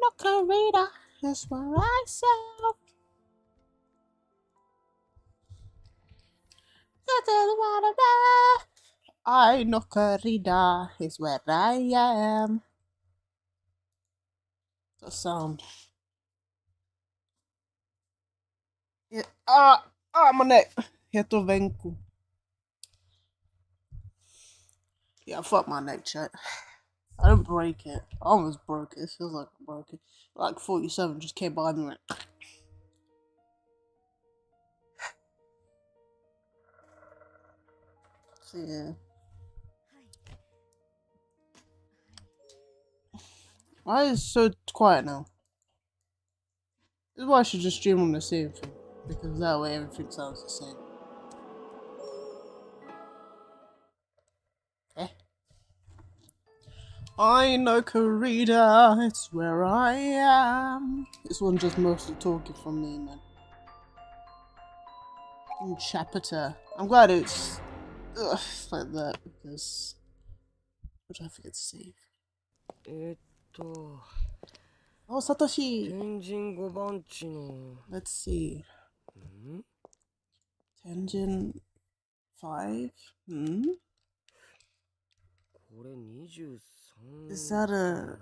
no corrida is where I am. I no corrida is where I am. The sound. Yeah. My neck. Heto venku. Yeah, fuck my neck, chat. I didn't break it. I almost broke it. It feels like I broke it. Like 47 just came by me and went. So, yeah. Why is it so quiet now? This is why I should just stream on the same thing. Because that way everything sounds the same. Okay. I know Corrida, it's where I am. This one just mostly talking from me, man. Chapter. I'm glad it's like that because what did I forget to save? Oh, Satoshi. Let's see. Tenjin 5. Is that a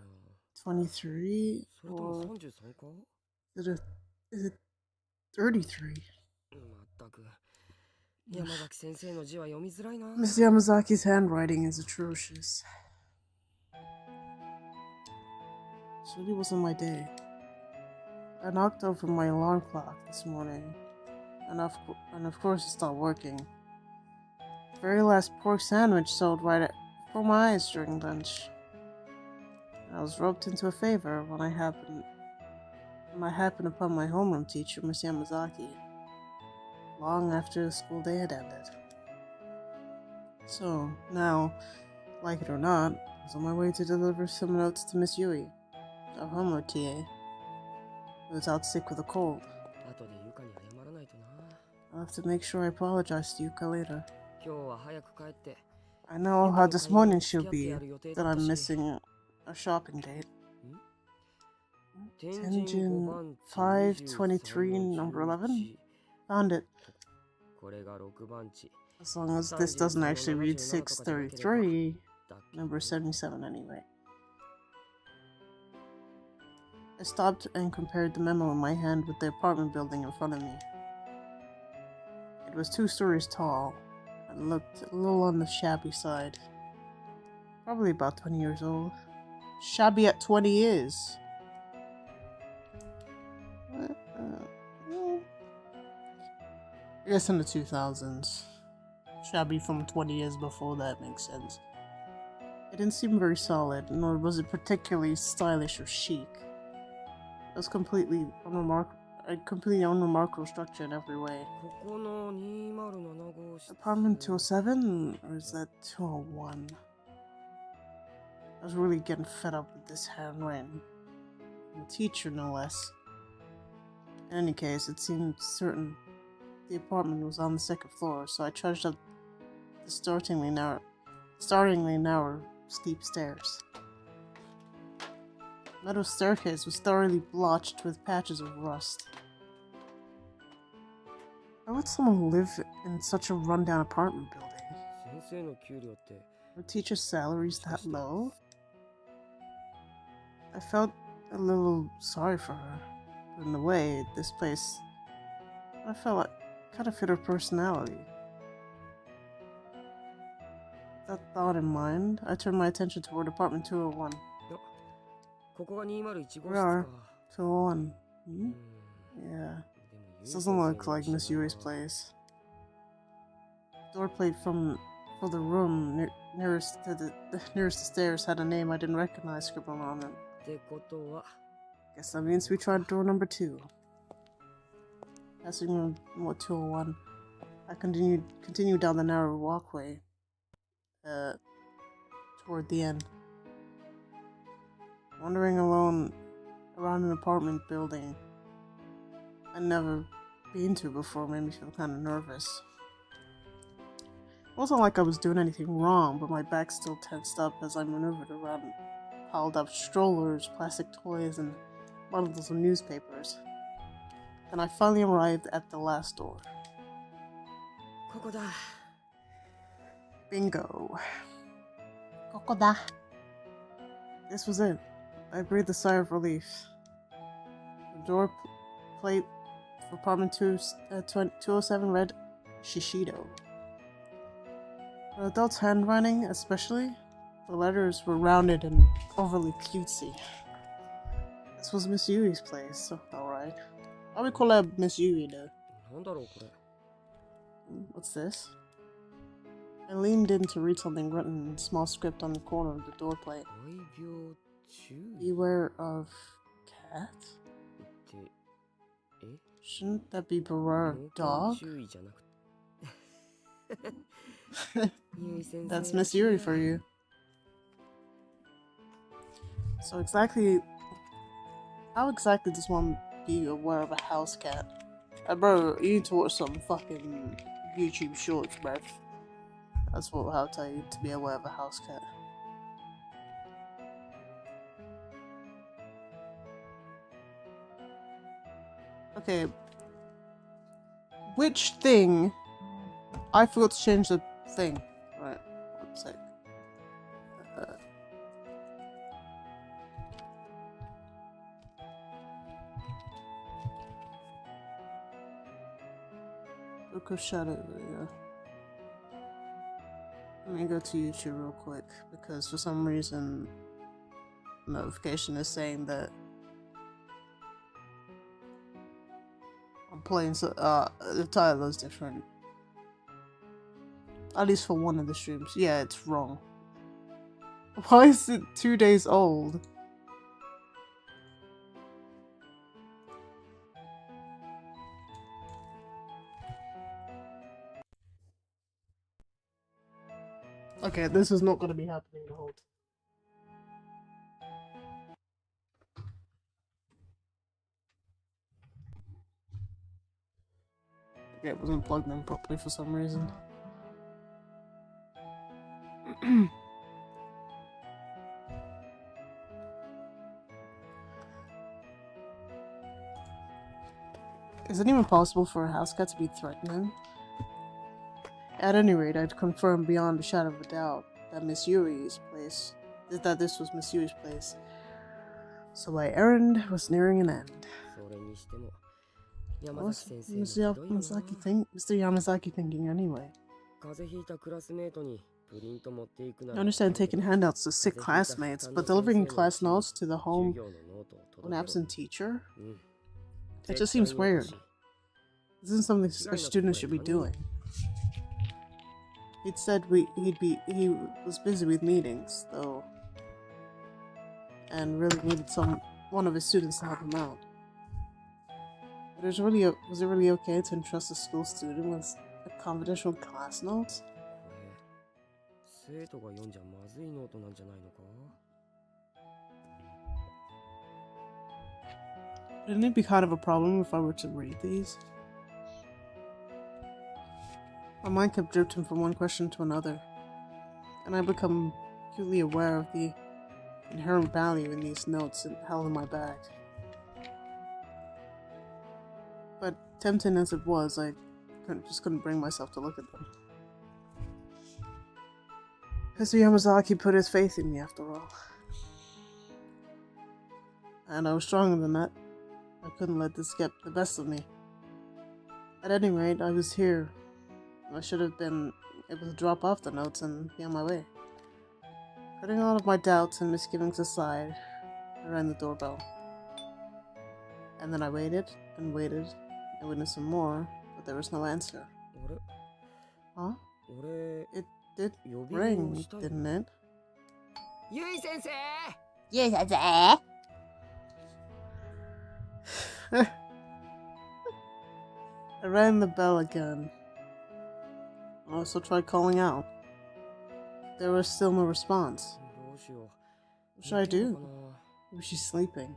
23 or is it 33? Miss Yamazaki's handwriting is atrocious. This really wasn't my day. I knocked over my alarm clock this morning, and of course it stopped working. The very last pork sandwich sold right before my eyes during lunch. I was roped into a favor when I happened upon my homeroom teacher, Miss Yamazaki, long after the school day had ended. So, now, like it or not, I was on my way to deliver some notes to Miss Yui, our homeroom TA, who was out sick with a cold. I'll have to make sure I apologize to Yuka later. I know how disappointed she'll be that I'm missing a shopping date. Tenjin 523, number 11? Found it. As long as this doesn't actually read 633, number 77 anyway. I stopped and compared the memo in my hand with the apartment building in front of me. It was 2 stories tall and looked a little on the shabby side. Probably about 20 years old. Shabby at 20 years. I guess in the 2000s. Shabby from 20 years before that makes sense. It didn't seem very solid, nor was it particularly stylish or chic. It was completely unremarkable structure in every way. Apartment 207, or is that 201? I was really getting fed up with this handwriting. The teacher, no less. In any case, it seemed certain the apartment was on the 2nd floor, so I trudged up the startlingly narrow, steep stairs. The metal staircase was thoroughly blotched with patches of rust. Why would someone live in such a rundown apartment building? Were teachers' salaries that low? I felt a little sorry for her. But in a way, this place, I felt like kind of fit her personality. With that thought in mind, I turned my attention toward apartment 201. We are 201. Yeah. This doesn't look like Miss Yui's place. Door plate for the room nearest the stairs had a name I didn't recognize scribbled on it. Guess that means we tried door number 2. Passing room 201, I continued down the narrow walkway toward the end. Wandering alone around an apartment building I'd never been to before made me feel kind of nervous. It wasn't like I was doing anything wrong, but my back still tensed up as I maneuvered around piled up strollers, plastic toys, and bundles of newspapers. And I finally arrived at the last door. Bingo. Kokoda. This was it. I breathed a sigh of relief. The door plate for apartment 207 read Shishido. For adults' handwriting, especially, the letters were rounded and overly cutesy. This was Miss Yui's place, so alright. Why we call her Miss Yui though? What's this? I leaned in to read something written in small script on the corner of the door plate. Beware of cat? Shouldn't that be beware of dog? That's Miss Yuri for you. So how exactly does one be aware of a house cat? Bro, you need to watch some fucking YouTube shorts, bruv. That's what I'll tell you to be aware of a house cat. Okay. Which thing? I forgot to change the thing. Right, 1 sec. Book of Shadow video. Let me go to YouTube real quick because for some reason notification is saying that I'm playing the title is different. At least for one of the streams. Yeah, it's wrong. Why is it 2 days old? Okay, this is not going to be happening the whole time. Okay, it wasn't plugged in properly for some reason. Is it even possible for a house cat to be threatening? At any rate, I'd confirmed beyond a shadow of a doubt that this was Miss Yui's place. So my errand was nearing an end. What was Mr. Yamazaki thinking anyway? I understand taking handouts to sick classmates, but delivering class notes to the home of an absent teacher? It just seems weird. This isn't something a student should be doing. He'd said he was busy with meetings, though, and really needed one of his students to help him out. But was it really okay to entrust a school student with a confidential class notes? Wouldn't it be kind of a problem if I were to read these? My mind kept drifting from one question to another, and I become acutely aware of the inherent value in these notes held in my bag. But tempting as it was, I just couldn't bring myself to look at them. Mr. Yamazaki put his faith in me after all. And I was stronger than that. I couldn't let this get the best of me. At any rate, I was here. I should have been able to drop off the notes and be on my way. Putting all of my doubts and misgivings aside, I rang the doorbell. And then I waited and waited and waited some more, but there was no answer. Huh? It did ring, didn't it? Yui-sensei! Yui-sensei! I rang the bell again. I also tried calling out. There was still no response. What should I do? Maybe she's sleeping.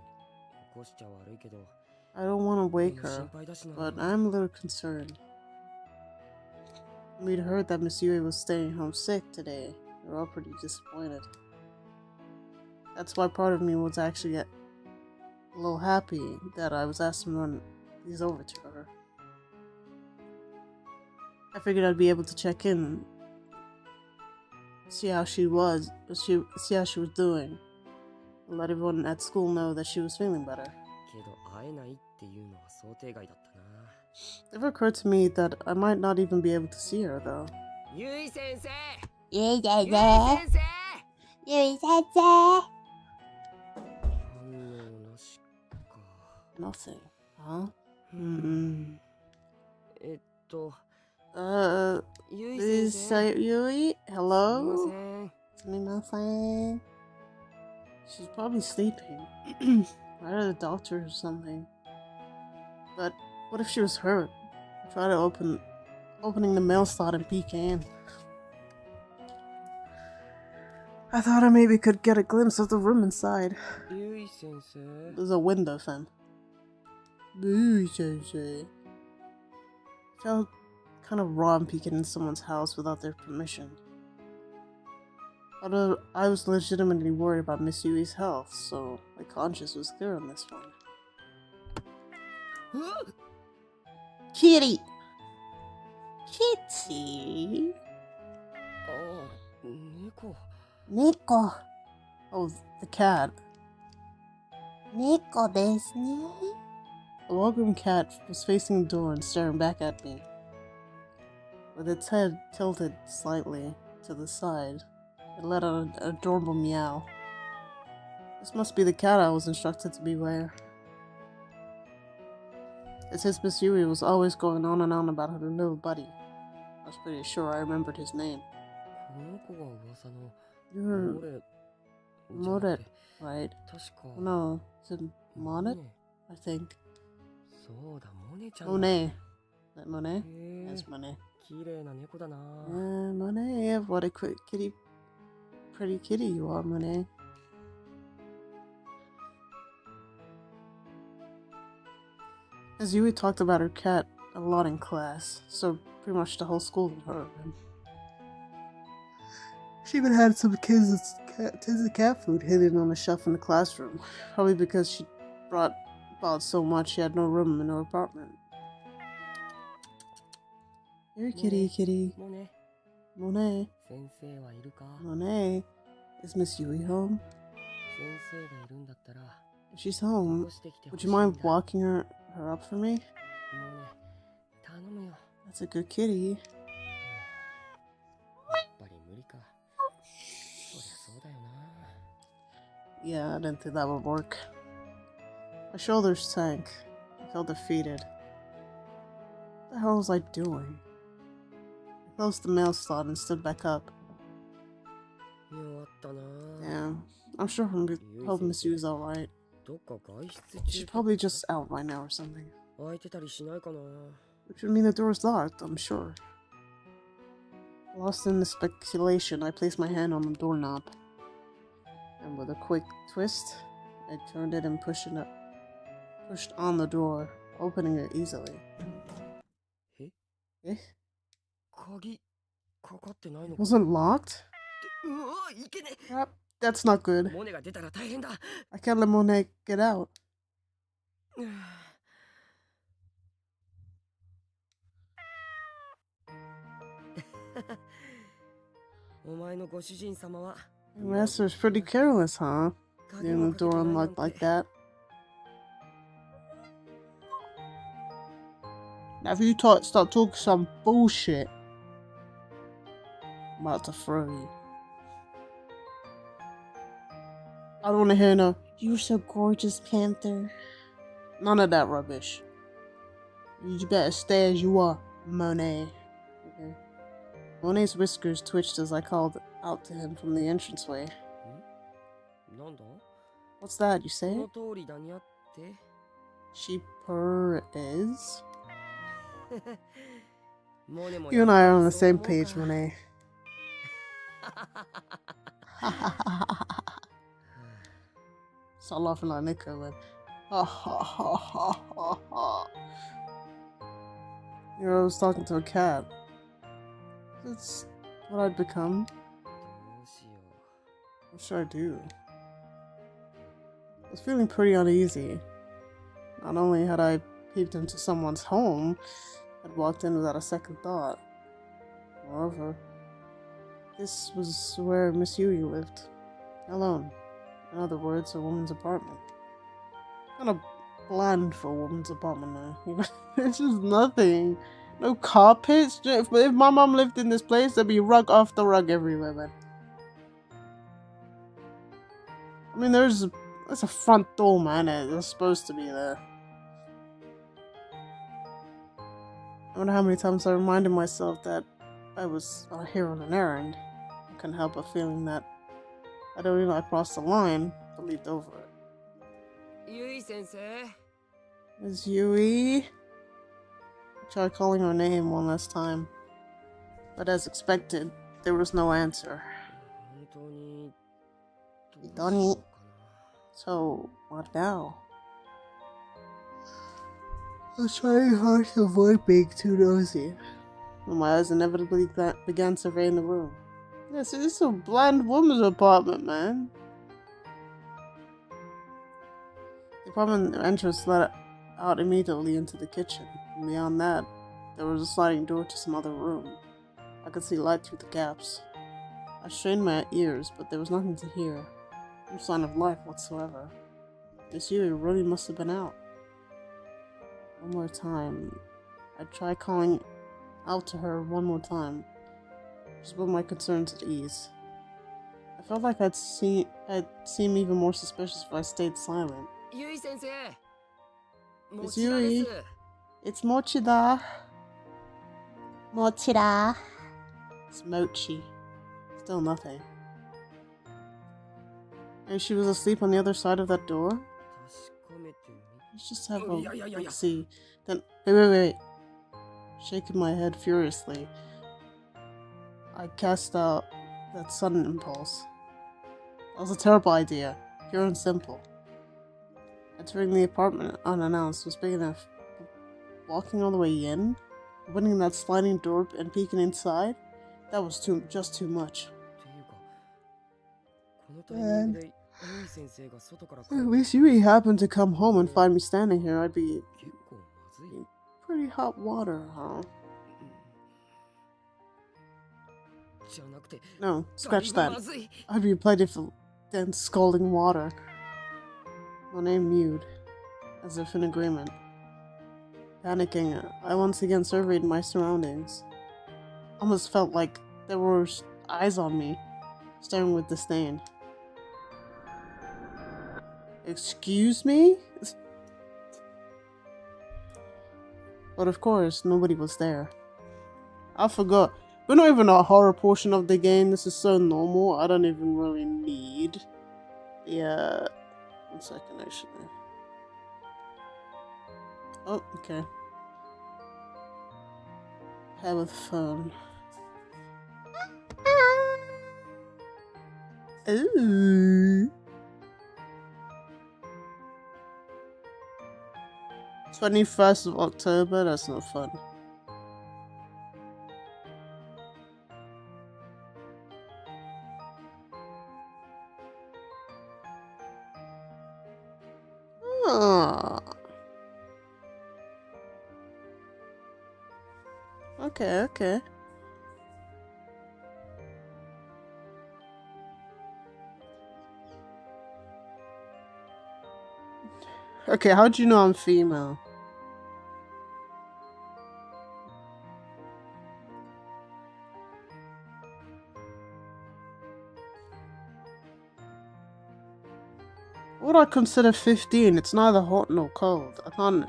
I don't want to wake her, but I'm a little concerned. We'd heard that Miss Yui was staying home sick today. We were all pretty disappointed. That's why part of me was a little happy that I was asked to run these over to her. I figured I'd be able to check in, see how she was doing, and let everyone at school know that she was feeling better. It occurred to me that I might not even be able to see her, though. Yui sensei! Yui Yui sensei! sensei! Yui sensei! Nothing, huh? Yui Please sensei! say Yui? Hello? すみません。 Sumimasen. She's probably sleeping. Right at the doctor or something. But what if she was hurt? Try to opening the mail slot and peek in. I thought I maybe could get a glimpse of the room inside. Yui sensei. There's a window, fam. Yui sensei. Felt kind of wrong peeking in someone's house without their permission. Although I was legitimately worried about Miss Yui's health, so my conscience was clear on this one. Kitty! Kitty? Neko. Oh, the cat. Neko desu ne. The welcome cat was facing the door and staring back at me. With its head tilted slightly to the side, it let out an adorable meow. This must be the cat I was instructed to beware. It says Miss Yui was always going on and on about her little buddy. I was pretty sure I remembered his name. You're Moret, right? No, is it Monet? I think. Monet. Is that Monet? Yes, Monet. Monet, what a pretty kitty you are, Monet. As Yui talked about her cat a lot in class, so pretty much the whole school had heard of him. She even had some tins of cat food hidden on a shelf in the classroom, probably because she bought so much she had no room in her apartment. Here, kitty, kitty. Monet. Monet. Is Miss Yui home? If she's home, would you mind walking her up for me? That's a good kitty. Yeah, I didn't think that would work. My shoulders sank. I felt defeated. What the hell was I doing? I closed the mail slot and stood back up. Damn, I'm sure hope Miss Yu's alright. She's probably just out right now or something. Which would mean the door's locked, I'm sure. Lost in the speculation, I placed my hand on the doorknob. And with a quick twist, I turned it and pushed on the door, opening it easily. Eh? It wasn't locked? Crap, that's not good. I can't let Monet get out. Your master's pretty careless, huh? Leaving the door unlocked like that. Now if you start talking some bullshit, I'm about to throw you. I don't want to hear no, "You're so gorgeous, Panther." None of that rubbish. You better stay as you are, Monet. Okay. Monet's whiskers twitched as I called out to him from the entranceway. What's that, you say? She is? You and I are on the same page, Monet. Start laughing like Nico then. Ha ha ha ha ha ha. You know, I was talking to a cat. That's what I'd become. What should I do? I was feeling pretty uneasy. Not only had I peeped into someone's home, I'd walked in without a second thought. Moreover, this was where Miss Yui lived. Alone. In other words, a woman's apartment. Kind of bland for a woman's apartment now. You know, it's just nothing. No carpets. If my mom lived in this place, there'd be rug after rug everywhere, man. I mean, there's a front door, man. It's supposed to be there. I wonder how many times I reminded myself that I was here on an errand. I couldn't help but feeling that I'd only not crossed the line, but leaped over it. Yui sensei. Miss Yui? I tried calling her name one last time, but as expected, there was no answer. Donnie. So, what now? I was trying hard to avoid being too nosy, and my eyes inevitably began surveying the room. Yeah, so this is a bland woman's apartment, man. The apartment entrance led out immediately into the kitchen, and beyond that, there was a sliding door to some other room. I could see light through the gaps. I strained my ears, but there was nothing to hear. No sign of life whatsoever. Miss Yui really must have been out. One more time. I tried calling out to her one more time, just to put my concerns at ease. I felt like I'd seem even more suspicious if I stayed silent. Yui sensei. Miss Yui, it's Mochida. Mochida. It's Mochi. Still nothing. Maybe she was asleep on the other side of that door? Let's just have a look-see. Then, wait. Shaking my head furiously, I cast out that sudden impulse. That was a terrible idea, pure and simple. Entering the apartment unannounced was big enough. Walking all the way in, opening that sliding door and peeking inside, that was just too much. And if Miss Yui happened to come home and find me standing here, I'd be in pretty hot water, huh? No, scratch that. I'd be plentiful in scalding water. My name mewed, as if in agreement. Panicking, I once again surveyed my surroundings. Almost felt like there were eyes on me, staring with disdain. Excuse me? But of course, nobody was there. I forgot. We're not even a horror portion of the game. This is so normal. I don't even really need. Yeah. 1 second, actually. Oh, okay. Pair with phone. Ooh. 21st of October, that's not fun. Oh. Okay. Okay, how'd you know I'm female? What would I consider 15? It's neither hot nor cold. I can't...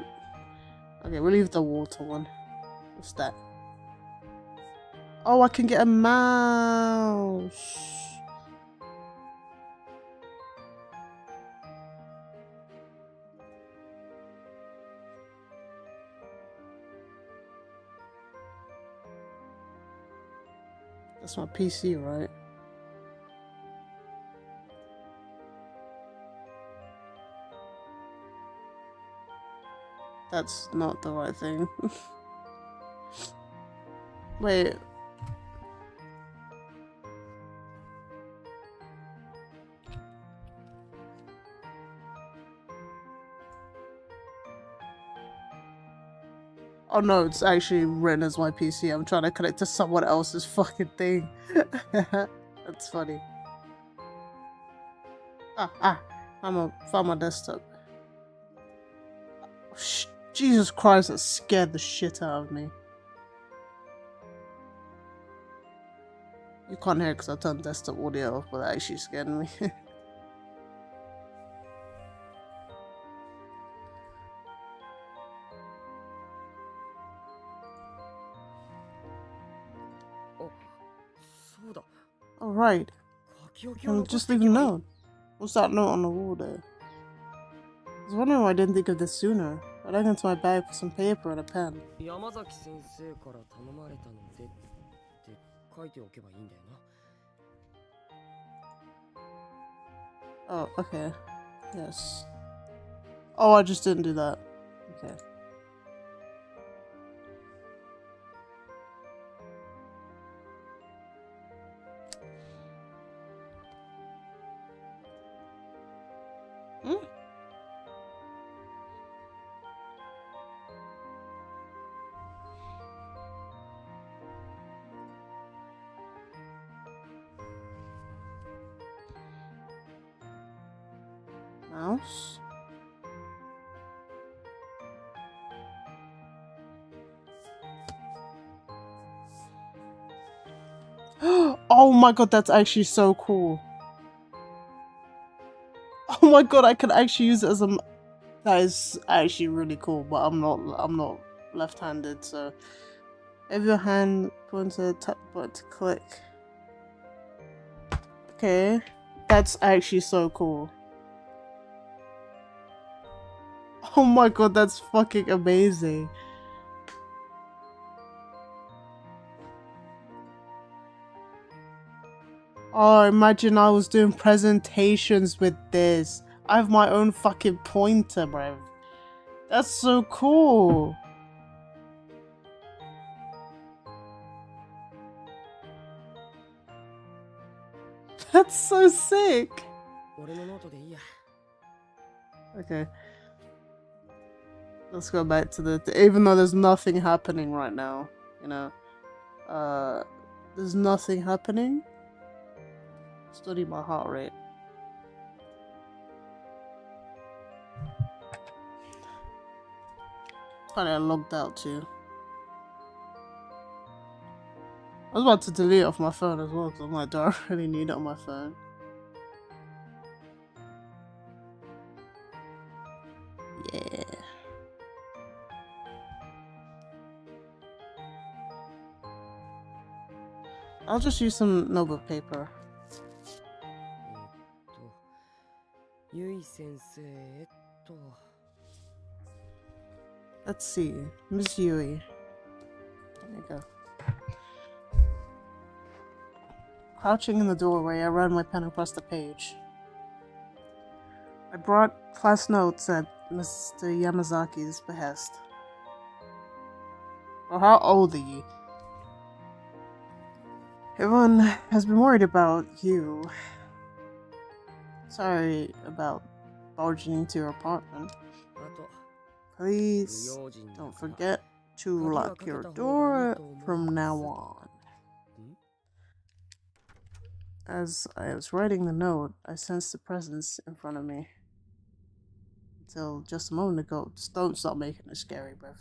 Okay, we'll leave the water one. What's that? Oh, I can get a mouse. That's my PC, right? That's not the right thing. Wait. Oh no, it's actually written as my PC. I'm trying to connect to someone else's fucking thing. That's funny. Found my desktop. Jesus Christ, that scared the shit out of me. You can't hear it because I turned desktop audio off, but that actually scared me. Alright. Can just leave a note. What's that note on the wall there? I was wondering why I didn't think of this sooner. I dug into my bag for some paper and a pen. Oh, okay. Yes. Oh, I just didn't do that. Okay. Mouse? Oh my god, that's actually so cool. Oh my god, I can actually use it as a... That is actually really cool, but I'm not left-handed, so... If your hand pointer, tap the button to click. Okay, that's actually so cool. Oh my god, that's fucking amazing. Oh, imagine I was doing presentations with this. I have my own fucking pointer, bro. That's so cool. That's so sick. Okay. Let's go back to the... Even though there's nothing happening right now, you know. There's nothing happening. Study my heart rate. Probably I logged out too. I was about to delete it off my phone as well because I'm like, do I really need it on my phone? Yeah. I'll just use some notebook paper. Let's see. Miss Yui. There you go. Crouching in the doorway, I ran my pen across the page. I brought class notes at Mr. Yamazaki's behest. Well, how old are you? Everyone has been worried about you. Sorry about barging into your apartment. Please don't forget to lock your door from now on. As I was writing the note, I sensed a presence in front of me. Until just a moment ago. Just don't stop making it scary, bruv.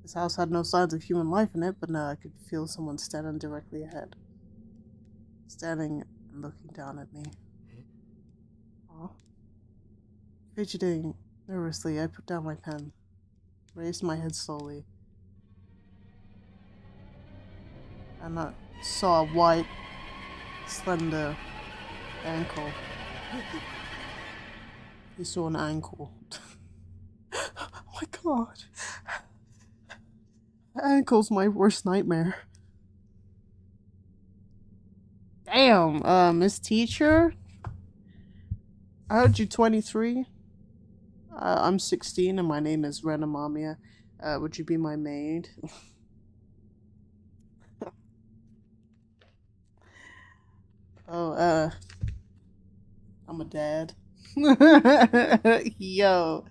This house had no signs of human life in it, but now I could feel someone standing directly ahead. Standing and looking down at me. Aww. Fidgeting nervously, I put down my pen. Raised my head slowly. And I saw a white, slender ankle. You saw an ankle. Oh my god. Ankle's my worst nightmare. Damn, Miss Teacher? I heard you 23. I'm 16 and my name is Renamamia. Would you be my maid? Oh, I'm a dad. Yo.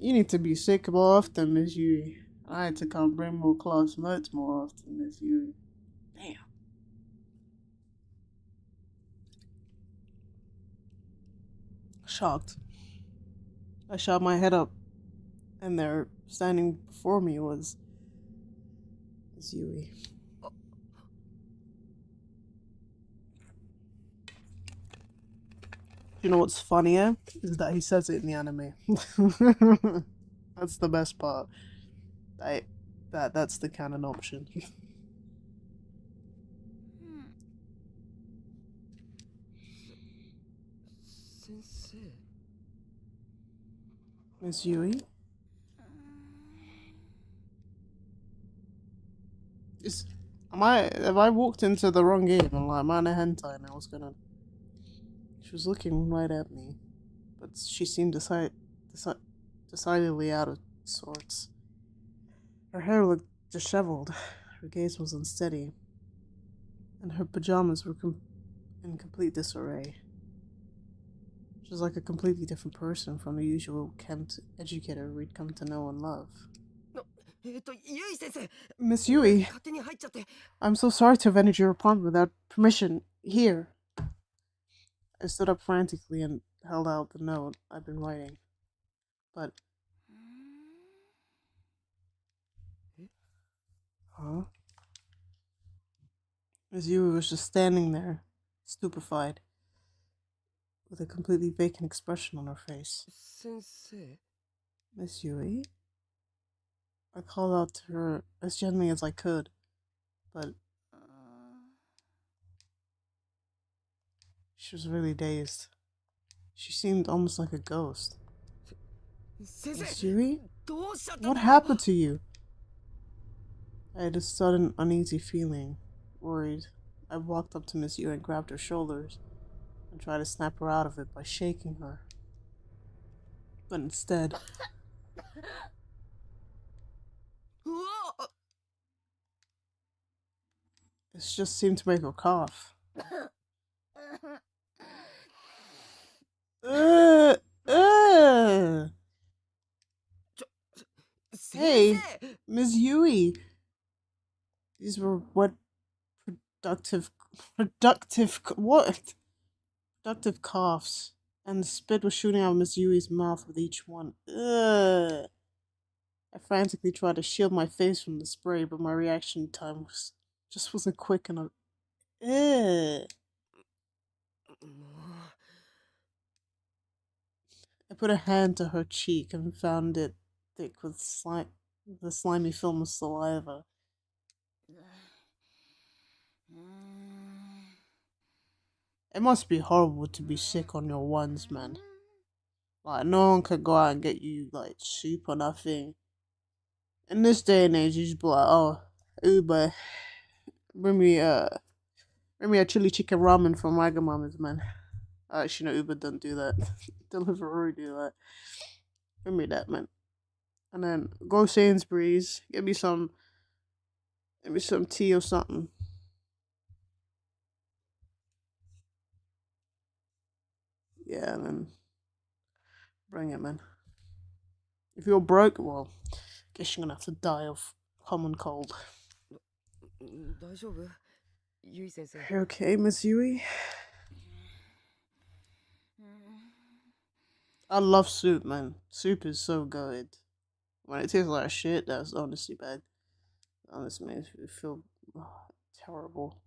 You need to be sick more often, Miss Yui. I had to come bring more classmates more often, Miss Yui. Damn. Shocked. I shot my head up, and there, standing before me, was Miss Yui. You know what's funnier? Is that he says it in the anime. That's the best part. That's the canon option. Sensei. Miss Yui? Have I walked into the wrong game and like, am I in a hentai and I was gonna... She was looking right at me, but she seemed decidedly out of sorts. Her hair looked disheveled, her gaze was unsteady, and her pajamas were in complete disarray. She was like a completely different person from the usual Kempt educator we'd come to know and love. Miss Yui, I'm so sorry to have entered your apartment without permission. Here. I stood up frantically and held out the note I'd been writing. But... Huh? Miss Yui was just standing there, stupefied, with a completely vacant expression on her face. Sensei. Miss Yui? I called out to her as gently as I could, but she was really dazed. She seemed almost like a ghost. Miss Yui? What happened to you? I had a sudden uneasy feeling, worried. I walked up to Miss Yui and grabbed her shoulders and tried to snap her out of it by shaking her. But instead... This just seemed to make her cough. Uh, uh. Hey, Miss Yui. These were what productive coughs, and the spit was shooting out of Miss Yui's mouth with each one. Ugh. I frantically tried to shield my face from the spray, but my reaction time wasn't quick enough. Ugh. I put a hand to her cheek and found it thick with the slimy film of saliva. It must be horrible to be sick on your ones, man. Like, no one could go out and get you, like, soup or nothing. In this day and age, you just be like, oh, Uber, bring me a chili chicken ramen from Wagamama's, man. Actually, no, Uber don't do that. Deliveroo do that. Bring me that, man. And then go Sainsbury's, get me some tea or something. Yeah, and then bring it, man. If you're broke, well, guess you're gonna have to die of common cold. You okay, Miss Yui? I love soup, man. Soup is so good. When it tastes like shit, that's honestly bad. Honestly makes me feel terrible.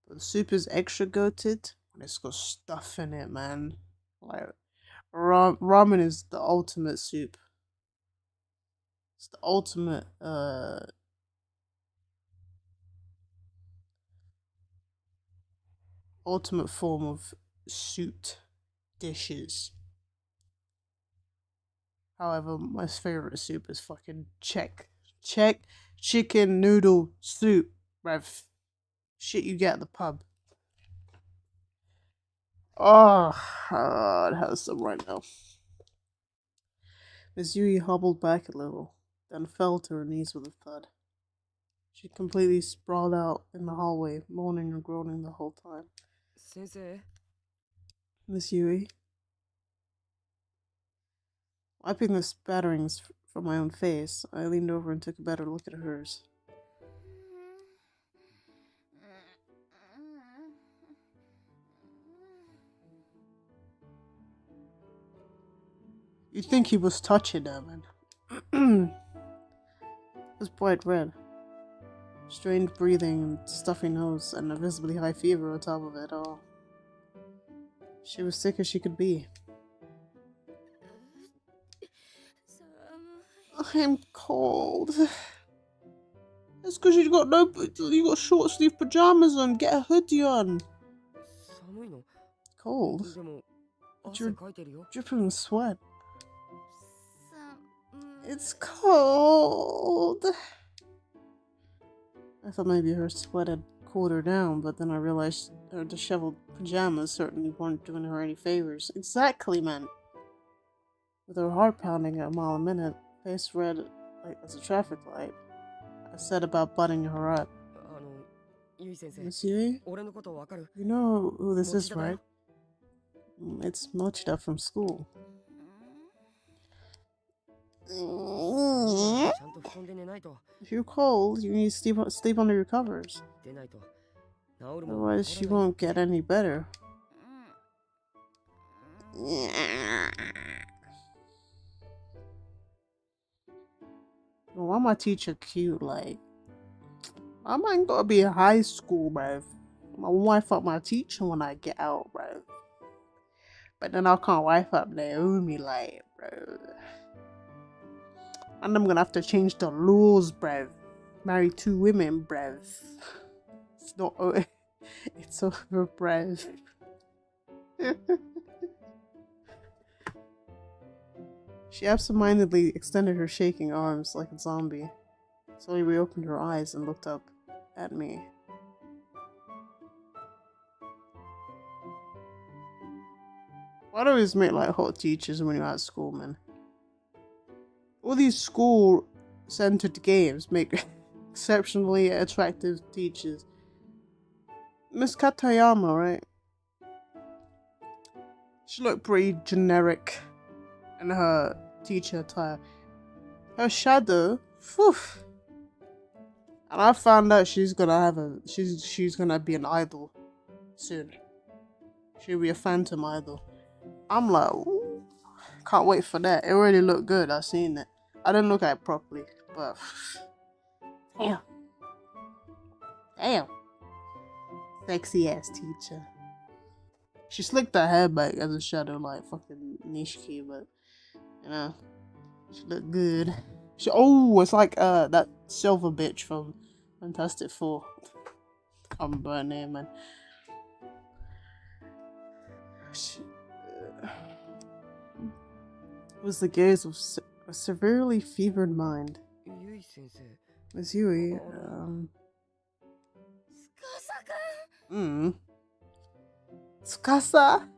But the soup is extra goated when it's got stuff in it, man. Like, ramen is the ultimate soup. It's the ultimate form of soup dishes. However, my favorite soup is fucking Czech chicken noodle soup, bruv. Shit you get at the pub. Oh, I'd have some right now. Miss Yui hobbled back a little, then fell to her knees with a thud. She completely sprawled out in the hallway, moaning and groaning the whole time. Sensei? Miss Yui? Wiping the spatterings from my own face, I leaned over and took a better look at hers. You'd think he was touching her, man. It was bright red. Strained breathing and stuffy nose and a visibly high fever on top of it all. She was sick as she could be. I'm cold. It's because you got short sleeve pajamas on. Get a hoodie on. Cold? But you're dripping with sweat. It's cold. I thought maybe her sweat had cooled her down, but then I realized her disheveled pajamas certainly weren't doing her any favors. Exactly, man. With her heart pounding at a mile a minute, face red like as a traffic light, I set about butting her up. Miss Yui? You know who this is, right? It's Mochida from school. If you're cold, you need to sleep under your covers. Otherwise, she won't get any better. Why my teacher cute? Like, I might gotta be in high school, bruv. My wife up my teacher when I get out, bruv. But then I can't wife up Naomi, like, bruv. And I'm gonna have to change the laws, bruv. Marry 2 women, bruv. It's not over. It's over, bruv. She absentmindedly extended her shaking arms like a zombie. Slowly reopened her eyes and looked up at me. Why do we always make like hot teachers when you're at school, man? All these school-centered games make exceptionally attractive teachers. Miss Katayama, right? She looked pretty generic in her teacher attire. Her shadow, whew. And I found out she's gonna be an idol soon. She'll be a phantom idol. I'm like, ooh, can't wait for that. It already looked good. I seen it. I didn't look at it properly, but damn, sexy ass teacher. She slicked her hair back as a shadow, like fucking Nishiki, but you know, she looked good. It's like that silver bitch from Fantastic Four. Can't remember her name, man. It was the gaze of a severely fevered mind. Miss Yui, Tsukasa?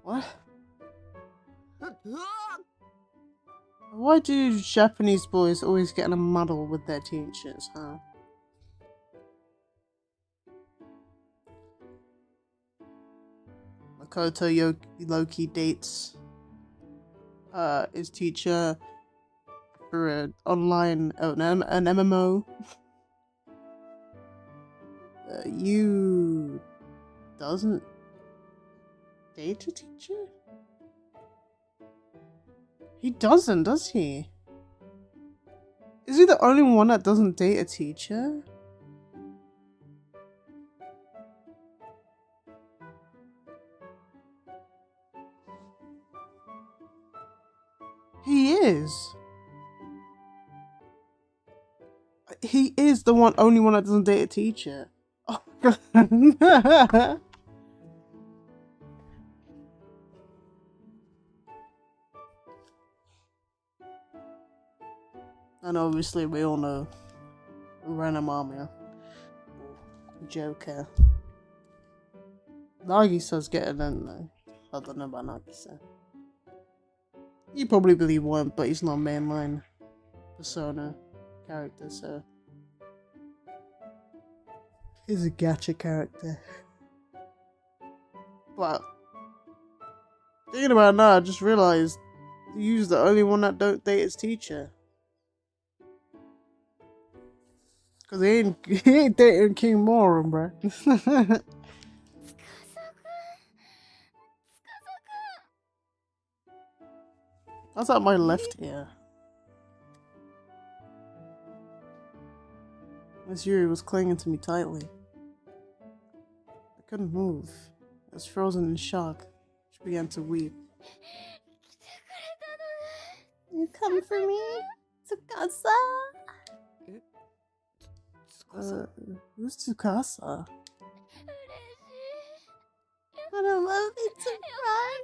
What? Why do Japanese boys always get in a muddle with their teachers, huh? Makoto Loki dates his teacher for an MMO. You doesn't date a teacher? He doesn't, does he? Is he the only one that doesn't date a teacher? He is. He is the only one that doesn't date a teacher. Oh my god. And obviously we all know Ranamamia. Joker. Nagisa's getting in though. I don't know about Nagisa. You probably believe one, but he's not mainline persona character, so he's a gacha character. But Thinking about it now, I just realized Yu's the only one that don't date his teacher. Cause he ain't dating King Morin, bruh. That's at my left here. Miss Yuri was clinging to me tightly. I couldn't move. I was frozen in shock. She began to weep. You come for me, Tsukasa? Who's Tsukasa? I don't love me to cry.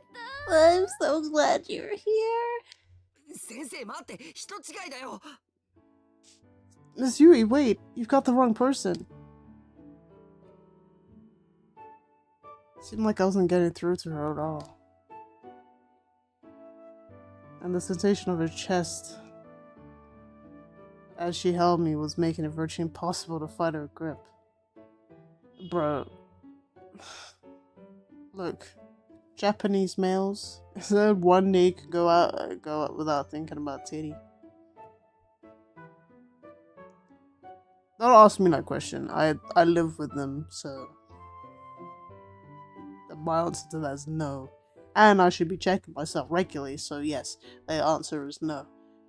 I'm so glad you're here. 先生待って人違いだよ Miss Yuri, wait! You've got the wrong person. Seemed like I wasn't getting through to her at all. And the sensation of her chest as she held me was making it virtually impossible to fight her grip. Bro. Look. Japanese males. Is there one day you could go out without thinking about titty? Don't ask me that question. I live with them, so my answer to that is no. And I should be checking myself regularly, so yes, the answer is no.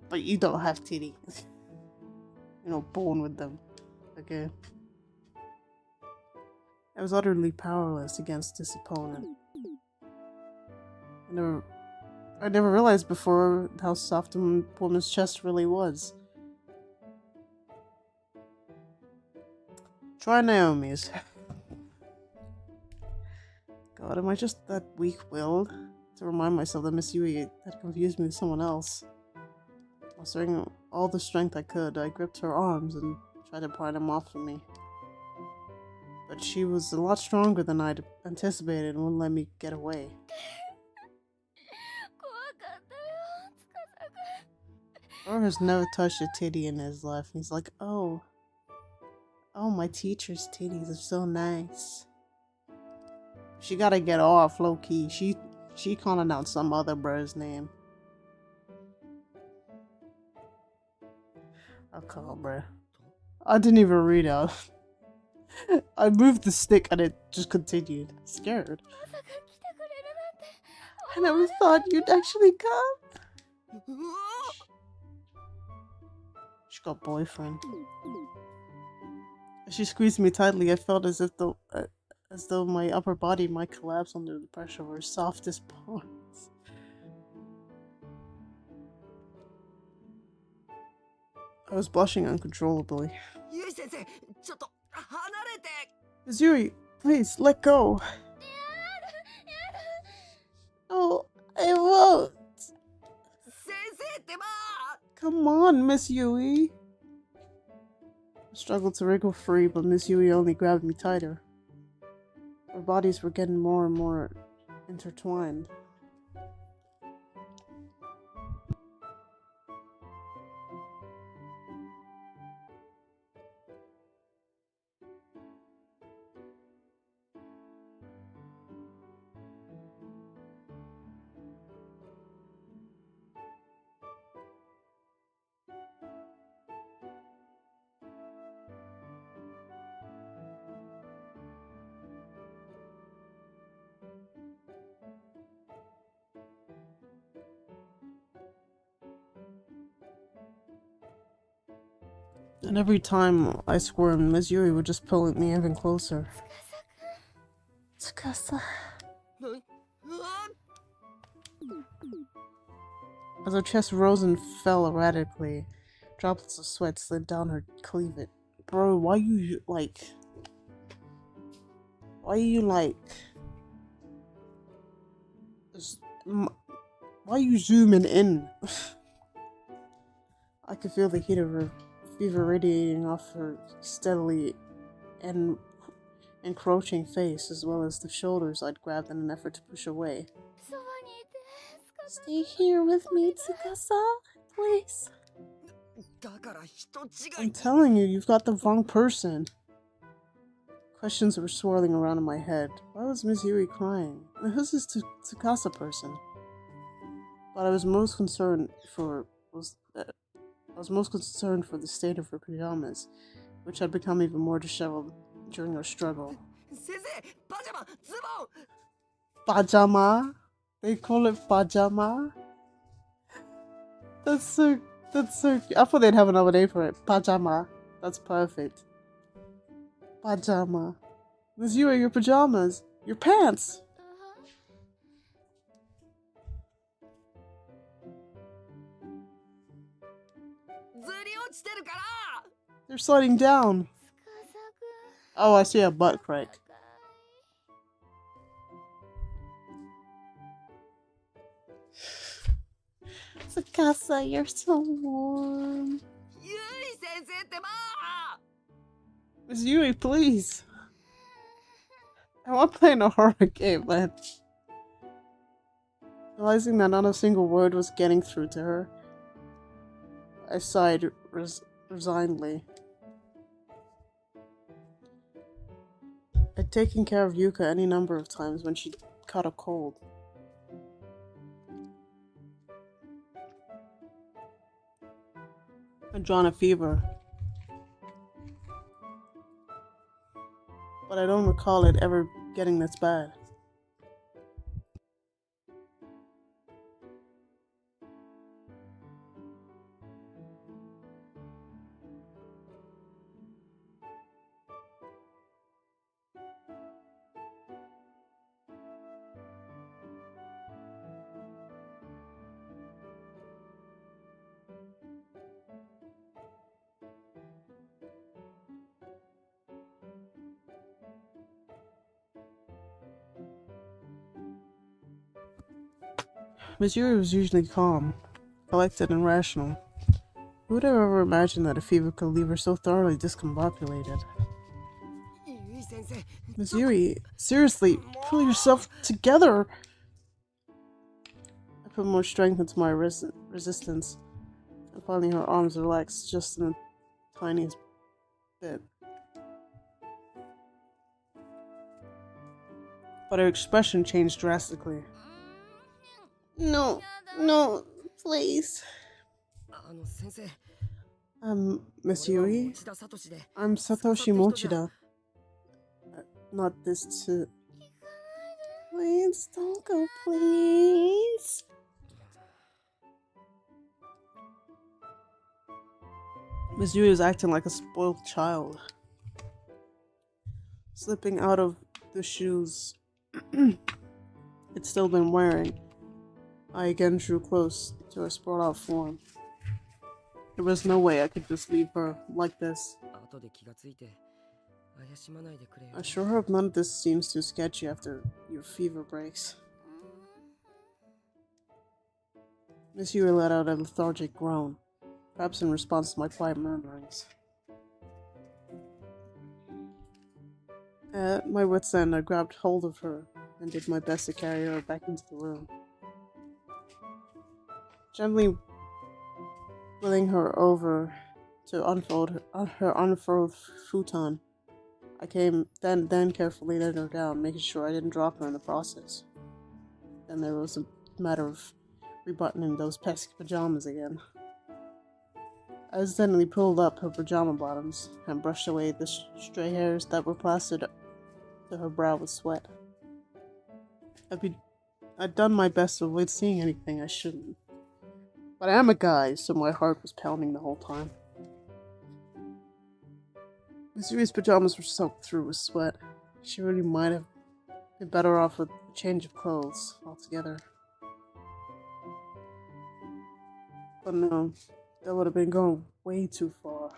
But you don't have titty. You're not born with them. Okay. I was utterly powerless against this opponent. I never realized before how soft a woman's chest really was. Try Naomi's. God, am I just that weak-willed to remind myself that Miss Yui had confused me with someone else? Mustering all the strength I could, I gripped her arms and tried to pry them off from me. But she was a lot stronger than I'd anticipated and wouldn't let me get away. Or has never touched a titty in his life, and he's like, oh, my teacher's titties are so nice. She gotta get off, low-key. She calling out some other bro's name. I'll call, bruh. I didn't even read out. I moved the stick and it just continued. Scared. I never thought you'd actually come. She got boyfriend. As she squeezed me tightly, I felt as though my upper body might collapse under the pressure of her softest parts. I was blushing uncontrollably. Miss Yuri, please, let go. Oh, I won't. Come on, Miss Yui. I struggled to wriggle free, but Miss Yui only grabbed me tighter. Our bodies were getting more and more intertwined. And every time I squirmed, Miss Yuri would just pull at me even closer. Tsukasa. As her chest rose and fell erratically, droplets of sweat slid down her cleavage. Bro, why you zooming in? I could feel the heat of her fever radiating off her steadily and encroaching face, as well as the shoulders I'd grabbed in an effort to push away. Stay here with me, Tsukasa, please. I'm telling you, you've got the wrong person. Questions were swirling around in my head. Why was Miss Yui crying? And who's this Tsukasa person? But I was most concerned for the state of her pajamas, which had become even more disheveled during our struggle. 先生、パジャマ、ズボン。 Pajama? They call it pajama? That's so cute. I thought they'd have another name for it. Pajama. That's perfect. Pajama. This you are your pajamas. Your pants. They're sliding down. Oh, I see a butt crack. Tsukasa, you're so warm. Miss Yui, please. I want to play a horror game, but realizing that not a single word was getting through to her, I sighed resignedly. I'd taken care of Yuka any number of times when she caught a cold. I'd drawn a fever. But I don't recall it ever getting this bad. Miss Yuri was usually calm, collected, and rational. Who would have ever imagined that a fever could leave her so thoroughly discombobulated? Miss Yuri, seriously, pull yourself together! I put more strength into my resistance, and finally her arms relaxed just in the tiniest bit. But her expression changed drastically. No, please. Miss Yui? I'm Satoshi Mochida. Not this too. Please, don't go, please. Miss Yui was acting like a spoiled child. Slipping out of the shoes it's still been wearing, I again drew close to her sprawled out form. There was no way I could just leave her like this. I sure hope none of this seems too sketchy after your fever breaks. Miss Yui let out a lethargic groan, perhaps in response to my quiet murmurings. At my wit's end, I grabbed hold of her and did my best to carry her back into the room. Gently wheeling her over to unfold her unfurled futon, I then carefully laid her down, making sure I didn't drop her in the process. Then there was a matter of rebuttoning those pesky pajamas again. I accidentally pulled up her pajama bottoms and brushed away the stray hairs that were plastered to her brow with sweat. I'd done my best to avoid seeing anything I shouldn't. But I am a guy, so my heart was pounding the whole time. Miss Yui's pajamas were soaked through with sweat. She really might have been better off with a change of clothes altogether. But no, that would have been going way too far.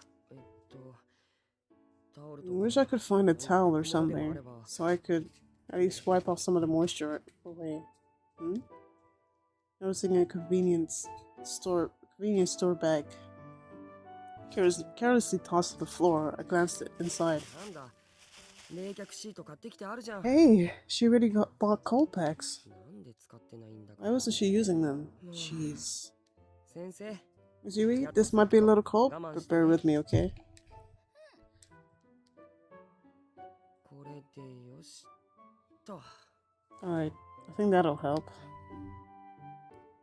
I wish I could find a towel or something, so I could at least wipe off some of the moisture away. Noticing a convenience store bag carelessly tossed to the floor, I glanced inside. Hey, she already bought cold packs. Why wasn't she using them? Jeez. Miss Yui, this might be a little cold, but bear with me, okay? Alright, I think that'll help.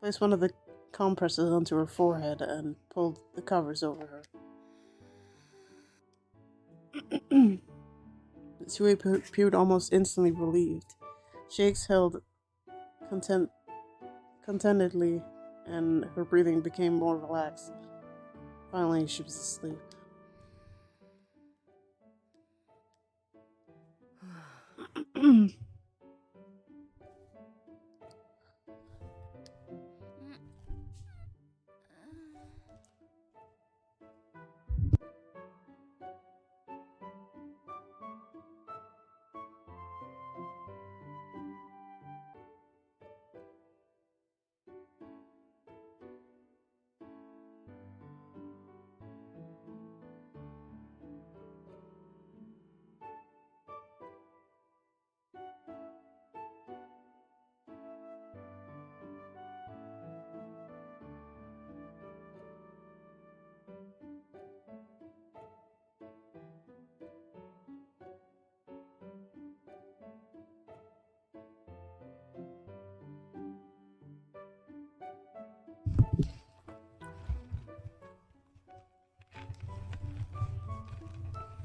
placed one of the compresses onto her forehead and pulled the covers over her. Sui appeared almost instantly relieved. She exhaled contentedly, and her breathing became more relaxed. Finally, she was asleep.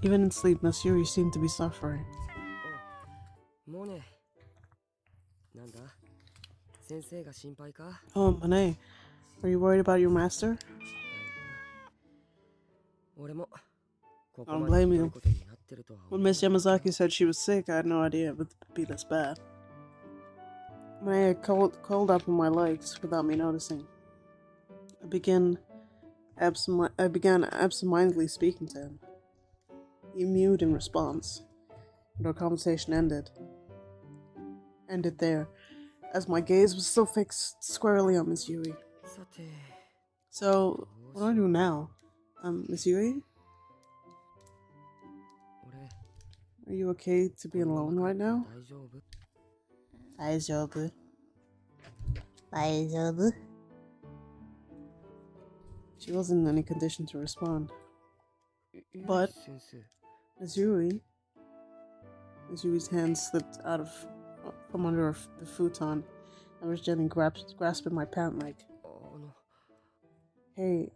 Even in sleep, Matsuri seemed to be suffering. Oh, Monet, are you worried about your master? I don't blame you. When Miss Yamazaki said she was sick, I had no idea it would be this bad. Monet had curled up on my legs without me noticing. I began absentmindedly speaking to him. He mewed in response, and our conversation ended there, as my gaze was still fixed squarely on Miss Yui. So, what do I do now? Miss Yui? Are you okay to be alone right now? Daijoubu. She wasn't in any condition to respond. But Miss Yui's hand slipped out from under the futon and was gently grasping my pant leg. Hey.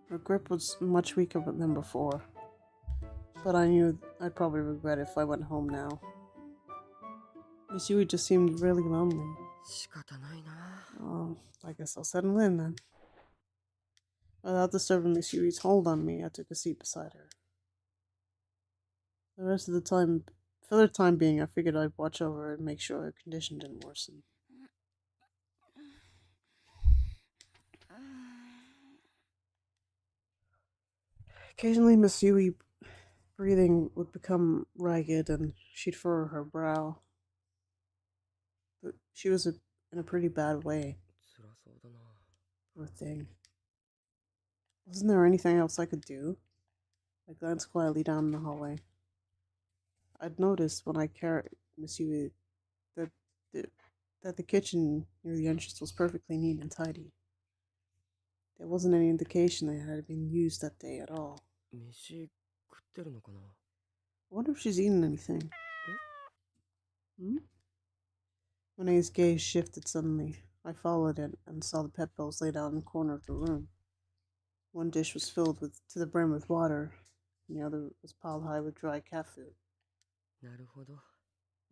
Her grip was much weaker than before, but I knew I'd probably regret it if I went home now. Miss Yui just seemed really lonely. Oh, I guess I'll settle in then. Without disturbing Miss Yui's hold on me, I took a seat beside her. For the time being, I figured I'd watch over her and make sure her condition didn't worsen. Occasionally, Miss Yui breathing would become ragged and she'd furrow her brow. But she was in a pretty bad way. Poor thing. Wasn't there anything else I could do? I glanced quietly down the hallway. I'd noticed when I carried Miss Yui that the kitchen near the entrance was perfectly neat and tidy. There wasn't any indication that it had been used that day at all. I wonder if she's eaten anything. Renee's gaze shifted suddenly. I followed it and saw the pet bowls laid out in the corner of the room. One dish was filled to the brim with water, and the other was piled high with dry cat food.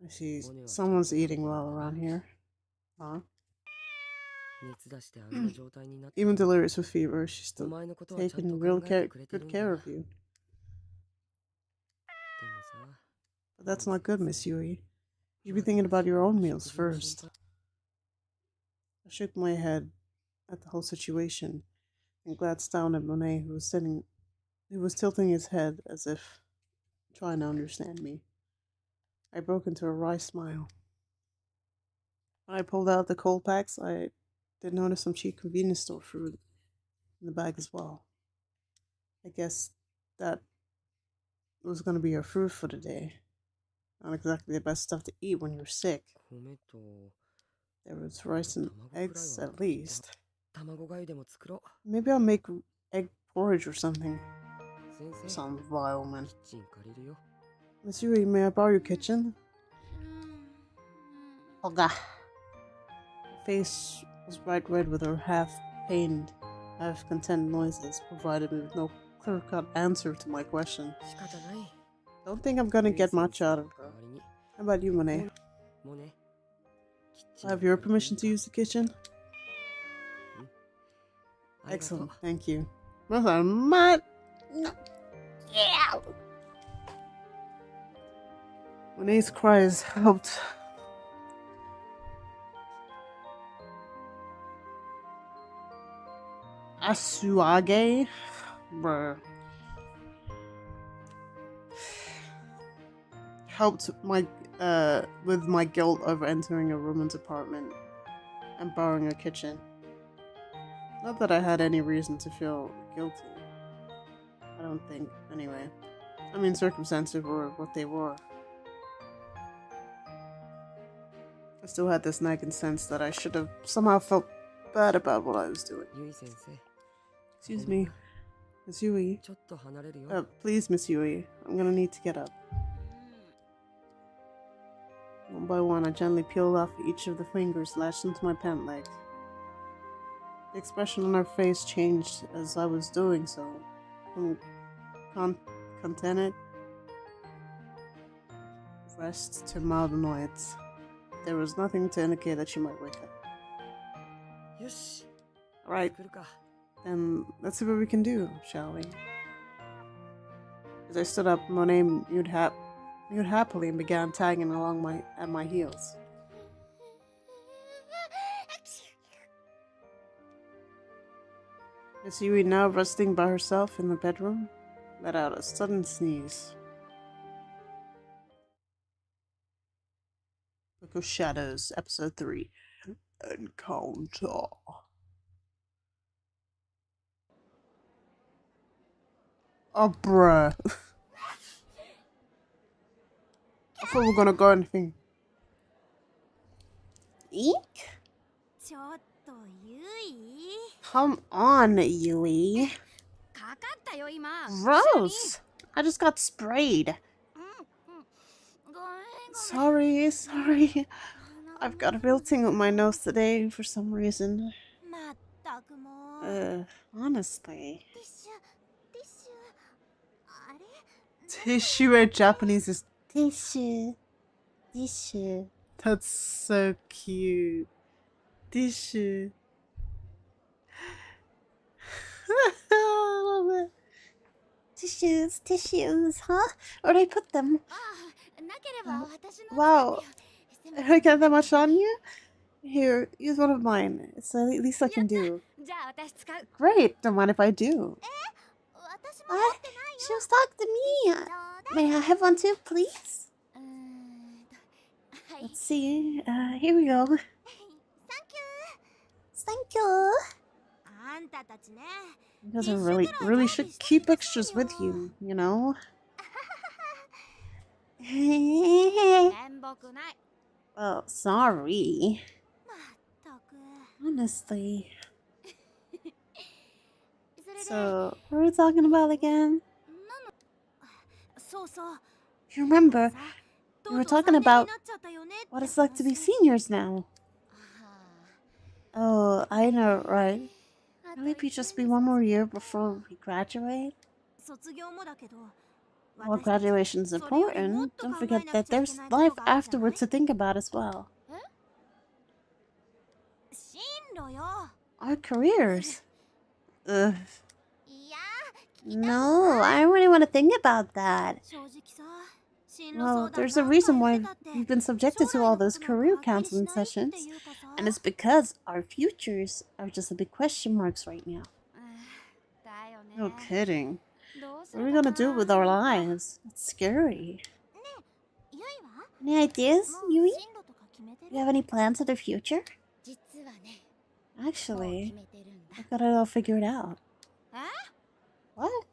I see someone's eating well around here. Huh? Even delirious with fever, she's still taking good care of you. But that's not good, Miss Yui. You'd be thinking about your own meals first. I shook my head at the whole situation and glanced down at Monet, who was tilting his head as if trying to understand me. I broke into a wry smile. When I pulled out the cold packs, I did notice some cheap convenience store fruit in the bag as well. I guess that was going to be our food for the day. Not exactly the best stuff to eat when you're sick. There was rice and eggs at least. Maybe I'll make egg porridge or something. Some vile man. Miss Yui, may I borrow your kitchen? Olga. Her face was bright red with her half-pained, half-content noises, provided me with no clear-cut answer to my question. Don't think I'm gonna get much out of her. How about you, Monet? I have your permission to use the kitchen? Excellent, thank you. Matt! Yeah. Monet's cries helped. Asuage? Bruh. Helped with my guilt over entering a woman's apartment and borrowing a kitchen. Not that I had any reason to feel guilty. I don't think, anyway. I mean, circumstances were what they were. I still had this nagging sense that I should have somehow felt bad about what I was doing. Excuse me, Miss Yui. Please, Miss Yui. I'm gonna need to get up. One by one, I gently peeled off each of the fingers lashed into my pant leg. The expression on her face changed as I was doing so. From contented rest to mild annoyance. There was nothing to indicate that she might wake up. Alright, then let's see what we can do, shall we? As I stood up, Monet mewed happily and began tagging along at my heels. Miss Yui, now resting by herself in the bedroom, let out a sudden sneeze. Book of Shadows, Episode 3. Encounter. Oh, bruh. I thought we were gonna go anything. Eek? Come on, Yui. Gross. I just got sprayed. Sorry. I've got a real tingle in my nose today for some reason. Honestly. Tissue in Japanese is tissue. Tissue. That's so cute. Tissue. I love it. Tissues, huh? Where'd I put them? Wow. Did I get that much on you? Here, use one of mine. It's the least I can do. Great, don't mind if I do. What? She was talking to me. May I have one too, please? Let's see. Here we go. Thank you. You guys are really should keep extras with you, you know? Oh, sorry. Honestly. So, what are we talking about again? You remember, we were talking about what it's like to be seniors now. Oh, I know, right? Maybe just be one more year before we graduate? Well, graduation's important. Don't forget that there's life afterwards to think about as well. Our careers. Ugh. No, I don't really want to think about that. Well, there's a reason why we've been subjected to all those career counseling sessions. And it's because our futures are just a big question marks right now. No kidding. What are we gonna do with our lives? It's scary. Any ideas, Yui? Do you have any plans for the future? Actually, I've got it all figured out. What?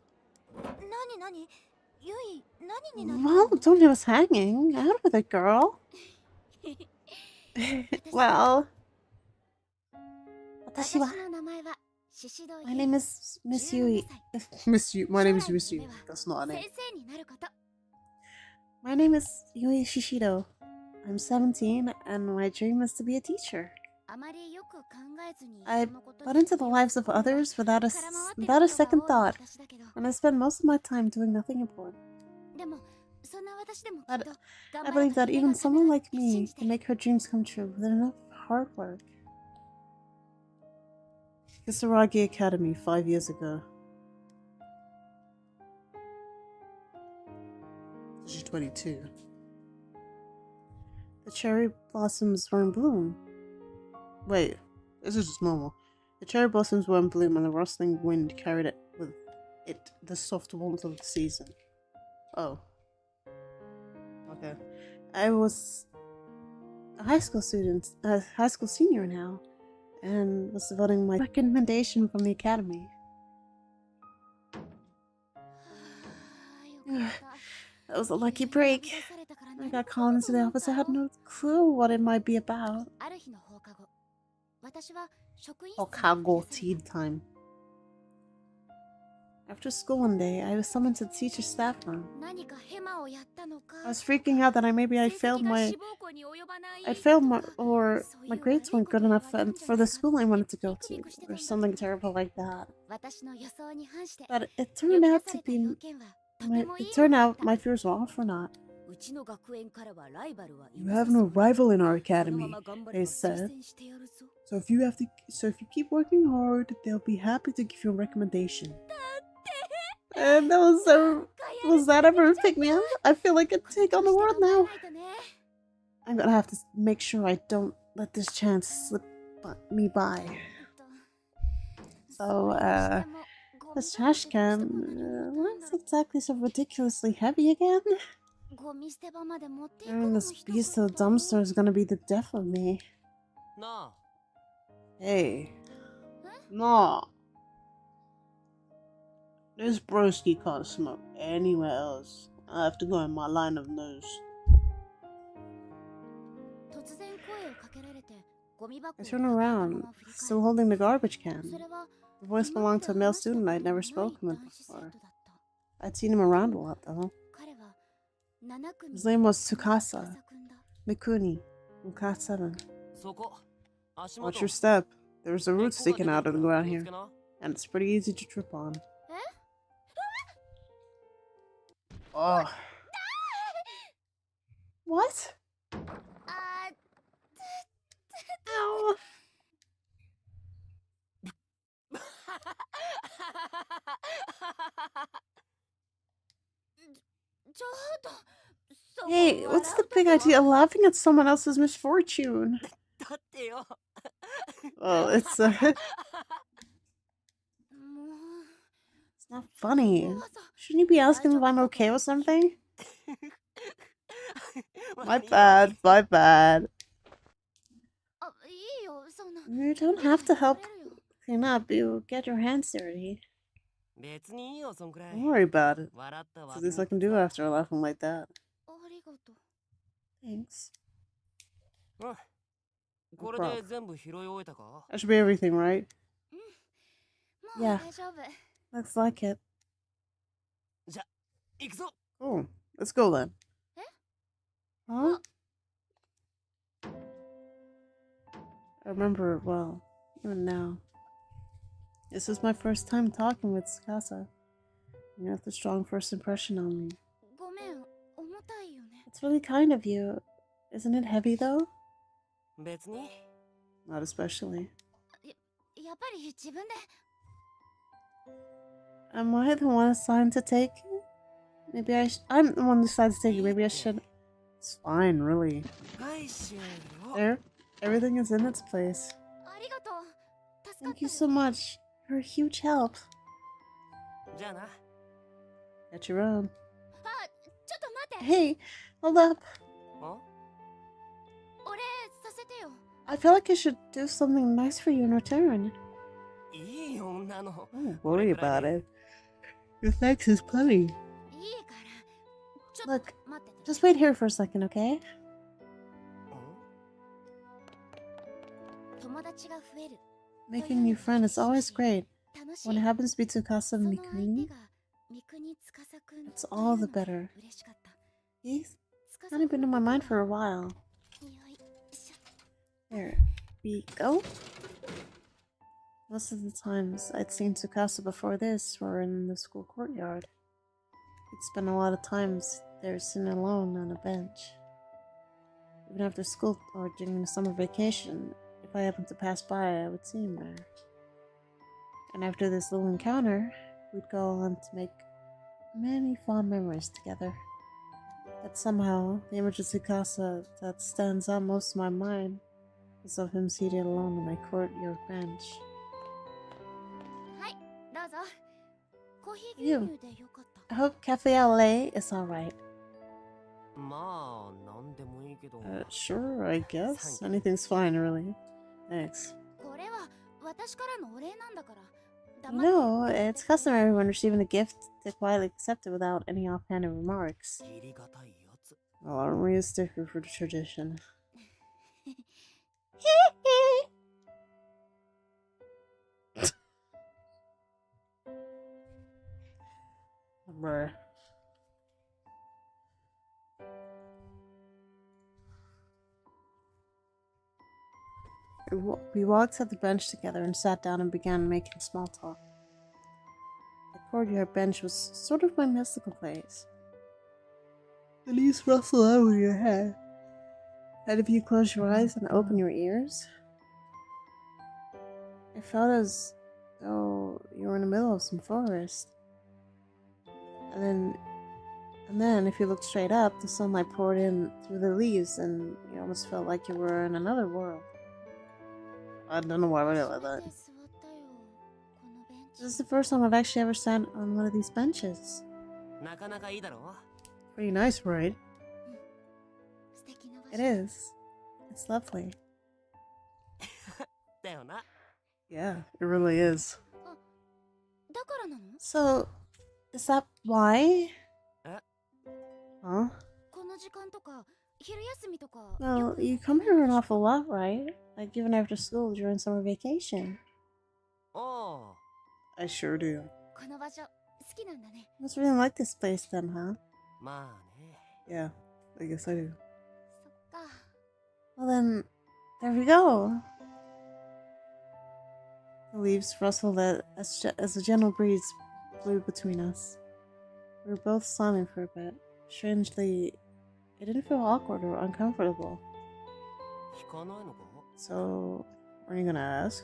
Well, don't leave us hanging. Out with it, girl. Well, my name is Miss Yui. My name is Miss Yui. That's not a name. My name is Yui Shishido. I'm 17 and my dream is to be a teacher. I butt into the lives of others without a second thought, and I spend most of my time doing nothing important. But I believe that even someone like me can make her dreams come true with enough hard work. Kisaragi Academy 5 years ago. She's 22. The cherry blossoms were in bloom. Wait, this is just normal. The cherry blossoms were in bloom and the rustling wind carried it with it the soft warmth of the season. Oh. Okay. I was a high school senior now, and was devoting my recommendation from the academy. That was a lucky break. I got called into the office. I had no clue what it might be about. Hokago tea time. After school one day, I was summoned to the teacher's staff room. I was freaking out that I failed my grades weren't good enough for the school I wanted to go to, or something terrible like that. But it turned out my fears were all for naught. You have no rival in our academy, they said. So if you keep working hard, they'll be happy to give you a recommendation. And was that ever a pick me up? I feel like I take on the world now. I'm gonna have to make sure I don't let this chance slip me by. So, this trash can, why is it exactly so ridiculously heavy again? Carrying this beast to the dumpster is gonna be the death of me. Hey. Nah. This broski can't smoke anywhere else. I have to go in my line of nose. I turn around, still holding the garbage can. The voice belonged to a male student I'd never spoken with before. I'd seen him around a lot, though. His name was Tsukasa Mikuni from Class 7. Watch your step. There's a root sticking out of the ground here, and it's pretty easy to trip on. Oh. What? Ow. Hey, what's the big idea of laughing at someone else's misfortune? Well, it's not funny. Shouldn't you be asking if I'm okay with something? My bad. You don't have to help clean up. You get your hands dirty. Don't worry about it. It's the least I can do after laughing like that. Thanks. No that should be everything, right? Yeah. Looks like it. Oh, let's go then. Huh? I remember it well, even now. This is my first time talking with Tsukasa. You have a strong first impression on me. It's really kind of you. Isn't it heavy though? Not especially. Am I the one assigned to take it? Maybe I'm the one decided to take it. Maybe I should. It's fine, really. There. Everything is in its place. Thank you so much. You're a huge help. At your own. Hey, hold up. I feel like I should do something nice for you in return. Don't worry about it. Your thanks is plenty. Look, just wait here for a second, okay? Making a new friend is always great. When it happens to be Tsukasa Mikuni, it's all the better. He's kind of been in my mind for a while. There we go. Most of the times I'd seen Tsukasa before this were in the school courtyard. He'd spend a lot of times there sitting alone on a bench. Even after school or during the summer vacation, if I happened to pass by, I would see him there. And after this little encounter, we'd go on to make many fond memories together. But somehow, the image of Tsukasa that stands out most in my mind is of him seated alone on my courtyard bench. You. I hope Cafe au lait is alright. Sure, I guess. Anything's fine, really. Thanks. No, it's customary when receiving a gift to quietly accept it without any offhanded remarks. Well, aren't we a sticker for the tradition? Bruh. We walked to the bench together and sat down and began making small talk. The courtyard bench was sort of my mystical place. The leaves rustle over your head, and if you close your eyes and open your ears, it felt as though you were in the middle of some forest. And then if you looked straight up, the sunlight poured in through the leaves and you almost felt like you were in another world. I don't know why I would like that. This is the first time I've actually ever sat on one of these benches. Pretty nice, right? It is. It's lovely. Yeah, it really is. So, is that why? Huh? Well, you come here an awful lot, right? Like even after school during summer vacation. I sure do. Must really like this place then, huh? Yeah, I guess I do. Well then, there we go. The leaves rustled as a gentle breeze blew between us. We were both silent for a bit. Strangely, it didn't feel awkward or uncomfortable. So, are you gonna ask?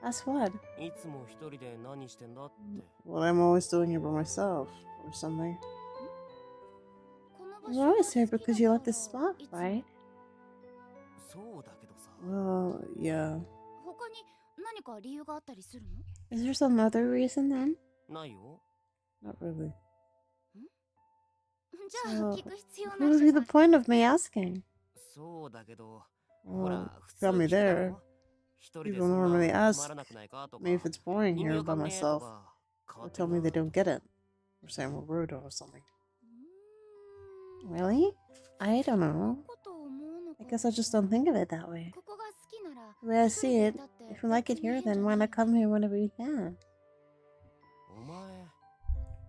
Ask what? Well, I'm always doing it by myself, or something. You're always here because you like this spot, right? Well, yeah. Is there some other reason then? Not really. So, what would be the point of me asking? Well, got me there. People normally ask me if it's boring here by myself, or tell me they don't get it, or say I'm a rude or something. Really? I don't know. I guess I just don't think of it that way. The way I see it, if you like it here, then why not come here whenever you can?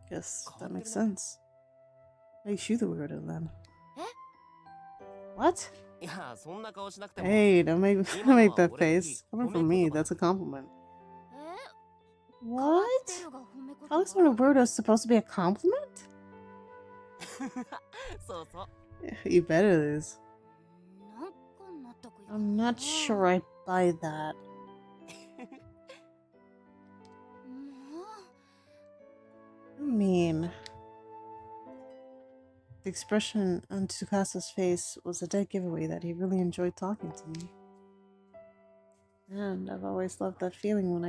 Guess that makes sense. Makes you the weirdo then. What? Hey, don't make that face. Coming from me, that's a compliment. What? Calling someone a weirdo is supposed to be a compliment? You bet it is. I'm not sure I buy that. I mean, the expression on Tsukasa's face was a dead giveaway that he really enjoyed talking to me. And I've always loved that feeling when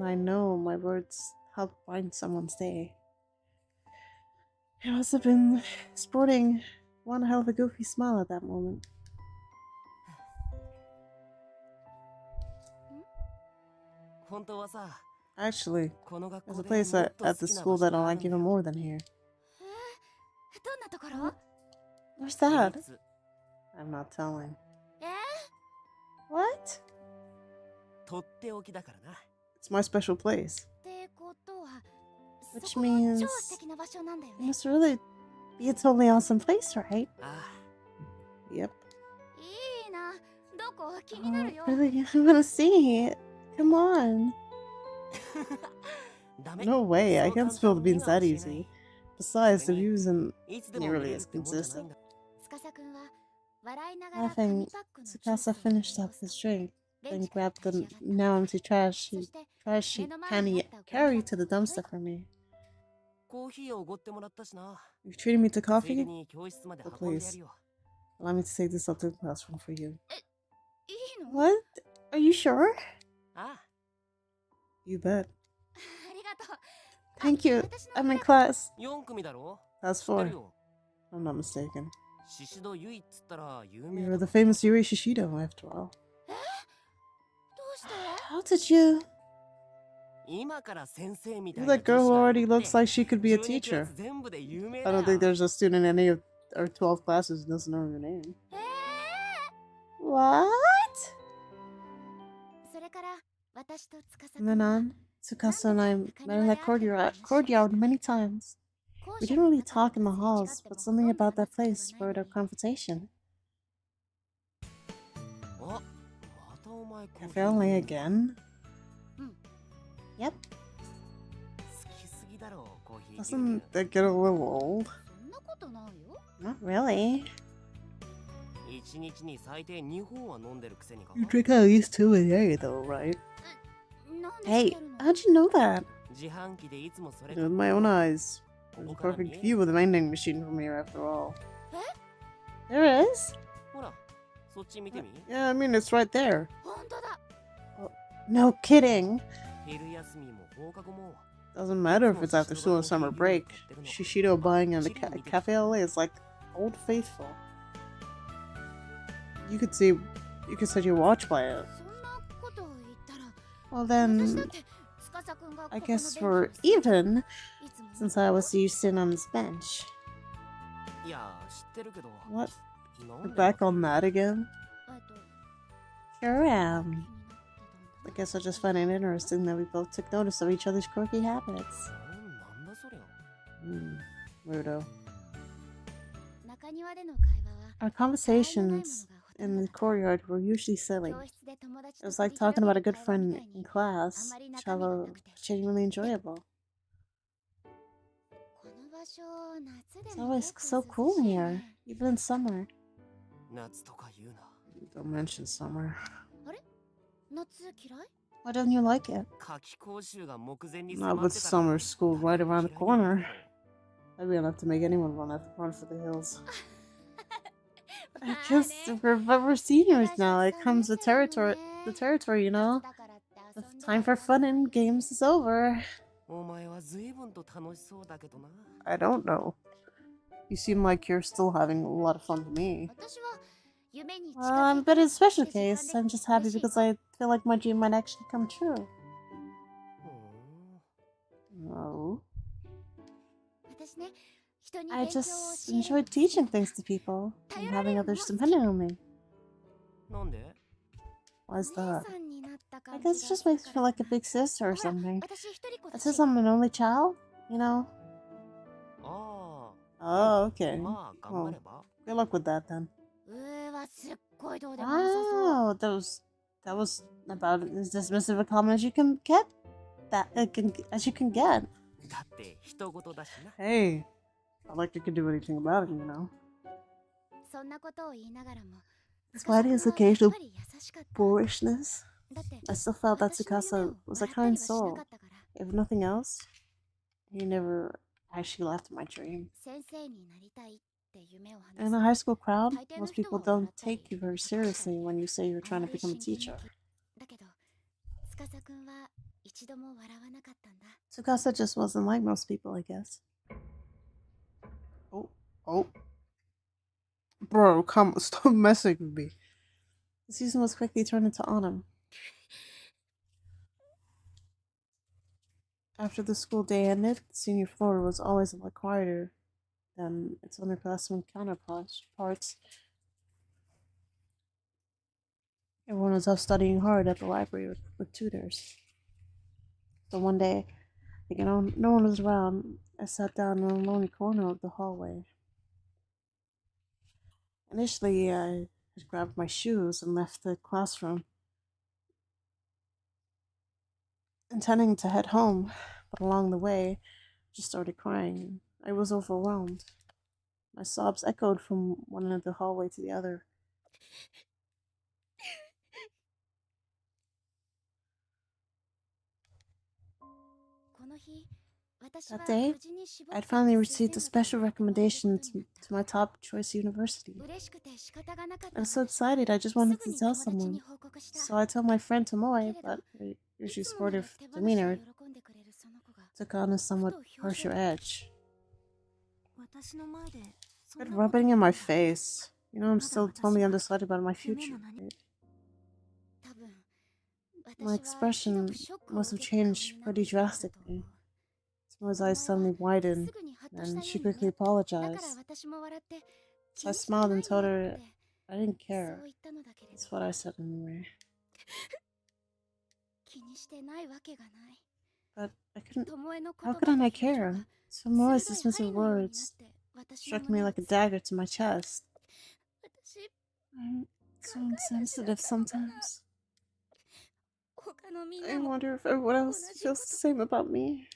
I know my words help brighten someone's day. He must have been sporting one hell of a goofy smile at that moment. Actually, there's a place at the school that I like even more than here. Where's that? I'm not telling. What? It's my special place. Which means it must really be a totally awesome place, right? あ Yep. いいな。どこ気 Oh, になるよ。 really? I wanna see it. Come on. ダメ No way, I そう can't 簡 spill 単 the に beans は that 教え easy. ない Besides, the それに view isn't いつでも見 nearly れる as ってもんじゃないん consistent. だ司くんは笑いながら Laughing, 紙パックのジュースを Tsukasa 飲む finished 様 up 子 his と drink, ベ then ンチから grabbed 立ち the 上がった now empty trash そ she して trash 目 she の前にあった carried ゴ to ミ the 箱にちょい dumpster for me. コーヒーをおごってもらったしな You treating me to ついで coffee? に教室まで Oh, 運んでや please. るよ Allow me to take this up to the classroom for you. いいの？ What? Are you sure? ああ You bet. ありがとう。 Thank you. 私の I'm in class. 4組だろ That's 知って 4. るよ I'm not mistaken. シシドユイっつったら有名 You're だ the famous Yuri Shishido, after all. どうして？ How did you? 今から先生みた You're いな that girl 女 who 子がい already るって looks like she could be a 12クラ teacher. ス全部で有名 I だ don't think よ there's a student in any of our 12 classes who doesn't know your name. What? それから私と司 From くん then は on, Tsukasa and I met in that courtyard many times. 校 We 舎 didn't の really 中 talk で in the すれ違 halls, っても but something ほとんど about that 話す place ことが spurred ない our conversation. あまたお前コーヒ Cafe only ー again? Yep. 好きすぎだろコーヒー牛 Doesn't 乳 that get a little old? そんなことないよ。 Not really. 1日に最低2本は飲んでるくせにか You drink at least 2 a day, though, right? なんで知 Hey, ってるの？ how'd you know that? 自販機でいつもそれ With my own eyes. こ There's こ a から perfect 見え view る of the vending machine from here, after all. There is? ほらそっち見てみ Yeah, I mean, it's right there. 本当だ。 No kidding. 昼休みも放課後も Doesn't matter if it's after school or summer break. Shishido buying in the Cafe LA is like old faithful. You could set your watch by it. そんなことを言ったら Well 私だ then, って司くんが I ここの guess ベン we're チを座って even, いつも見て since I was used to sitting on this bench. いや知ってるけど What? な We're んで back on that again? Sure am. 気になってたんだ I guess I just find it interesting that we both took notice of each other's quirky habits. なんだそりゃ Weirdo. 中庭での会話は Our たわいのないもの conversations がほとん in ど the だった courtyard were usually silly. 教室で友達 It と was 繰 like り広 talking げ about a る good 会話 friend みたい in に class, あまり中身が shallow, なくて genuinely enjoyable. この場所夏 It's でも always 結構 so 涼 cool しい here, ね even in summer. 夏とか言うな Don't mention summer. 夏嫌い？ Why don't you like it? 夏季講習が目前に Not 迫 with ってたら summer school right around the 嫌いになる corner. That'd be enough to make anyone want to run for the hills. I guess but we're seniors now. It comes with the territory, you know. The time for fun and games is over. お前は随分と楽しそうだけどな I don't know. You seem like you're still having a lot of fun to me. 私は夢に近 But づ in い a special て時間 case, で I'm just happy 嬉しい because I feel like my dream might actually come true. うん No. 私ね、人に I 勉強を just 教える enjoy teaching things to people and having others dependent on me. なんで Why is お姉 that? さんになった I 感じ guess が it す just る makes か me ら feel like a big sister or ほら、 something. 私一人っ子だ It し says I'm an only child, you know? あ Oh, あ okay. まあ頑張れば Good luck with that then. はすっごいどうでもよさそう。 Wow, that was about as dismissive a comment as you can get. As you can get. だって人事だしな Hey, not like you could do anything about it, you know. そんなことを言いながらも、 Despite his 司君はやっ occasional ぱり優しかった boorishness, だって I still felt that 私の夢 Tsukasa を was a 笑ったり kind はしな soul. かったから If nothing else, he never actually laughed at my dream. 先生になりたいって夢を話す In a high school crowd, 大抵の most 人 people は don't 笑ったり take you very 高かったり seriously when you say you're あ trying ま to り become a 真剣 teacher. にだけど司君は一度も笑わなかったんだ Tsukasa just wasn't like most people, I guess. Oh. Bro, come, stop messing with me. The season was quickly turned into autumn. After the school day ended, the senior floor was always a lot quieter than its underclassmen counterparts. Everyone was off studying hard at the library with tutors. So one day, thinking no one was around, I sat down in a lonely corner of the hallway. Initially, I had grabbed my shoes and left the classroom, intending to head home, but along the way, I just started crying. I was overwhelmed. My sobs echoed from one end of the hallway to the other. That day, I'd finally received a special recommendation to my top choice university. I was so excited, I just wanted to tell someone. So I told my friend Tomoe, but her usually sportive demeanor took on a somewhat harsher edge. Quit rubbing in my face. You know, I'm still totally undecided about my future. Right? My expression must have changed pretty drastically. Tomoe's eyes suddenly widened, and she quickly apologized. So I smiled and told her I didn't care. That's what I said anyway. But I couldn't. How could I not care? Tomoe's dismissive words struck me like a dagger to my chest. I'm so insensitive sometimes. I wonder if everyone else feels the same about me.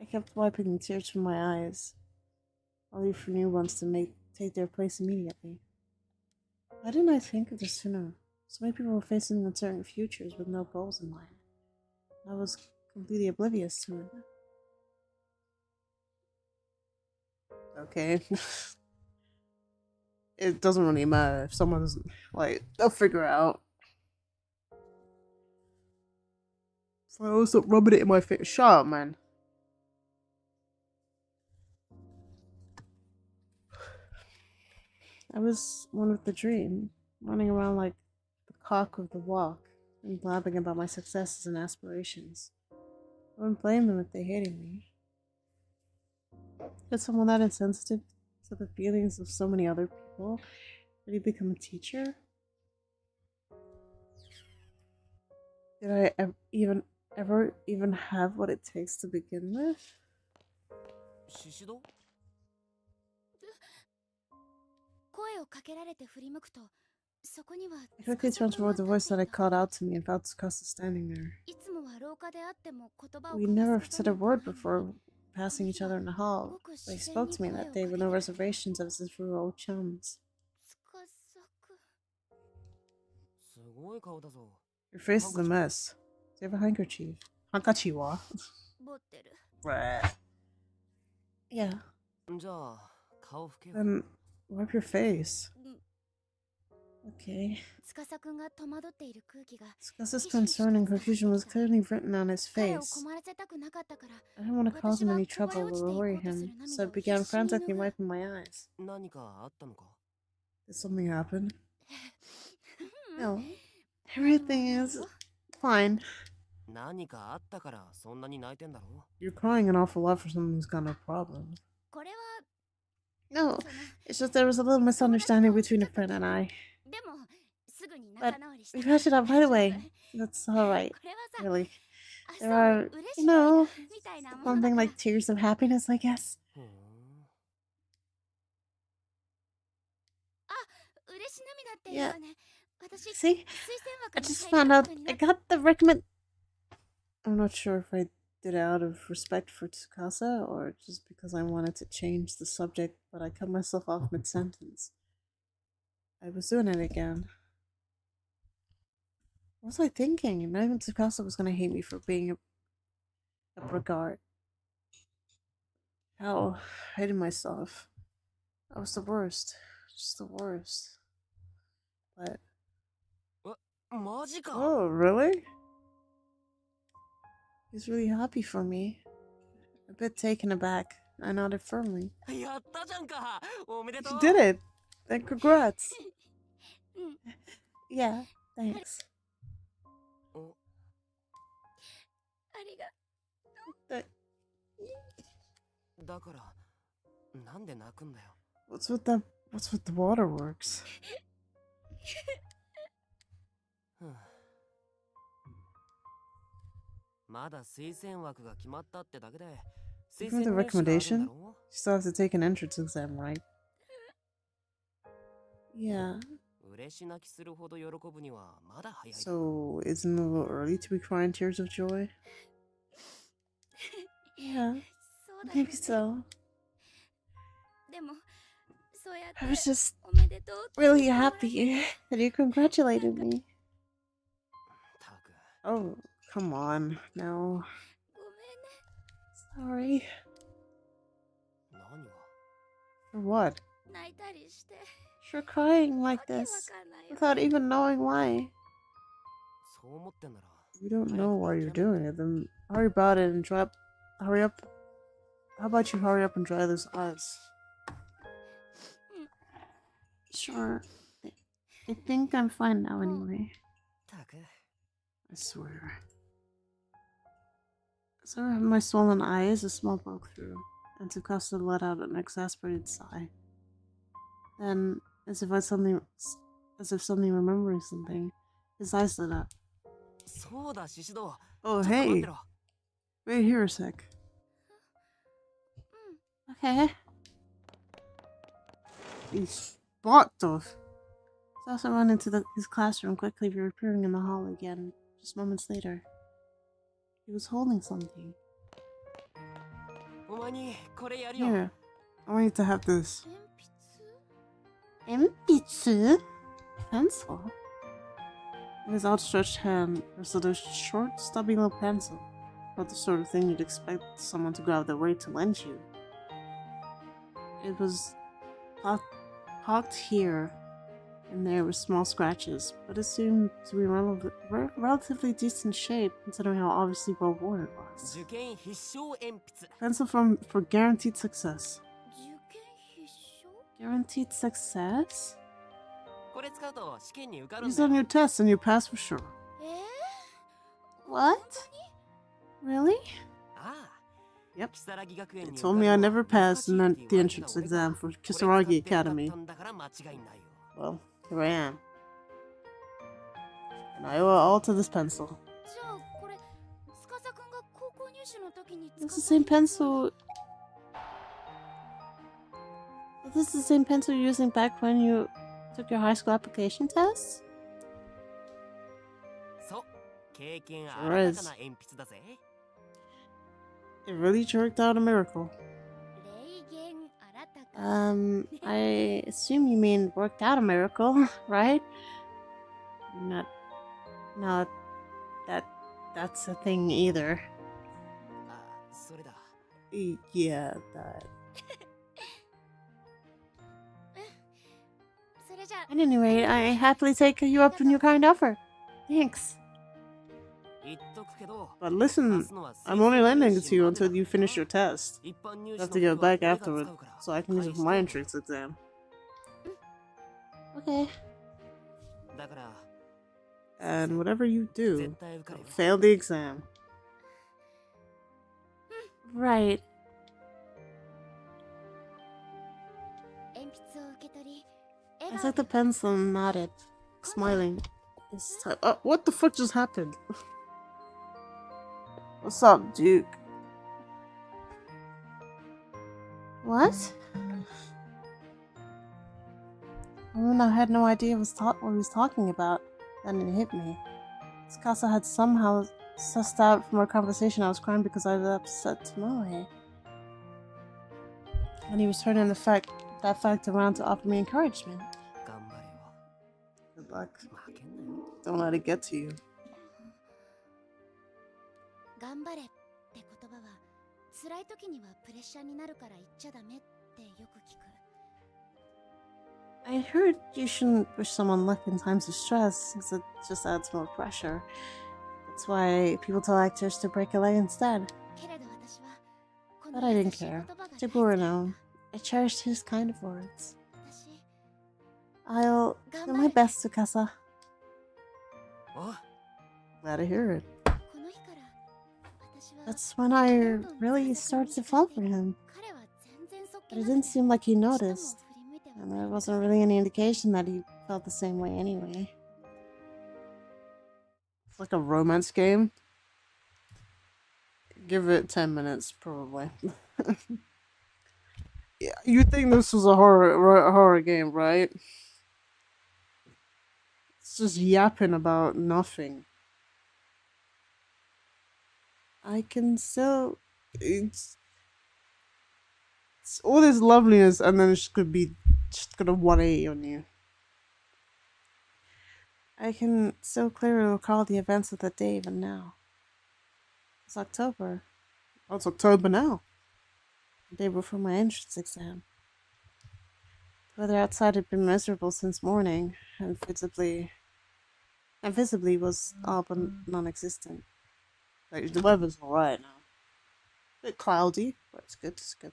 I kept wiping the tears from my eyes, only for new ones to take their place immediately. Why didn't I think of this sooner? So many people were facing uncertain futures with no goals in mind. I was completely oblivious to it. Okay. It doesn't really matter if someone doesn't, like, they'll figure it out. So I always stop rubbing it in my face. Shut up, man. I was one with the dream, running around like the cock of the walk and blabbing about my successes and aspirations. I wouldn't blame them if they hated me. Could someone that insensitive to the feelings of so many other people really become a teacher? Did I ever even have what it takes to begin with? I quickly turned toward the voice that had called out to me and found Tsukasa standing there. We never said a word before passing each other in the hall, but he spoke to me that day with no reservations as if we were old chums. Your face is a mess. Do you have a handkerchief? Hankachiwa? Yeah. Then wipe your face. Okay. Tsukasa's concern and confusion was clearly written on his face. I didn't want to cause him any trouble or worry him, so I began frantically wiping my eyes. Did something happen? No. Everything is fine. You're crying an awful lot for someone who's got no problem. No, it's just there was a little misunderstanding between a friend and I. But we patched it up right away. That's alright, really. There are, something like tears of happiness, I guess. Yeah. See? I just found out I got the recommend. I'm not sure if I did it out of respect for Tsukasa or just because I wanted to change the subject, but I cut myself off mid sentence. I was doing it again. What was I thinking? Not even Tsukasa was gonna hate me for being a brigard. Hell, I hated myself. I was the worst. Just the worst. But. Oh, really? He's really happy for me. A bit taken aback. I nodded firmly. You did it! Then congrats! Yeah, thanks. That... What's with the waterworks? まだ推薦枠が決まったってだけで Even with the recommendation, you still have to take an entrance exam, right? Yeah. So, isn't it a little early to be crying tears of joy? Yeah, maybe so. I was just really happy that you congratulated me. Oh, come on, no. Sorry. For what? For crying like this without even knowing why. You don't know why you're doing it, then hurry about it and hurry up. How about you hurry up and dry those eyes? Sure. I think I'm fine now anyway. I swear. So I have my swollen eyes, a small broke through, and Tsukasa let out an exasperated sigh. Then, as if something remembering something, his eyes lit up. Oh, hey! Wait here a sec. Okay. He's blocked off. Tsukasa ran into his classroom, quickly reappearing in the hall again, just moments later. He was holding something. Here, I want you to have this. Enpitsu? Pencil? In his outstretched hand rested a short, stubby little pencil. Not the sort of thing you'd expect someone to go out of their way to lend you. It was pocked here and there with small scratches, but it seemed to be relatively decent shape considering how obviously well worn it was. Pencil for guaranteed success. Guaranteed success? Use it on your tests and you pass for sure. What? Really? Yep. They told me I never passed the entrance exam for Kisaragi Academy. Well, here I am. And I owe it all to this pencil. This is the same pencil. This is the same pencil you're using back when you took your high school application test? Sure is. It really jerked out a miracle. I assume you mean worked out a miracle, right? Not that's a thing either. Yeah, that. At any rate, I happily take you up on your kind offer. Thanks. But listen, I'm only lending it to you until you finish your test. You have to give it back afterward, so I can use it for my entrance exam. Okay. And whatever you do, don't fail the exam. Right. I took the pencil and nodded, smiling. This time. Oh, what the fuck just happened? What's up, Duke? What? I had no idea what he was talking about. Then it hit me. Tsukasa had somehow sussed out from our conversation I was crying because I was upset Tomoe. And he was turning that fact around to offer me encouragement. Good luck. Don't let it get to you. I heard you shouldn't wish someone luck in times of stress, because it just adds more pressure. That's why people tell actors to break a leg instead. But I didn't care. Jibura no. I cherished his kind of words. I'll do my best, Tsukasa. Glad to hear it. That's when I really started to fall for him. But it didn't seem like he noticed. And there wasn't really any indication that he felt the same way anyway. It's like a romance game. Give it 10 minutes, probably. Yeah, you think this was a horror game, right? It's just yapping about nothing. I can still. It's all this loveliness, and then it's just gonna 180 on you. I can still clearly recall the events of that day even now. It's October. Oh, it's October now. The day before my entrance exam. The weather outside had been miserable since morning, and visibly was all but non-existent. Like, the weather's alright now. A bit cloudy, but it's good, it's good.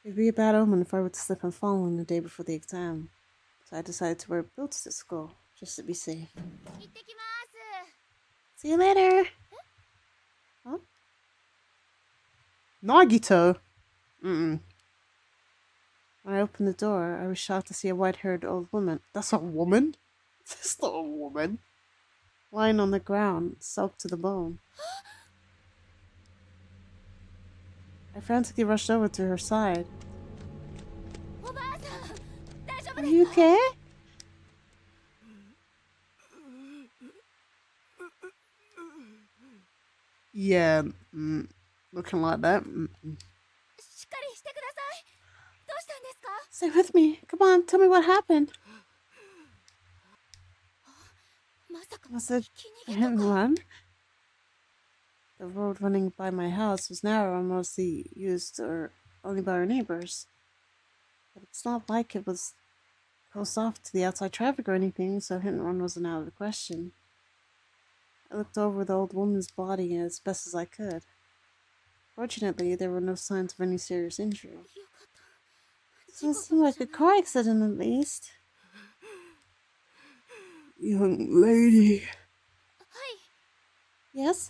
It'd be a bad omen if I were to slip and fall on the day before the exam. So I decided to wear boots to school, just to be safe. 行ってきます。 See you later! Huh? Nagito? Mm-mm. When I opened the door, I was shocked to see a white-haired old woman. That's a woman? That's not a woman. Lying on the ground, soaked to the bone. I frantically rushed over to her side. おばあさん、大丈夫 Are です you か？ okay? Yeah, looking like that. しっかりしてください。どうしたんですか？ Stay with me. Come on, tell me what happened. まさか Was it ひ a き hit 逃げ and とか。 run? The road running by my house was narrow and mostly used only by our neighbors. But it's not like it was closed off to the outside traffic or anything, so hit and run wasn't out of the question. I looked over the old woman's body as best as I could. Fortunately, there were no signs of any serious injury. よかった。 Doesn't seem like a car accident, at least. Young lady, はい。 Yes?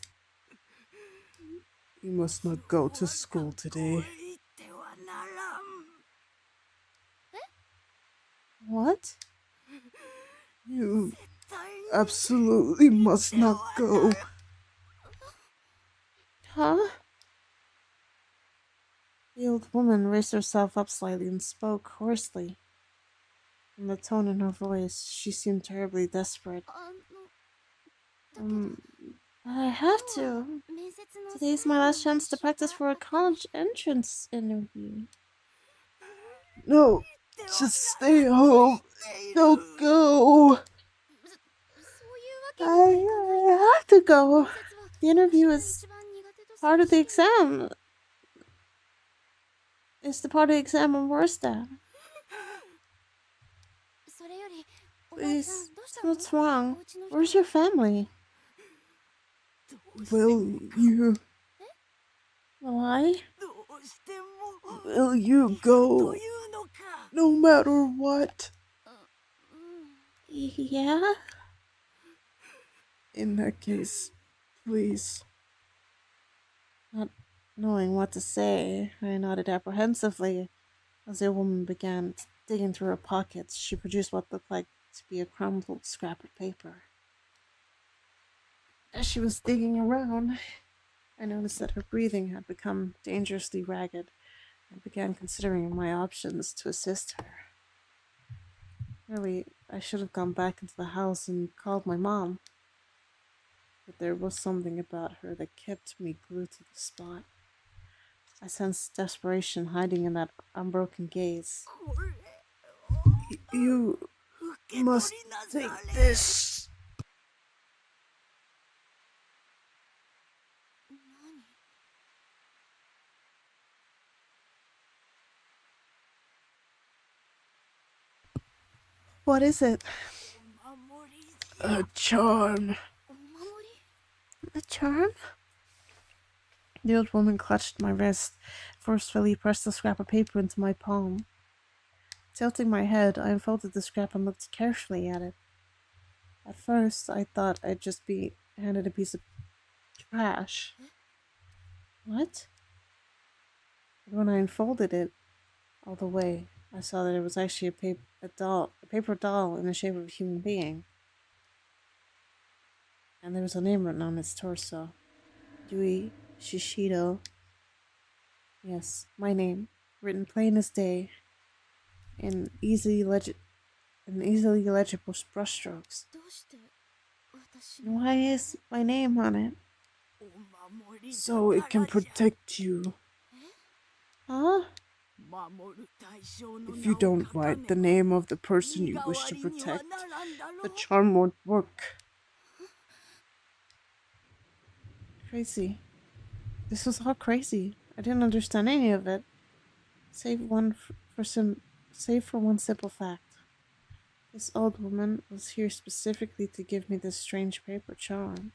you must not go to school today. What? You absolutely must not go. Huh? The old woman raised herself up slightly and spoke hoarsely. From the tone in her voice, she seemed terribly desperate. あの、だけど、 But I have 今日は to. 面接の Today's my last chance to practice for a college entrance interview. No, just stay home. Don't go. そういうわけにはいかない。 I have to go. 面接は The interview 私が is 一番苦手とす part る of the 試験。 exam. It's the part of the exam I'm worst at. それより、おばあちゃん、 Please, どうしたの？ what's wrong? お家の人 Where's your family? Will you? Will I? Will you go? No matter what. うん。 Yeah? In that case, please. Not knowing what to say, I nodded apprehensively as the woman began digging through her pockets. She produced what looked like to be a crumpled scrap of paper. As she was digging around, I noticed that her breathing had become dangerously ragged and began considering my options to assist her. Really, I should have gone back into the house and called my mom. But there was something about her that kept me glued to the spot. I sensed desperation hiding in that unbroken gaze. You must take this. 何？ What is it? A charm. お守り？ A charm? The old woman clutched my wrist, forcefully pressed the scrap of paper into my palm. Tilting my head, I unfolded the scrap and looked carefully at it. At first, I thought I'd just be handed a piece of trash. What? But when I unfolded it all the way, I saw that it was actually a paper doll in the shape of a human being. and there was a name written on its torso. Yui Shishido. Yes, my name, written plain as day, in easily legible brushstrokes. どうして私 And why is my name on it? お守り So it can protect you. Huh? 守る対象の If 名 you を don't 書か write ね the ば name of the person 身 you 代 wish わ to りには protect, ならんだろ the う charm won't work. Crazy. This was all crazy. I didn't understand any of it. Save for one simple fact. This old woman was here specifically to give me this strange paper charm.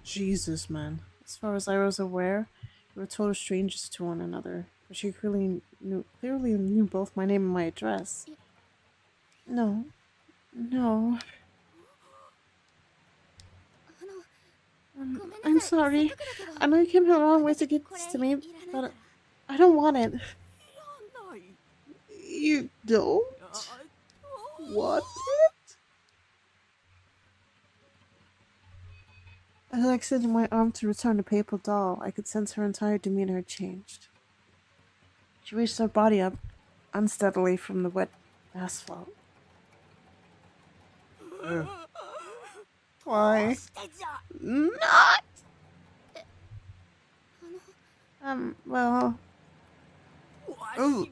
Jesus, man. As far as I was aware, we were total strangers to one another, but she clearly knew both my name and my address. No. No. あのごめんなさい I'm せっ sorry. かくだけど I know you came here a long way to get これ this to me, いらないから but I don't want it. いらない You don't あ want it? As I extended my arm to return the paper doll, I could sense her entire demeanor had changed. She raised her body up unsteadily from the wet asphalt. Why? してじゃ Not! Well, わしが Oh. 身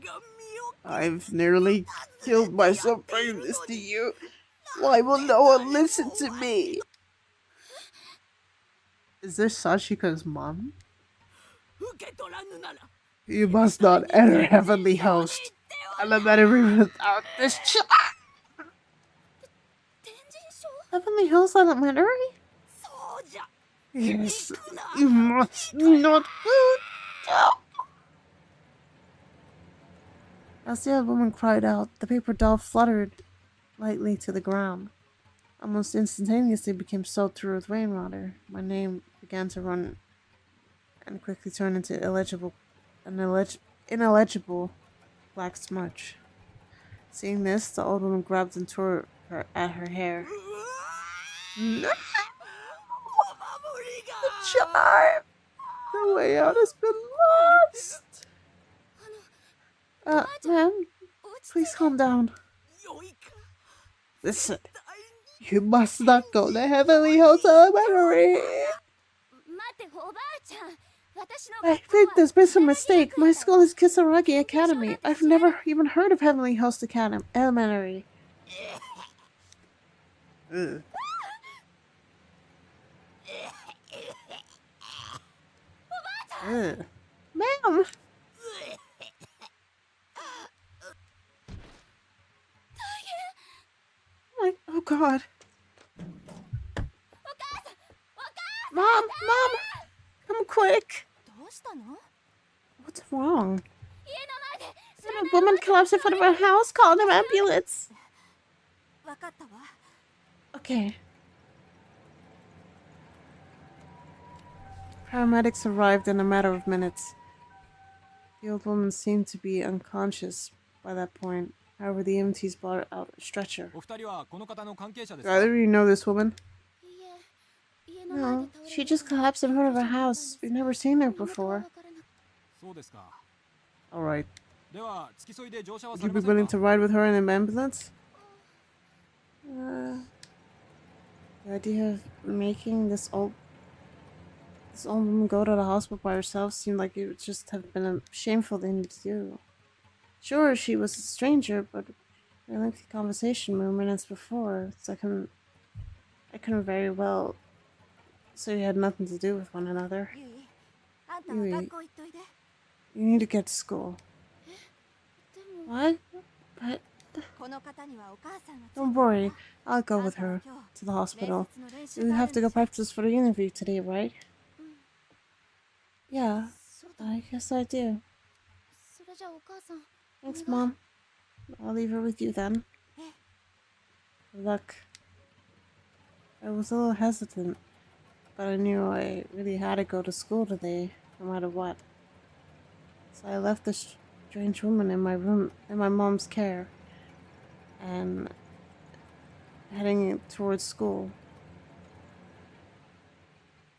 を I've nearly killed myself bringing this to you. Why will no one listen to me? Is this Sashika's mom? 受け取らぬなら You must not enter Heavenly Host. Elementary without this child. 天神賞 Heavenly Hills Elementary? そうじゃ Yes, you must not go down. As the old woman cried out, the paper doll fluttered lightly to the ground. Almost instantaneously became soaked through with rainwater. My name began to run and quickly turned into ineligible black smudge. Seeing this, the old woman grabbed and tore at her hair. うわ No, お守りが charm. The way out has been lost. Ma'am, 落ち please calm down. よいか Listen, 大 you must not go to Heavenly Host Elementary. 待っておばあちゃん私の I think there's been some mistake. My school is Kisaragi Academy. I've never even heard of Heavenly Host Elementary. Ugh. Ugh. Ma'am! Oh god. Mom! Mom! Come quick! どうしたの What's wrong? 家の前で A woman collapsed in front of our house. Call an ambulance. わかったわ Okay. Paramedics arrived in a matter of minutes. The old woman seemed to be unconscious by that point. However, the EMTs brought out a stretcher. お二人はこの方の関係者です Do か either of you know this woman? いいえ家の前で No, 倒れ she て just collapsed in front of our house. We've never seen her 身元が before. わからなくそうですか Alright. では付き添いで乗車は Would さ you れ be ませ willing ん to か ride with her in an ambulance? The idea of making this old woman go to the hospital by herself seemed like it would just have been a shameful thing to do. Sure, she was a stranger, but a lengthy conversation mere minutes before, so I couldn't very well say we had nothing to do with one another. ゆいあんたは学校行っといで You need to get to school. でも What? But この方にはお母さんがついて don't る worry, I'll あ go ん with たは her 今 to the 日 hospital. 面接の練習 You があ have る to ん go です practice for the interview today, right? うん Yeah, そうだ I guess I do. それじゃあお母さん Thanks, Mom. I'll leave her with you then. え Good luck. I was a little hesitant, but I knew I really had to go to school today, no matter what. So I left this strange woman in my room, in my mom's care, and heading towards school.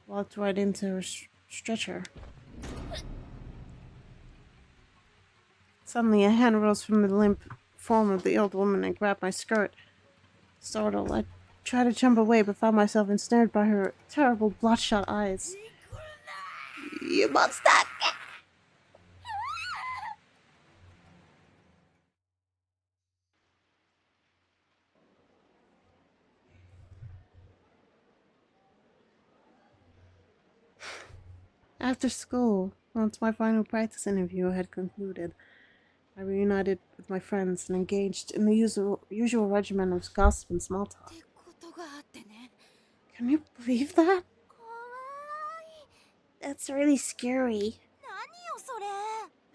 walked right into her stretcher. Suddenly, a hand rose from the limp form of the old woman and grabbed my skirt. Startled, I tried to jump away but found myself ensnared by her terrible bloodshot eyes. You monster! After school, once my final practice interview had concluded, I reunited with my friends and engaged in the usual regimen of gossip and small talk. Can you believe that? That's really scary.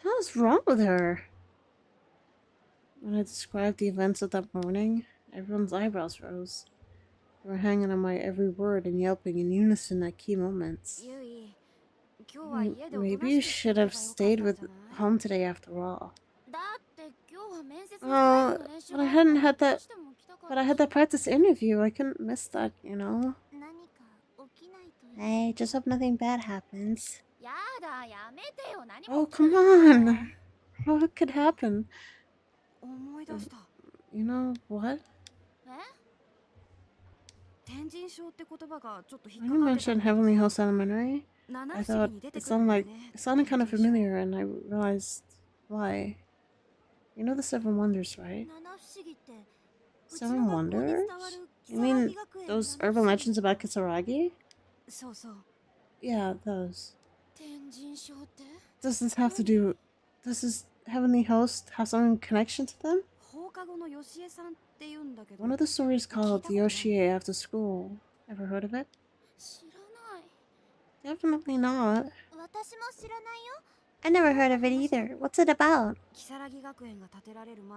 What's wrong with her? When I described the events of that morning, everyone's eyebrows rose. They were hanging on my every word and yelping in unison at key moments. Maybe you should have stayed with home today after all. Oh, but I hadn't had that. But I had that practice interview. I couldn't miss that, you know. I just hope nothing bad happens. Oh, come on. What could happen? You know what? When you mentioned Heavenly Host Elementary, I thought it sounded kind of familiar, and I realized why. You know the Seven Wonders, right? 7 Wonders? You mean those urban legends about Kisaragi? Yeah, those. Does this Heavenly Host have some connection to them? One of the stories called the Yoshie After School. Ever heard of it? Definitely not. I never heard of it either. What's it about?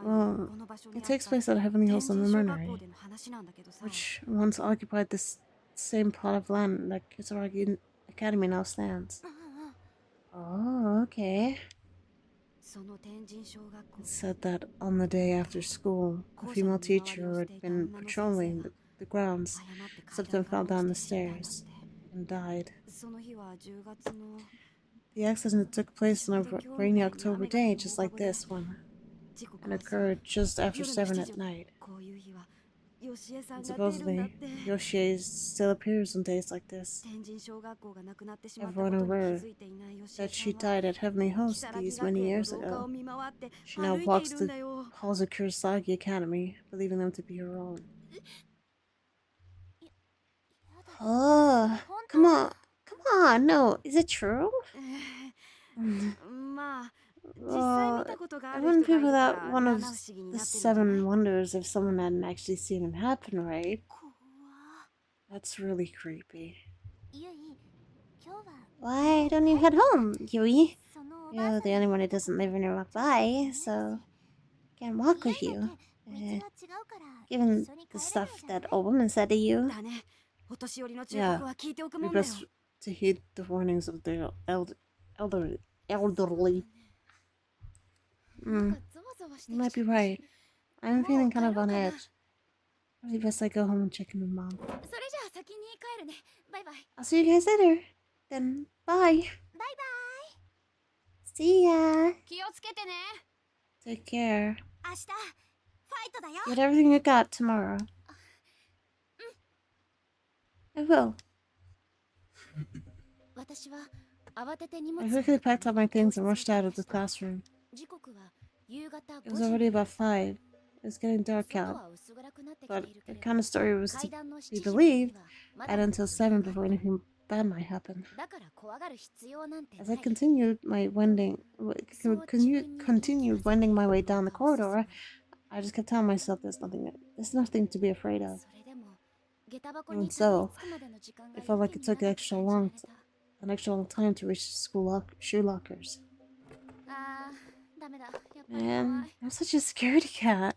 Well, it takes place at Heavenly Host Elementary, which once occupied this same plot of land that Kisaragi Academy now stands. Oh, okay. It said that on the day after school, a female teacher who had been patrolling the grounds slipped and fell down the stairs and died. The accident took place on a rainy October day, just like this one, and occurred just after 7 at night. And supposedly, Yoshie still appears on days like this. Everyone aware that she died at Heavenly Host these many years ago. She now walks the halls of Kurosagi Academy, believing them to be her own. Oh, come on, no, is it true? I wouldn't be without one of the 7 wonders if someone hadn't actually seen it happen, right? That's really creepy. Why don't you head home, Yui? You're the only one who doesn't live nearby, so I can walk with you. Given the stuff that old woman said to you. Yeah, we best to heed the warnings of the elderly. You might be right. I'm feeling kind of on edge. Probably best I go home and check in with Mom. I'll see you guys later. Then, bye. See ya. Take care. Get everything you got tomorrow. I will. I quickly packed up my things and rushed out of the classroom. It was already about 5. It was getting dark out, but the kind of story was to be believed at until 7 before anything bad might happen. As I continued wending my way down the corridor, I just kept telling myself there's nothing to be afraid of. And so, it felt like it took an extra long time to reach the shoe lockers. Man, I'm such a scaredy cat.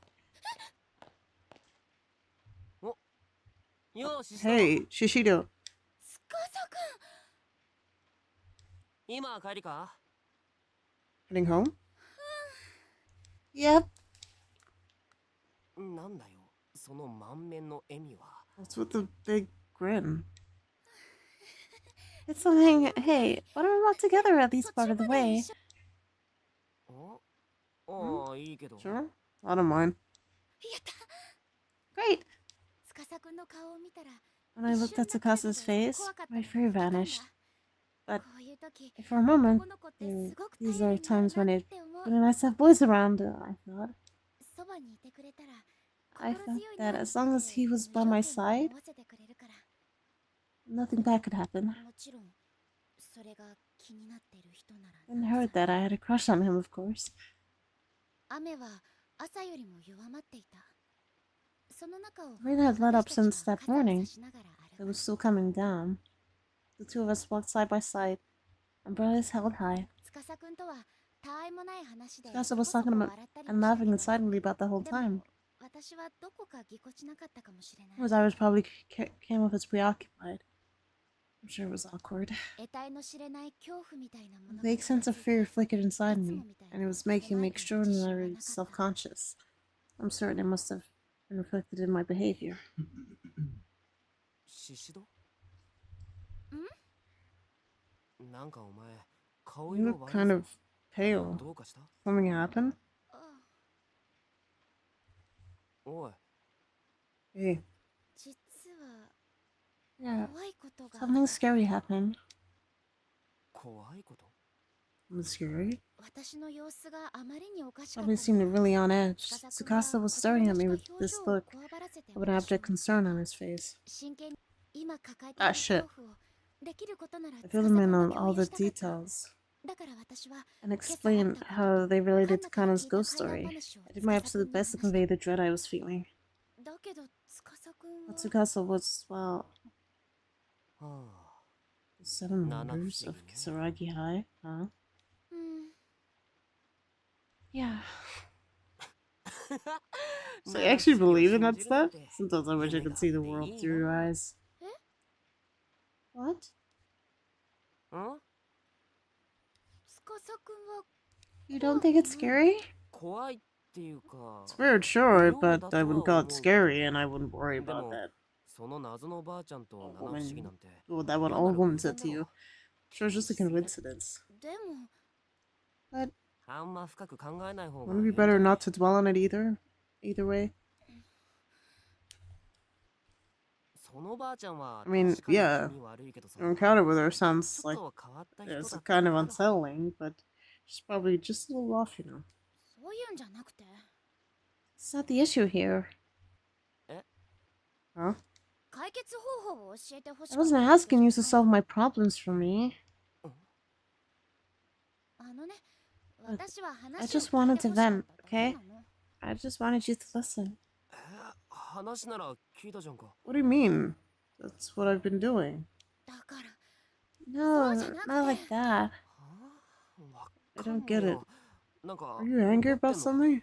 Hey, Shishido. Heading home? Yep. What's with the big grin? It's something. Hey, what are we about together at least part of the way? ああ、いいけど。 Sure. I don't mind. やった。 Great! 司くんの顔を見たら When I looked at Tsukasa's face, my fear vanished. But こういう時 for a moment, 男の子ってすごく these 頼 are りになる times when なっ it て思 would be う。 nice to have boys around, I thought. そばにいてくれたら I 心 thought 強い that なっ as long as て he was 無 by 条 my 件で side, 思わせてくれるから。 nothing bad could happen. もちろんそれが気になってる人なら And なお heard さら that I had a crush on him, of course. 雨は朝よりも弱まっていた。その中を The rain had let 私 up たちは since that 傘を morning. 差しながら It 歩 was く。 still coming down. The two of us walked side by side, umbrellas held high. 司くんとはたわいもない話で Tsukasa そ was こそ talking こ about 笑ったり and もしたけ laughing ど、 excitedly about the whole で time. も私はどこかぎこちなかったかもしれない。 Whereas I was probably came off as preoccupied. I'm sure it was awkward. 得体の知れない恐怖みたいなも A のが vague sense of 近づい fear て flickered inside いつ me, もみたい and it に was making お me 前との自信はな extraordinarily かった。 self-conscious. I'm certain it must have been reflected in my behavior. シシド？ん？なんかお前、顔 You 色 look 悪い kind ぞ。 of pale. どうかした？ Something happened? ああ、おい、 Hey, 実 Yeah, は怖いことが something scary happened. 怖いこと？ was it scary? 私の様子があまりにおかしかっ Something た seemed のか。 really on edge. 司くんは Tsukasa was 言葉 staring に at me した with 表 this 情を look こわばらせて of an 私を abject 見つめ concern た。 on his face. 真剣に今抱えてい Ah, る shit. 恐怖をできることなら I 司 filled く him ん in と on all 共有 the したかった。 details だから私は and 今朝あっ explained たこと how they と related カ to ンナ Kana's から聞いた ghost 怪談 story. 話を I did my 司 absolute くんに best to 話した。 convey the dread I was feeling. だけど司くん But は Tsukasa was, well, はあ。 the seven Nana wonders of fusigi ne. Kisaragi High, huh? うん Yeah. so you actually believe in that 七不思議を信じる stuff? なんて Sometimes I wish I 夢 could があ see っ the て world いい through your な。 eyes. What? ん？ 司くんは You don't think it's scary? 怖いっていうか。 It's weird, sure, 妙 but だ I とは wouldn't call 思 it うけ scary ど。 and I wouldn't worry で about も、 that. その謎のばあちゃんと A 七不思議な woman, んて。 well, that what 単 all なる偶 women 然 said だ to you. ろ。 Sure, it's 気に just a しすぎだ。 coincidence. でも But あんま深く考えない方が wouldn't it いい be んじゃ better ない？ not to dwell on it either? Either way. そのばあちゃんは I mean, 確かに yeah, 気味悪いけどさ。 your encounter with her ち sounds ょっ like と変わった人 it's だった kind of だろ。 unsettling, but she's probably just a little off, you know. そういうんじゃなくて It's not the issue here. Huh? 解決方法を教えてほし I かった wasn't わけじゃ asking な you い to solve my problems for me. あのね But 私は I 話を just 聞い wanted て to ほしかっ vent, ただけ okay? なの。 I just wanted you to listen. 話なら聞いたじゃんか。 What do you mean? That's what I've been doing. だから No, So not like that. はあ、わ I かん don't ね get え it. よ。なんか Are you angry 怒って about んの？ something?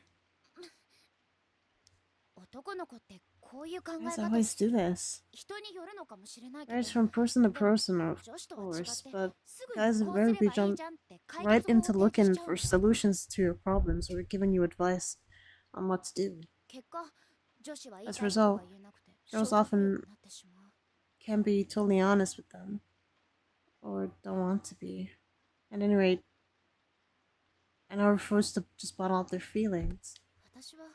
男の子ってこういう考え Guys 方を always す do る。 this. 人によるのかもしれないけど Varies from person to でも person, of 女子とは違っ course, て but すぐ guys にこうすれ invariably ばいい jump じゃんって解 right 決法を into 提 looking 示しちゃう for の。 solutions to your problems or giving you advice on what to do. 結果女子は言い As た a いことが result, 言えなくて girls 消極 often 力になってしまう。 can't be totally honest with them, or don't want to be. At any rate, and are forced to just bottle up their feelings. 私は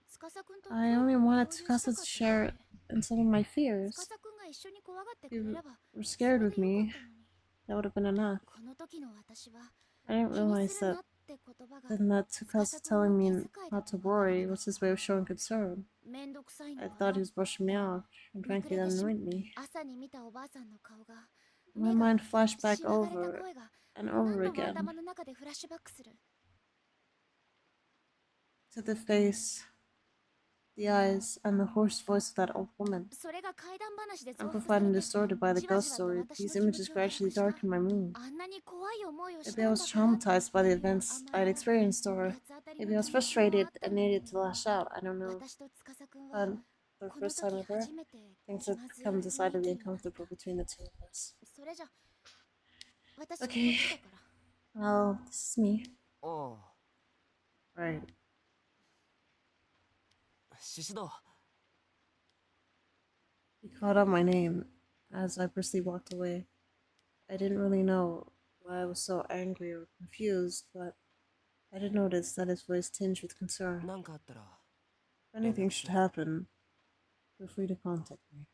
司くんと I 恐 only 怖を wanted 共有したか Tsukasa っ to た share だけ。 in some of my fears. 司くんが一緒に怖がってく If れ you れば were そ scared れ with でよかっ me, たのに。 that would have been enough. この時の私は I didn't 気に realize する that なって言葉が then that Tsukasa telling me not to worry was his way of showing concern. めんどくさいの I か thought な。 he was brushing me off, and めく frankly れ that てしま annoyed me. 朝に見たおばあさんの顔が My 目が mind flashed back しながれた over 声が and 何 over 度も again 頭の中でフラッシュバックする。 to the face, the eyes, and the hoarse voice of that old woman. それが怪談話で増幅 Amplified さ and れて distorted by the じわ ghost じわと story, 私 these の images 気持ちを良 gradually くした。 darkened my mood. あんなに怖い思いをし Maybe た I ん was だから traumatized by the events I'd experienced, or 八つ当たり maybe の I was 気持ちもあ frustrated った and のに needed to lash out. I don't know. 私と司くんは But for the この first time 時 ever, 初めて things 気 had まずい become 雰囲気 decidedly になった uncomfortable between the two of us. それじゃ私はこっ Okay. ちだから Well, this is me. ああ、 Right. シシド。 He called out my name as I briskly walked away. I didn't really know why I was so angry or confused, but I did notice that his voice tinged with concern. なんかあったら If anything should happen, feel free to contact me.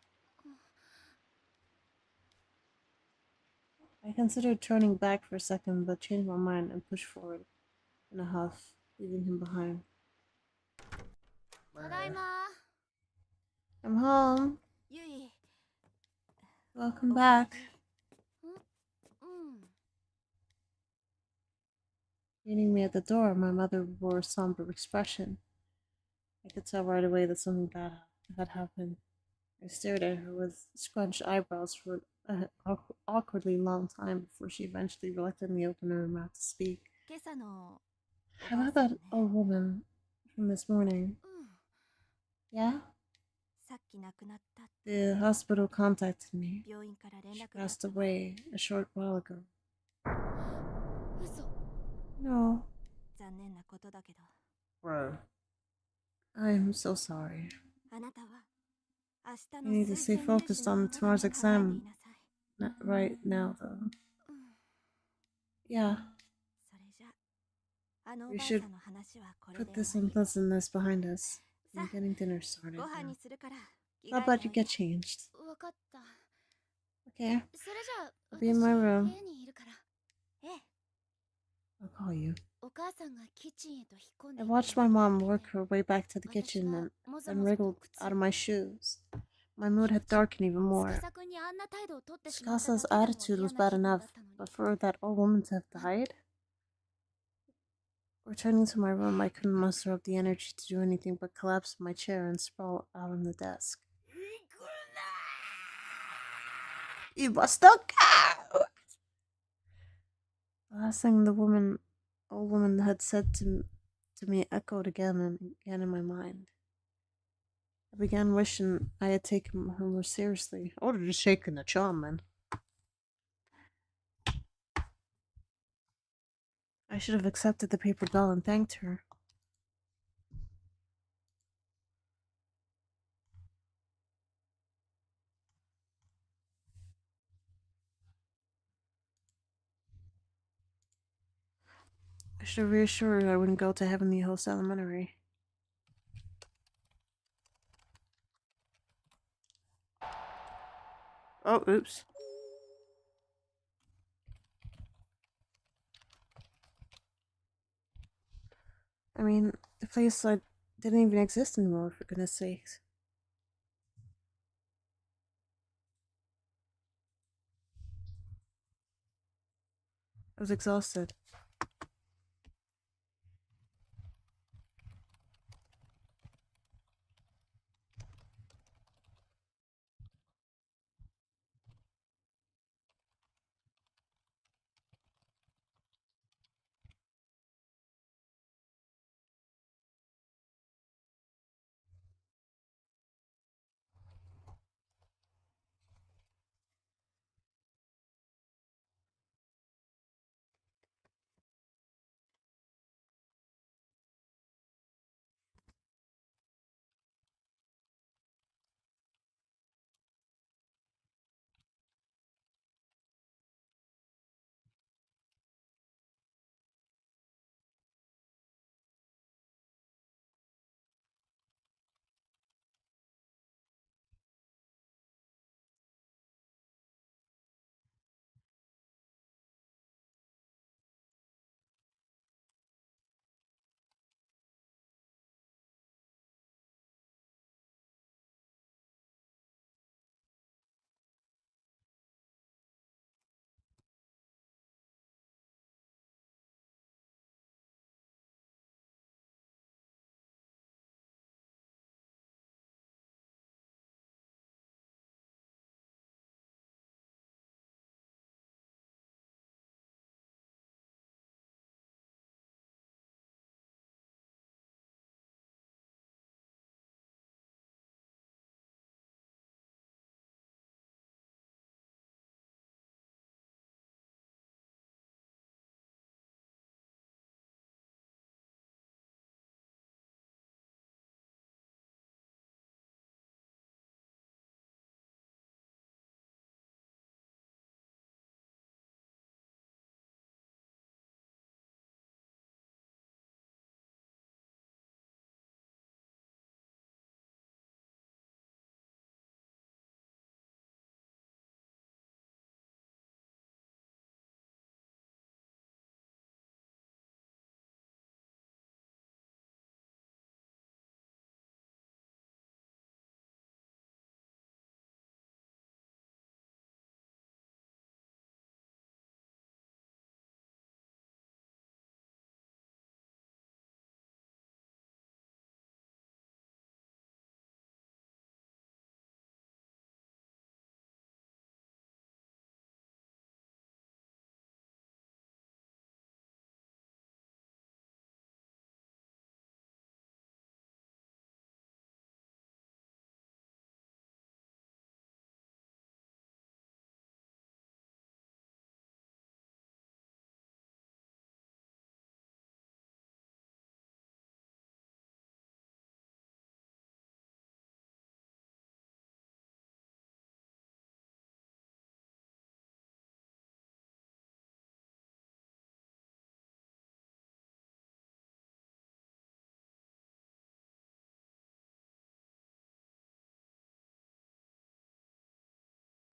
I considered turning back for a second, but changed my mind and pushed forward in a huff, leaving him behind. ただいま I'm home. ゆい Welcome back. うん Meeting me at the door, my mother wore a somber expression. I could tell right away that something bad had happened. I stared at her with scrunched eyebrows for an awkwardly long time before she eventually reluctantly opened her mouth to speak. 今朝の About that old woman from this morning. うん Yeah? さっき亡くなった The hospital contacted me. 病院から連 She 絡があっ passed たわ away a short while ago. 嘘 No. 残念なことだけど Bro. I'm so sorry. あなたは明日 You の need to 推 stay 薦入試 focused の on こと tomorrow's だけ考えて exam. いなさい Not right now, though. うん Yeah, それじゃあのお we ばあ should さんの話はこれ put で終 this わり unpleasantness behind us. さ I'm あ getting dinner started ご飯 now. にするから着 How 替え about て you おいて get changed? わかった Okay, それじゃあ I'll 私 be in my 部 room. 屋にいるからええ I'll call you. お母さんがキッチンへと引っ込んで I いった watched my のを mom 見 work て her way back to the 私 kitchen は and もぞ then もぞと wriggled 靴 out を of my shoes. My mood had darkened even 司 more. 君にあんな態度をとってしまっただ Skasa's けでも attitude 嫌 was な bad 気分 enough, だったのに but for that old woman to have died? Returning to my room, I couldn't muster up the energy to do anything but collapse in my chair and sprawl out on the desk. You must not go! The last thing the old woman had said to me echoed again and again in my mind. I began wishing I had taken her more seriously. I would have just shaken the charm, man. I should have accepted the paper doll and thanked her. I should have reassured her I wouldn't go to Heavenly Host Elementary. Oh, oops. I mean, the place didn't even exist anymore, for goodness sakes. I was exhausted.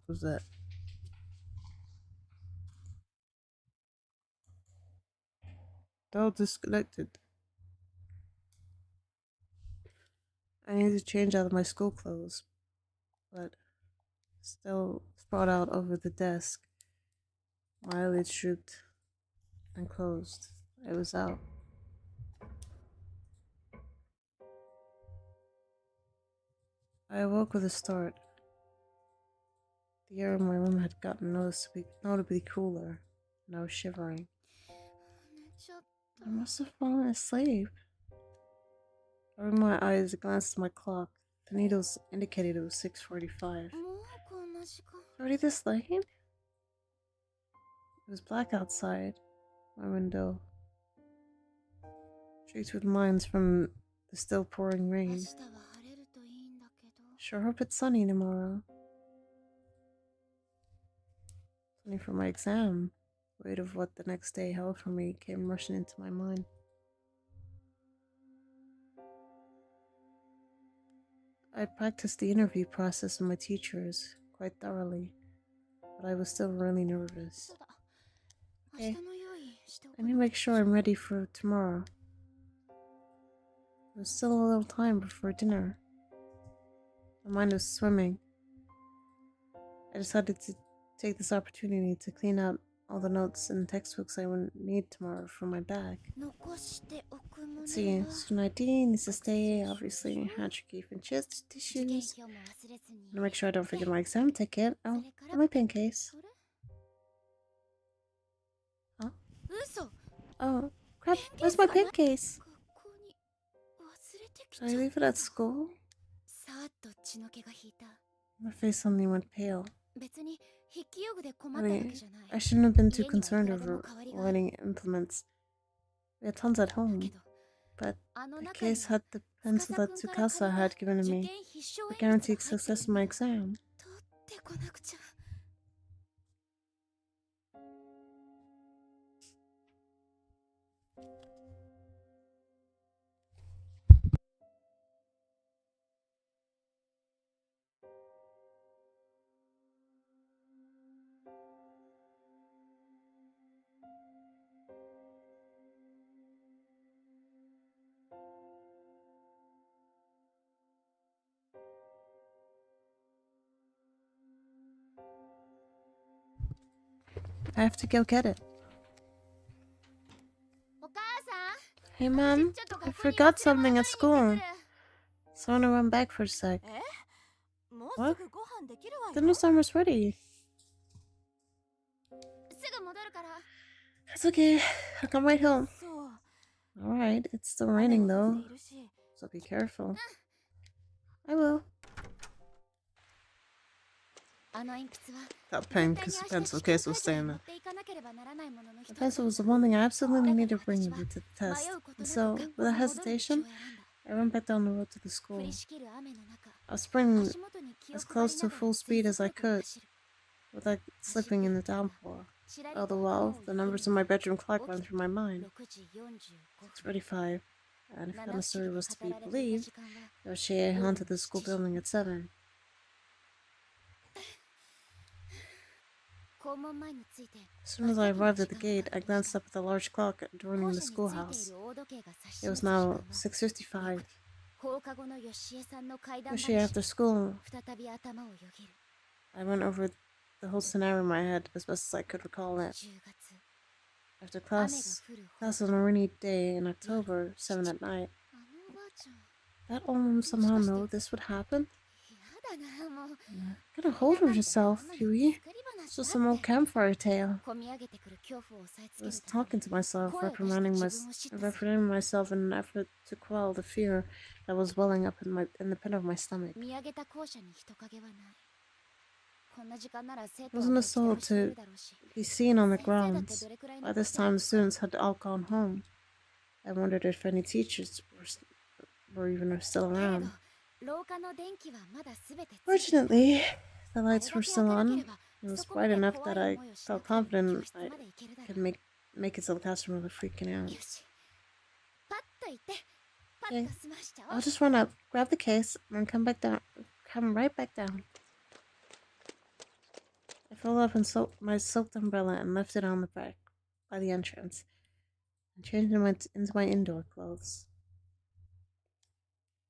was that? That was disconnected. I need to change out of my school clothes, but still sprawled out over the desk. My eyelids drooped and closed. I was out. I awoke with a start. The air in my room had gotten notably cooler, and I was shivering. I must have fallen asleep. Rubbing my eyes, I glanced at my clock. The needles indicated it was 6:45. Already this late? It was black outside. My window, streaked with lines from the still pouring rain. Sure hope it's sunny tomorrow. Sunny for my exam. The weight of what the next day held for me came rushing into my mind. I practiced the interview process with my teachers quite thoroughly, but I was still really nervous. Okay, I need to make sure I'm ready for tomorrow. There's still a little time before dinner. My mind was swimming. I decided to take this opportunity to clean out all the notes and textbooks I would need tomorrow for my bag. Let's see, student ID needs to stay, obviously, handkerchief and tissues. I'm gonna make sure I don't forget my exam ticket. Oh, and my pen case. Huh? Oh, crap, where's my pen case? Should I leave it at school? My face suddenly went pale. I shouldn't have been too concerned over learning implements. We had tons at home, but the case had the pencil that Tsukasa had given to me for guaranteed success in my exam. I have to go get it. Hey, Mom, I forgot something at school. So I want to run back for a sec. What? Dinner's almost ready. It's okay. I'll come right home. Alright, it's still raining though, so be careful. I will. That pencil case will stay in there. The pencil was the one thing I absolutely needed to bring with me to the test. And so, without hesitation, I ran back down the road to the school. I was sprinting as close to full speed as I could, without slipping in the downpour. All the while, the numbers on my bedroom clock went through my mind. 6:45, and if the story was to be believed, Yoshie haunted the school building at 7. As soon as I arrived at the gate, I glanced up at the large clock adorning the schoolhouse. It was now 6:55. Yoshie after school. I went over the whole scenario in my head as best as I could recall it. After class on a rainy day in October, 7 at night. That old woman somehow know this would happen? Get a hold of yourself, Huey. It's just some old campfire tale. I was talking to myself, reprimanding myself in an effort to quell the fear that was welling up in the pit of my stomach. It wasn't a soul to be seen on the grounds. By this time, the students had all gone home. I wondered if any teachers were even still around. Fortunately, the lights were still on. It was bright enough that I felt confident I could make it to the classroom without freaking out. Okay, I'll just run up, grab the case, and come right back down. I filled up in my soaked umbrella and left it on the back by the entrance and changed into my indoor clothes.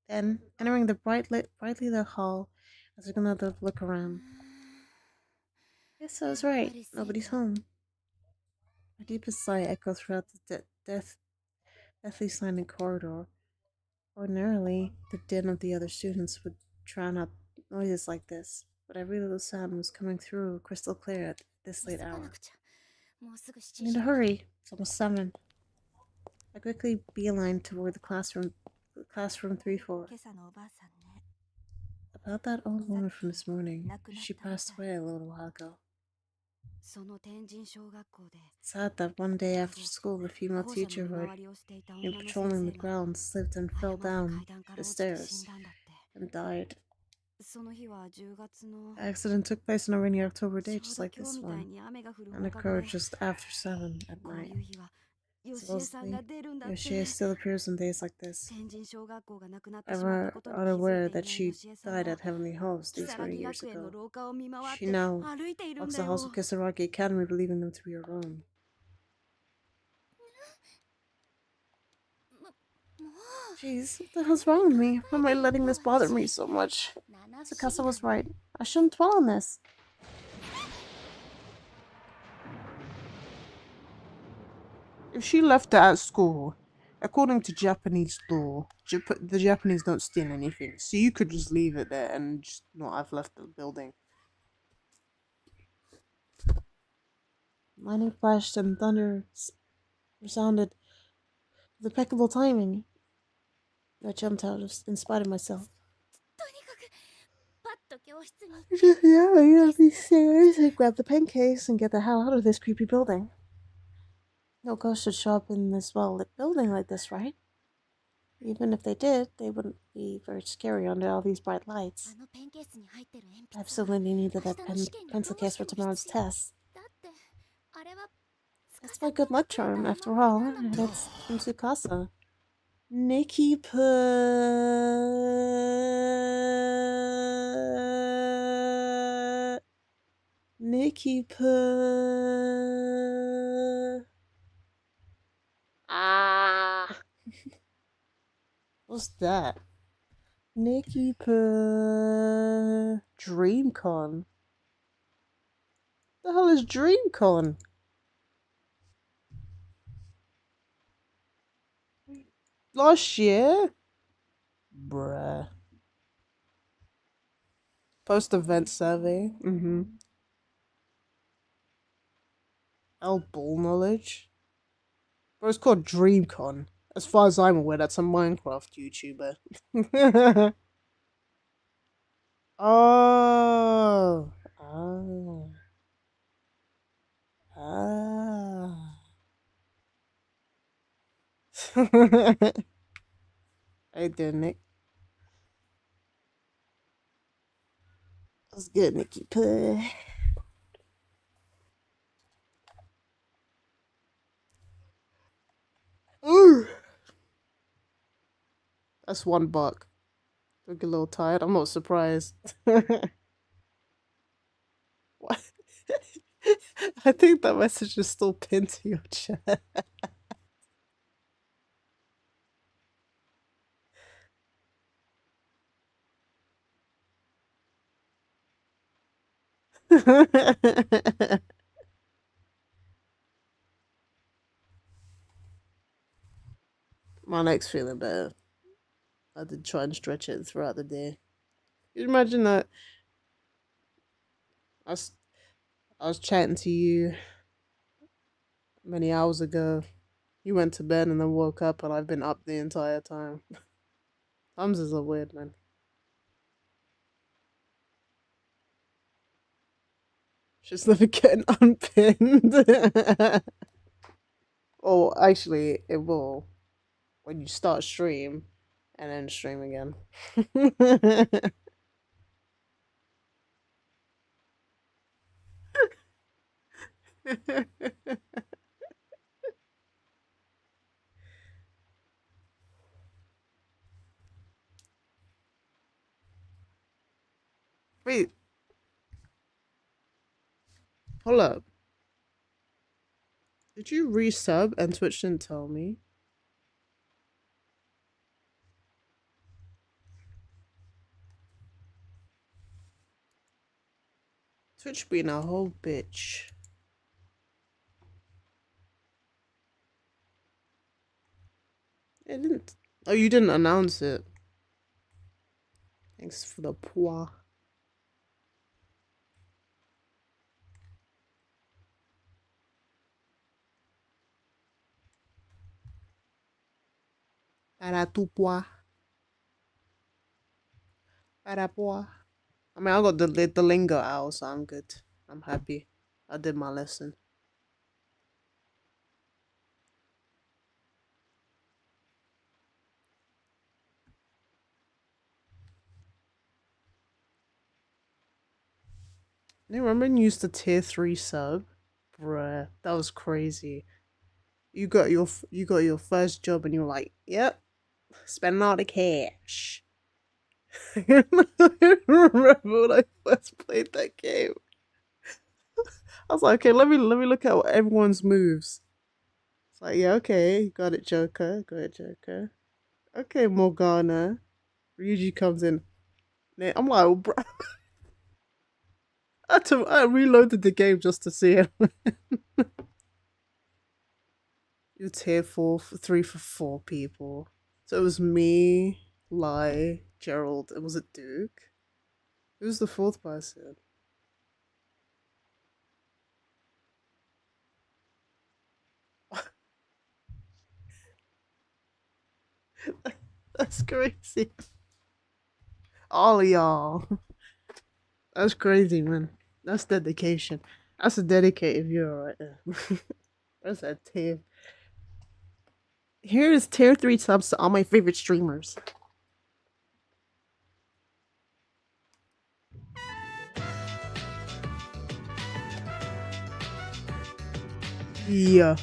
Then, entering the brightly lit hall, I took another look around. Yes, I was right. Nobody's home. My deepest sigh echoed throughout the deathly silent corridor. Ordinarily, the din of the other students would drown out noises like this, but every little sound was coming through crystal clear at this late hour. I need to hurry. It's almost 7. I quickly beelined toward the classroom 3-4. About that old woman from this morning. She passed away a little while ago. It's sad that one day after school, the female teacher who had been patrolling the grounds slipped and fell down the stairs and died. The accident took place on a rainy October day, just like this one, and occurred just after 7 at night. Supposedly, Yoshie still appears on days like this. Ever unaware that she died at Heavenly Halls these very years ago. She now walks the halls of Kisaragi Academy, believing them to be her own. Jeez, what the hell's wrong with me? Why am I letting this bother me so much? Tsukasa was right. I shouldn't dwell on this. If she left it at school, according to Japanese law, the Japanese don't steal anything, so you could just leave it there and just not have left the building. Lightning flashed and thunder resounded with impeccable timing. I jumped out in spite of myself. Yeah, be serious and grab the pen case and get the hell out of this creepy building. No ghost should show up in this well-lit building like this, right? Even if they did, they wouldn't be very scary under all these bright lights. I absolutely needed that pencil case for tomorrow's test. That's my good luck charm, after all, and it's from Tsukasa. Nikki put... Nikki put... Ah! What's that? Nikki put... DreamCon? The hell is DreamCon? Last year? Bruh. Post-event survey? Ball knowledge? Bro, it's called DreamCon. As far as I'm aware, that's a Minecraft YouTuber. Oh. Ah. Ah. Hey there, Nick. What's good, Nicky Pud? Ooh. That's $1. Look a little tired. I'm not surprised. What? I think that message is still pinned to your chat. My neck's feeling better. I did try and stretch it throughout the day. You imagine that I was chatting to you many hours ago. You went to bed and then woke up, and I've been up the entire time. Thumbs is a weird, man. She's never getting unpinned. Oh, actually, it will when you start stream and then stream again. Wait, Hold up. Did you resub and Twitch didn't tell me? Twitch being a whole bitch. It didn't. Oh, you didn't announce it. Thanks for the pois. Para tu pois. Para pois. I mean, I got the lingo out, so I'm good. I'm happy. I did my lesson. You remember when you used to tier 3 sub? Bruh, that was crazy. You got your first job and you're like, yep, spending all the cash. I remember when I first played that game. I was like, okay, let me look at everyone's moves. It's like, yeah, okay, got it, Joker, got it, Joker. Okay, Morgana. Ryuji comes in. I'm like, oh, bro. I reloaded the game just to see it. You're tier 3 for 4 people. So it was me, Lai, Gerald, and was it Duke? Who's the fourth person? That's crazy. All of y'all. That's crazy, man. That's dedication. That's a dedicated viewer right there. That's a tier. Here is tier 3 subs to all my favorite streamers. Yeah.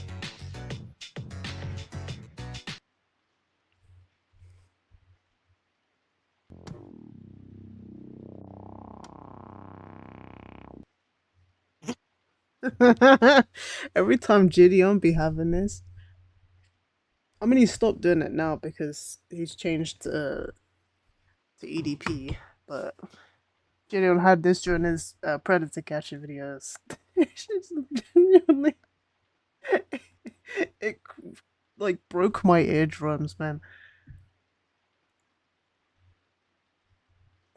Every time Gideon be having this. I mean, he stopped doing it now because he's changed to EDP, but Gideon had this during his predator catching videos. It's just genuinely, it like broke my eardrums, man.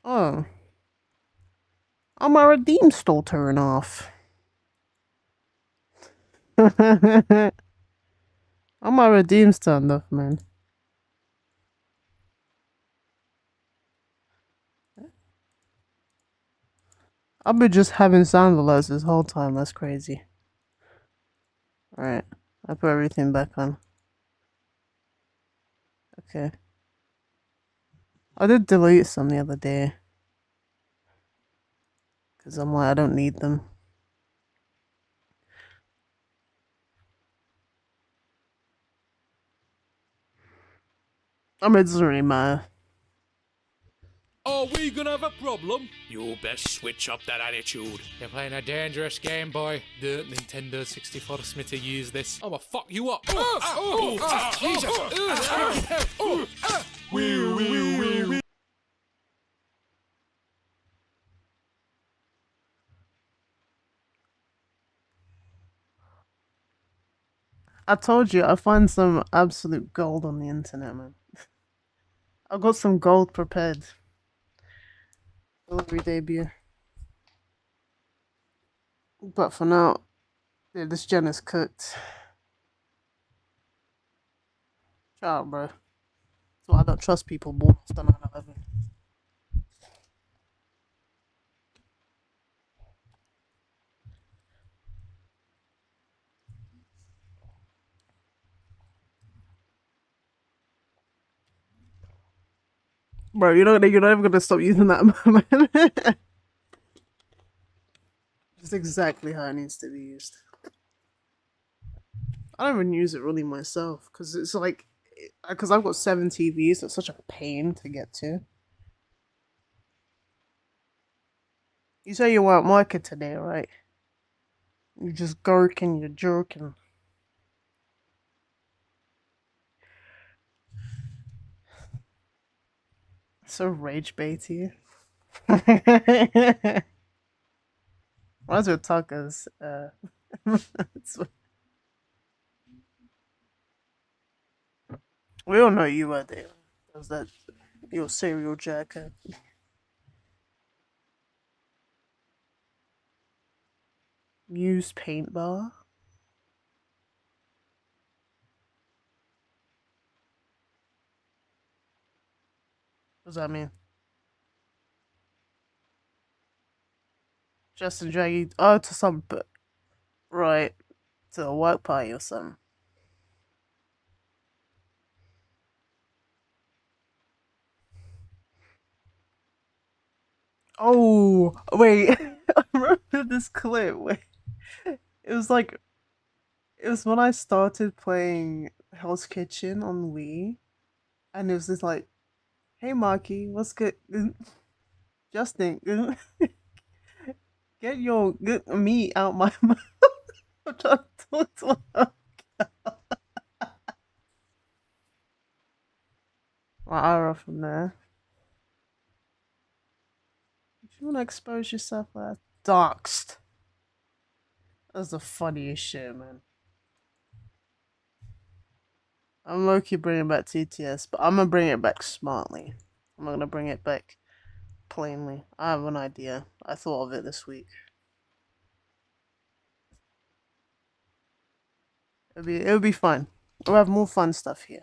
Oh, my redeem still turn off. My redeem's turned off, man. I've been just having sound alerts this whole time. That's crazy. Alright, I put everything back on. Okay. I did delete some the other day. Because I'm like, I don't need them. I mean, it doesn't really matter. Are we gonna have a problem? You best switch up that attitude. You're playing a dangerous game, boy. The Nintendo 64 forced me to use this. I'ma fuck you up. I told you, I find some absolute gold on the internet, man. I got some gold prepared. Delivery debut. But for now, yeah, this gen is cooked. Shut up, bro. So I don't trust people born after 9/11. Bro, you're not even gonna stop using that, man. Just exactly how it needs to be used. I don't even use it really myself because it's like, because I've got 7 TVs, so it's such a pain to get to. You say you weren't working today, right? You're just gurking, you're jerking. So rage baity. Why's with Tuckers? We don't know you were there. Was that your serial jacker? Muse paint bar? What does that mean? Justin Draggy. Oh, to some. Right. To a work party or something. Oh, wait. I remember this clip. Wait. It was like. It was when I started playing Hell's Kitchen on Wii. And it was just like, hey, Marky, what's good? Justin, get your good meat out my mouth. I'm trying to talk to my aura from there. If you want to expose yourself, doxed. That's the funniest shit, man. I'm low-key bringing back TTS, but I'm gonna bring it back smartly. I'm not gonna bring it back plainly. I have an idea. I thought of it this week. It'll be fun. We'll have more fun stuff here.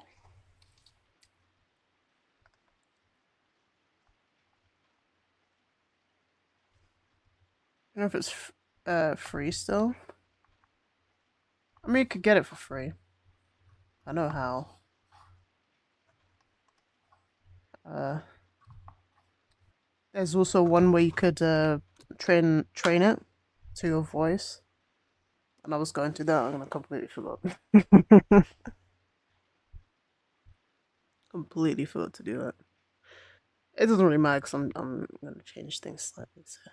I don't know if it's free still. I mean, you could get it for free. I know how. There's also one where you could train it to your voice. And I was going to that, I'm gonna completely forgot. Completely forgot to do that. It doesn't really matter because I'm gonna change things slightly. So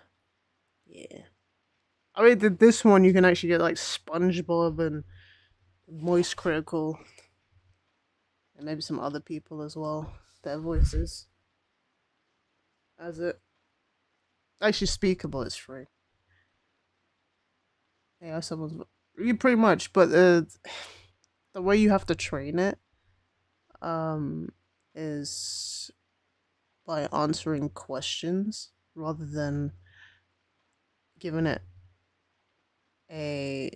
yeah. I mean, this one you can actually get like SpongeBob and Moist Critical, and maybe some other people as well. Their voices. As it actually speakable is free. Yeah, someone's you pretty much, but the way you have to train it, is by answering questions rather than giving it a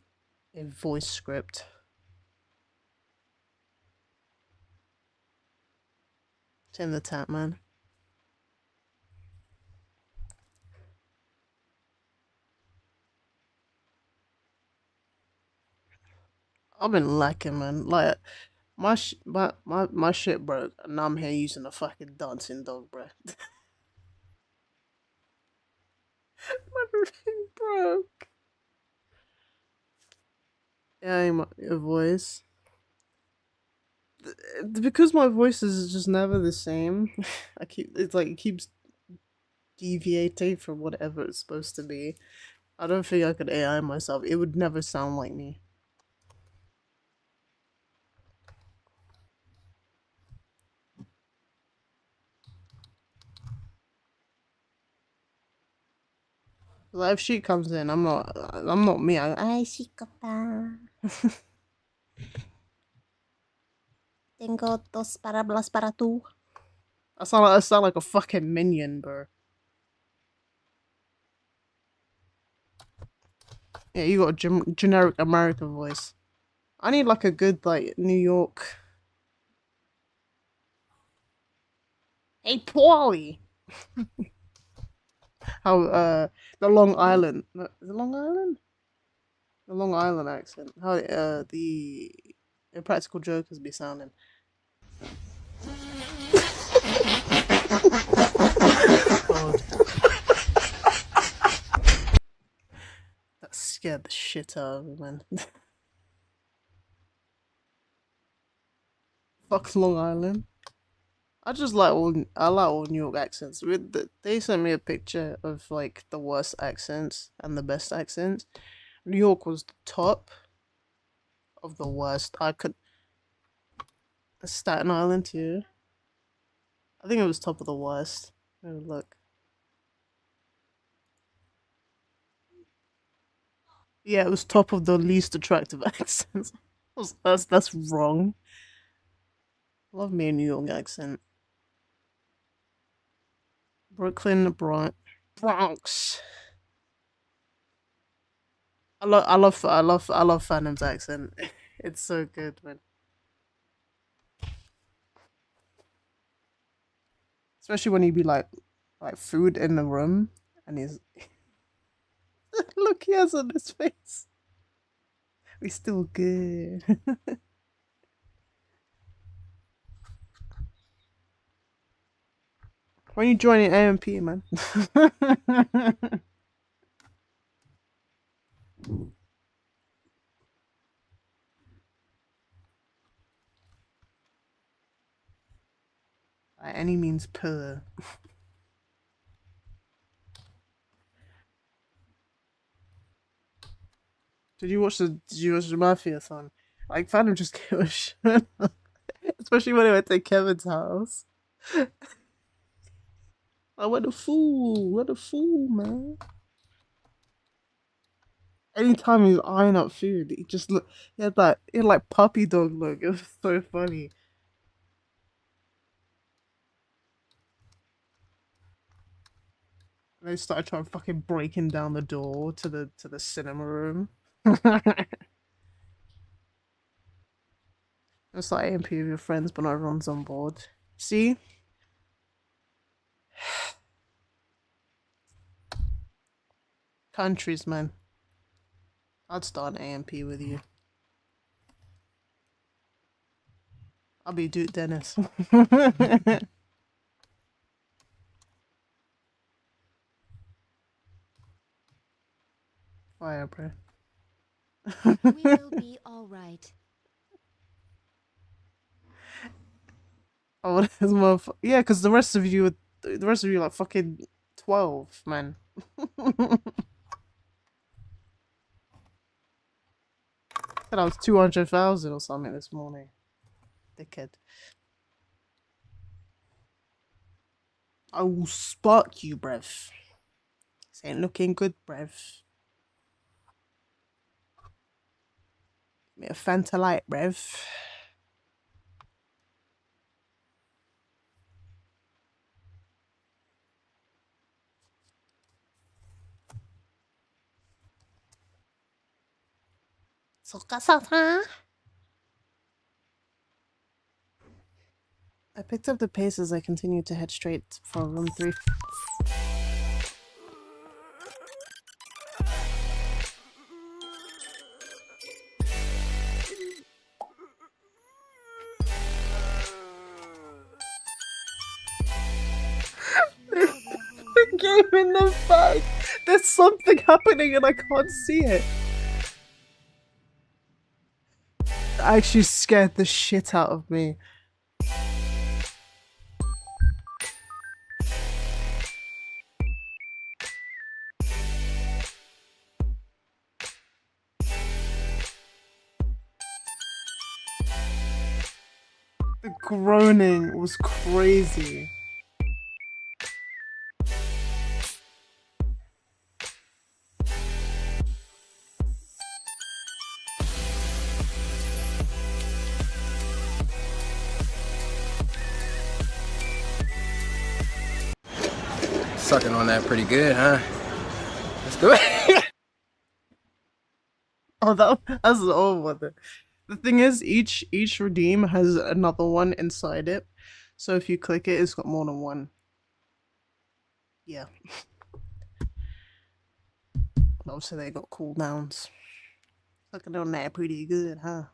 voice script. Tim the Tap Man. I've been lacking, man. Like my shit broke, and now I'm here using a fucking dancing dog, bro. My thing broke. Yeah, your voice. Because my voice is just never the same. It keeps deviating from whatever it's supposed to be. I don't think I could AI myself. It would never sound like me. Like if she comes in, I'm not me. Ay, chica pa. Tengo dos palabras para tú. I sound like a fucking minion, bro. Yeah, you got a generic American voice. I need like a good like New York. Hey, Paulie. How the Long Island, is it Long Island? The Long Island accent. How the Impractical Jokers be sounding. God. That scared the shit out of me, man. Fuck Long Island. I like all New York accents. They sent me a picture of like the worst accents and the best accents. New York was the top of the worst. I could. Staten Island too. I think it was top of the worst. Oh, look. Yeah, it was top of the least attractive accents. That's wrong. Love me a New York accent. Brooklyn, Bronx. I love Phantom's accent. It's so good, man. Especially when he be like food in the room, and he's look he has on his face. We still good. When you joining AMP, man? By any means per. Did you watch the Mafia song? Like Phantom just gave a shit. Especially when I went to Kevin's house. I what a fool. What a fool, man. Anytime he was eyeing up food, he just look he had like puppy dog look. It was so funny. And they started trying fucking breaking down the door to the cinema room. It's like AMP with your friends, but not everyone's on board. See? Countries, man. I'd start an AMP with you. I'll be Duke Dennis. Fire, bro. We will be alright. Oh, this motherfucker. Yeah, because the rest of you like fucking 12, man. Said I was 200,000 or something this morning. Dickhead. I will spark you, bruv. This ain't looking good, bruv. Give me a Fanta Light, bruv. I picked up the pace as I continued to head straight for room 3. The game in the bag. There's something happening and I can't see it. It actually scared the shit out of me. The groaning was crazy. Sucking on that pretty good, huh? Let's do it. Oh, that's the old one. The thing is, each redeem has another one inside it. So if you click it, it's got more than one. Yeah. Obviously, they got cooldowns. Looking on that pretty good, huh?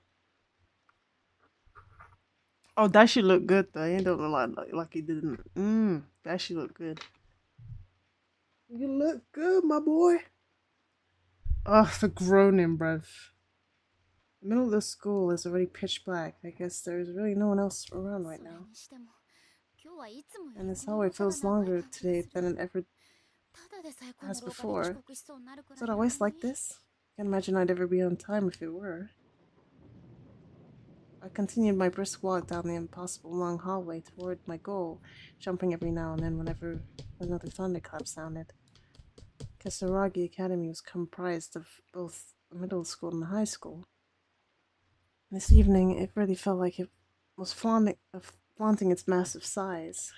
Oh, that should look good though. You don't look like he didn't. That should look good. You look good, my boy. Oh, the groaning, bruv. The middle of the school is already pitch black. I guess there's really no one else around right now. And this hallway feels longer today than it ever has before. Is it always like this? Can't imagine I'd ever be on time if it were. I continued my brisk walk down the impossible long hallway toward my goal, jumping every now and then whenever another thunderclap sounded. Kasaragi Academy was comprised of both a middle school and a high school. This evening, it really felt like it was flaunting its massive size.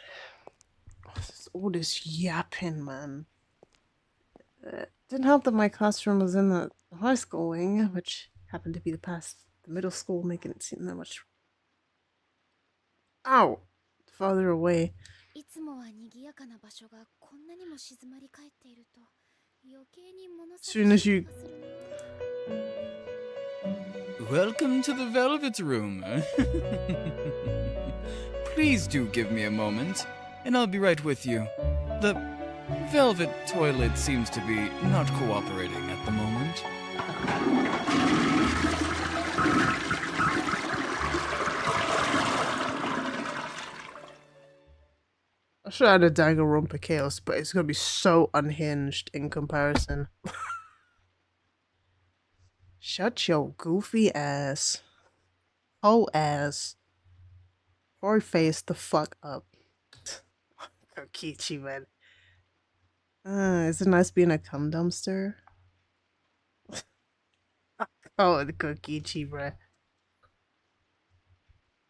All this yapping, man. Didn't help that my classroom was in the high school wing, which happened to be the middle school, making it seem that much farther away. いつもは賑やかな場所がこんなにも静まり返っていると余計に物寂しい気がするな。 Welcome to the Velvet Room. Please do give me a moment, and I'll be right with you. The Velvet Toilet seems to be not cooperating at the moment. I should add a Danganronpa Chaos, but it's gonna be so unhinged in comparison. Shut your goofy ass. Whole ass. Or face the fuck up. Kokichi, man. Is it nice being a cum dumpster? Oh, the Kokichi, bruh.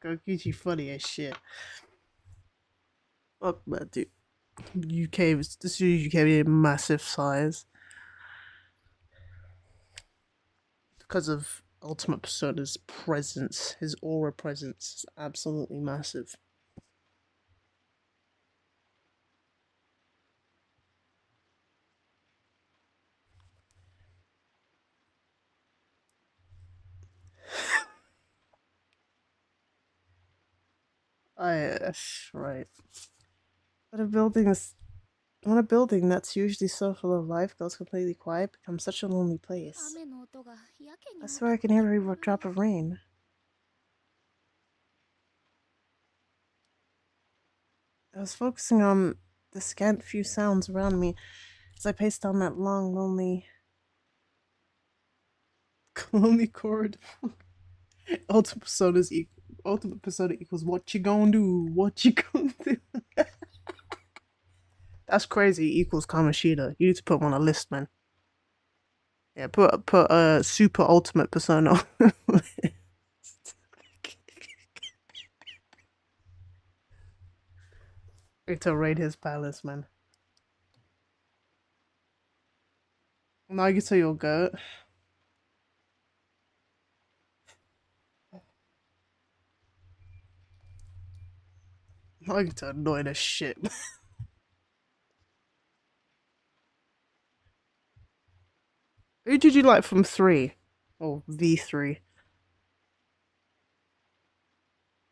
Kokichi funny as shit. Fuck, man, dude. This UK is a massive size. Because of Ultimate Persona's presence, his aura presence is absolutely massive. Right. But when a building that's usually so full of life goes completely quiet, it becomes such a lonely place. I swear I can hear every drop of rain. I was focusing on the scant few sounds around me as I paced down that long, lonely corridor. Ultimate Persona equals what you gonna do? What you gonna do? That's crazy. Equals Kamoshida. You need to put him on a list, man. Yeah, put Super Ultimate Persona. Need to raid his palace, man. Nagito, your goat. Nagito annoyed as shit. Who did you like from 3? Or V3?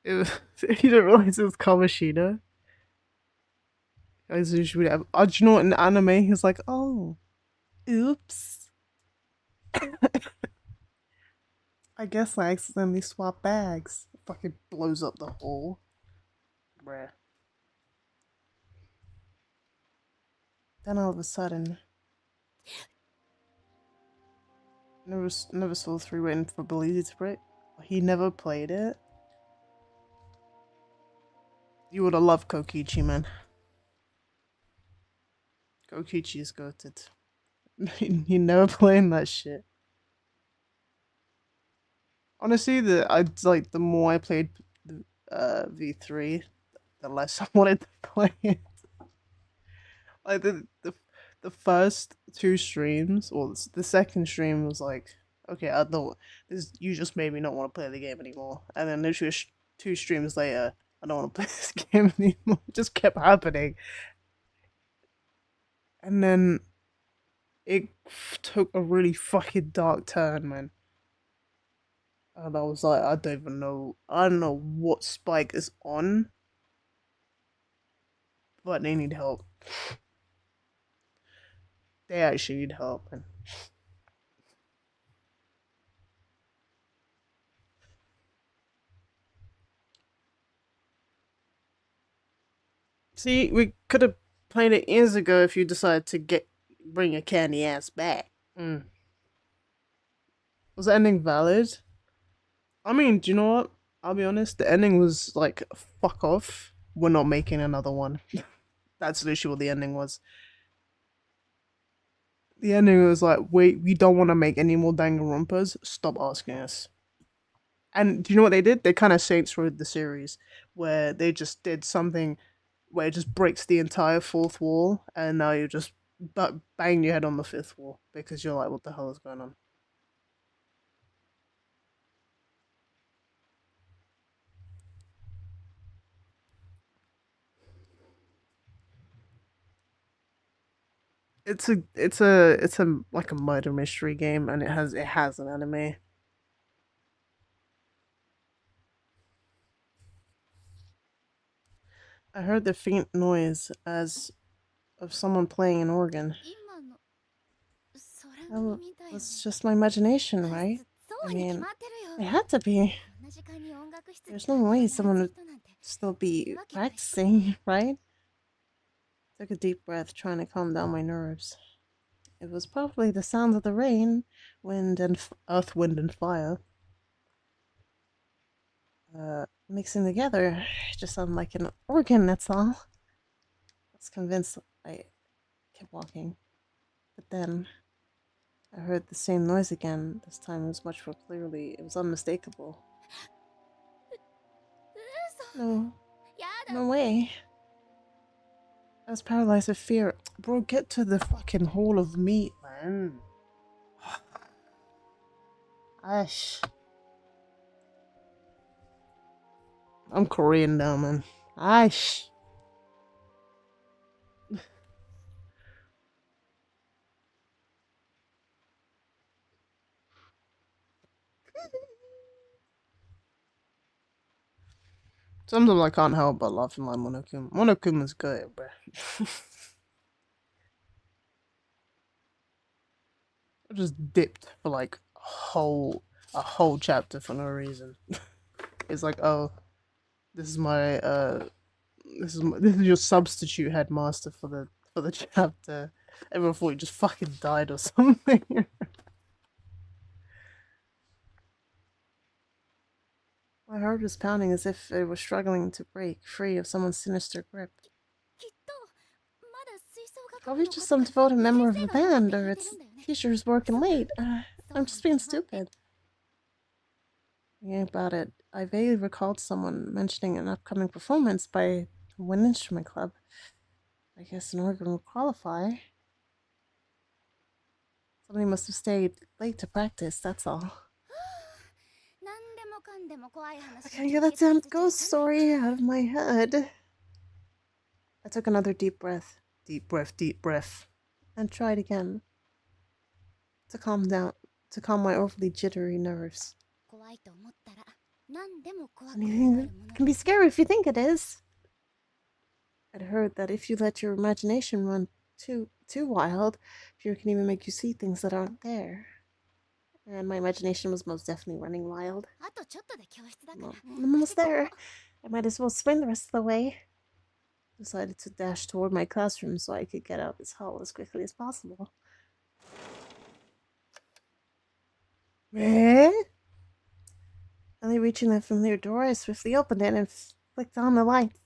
You didn't realize it was Kamoshida? Guys usually have. Oh, do you know what in anime he's like, oh, oops. I guess I accidentally swapped bags. Fucking blows up the hole. Bruh. Then all of a sudden, never saw 3 waiting for Belize to break. He never played it. You would have loved Kokichi, man. Kokichi is goated. He never playing that shit. Honestly, the more I played V3, the less I wanted to play it. Like the first 2 streams, or the second stream was like, okay, I don't. You just made me not want to play the game anymore. And then literally 2 streams later, I don't want to play this game anymore. It just kept happening. And then it took a really fucking dark turn, man. And I was like, I don't know what Spike is on, but they need help. They actually need help, man. See, we could have played it years ago if you decided to bring your candy ass back. Was the ending valid? I mean, do you know what? I'll be honest. The ending was like, fuck off. We're not making another one. That's literally what the ending was. The ending was like, wait, we don't want to make any more Danganronpas. Stop asking us. And do you know what they did? They kind of Saints Row the series, where they just did something where it just breaks the entire fourth wall, and now you just bang your head on the fifth wall because you're like, what the hell is going on? It's a like a murder mystery game, and it has an anime. I heard the faint noise as of someone playing an organ. 今の空 That 耳だよね was just my imagination, right? そ I うに決 mean, まってるよ it had to be. こんな時間に音楽室に There's no way 立ち someone 寄 would らない人なんて still be practicing, right? Took a deep breath, trying to calm down my nerves. It was probably the sound of the rain, earth, wind, and fire. Mixing together, it just sounded like an organ, that's all. I was convinced. I kept walking. But then, I heard the same noise again. This time it was much more clearly. It was unmistakable. No. やだ No way. I was paralyzed with fear. Bro, get to the fucking hall of meat, man. Ash. I'm Korean now, man. Ash. Sometimes I can't help but laugh at my Monokuma. Monokuma's good, bruh. I just dipped for like a whole chapter for no reason. It's like, oh, this is my this is your substitute headmaster for the chapter. Everyone thought he just fucking died or something. My heart was pounding as if it was struggling to break free of someone's sinister grip. きっとまだ吹奏楽部 Probably の just こと some devoted member of a 先生がいるって band, or 言って its るんだよね teacher's working late. そう I'm just being に決まって stupid. Thinking about it, I vaguely recalled someone mentioning an upcoming performance by the Wind Instrument Club. I guess an organ would qualify. Somebody must have stayed late to practice, that's all. 何でもかんでも怖い I 話 can't get that damn ghost story out of my head. I took another deep breath. Deep breath, deep breath. And tried again. To calm my overly jittery nerves. 怖いと思ったら何でも怖くなる Anything も that の can be scary if you think it is. I'd heard that if you let your imagination run too wild, fear can even make you see things that aren't there. And my imagination was most definitely running wild. あとちょっとで教室だから Well, I'm almost there. I might as well sprint the rest of the way. Decided to dash toward my classroom so I could get out of this hall as quickly as possible. Eh? Only reaching that familiar door, I swiftly opened it and flicked on the lights.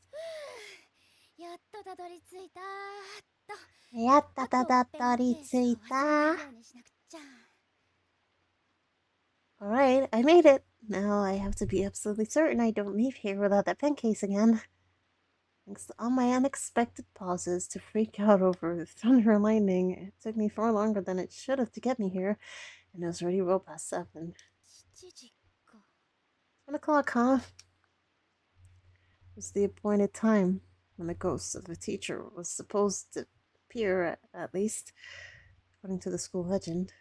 やっとたどり着いたとやっあたたとたどり着いた。ペンケースを忘れないようにしなくちゃ Alright, I made it. Now I have to be absolutely certain I don't leave here without that pen case again. Thanks to all my unexpected pauses to freak out over thunder and lightning, it took me far longer than it should have to get me here, and it was already well past 7. 7時か 1 o'clock, huh? It was the appointed time when the ghost of a teacher was supposed to appear, at least, according to the school legend.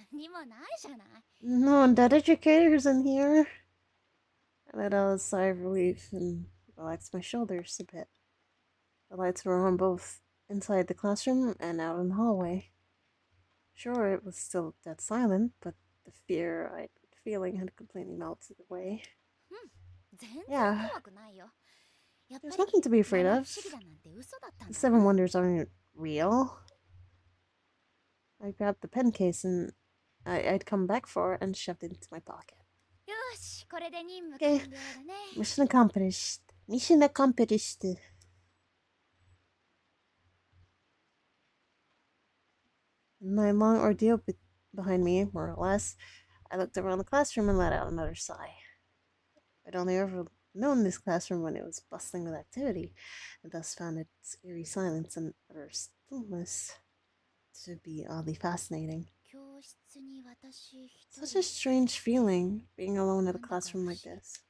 何もないじゃない No undead educators in here. I let out a sigh of relief and relaxed my shoulders a bit. The lights were on both inside the classroom and out in the hallway. Sure, it was still dead silent, but the fear I'd been feeling had completely melted away. 全然 Yeah. 怖くないよやっぱ There's り nothing to be afraid 七 of. 不思議だなんて嘘だったん The だな Seven Wonders aren't real. I grabbed the pen case and I'd come back for and shoved it into my pocket. よし、これで任務 Okay. 完了だね。 Mission accomplished. Mission accomplished. My long ordeal behind me, more or less, I looked around the classroom and let out another sigh. I'd only ever known this classroom when it was bustling with activity, and thus found its eerie silence and utter stillness to be oddly fascinating. 教室に私一 Such 人 a strange feeling, being alone at a classroom like this.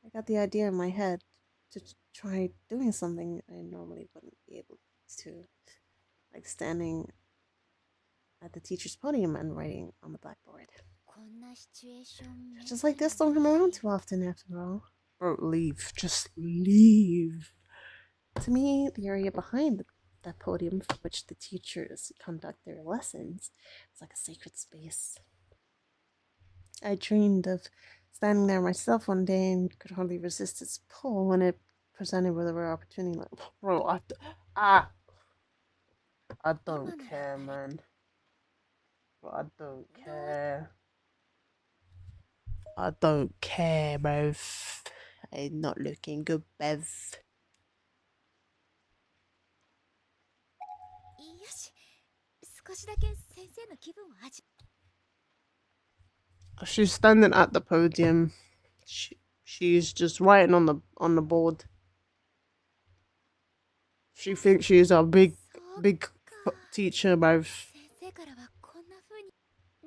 I got the idea in my head to try doing something I normally wouldn't be able to, like standing at the teacher's podium and writing on the blackboard. こんなシチュエーション Just like this don't come around too often, after all. Bro, leave. Just leave. To me, the area behind that podium from which the teachers conduct their lessons is like a sacred space. I dreamed of standing there myself one day and could hardly resist its pull when it presented with a rare opportunity. Like, Bro, I don't care, man. Bro, I don't care. I don't care, bruv. I'm not looking good, Bev. よし、少しだけ先生の気分を味 She's standing at the podium. She's just writing on the board. She thinks she's a big teacher, bruv. 先生からはこんな風に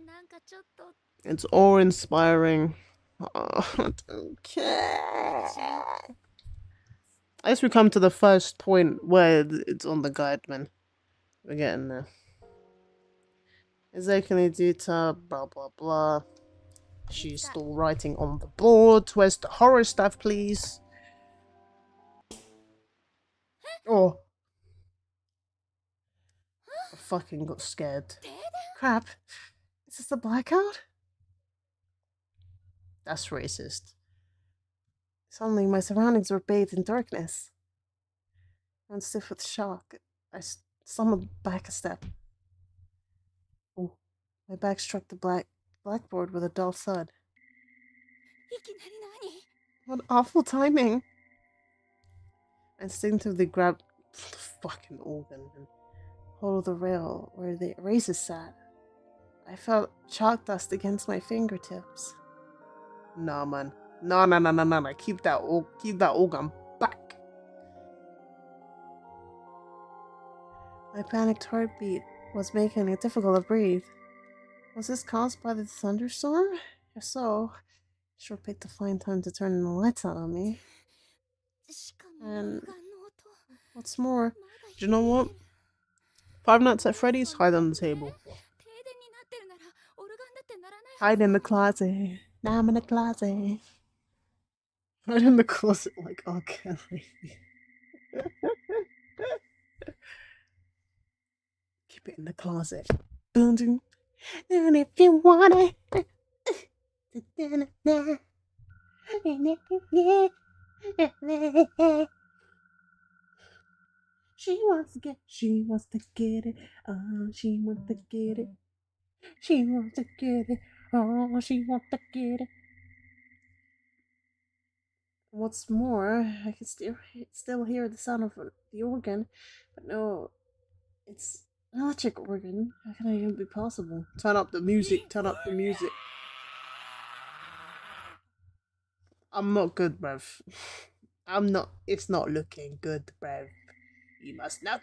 なんかちょっと It's all inspiring. Oh, I don't care. I guess we come to the first point where it's on the guide, man. We're getting there. Exactly due to blah blah blah. She's still writing on the board. Where's the horror stuff, please? Oh. I fucking got scared. Crap. Is this a blackout? That's racist. Suddenly, my surroundings were bathed in darkness. And stiff with shock, I stumbled back a step. Oh, my back struck the blackboard with a dull thud. いきなり何 What awful timing! I instinctively grabbed the fucking organ and hold of the rail where the erasers sat. I felt chalk dust against my fingertips. Nah, man. No. Keep that organ back. My panicked heartbeat was making it difficult to breathe. Was this caused by the thunderstorm? If so, it sure picked a fine time to turn the lights out on me. しかも And オルガンの音 what's more, まだ do you know 聞 what? こえる Five Nights at Freddy's, hide on the table. 停電になってるならオルガンだってならない Hide in the closet. Now I'm in the closet. Hide in the closet like R. Kelly. Keep it in the closet. Boom, boom. And if you want it. She wants to get it. Oh, she wants to get it. She wants to get it. Oh, she wants to get it. What's more, I can still hear the sound of the organ, but no, it's an electric organ. How can that even be possible? Turn up the music, turn up the music. I'm not good, bruv. It's not looking good, bruv. You must not.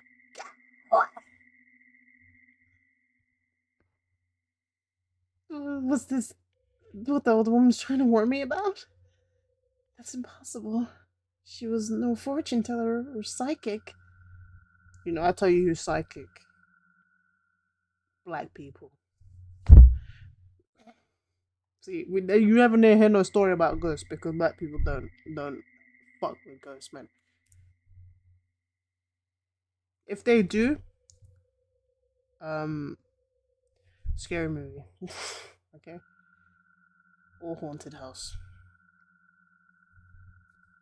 Was this what the old woman was trying to warn me about? That's impossible. She was no fortune teller or psychic. You know, I'll tell you who's psychic. Black people. See, you never hear no story about ghosts because black people don't fuck with ghosts, man. If they do, scary movie. Okay? Or haunted house.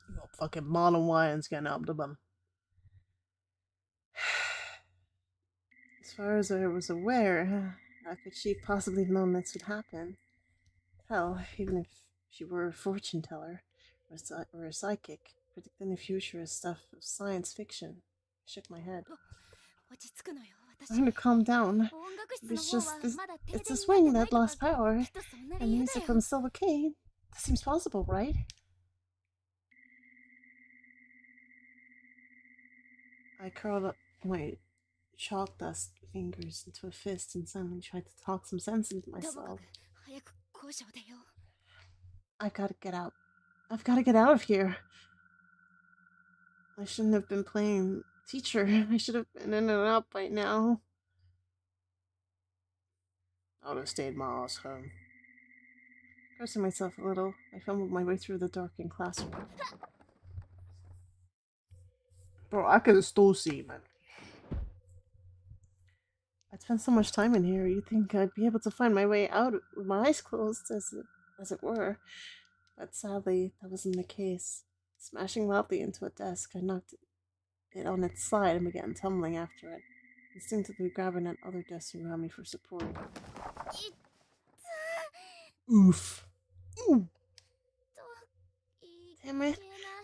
You got fucking Marlon Wayans getting up the bum. As far as I was aware, How could she possibly have known this would happen? Hell, even if she were a fortune teller or a psychic, predicting the future is stuff of science fiction. I shook my head. I'm gonna calm down. It's just this, it's a swing that lost power, and music from Silver Cane. That seems possible, right? I curled up my chalk dust fingers into a fist and suddenly tried to talk some sense into myself. I gotta get out. I've gotta get out of here. I shouldn't have been playing teacher. I should have been in and out by now. I would have stayed my ass home. Cursing myself a little, I fumbled my way through the darkened classroom. Bro, I could have stole C, man. I'd spent so much time in here, you'd think I'd be able to find my way out with my eyes closed, as it were. But sadly, that wasn't the case. Smashing loudly into a desk, I knocked it on its side and began tumbling after it, instinctively grabbing at other desks around me for support. Oof. Ooh. Damn it.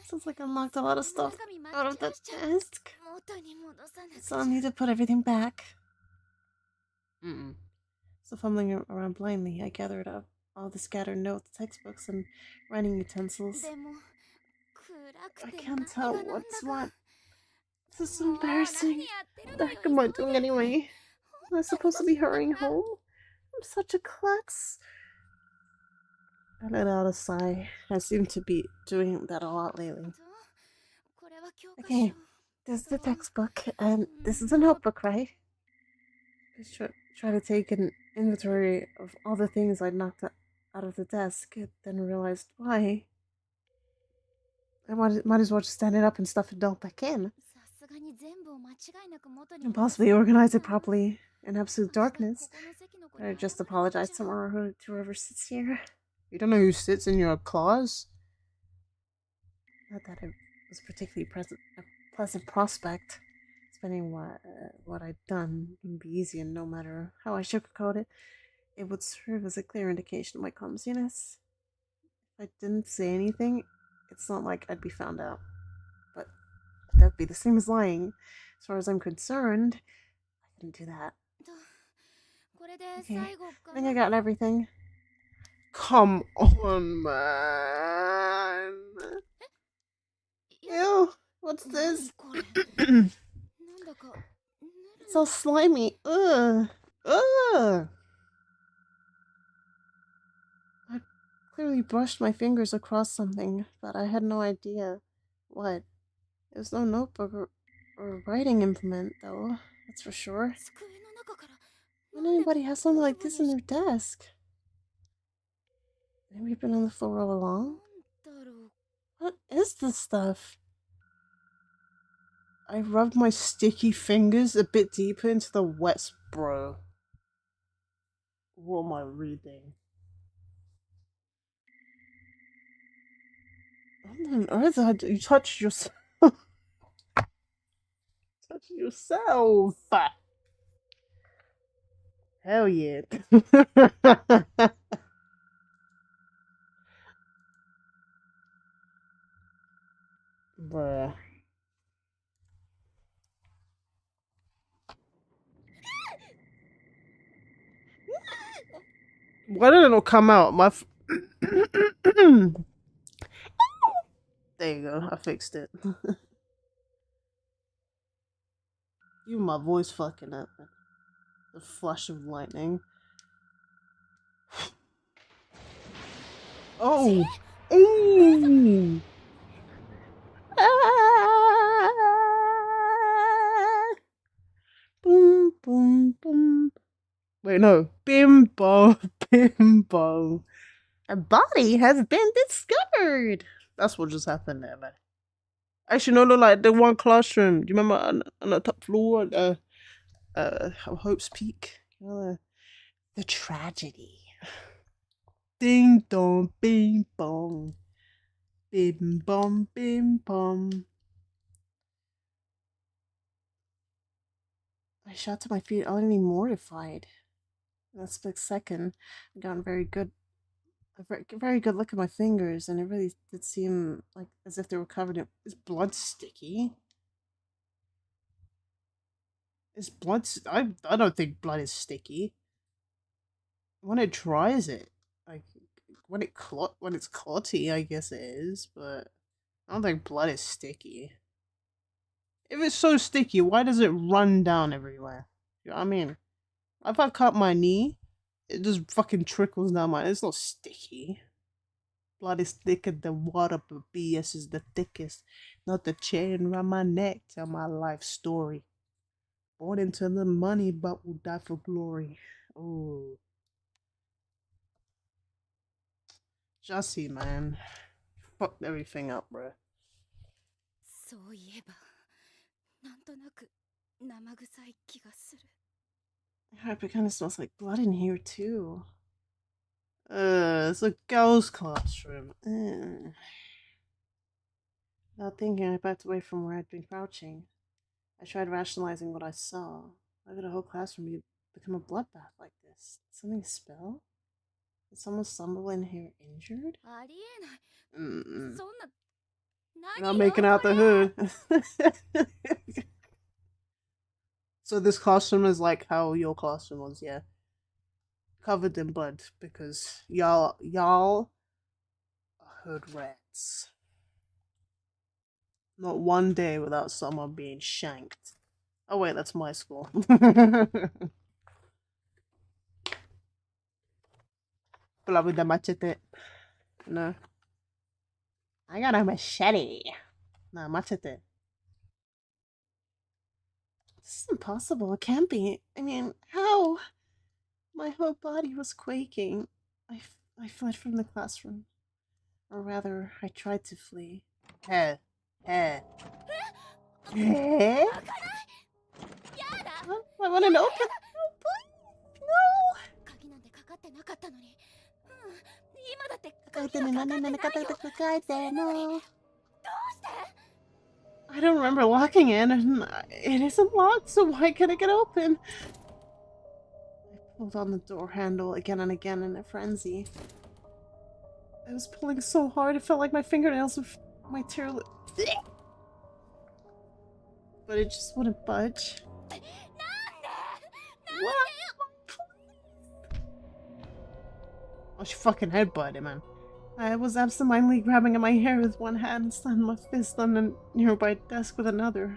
Sounds like I knocked a lot of stuff out of the desk. So I'll need to put everything back. So fumbling around blindly, I gathered up all the scattered notes, textbooks, and writing utensils. I can't tell what's what. This is embarrassing. What the heck am I doing anyway? Am I supposed to be hurrying home? I'm such a klutz. I let out a sigh. I seem to be doing that a lot lately. Okay, this is the textbook, and this is a notebook, right? Just try to take an inventory of all the things I'd knocked out of the desk, then realized why. I might as well just stand it up and stuff it all back in. And possibly organize it properly in absolute darkness. I just apologize to whoever sits here. You don't know who sits in your claws? Not that it was particularly a pleasant prospect. Spending what I'd done would be easy, and no matter how I sugarcoat it, it would serve as a clear indication of my clumsiness. If I didn't say anything, it's not like I'd be found out. But that'd be the same as lying. As far as I'm concerned, I couldn't do that. Okay, I think I got everything. Come on, man. Ew, what's this? It's all slimy. Ugh. Ugh. I clearly brushed my fingers across something, but I had no idea what. It was no notebook or writing implement, though. That's for sure. When anybody has something like this in their desk? Maybe you've been on the floor all along? What is this stuff? I rubbed my sticky fingers a bit deeper into the wet, bro. What am I reading? What on earth? You touched yourself. Touch yourself. Hell yeah. Bruh. Why did it not come out? There you go. I fixed it. Even my voice fucking up. The flash of lightning. Oh! Ooh! Ah! Boom, boom, boom. Wait, no. Bimbo, bimbo. A body has been discovered. That's what just happened there, man. Actually, no, like the one classroom. Do you remember on the top floor, Hope's Peak? You know, the tragedy. Ding dong, bing bong, bim bom, bim bom. I shot to my feet, utterly mortified. In a split second, I got a very good look at my fingers, and it really did seem like as if they were covered in. Is blood sticky? Is blood? I don't think blood is sticky. When it dries, like when it's clotty, I guess it is, but I don't think blood is sticky. If it's so sticky, why does it run down everywhere? You know what I mean? If I cut my knee, it just fucking trickles down my. It's not sticky. Blood is thicker than water, but BS is the thickest. Not the chain around my neck. Tell my life story. Born into the money, but will die for glory. Oh. Jesse, man. Fucked everything up, bro. そういえば、なんとなく生臭い気がする。 I hope it kind of smells like blood in here, too. It's a girls' classroom. Without thinking, I backed away from where I'd been crouching. I tried rationalizing what I saw. Why would a whole classroom become a bloodbath like this? Did something spill? Did someone stumble in here injured? ありえない。そんな。 You're not making out the hood. So this classroom is like how your classroom was, yeah. Covered in blood because y'all are hood rats. Not one day without someone being shanked. Oh wait, that's my school. But with the machete. No. I got a machete. No, machete. This is impossible. It can't be. I mean, how? My whole body was quaking. I fled from the classroom. Or rather, I tried to flee. Hey. What? I want to open. No, please. No. 鍵なんてかかってなかったのに。今だって鍵鍵はかかってないよ。どうして？ I don't remember locking it, and it isn't locked, so why can't it get open? I pulled on the door handle again and again in a frenzy. I was pulling so hard it felt like my fingernails were my tear. But it just wouldn't budge. What? Oh, she fucking headbutted, man. I was absentmindedly grabbing at my hair with one hand and slamming my fist on a nearby desk with another.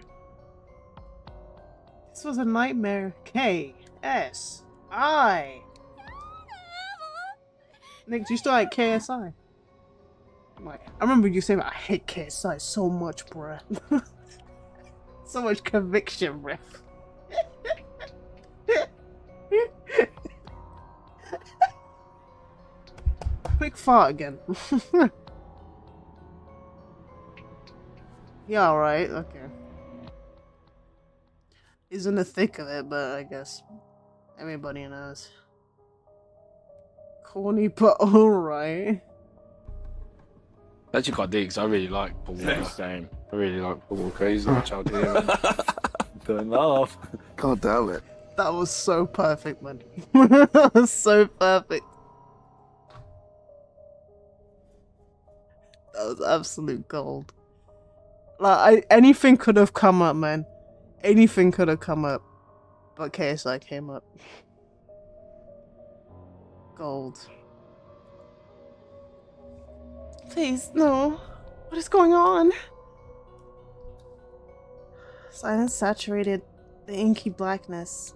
This was a nightmare. KSI. Nick, do you still like KSI? I remember you saying, I hate KSI so much, bruh. So much conviction, bruh. Quick fart again. Yeah, alright, okay. He's in the thick of it, but I guess everybody knows. Corny, but alright. Actually quite dig, because I really like Paul Walker's game. I really like Paul Walker. He's a child here. Don't laugh. God damn it. That was so perfect, man. That was so perfect. That was absolute gold. Like, anything could have come up, man. Anything could have come up. But KSI came up. Gold. Please, no. What is going on? Silence saturated the inky blackness.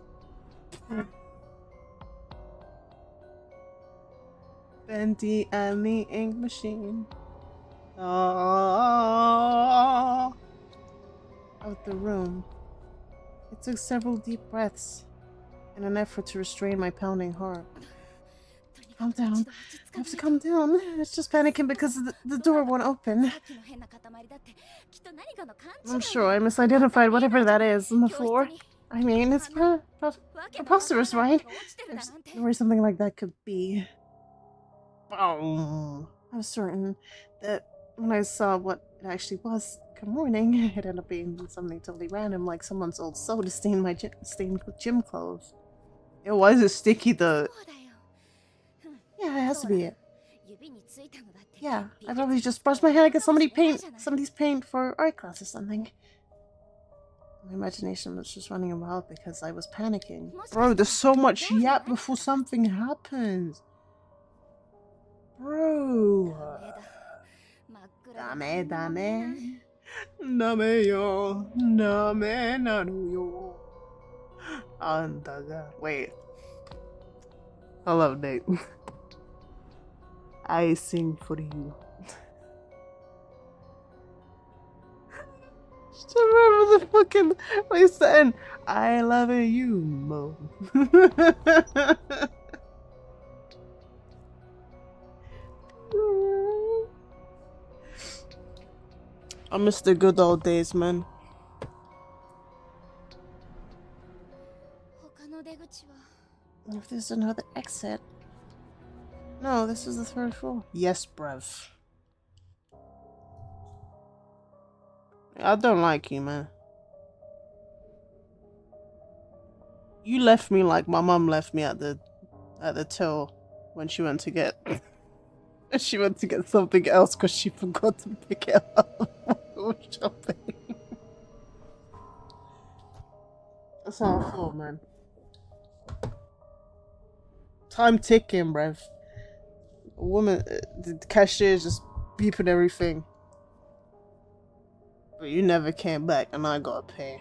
Bendy and the ink machine. Out the room. It took several deep breaths in an effort to restrain my pounding heart. Calm down. I have to calm down. It's just panicking because the door won't open. I'm sure I misidentified whatever that is on the floor. I mean, it's preposterous, right? There's no way something like that could be. Boom. I was certain that when I saw what it actually was, good morning, it ended up being something totally random, like someone's old soda stained my gym clothes. Yo, why is it sticky though? そうだよ。 Yeah, it has to be it. 指についたのだって Yeah, I probably just brushed my hair like somebody's paint for art class or something. My imagination was just running wild because I was panicking. Bro, there's so much yap before something happens. Bro. 真っ暗でダメ何も見えない。ダメよダメなのよあんたが Wait. Hello, Nate. I sing for you. Just remember the fucking place to end. I love you, Mo. I miss the good old days, man. 他の出口は If there's another exit. No, this is the third floor. Yes, bruv. I don't like you, man. You left me like my mum left me at the till when she went to get something else because she forgot to pick it up. Shopping. That's how I feel, man. Time ticking, bruv. A woman, the cashier is just beeping everything. But you never came back and I gotta pay.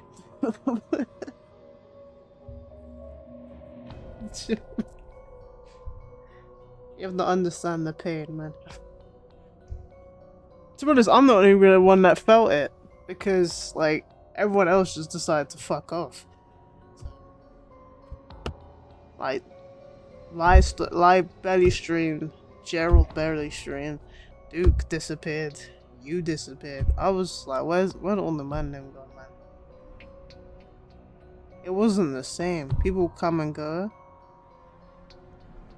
You have to understand the pain, man. To be honest, I'm not even the one that felt it. Because, like, everyone else just decided to fuck off. Like, live belly stream, Gerald barely streamed, Duke disappeared, you disappeared. I was like, where all the man them gone, man? It wasn't the same. People come and go.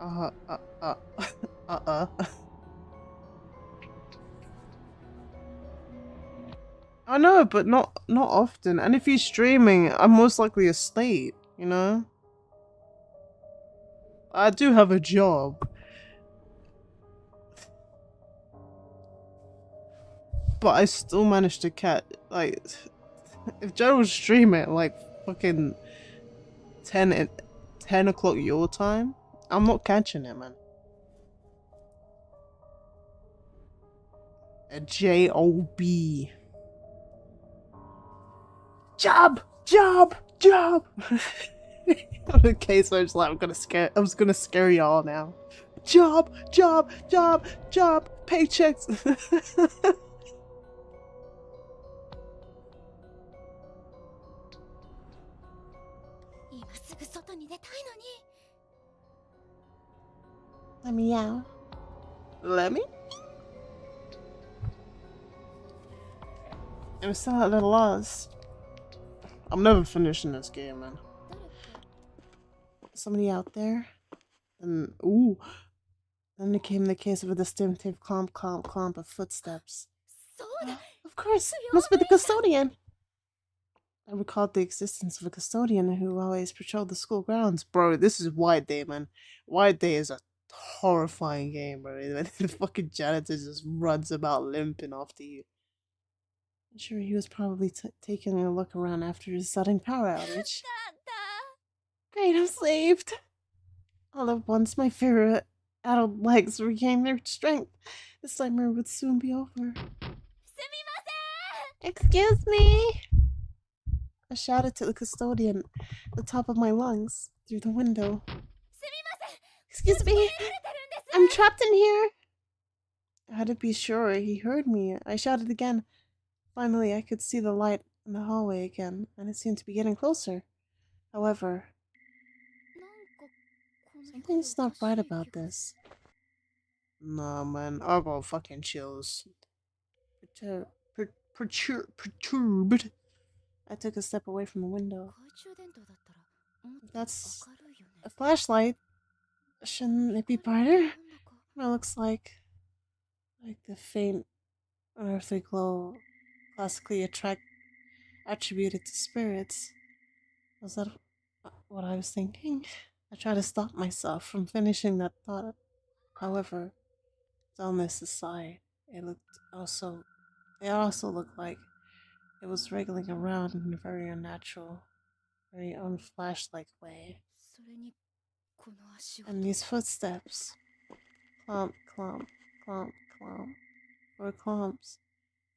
I know, but not often. And if you're streaming, I'm most likely asleep, you know? I do have a job. But I still managed to catch, like, if Joe was streaming at like fucking 10 o'clock your time, I'm not catching it, man. A J-O-B. Job! Okay, so I was like, I was gonna scare y'all now. Job! Paychecks! 今すぐ外に出たいのに。 Let me out. Let me? I'm still at a loss. I'm never finishing this game, man. Somebody out there? And ooh, Then there came the case of a distinctive clomp of footsteps. そうだ。 Of course, must be the custodian. I recalled the existence of a custodian who always patrolled the school grounds. bro, this is White Day, man. White Day is a horrifying game, bro. The fucking janitor just runs about limping after you. I'm sure he was probably taking a look around after his sudden power outage. Great, I'm saved. All at once, my favorite adult legs regained their strength. This nightmare would soon be over. Excuse me! I shouted to the custodian at the top of my lungs through the window. Excuse me! I'm trapped in here! I had to be sure he heard me. I shouted again. Finally, I could see the light in the hallway again, and it seemed to be getting closer. However, something's not right about this. Nah, man, I got fucking chills. Perturbed. I took a step away from the window. 懐中電灯だったらもっと That's 明るいよね。 a flashlight. Shouldn't it be brighter? It looks like the faint unearthly glow classically attributed to spirits. Was that what I was thinking? I try to stop myself from finishing that thought. However, dullness aside, it also looked like it was wriggling around in a very unnatural, very unflash-like way. それにこの足音 And these footsteps, clomp, clomp, clomp, clomp, 4 clomps,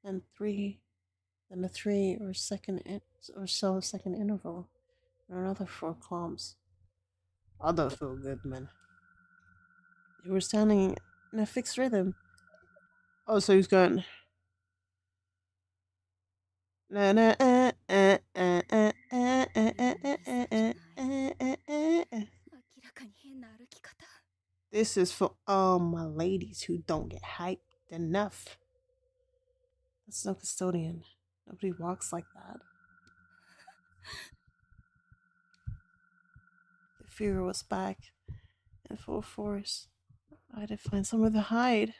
and 3, then a 3 or so second interval, and another 4 clomps. I don't feel good, man. You were sounding in a fixed rhythm. Oh, so he's going. Na na eh. 明らかに変な歩き方 This is for all my ladies who don't get hyped enough. That's no custodian. Nobody walks like that. The fear was back in full force. I had to find somewhere to hide.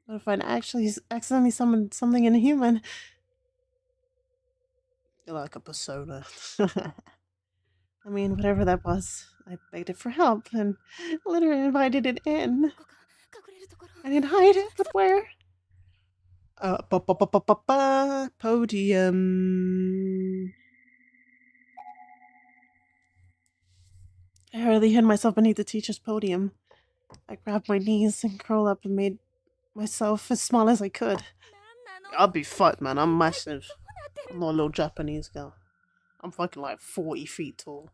What if I actually accidentally summoned something inhuman? You're like a persona. I mean, whatever that was, I begged it for help and literally invited it in. ここか隠れるところ I didn't hide it, but where? Podium. I hurriedly hid myself beneath the teacher's podium. I grabbed my knees and curled up and made myself as small as I could. なんなの I'll be fucked, man. I'm massive. I'm not a little Japanese girl. I'm fucking like 40 feet tall.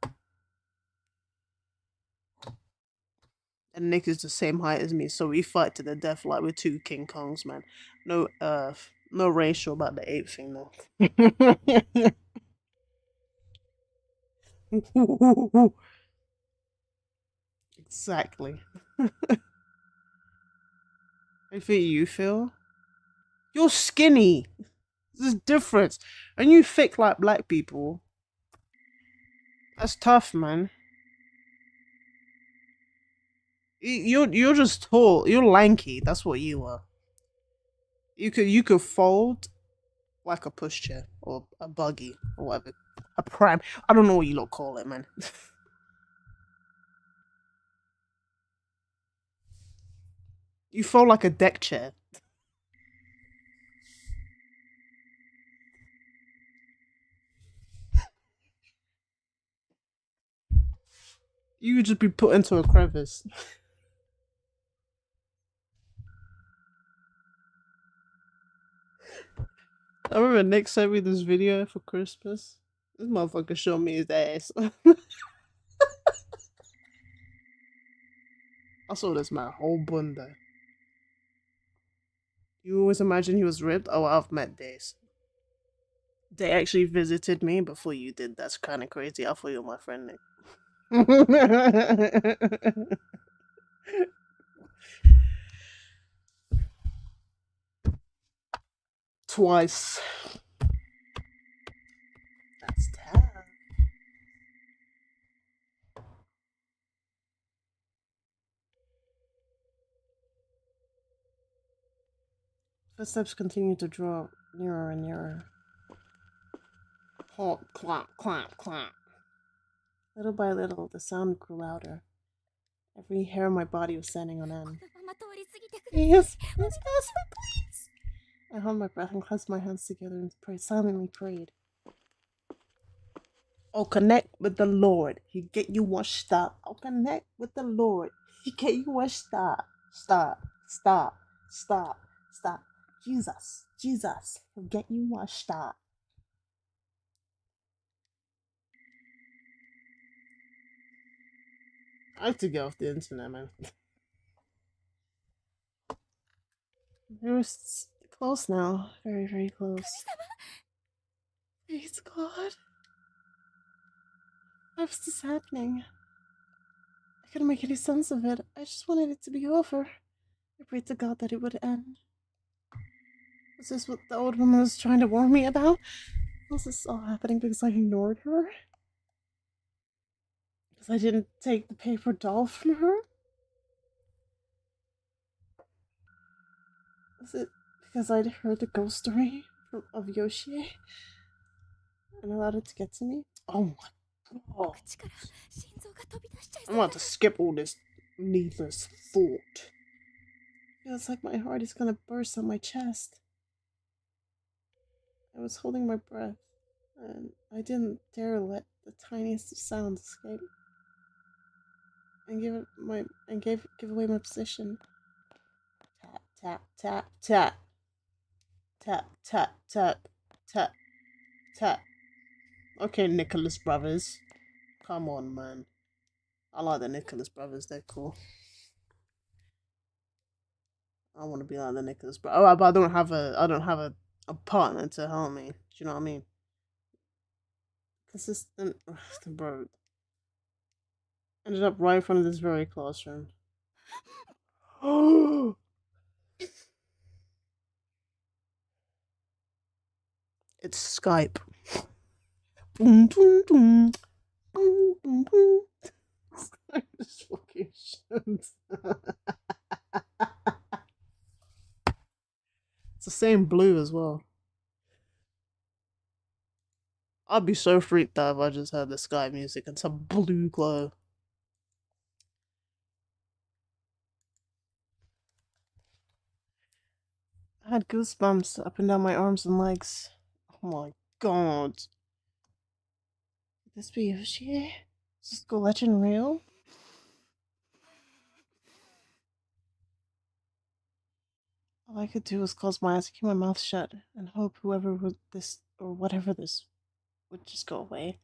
And Nick is the same height as me, so we fight to the death like we're 2 King Kongs, man. No racial about the ape thing, though. Exactly. I think you feel. You're skinny. There's a difference. And you thick like black people. That's tough, man. You're just tall. You're lanky. That's what you are. You could fold like a pushchair or a buggy or whatever. A pram. I don't know what you lot call it, man. You fold like a deck chair. You would just be put into a crevice. I remember Nick sent me this video for Christmas. This motherfucker showed me his ass. I saw this man whole bunda. You always imagine he was ripped? Oh, I've met days. They actually visited me before you did. That's kind of crazy. I thought you were my friend, Nick. Twice. That's tough. Footsteps continue to draw nearer and nearer. Halt, clomp, clomp, clomp. Little by little, the sound grew louder. Every hair on my body was standing on end. このまま通り過ぎてください Yes, yes, please. I held my breath and clasped my hands together and silently prayed. Oh, connect with the Lord. He get you one stop. Oh, connect with the Lord. He get you one stop. Stop. Stop. Stop. Stop. Jesus. Jesus. He'll get you one stop. I have to get off the internet, man. We're close now. Very, very close. Praise God. Why was this happening? I couldn't make any sense of it. I just wanted it to be over. I prayed to God that it would end. Was this what the old woman was trying to warn me about? Was this all happening because I ignored her? Because I didn't take the paper doll from her? Was it because I'd heard the ghost story of Yoshi? and allowed it to get to me? Oh my god. 口から心臓が飛び出しちゃい I'm そう about to skip all this needless thought. Feels like my heart is gonna burst on my chest. I was holding my breath, and I didn't dare let the tiniest of sounds escape. And give away my position. Tap tap tap tap tap tap tap tap tap. Okay, Nicholas Brothers. Come on, man. I like the Nicholas Brothers. They're cool. I want to be like the Nicholas Brothers. Oh, but I don't have a partner to help me. Do you know what I mean? Consistent, bro. Ended up right in front of this very classroom. Oh. It's Skype. Boom, boom, boom. Boom, boom, boom. Skype is fucking shit. It's the same blue as well. I'd be so freaked out if I just heard the Skype music and some blue glow. I had goosebumps up and down my arms and legs. Oh my god. Could this be Yoshi? Is this Go Legend real? All I could do was close my eyes, keep my mouth shut, and hope whoever was this, or whatever this, would just go away.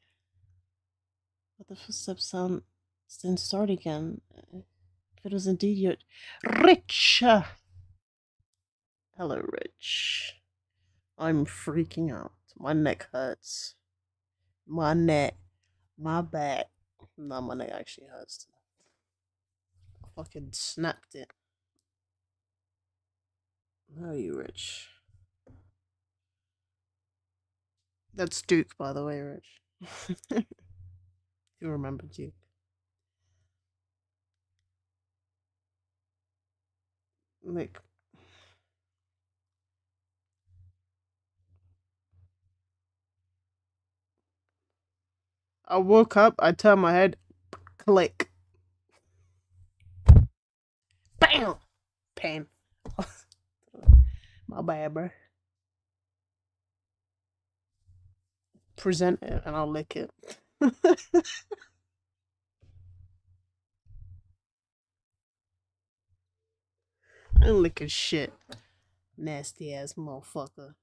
But the footsteps didn't start again. If it was indeed you, Rich! Hello, Rich. I'm freaking out. My neck hurts. My neck. My back. No, my neck actually hurts. I fucking snapped it. How are you, Rich? That's Duke, by the way, Rich. You remember Duke. Like, I woke up, I turned my head, click. Bam! Pain. My bad, bro. Present it and I'll lick it. I ain't licking shit. Nasty ass motherfucker.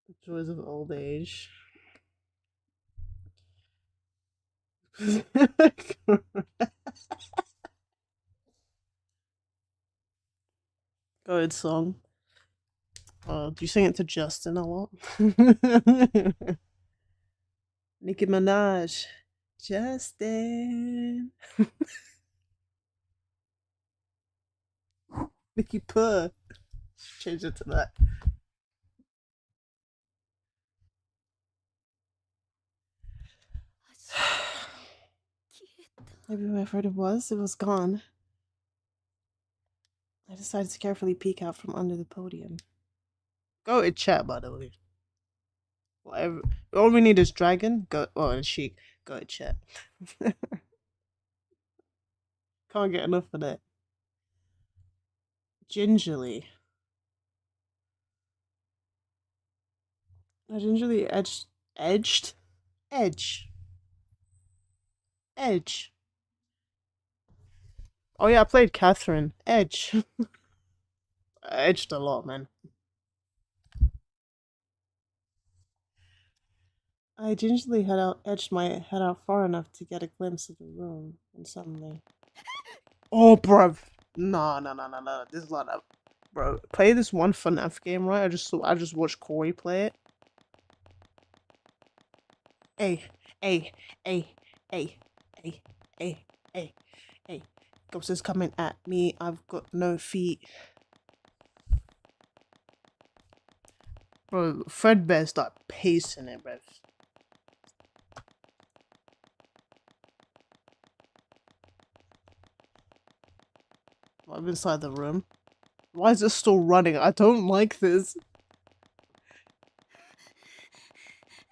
The joys of old age. Good song. Do you sing it to Justin a lot? Nicki Minaj. Justin. Nicki Purr. Change it to that. Maybe whoever it was gone. I decided to carefully peek out from under the podium. Go to chat, by the way. Whatever. All we need is Dragon. Go. Oh, and Sheik. Go to chat. Can't get enough of that. Gingerly. I gingerly edged. Edge. Oh yeah, I played Catherine. Edge. I edged a lot, man. I gingerly edged my head out far enough to get a glimpse of the room, and suddenly... Oh, bruv. No. This is not a... Bro, play this one FNAF game, right? I just watched Corey play it. Hey. Ghost is coming at me. I've got no feet. Bro, Fredbear start pacing it, bruv. I'm inside the room. Why is it still running? I don't like this.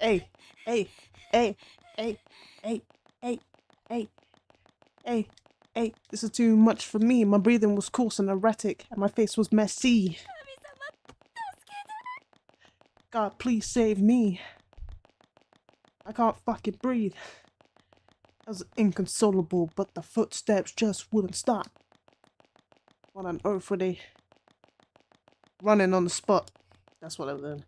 Hey, hey, hey, hey, hey, hey, hey, hey, hey. This is too much for me. My breathing was coarse and erratic, and my face was messy. God, please save me. I can't fucking breathe. I was inconsolable, but the footsteps just wouldn't stop. What on earth were they running on the spot? That's what I learned.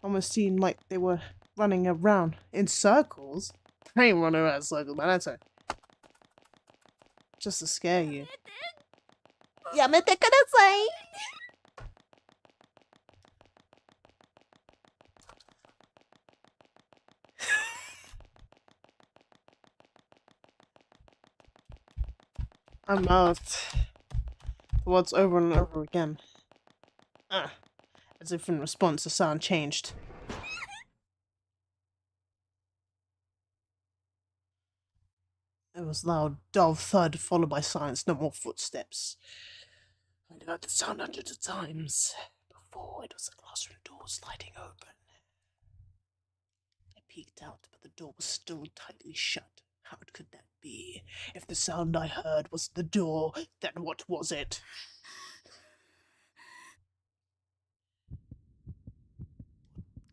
Almost seemed like they were running around in circles. I ain't running around in circles, man. That's just to scare you. Yamete kudasai! I mouthed the words over and over again. As if in response, the sound changed. It was loud, dull thud, followed by silence, no more footsteps. I'd heard the sound hundreds of times. Before, it was the classroom door sliding open. I peeked out, but the door was still tightly shut. How could that be? If the sound I heard was the door, then what was it?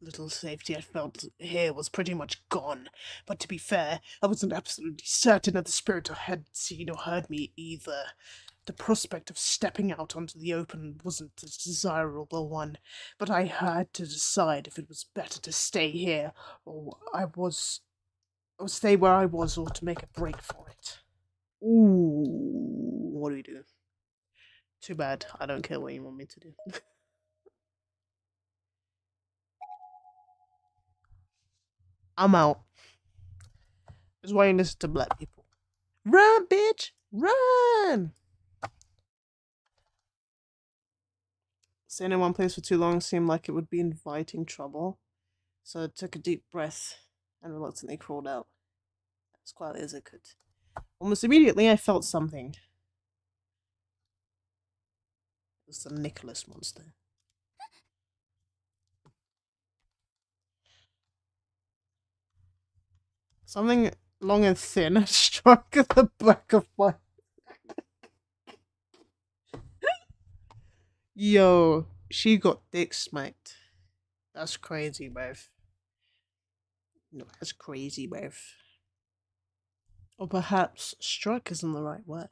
Little safety I felt here was pretty much gone. But to be fair, I wasn't absolutely certain that the spirit had seen or heard me either. The prospect of stepping out onto the open wasn't a desirable one, but I had to decide if it was better to stay here or stay where I was, or to make a break for it. Ooh, what do we do? Too bad. I don't care what you want me to do. I'm out. That's why you listen to black people. Run, bitch! Run! Staying in one place for too long seemed like it would be inviting trouble, so I took a deep breath and reluctantly crawled out, as quietly as I could. Almost immediately, I felt something. It was the Nicholas monster. Something long and thin struck at the back of my... Yo, she got dick smacked. That's crazy, bruv. No, that's crazy, bruv. Or perhaps struck isn't the right word.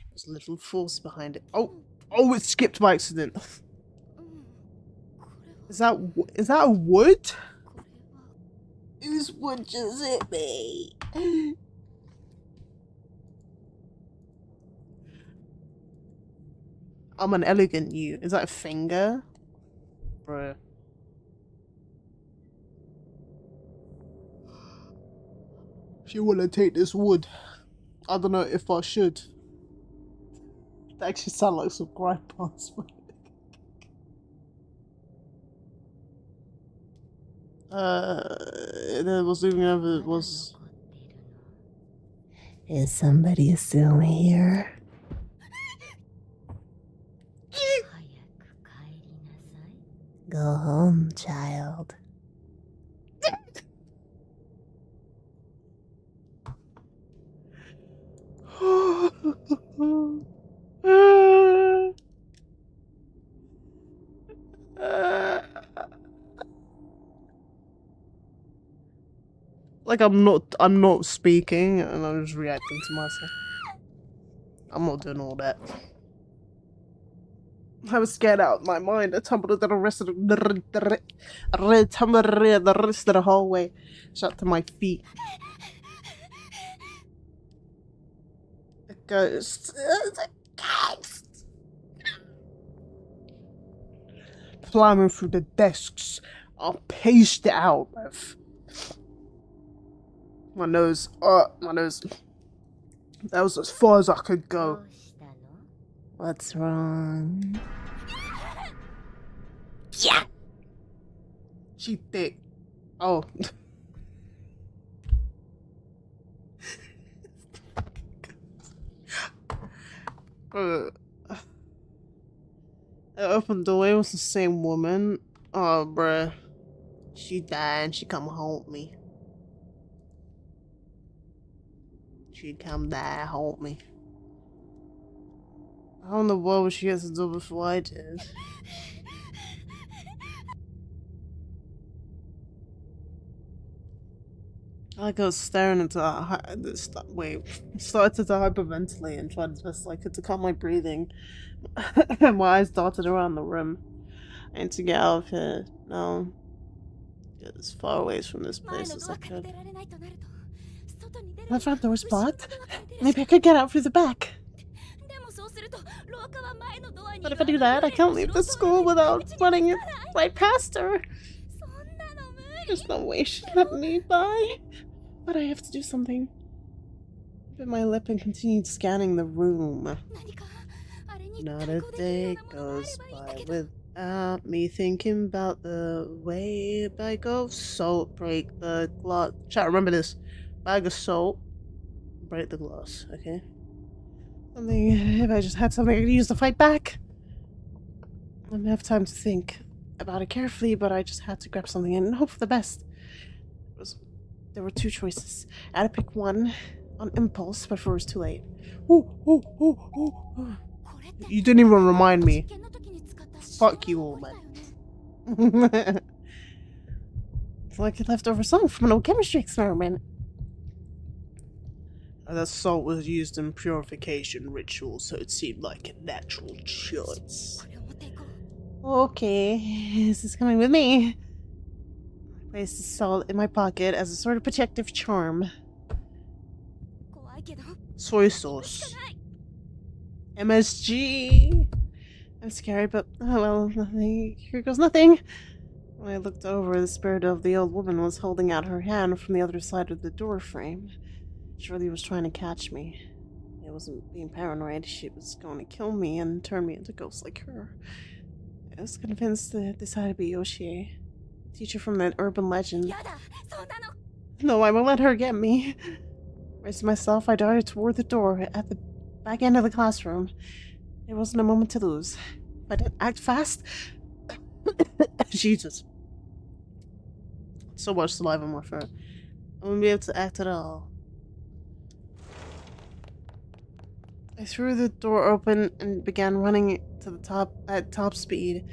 There's a little force behind it. Oh, it skipped by accident. Is that a wood? Whose wood just hit me? I'm an elegant you. Is that a finger? Bruh. If you want to take this wood, I don't know if I should. That actually sound like some grandpa's. There was even over. It was. Is somebody still here? Go home, child. Like I'm not speaking and I'm just reacting to myself. I'm not doing all that. I was scared out of my mind. I tumbled the rest of the rest of the hallway. Shut to my feet. The ghost. The ghost. Climbing through the desks. I'll paste it out, bruv. My nose. My nose. That was as far as I could go. What's wrong? Yeah. She thick. Oh. The open doorway was the same woman. Oh, bruh. She died and she come haunt me. She come die haunt me. I don't know what she has to do before I did. I was staring into started to hyperventilate and tried as best I could to calm my breathing. My eyes darted around the room. I need to get out of here. No. Get as far away from this place as I could. My front door's blocked. Maybe I could get out through the back. But if I do that, I can't leave the school without running it right past her. There's no way she'd let me by. But I have to do something. I bit my lip and continued scanning the room. Not a day goes by without me thinking about the way a bag of salt break the glass. Chat, remember this. Bag of salt, break the glass, okay? Something, if I just had something I could use to fight back. I didn't have time to think about it carefully, but I just had to grab something and hope for the best. There were two choices. I had to pick one on impulse, but before it was too late. Ooh. You didn't even remind me. Fuck you all, man. It's like a leftover song from an old chemistry experiment. That salt was used in purification rituals, so it seemed like a natural choice. Okay, this is coming with me. I placed the salt in my pocket as a sort of protective charm. Soy sauce. MSG. I'm scared, but oh well, nothing. Here goes nothing. When I looked over, the spirit of the old woman was holding out her hand from the other side of the door frame. Surely was trying to catch me. I wasn't being paranoid. She was going to kill me and turn me into ghosts like her. I was convinced that this had to be Yoshie, teacher from that urban legend. No, I won't let her get me. Raising myself, I darted toward the door at the back end of the classroom. There wasn't a moment to lose. If I didn't act fast... Jesus. So much saliva in my throat. I wouldn't be able to act at all. I threw the door open and began running to the top at top speed,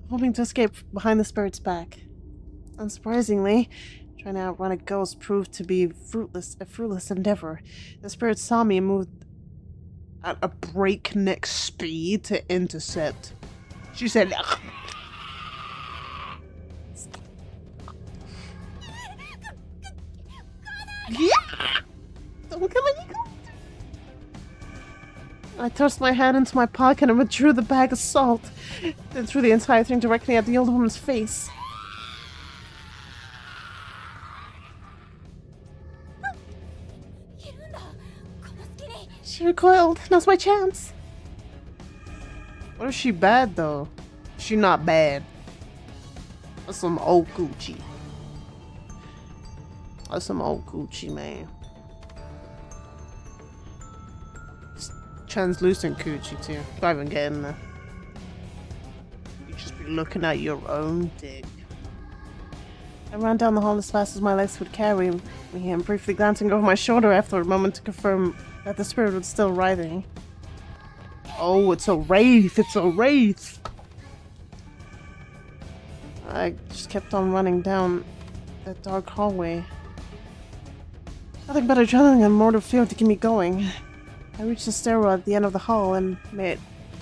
hoping to escape behind the spirit's back. Unsurprisingly, trying to outrun a ghost proved to be a fruitless endeavor. The spirit saw me and moved at a breakneck speed to intercept. She said, "Yeah, don't come any closer." I thrust my hand into my pocket and withdrew the bag of salt, then threw the entire thing directly at the old woman's face. She recoiled. Now's my chance. What if she bad, though? She not bad. That's some old Gucci. That's some old Gucci, man. Translucent coochie too. Not even getting there. You just be looking at your own dick. I ran down the hall as fast as my legs would carry me and briefly glancing over my shoulder after a moment to confirm that the spirit was still writhing. Oh, it's a wraith! It's a wraith! I just kept on running down that dark hallway. Nothing but adrenaline and mortal fear to keep me going. I reached the stairwell at the end of the hall and made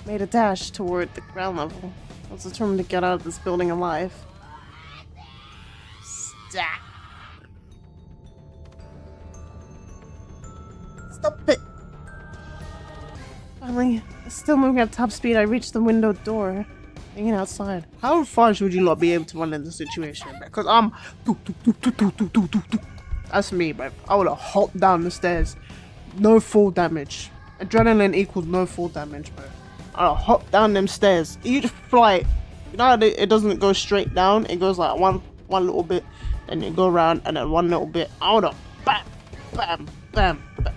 a dash toward the ground level. I was determined to get out of this building alive. Stop! Stop it! Finally, still moving at top speed, I reached the window door, hanging outside. How far would you not be able to run in this situation? Because I'm... That's me, bro. I would have hopped down the stairs. No fall damage. Adrenaline equals no fall damage, bro. I'll hop down them stairs. Each flight, you know how it doesn't go straight down? It goes like one little bit, then you go around, and then one little bit. I would have bam, bam, bam, bam.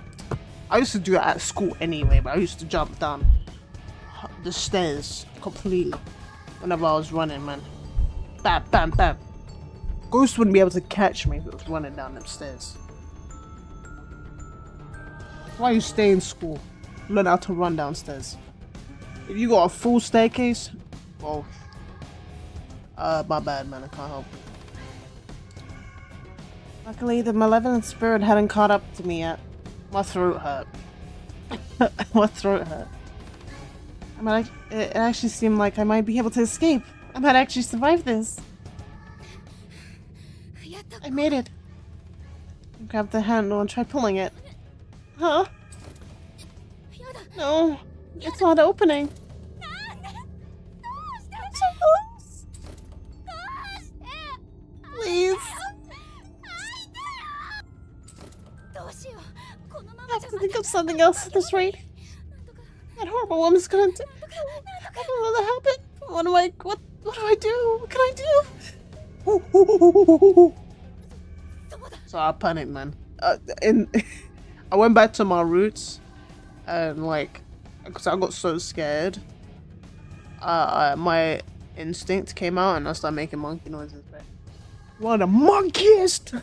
I used to do it at school anyway, but I used to jump down the stairs completely whenever I was running, man. Bam, bam, bam. Ghost wouldn't be able to catch me if it was running down them stairs. That's why you stay in school. Learn how to run downstairs. If you got a full staircase, well, my bad, man. I can't help it. Luckily, the malevolent spirit hadn't caught up to me yet. My throat hurt. My throat hurt. It actually seemed like I might be able to escape. I might actually survive this. I made it. I grabbed the handle and tried pulling it. Huh? No, it's not opening. I'm so close. Please. I have to think of something else at this rate. That horrible woman's gonna do. I don't know what happened. What do I do? What can I do? So I panicked, man. I went back to my roots, and like, because I got so scared, my instinct came out, and I started making monkey noises. Right? One of the monkiest.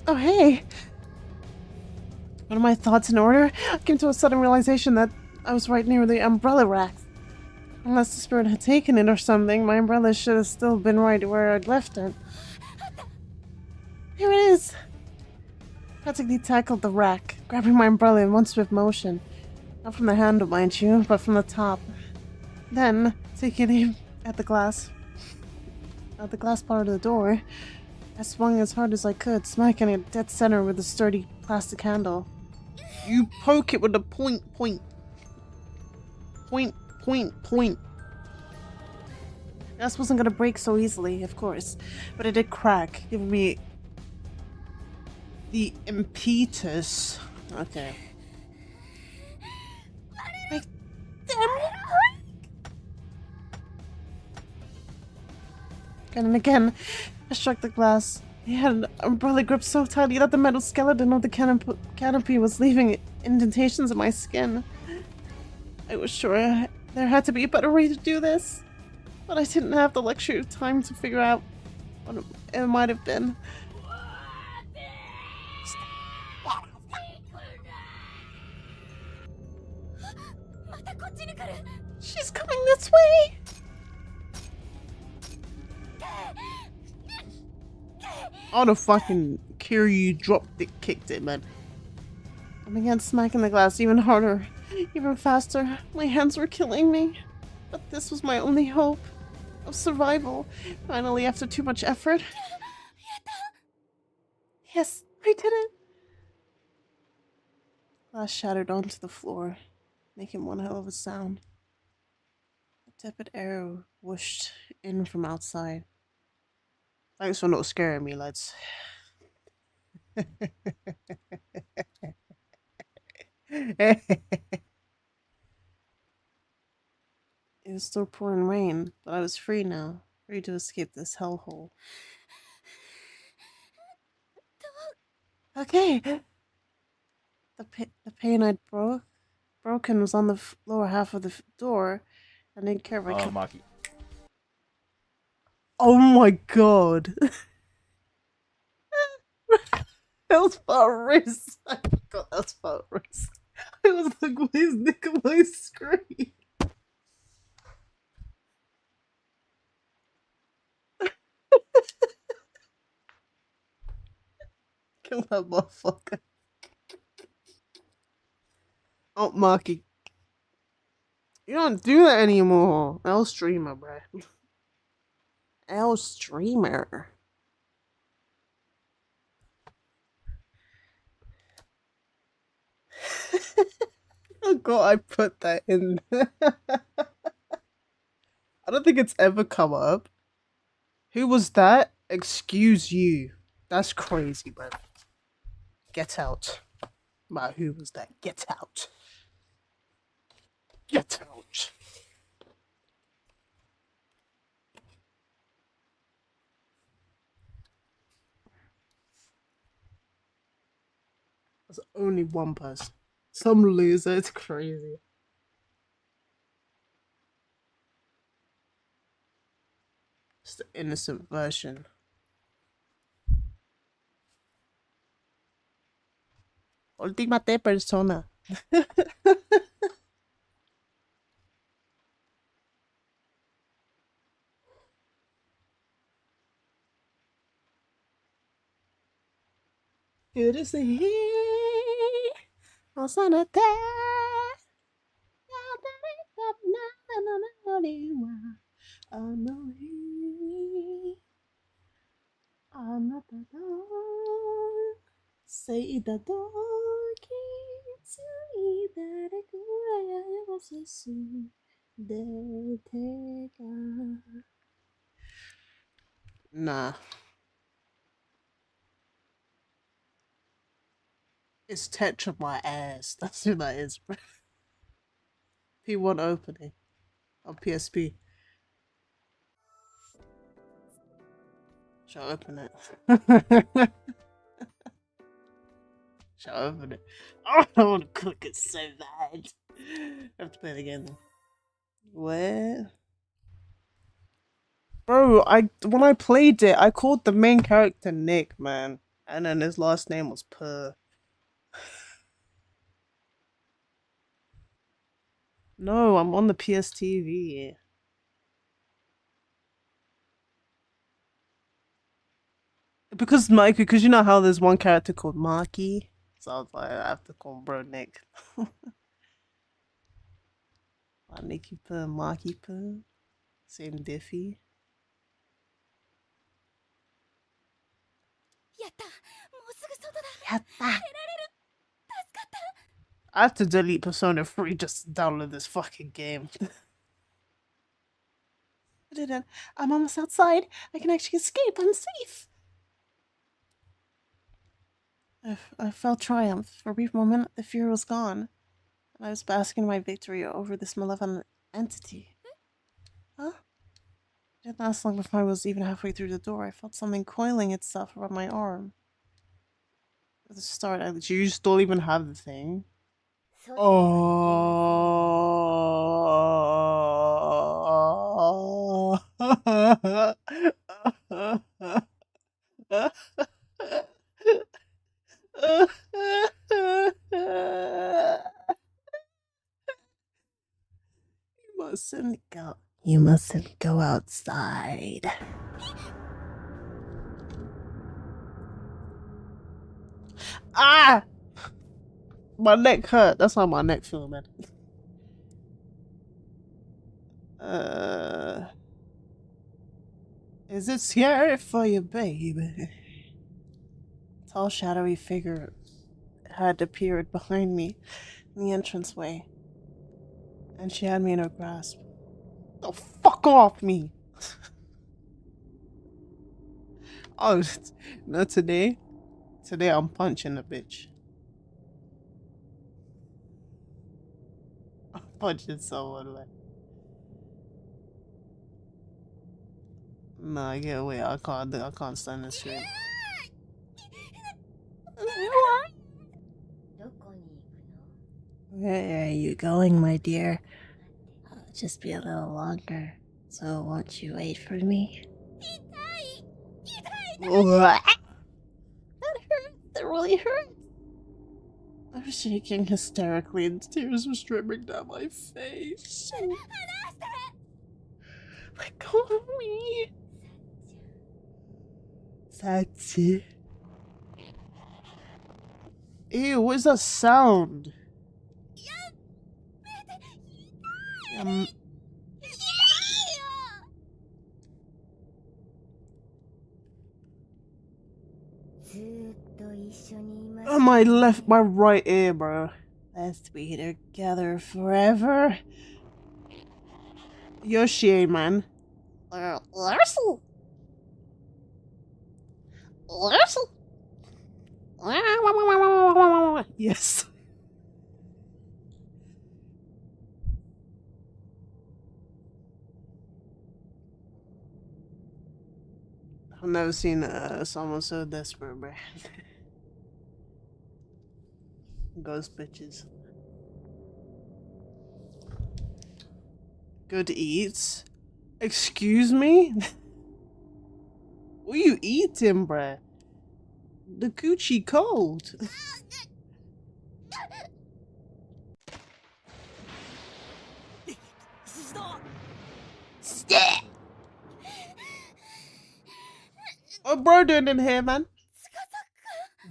Oh, hey! One of my thoughts in order, I came to a sudden realization that I was right near the umbrella rack. Unless the spirit had taken it or something, my umbrella should have still been right where I'd left it. Here it is! Practically tackled the rack, grabbing my umbrella in one swift motion. Not from the handle, mind you, but from the top. Then, taking aim at the glass part of the door, I swung as hard as I could, smacking it dead center with a sturdy plastic handle. You poke it with the point. This wasn't gonna break so easily, of course, but it did crack, giving me the impetus. Okay. Like, damn it, break! Again and again, I struck the glass. He had an umbrella grip so tightly that the metal skeleton of the canopy was leaving indentations in my skin. I was sure there had to be a better way to do this, but I didn't have the luxury of time to figure out what it might have been. She's coming this way! Oh, the fucking Kiryu drop kicked it, man. I began smacking the glass even harder, even faster. My hands were killing me. But this was my only hope of survival. Finally, after too much effort. Yes, I did it. Glass shattered onto the floor, making one hell of a sound. A tepid air whooshed in from outside. Thanks for not scaring me, lads. It was still pouring rain, but I was free now, free to escape this hellhole. Okay. The pane I'd broken was on the lower half of the door, and didn't care if I Maki. Oh my god. That was Faris. I forgot that was Faris. I was like, what is Nikolai's screen? Kill that motherfucker. Oh, Maki. You don't do that anymore. L streamer, bruh. L streamer. Oh god, I put that in. I don't think it's ever come up. Who was that? Excuse you. That's crazy, bro. Get out. Man, who was that? Get out. Get out. There's only one person. Some loser. It's crazy. It's the innocent version. Ultimate persona. Good to see you. On Sunday. Say the dog Nah. It's Tetra my ass. That's who that is, bro. P1 opening on PSP. Shall I open it? Shall I open it? Oh, I want to click it so bad. I have to play it again. What? Bro, when I played it, I called the main character Nick, man. And then his last name was Per. No, I'm on the PSTV. Because you know how there's one character called Marky? So I was like, I have to call bro Nick. Nicky Per, Marky Per. Same Diffy. Yatta! I have to delete Persona 3 just to download this fucking game. I'm almost outside. I can actually escape. I'm safe. I felt triumph. For a brief moment, the fear was gone. And I was basking in my victory over this malevolent entity. Huh? It didn't last long before I was even halfway through the door. I felt something coiling itself around my arm. At the start, you still even have the thing. Oh. You mustn't go outside. Ah! My neck hurt. That's how my neck feel, man. Is it scary for you, baby? A tall, shadowy figure had appeared behind me in the entranceway, and she had me in her grasp. Oh, fuck off me! Oh, no, today I'm punching the bitch. I'm punching someone, man. Nah, get away. I can't stand this shit. Where are you going, my dear? I'll just be a little longer. So won't you wait for me? That hurt. That really hurt. I was shaking hysterically and tears were streaming down my face. Let go of me. Sachi. Ew, what is that sound? Oh, my right ear, bro. Let's be together forever. Yoshi, man. Larson. Yes. I've never seen someone so desperate, bro. Ghost bitches. Good eats. Excuse me? What are you eating, bruh? The coochie cold. What bro doing in here, man?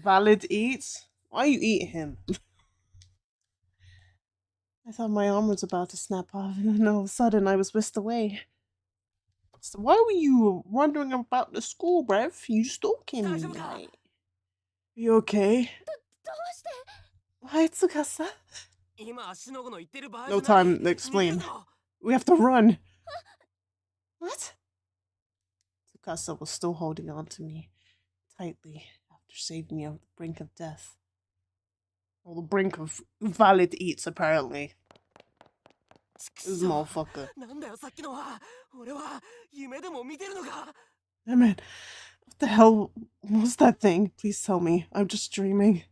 Valid eats? Why are you eating him? I thought my arm was about to snap off, and then all of a sudden I was whisked away. So why were you wandering about the school, bruv? You stalking me, right? You okay? Why, Tsukasa? No time to explain. We have to run. What? Tsukasa was still holding on to me tightly after saving me on the brink of death. Or the brink of valid eats, apparently. This motherfucker. Damn it. What the hell was that thing? Please tell me. I'm just dreaming.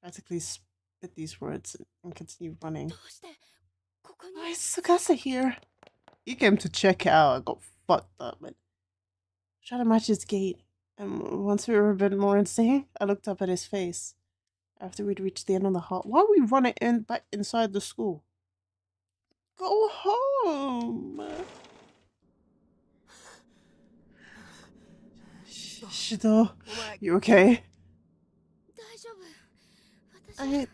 Practically spit these words and continue running. Why is Tsukasa here? He came to check out. I got fucked up, man. Trying to match his gait. And once we were a bit more insane, I looked up at his face. After we'd reached the end of the hall. Why are we running back inside the school? Go home! Shido, you okay? I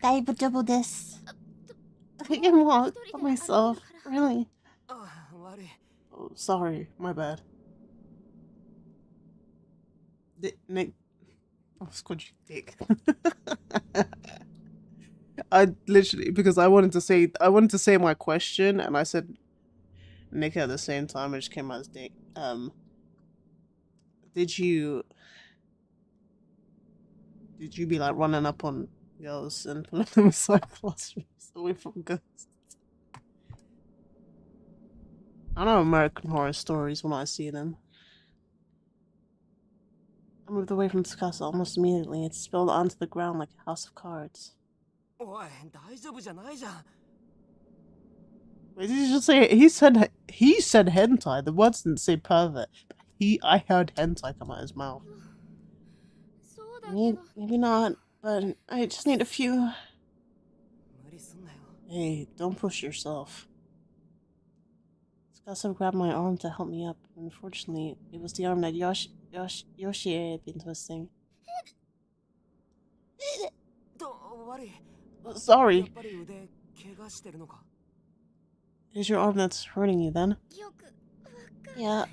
can walk by myself, really. Oh, sorry, my bad. Nick. Oh, squad you dick. I literally, because I wanted to say my question, and I said Nick at the same time. I just came out as dick. Did you be like running up on girls and pulling them inside classrooms away from ghosts? I know American Horror Stories when I see them. I moved away from Tsukasa almost immediately. It spilled onto the ground like a house of cards. Wait, did you just say he said hentai? The words didn't say pervert. I heard hentai come out of his mouth. Maybe not, but I just need a few. Hey, don't push yourself. Tsukasa grabbed my arm to help me up. Unfortunately, it was the arm that Yoshie had been twisting. Sorry. It's your arm that's hurting you then? Yeah.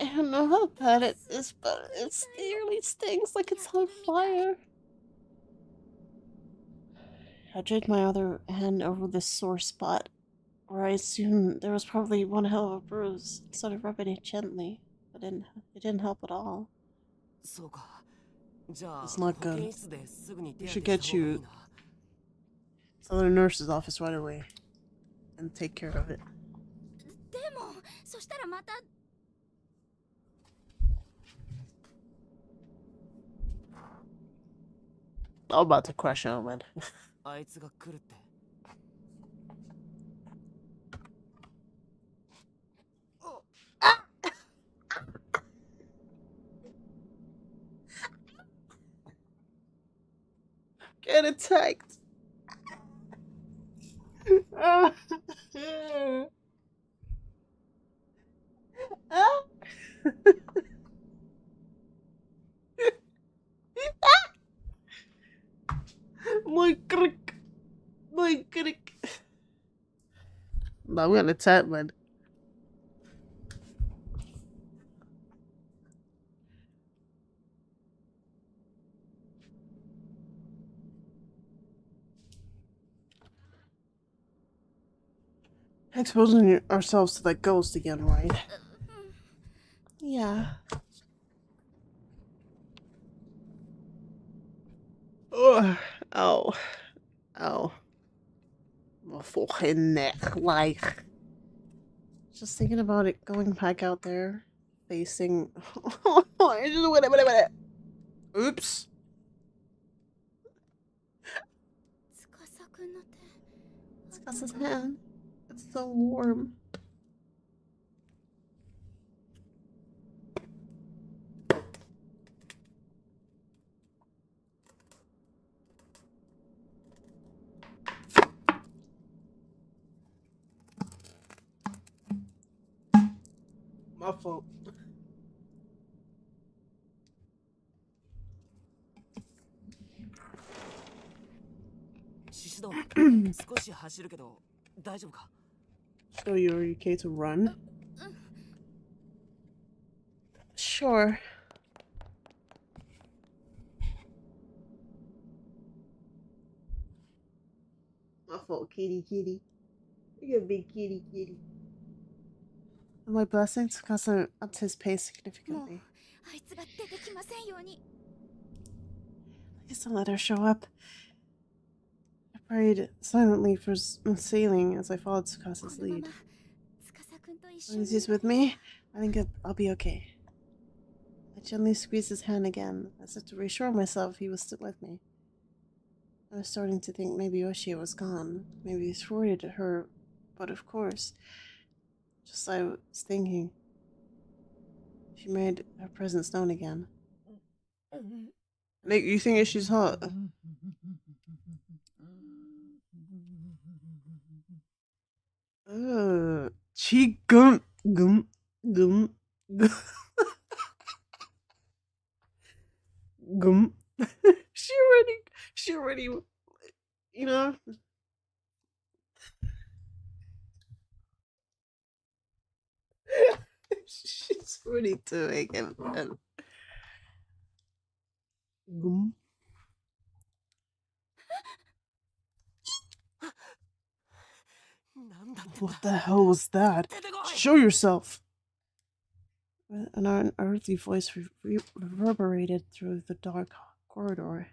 I don't know how bad it is, but it nearly stings like it's on fire. I draped my other hand over this sore spot, where I assumed there was probably one hell of a bruise. Instead of rubbing it gently, but it didn't help at all. It's not good. We should get you to the nurse's office right away and take care of it. I'm about to crash out, man. Get attacked. My crick. My crick. Nah, we're gonna attack, man. Exposing ourselves to that ghost again, right? Yeah. Oh, ow. Ow. My fucking neck, like. Just thinking about it going back out there, facing. Oops. Tsukasa's hand. It's so warm. My fault. So you're okay to run? Sure. My fault, kitty. You're a big kitty. Am I blessing Tsukasa upped his pace significantly? Please don't let her show up. I prayed silently for sailing as I followed Tsukasa's lead. As long as he's with me, I think I'll be okay. I gently squeezed his hand again, as if to reassure myself he was still with me. I was starting to think maybe Yoshie was gone. Maybe he thwarted her, but of course, just as I was thinking, she made her presence known again. Nick, you think she's hot? She gum. Gum. she already, you know. She's already doing it. Gum. What the hell was that? Show yourself! An unearthly voice reverberated through the dark corridor.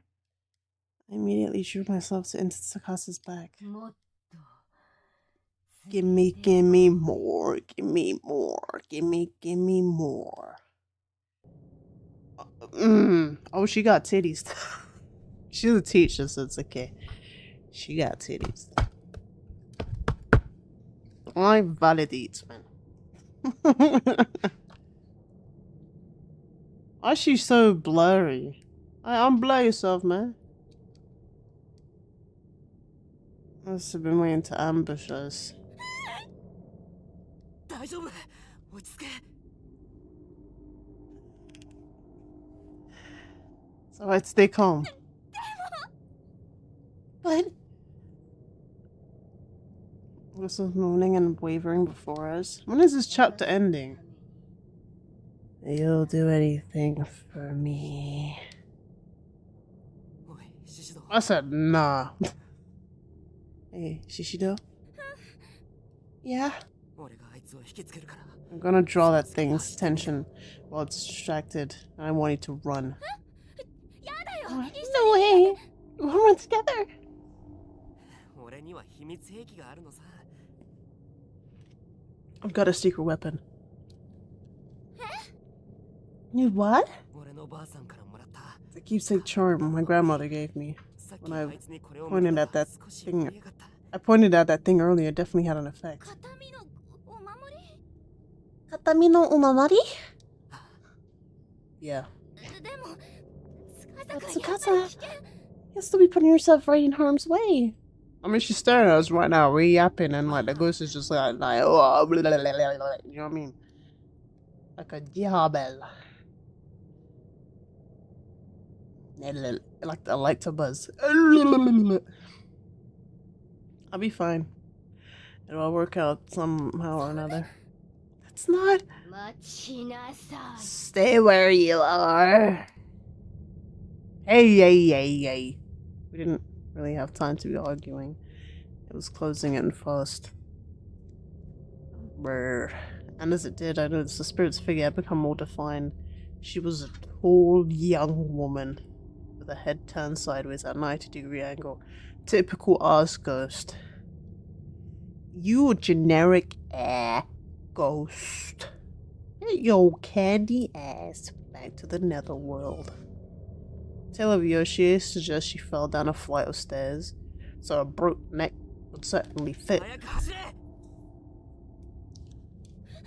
I immediately drew myself into Tsukasi's back. Give me more. Give me more. Oh, she got titties. She's a teacher, so it's okay. She got titties. I validate, man. Why is she so blurry? Unblur yourself, man. I must have been waiting to ambush us. It's alright, stay calm. But this is moaning and wavering before us. When is this chapter ending? You'll do anything for me. I said nah. Hey, Shishido? Yeah? I'm gonna draw that thing's attention while it's distracted, and I want it to run. No way! We'll run together! I've got a secret weapon. You what? The keepsake charm my grandmother gave me. When I pointed at that thing earlier, it definitely had an effect. Katami no umamari? Yeah. But Tsukasa, you will still be putting yourself right in harm's way. I mean, she's staring at us right now. We're yapping, and like the ghost is just like oh, blah, blah, blah, blah, blah, you know what I mean? Like a diabel. Like I like to buzz. I'll be fine. It'll all work out somehow or another. That's not. Stay where you are. Hey. We didn't really have time to be arguing. It was closing in fast. Brr. And as it did, I noticed the spirit's figure had become more defined. She was a tall, young woman with a head turned sideways at a 90-degree angle. Typical Oz ghost. You generic air ghost. Get your candy ass back to the netherworld. Tale of Yoshie suggests she fell down a flight of stairs. so a broke neck would certainly fit.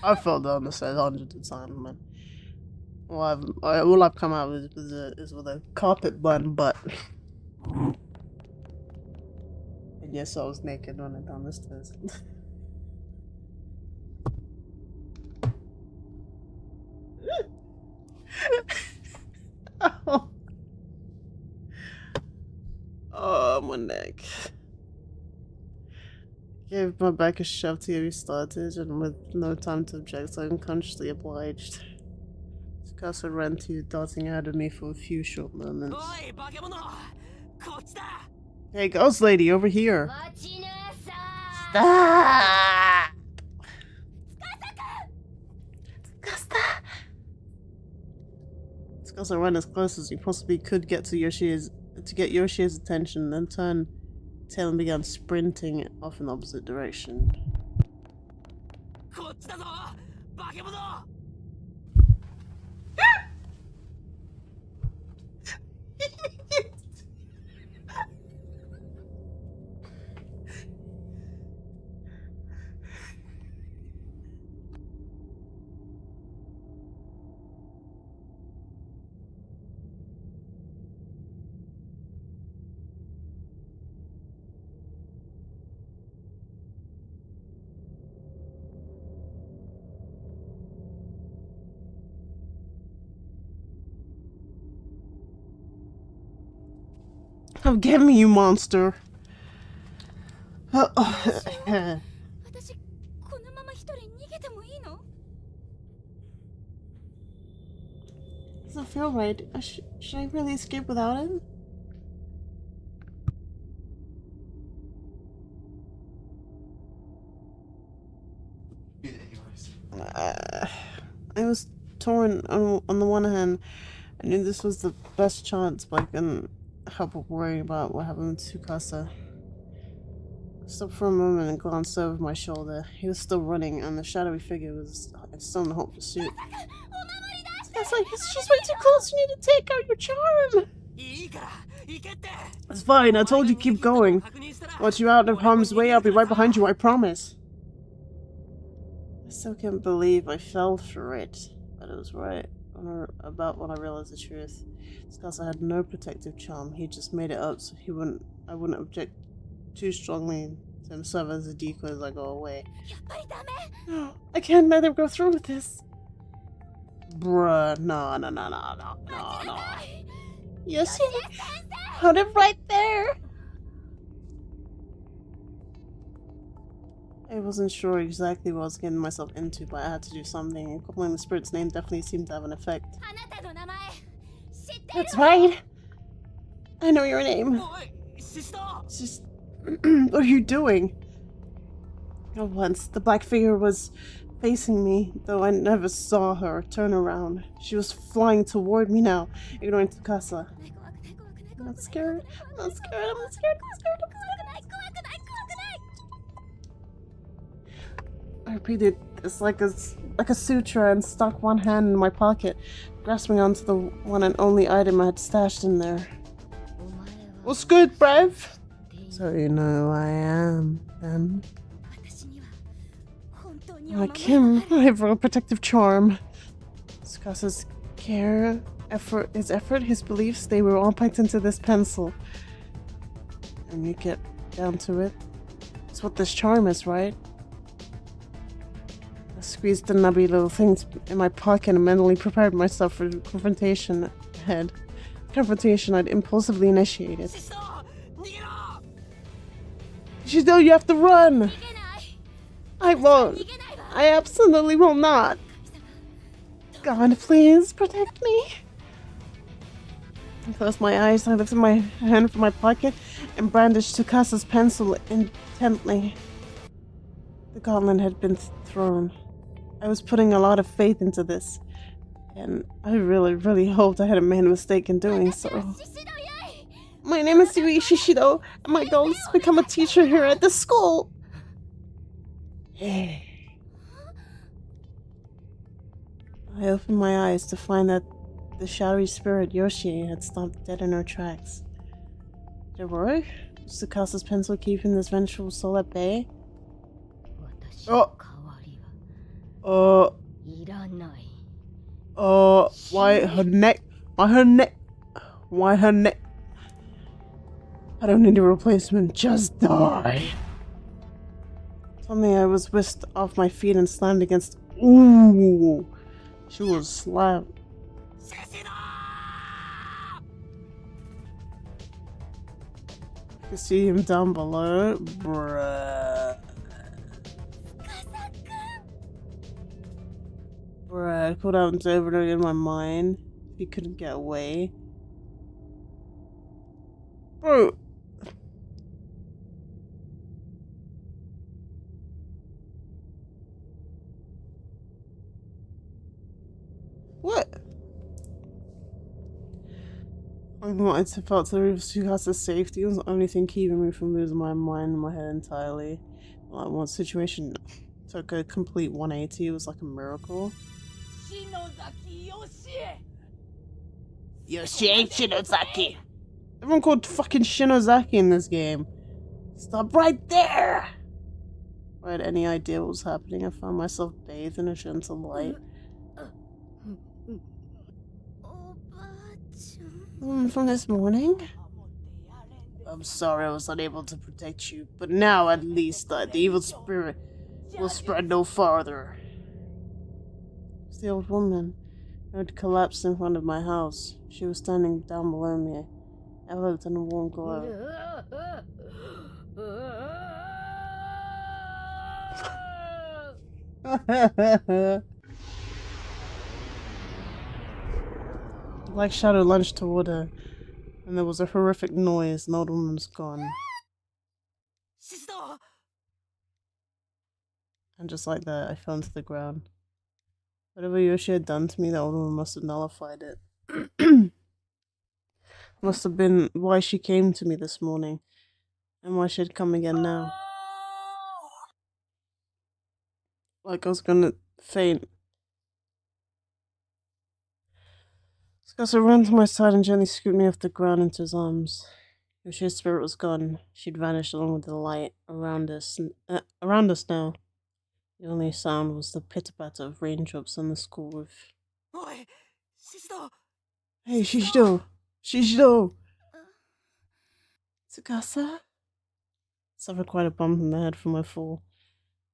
I fell down the stairs hundreds of times, man. All I've come out with is with a carpet bun butt. And yes, I was naked running down the stairs. Oh. Oh, my neck. Gave my back a shove to get me started, and with no time to object, I unconsciously obliged. Tsukasa ran to, darting ahead of me for a few short moments. Hey, ghost lady, over here! Stop! Tsukasa ran as close as he possibly could get to get Yoshi's attention, then turned tail and began sprinting off in the opposite direction. Come get me, you monster! Does it feel right? Should I really escape without him? I was torn on the one hand. I knew this was the best chance, but I couldn't help but worry about what happened to Tsukasa. I stopped for a moment and glanced over my shoulder. He was still running, and the shadowy figure was still in the hot pursuit. It's like, she's way too close. You need to take out your charm. It's fine. I told you keep going. Once you're out of harm's way, I'll be right behind you. I promise. I still can't believe I fell for it, but it was right about when I realized the truth. Tsukasa had no protective charm. He just made it up so I wouldn't object too strongly to him serve as a decoy as I go away. I can't let him go through with this. Bruh, no. Yes, hold it right there. I wasn't sure exactly what I was getting myself into, but I had to do something, and calling the spirit's name definitely seemed to have an effect. That's right! I know your name. Just... what are you doing? Once, the black figure was facing me, though I never saw her turn around. She was flying toward me now, ignoring Tsukasa. I'm not scared. I'm scared. I repeated this like a sutra and stuck one hand in my pocket, grasping onto the one and only item I had stashed in there. What's good, Brev? So you know who I am, then. Like him, I have a protective charm. Tsukasa's care, his beliefs, they were all packed into this pencil. And you get down to it, it's what this charm is, right? I squeezed the nubby little things in my pocket and mentally prepared myself for the confrontation ahead. Confrontation I'd impulsively initiated. Shido, you have to run! I won't. I absolutely will not. God, please protect me. I closed my eyes, I lifted my hand from my pocket and brandished Tsukasa's pencil intently. The gauntlet had been thrown. I was putting a lot of faith into this, and I really hoped I hadn't made a mistake in doing so. My name is Yui Shishido, and my goal is to become a teacher here at this school. I opened my eyes to find that the shadowy spirit Yoshi had stopped dead in her tracks. There were Tsukasa's pencil keeping this vengeful soul at bay? Why her neck? Why her neck? Why her neck? I don't need a replacement, just die. Suddenly I was whisked off my feet and slammed against. Ooh! She was slammed. You see him down below? Bruh. Bruh, I called out over and over in my mind. He couldn't get away. Bro. What? I wanted to felt to the Tsukasa's safety was the only thing keeping me from losing my mind in my head entirely. Like one situation took a complete 180. It was like a miracle. Yoshie Shinozaki. Everyone called fucking Shinozaki in this game. Stop right there! I had any idea what was happening. I found myself bathed in a gentle light. From this morning? I'm sorry I was unable to protect you, but now at least the evil spirit will spread no farther. It's the old woman who had collapsed in front of my house. She was standing down below me, enveloped in a warm glow. The black shadow lunged toward her, and there was a horrific noise, and the old woman was gone. And just like that, I fell into the ground. Whatever Yoshi had done to me, the old woman must have nullified it. Must have been why she came to me this morning, and why she'd come again now. Like I was gonna faint. Tsukasa ran to my side and gently scooped me off the ground into his arms. Yoshi's spirit was gone. She'd vanished along with the light around us. Now. The only sound was the pitter-patter of raindrops on the school roof. Hey, Shishido! Shishido! Tsukasa? Suffered quite a bump in the head from my fall,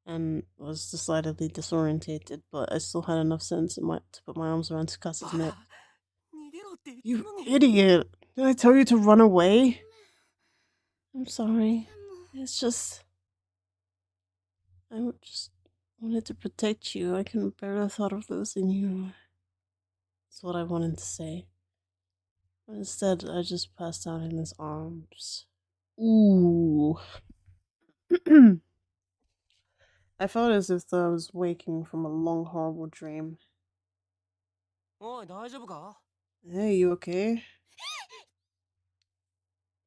and was decidedly disorientated, but I still had enough sense to put my arms around Tsukasa's neck. You idiot! Did I tell you to run away? I'm sorry. It's just... I just wanted to protect you. I couldn't bear the thought of losing you. That's what I wanted to say. But instead, I just passed out in his arms. Ooh. I felt as if I was waking from a long, horrible dream. Hey, you okay?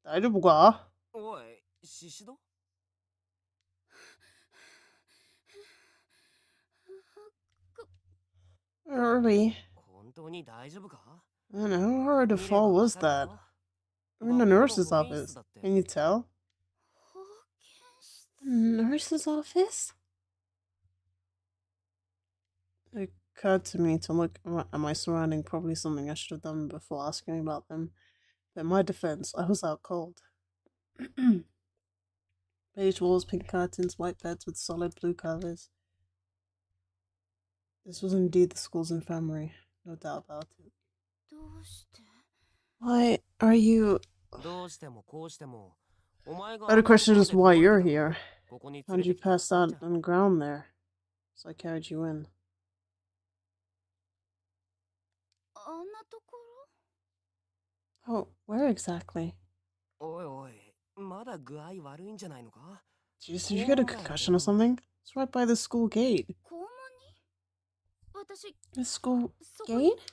大丈夫か? Where are we? I don't know, how hard to fall was that? We're in the nurse's office. Can you tell? Nurse's office? It occurred to me to look at my surroundings, probably something I should have done before asking about them. But in my defense, I was out cold. Beige walls, pink curtains, white beds with solid blue covers. This was indeed the school's infirmary, no doubt about it. Why are you... Better question is why you're here. How'd you pass out on the ground there? So I carried you in. Oh, where exactly? Did you get a concussion or something? It's right by the school gate. The school gate?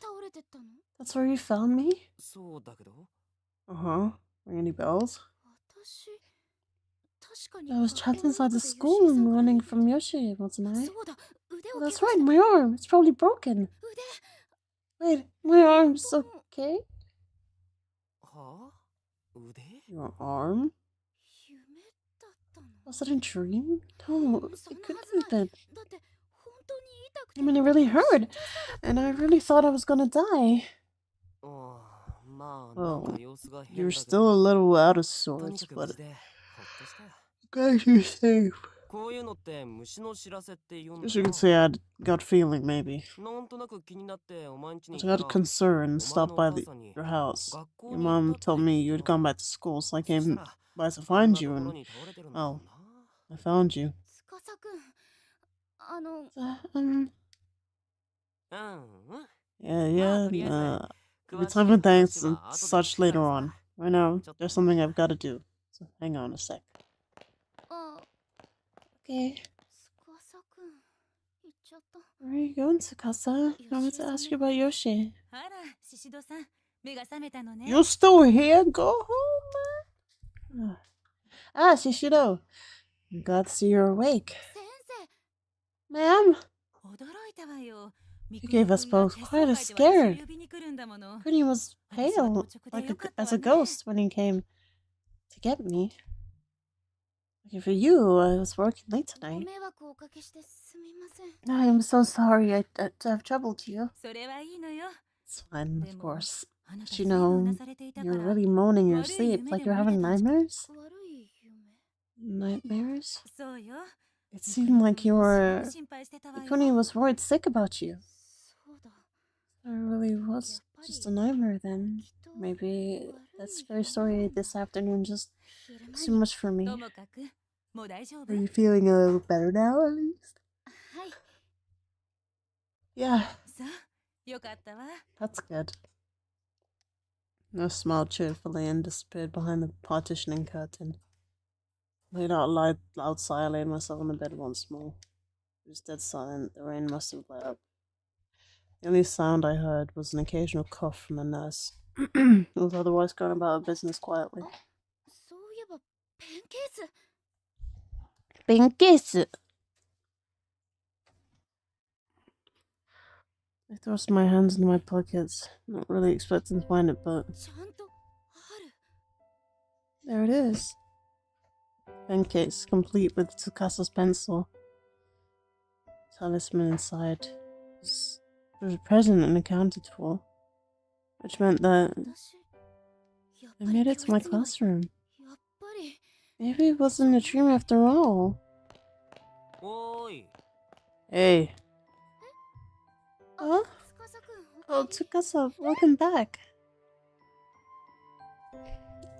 That's where you found me? Uh-huh. Ring any bells? I was trapped inside the school and running from Yoshi, wasn't I? Oh, that's right, my arm. It's probably broken. Wait, my arm's okay? Your arm? Was it a dream? No, it そんなは couldn't ず have been. だって本当に痛く I て mean, it really hurt, and I really thought I was gonna die. まあ、 Well, 様子が変 you're だけ still ど a little out of とに sorts, かく無 but 事でほっとしたよ。 glad you're safe. こういうのって虫の知らせって言うんだ Guess you よ could say I had gut feeling, maybe. なんとなく気になってお前ん家に I 行った got ら concerned, お前 stopped のお by 母さんに your house. 学校 Your に行 mom ったって told me 聞 you い had た gone の。 back to school, so I そした came ら by to こん find な you, ところ and に倒れてるんだも well, んな。 I found you. 司くん Um, うんうん。 yeah, とりあえず it'll be 詳し time い for thanks 話 and は後で such 聞くか later ら on. さ。 Right now, ちょっと there's something I've got to do. So hang on a sec. あ Okay. 司くん行っちゃった Where are you going, Tsukasa? I wanted to ask you about Yoshi. あら、シシドさん、目が覚めたのね。 You're still here? Go home, man. Ah, Shishido. Glad to see you're awake. 先生 Ma'am, 驚いたわよ。 you gave us both quite a scare. Pretty was pale, as a ghost when he came to get me. Lucky for you, I was working late ご tonight. 迷惑をおかけしてすみません I am so sorry to have troubled you. それはいいのよ。 It's fine, of でも、 course. あなた But 随 you 分う know, なされていたか you're ら。 really moaning in your 悪い sleep, 夢 like で you're も見 having てたんじゃ。 nightmares? 悪い夢 Nightmares? そうよ。 It seemed like you すご were... く心配してたわよ。 Ikuni was worried sick about you. そうだ I really was just a nightmare then. きっと Maybe 悪 that い scary story this afternoon just 昼間 too に much for me. ともかく、もう大丈夫 Are you feeling a little better now, at least? はい Yeah, さあ、よかったわ。 that's good. I smiled cheerfully and disappeared behind the partitioning curtain. Laid out outside, I laid myself on the bed once more. It was dead silent. The rain must have let up. The only sound I heard was an occasional cough from the nurse, who was otherwise going about her business quietly. そういえばペンケース Pinkis! I thrust my hands into my pockets, not really expecting to find it, but ちゃんとある there it is. Pen case, complete with Tsukasa's pencil. Talisman inside was present and accounted for, which meant that 私やっ I ぱり made it to my 教室には classroom. やっぱり Maybe it wasn't a dream after all. おーい。 Hey. あ Huh? 司くん Oh, Tsukasa, welcome back.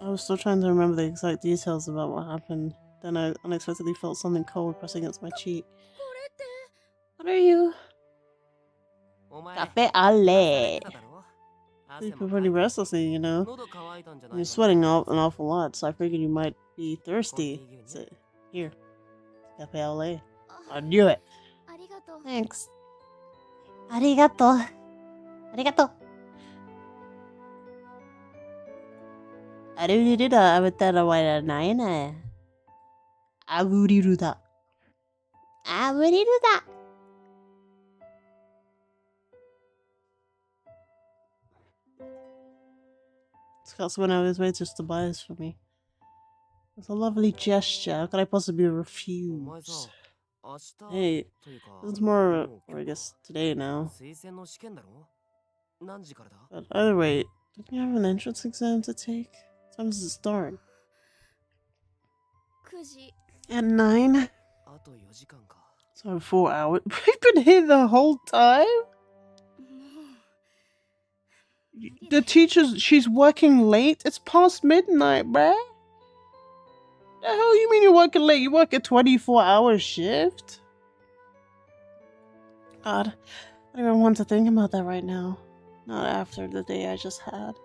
I was still trying to remember the exact details about what happened. Then I unexpectedly felt something cold pressing against my cheek. これって What are you? お前、 Cafe され Ale. てただろ。 You've 汗も been かい pretty てる restlessly, you know. 喉乾いたんじゃな You're いかな。 sweating an awful lot, so I figured you might be thirsty. Coffee, So, here. Cafe Ale. あ I knew it. ありがとう Thanks. ありがとう。ありがとう。あれうるだ、あぶたらわらないね。あぶりるだ。あぶりるだ。Scott's went out of his way just to buy this for me. It's a lovely gesture. How could I possibly お前 refuse? さ、明日 Hey, というか、 it's more, もう or I 今日 guess today now. 推薦の試験だろ。何時からだ？ But either way, don't you have an entrance exam to take? What time does it start? 9時 At 9? あと4時間か。 So 4 hours. We've been here the whole time? もう The teacher's, she's working late? It's past midnight, bruh. The hell you mean you're working late? You work a 24-hour shift? God, I don't even want to think about that right now. Not after the day I just had.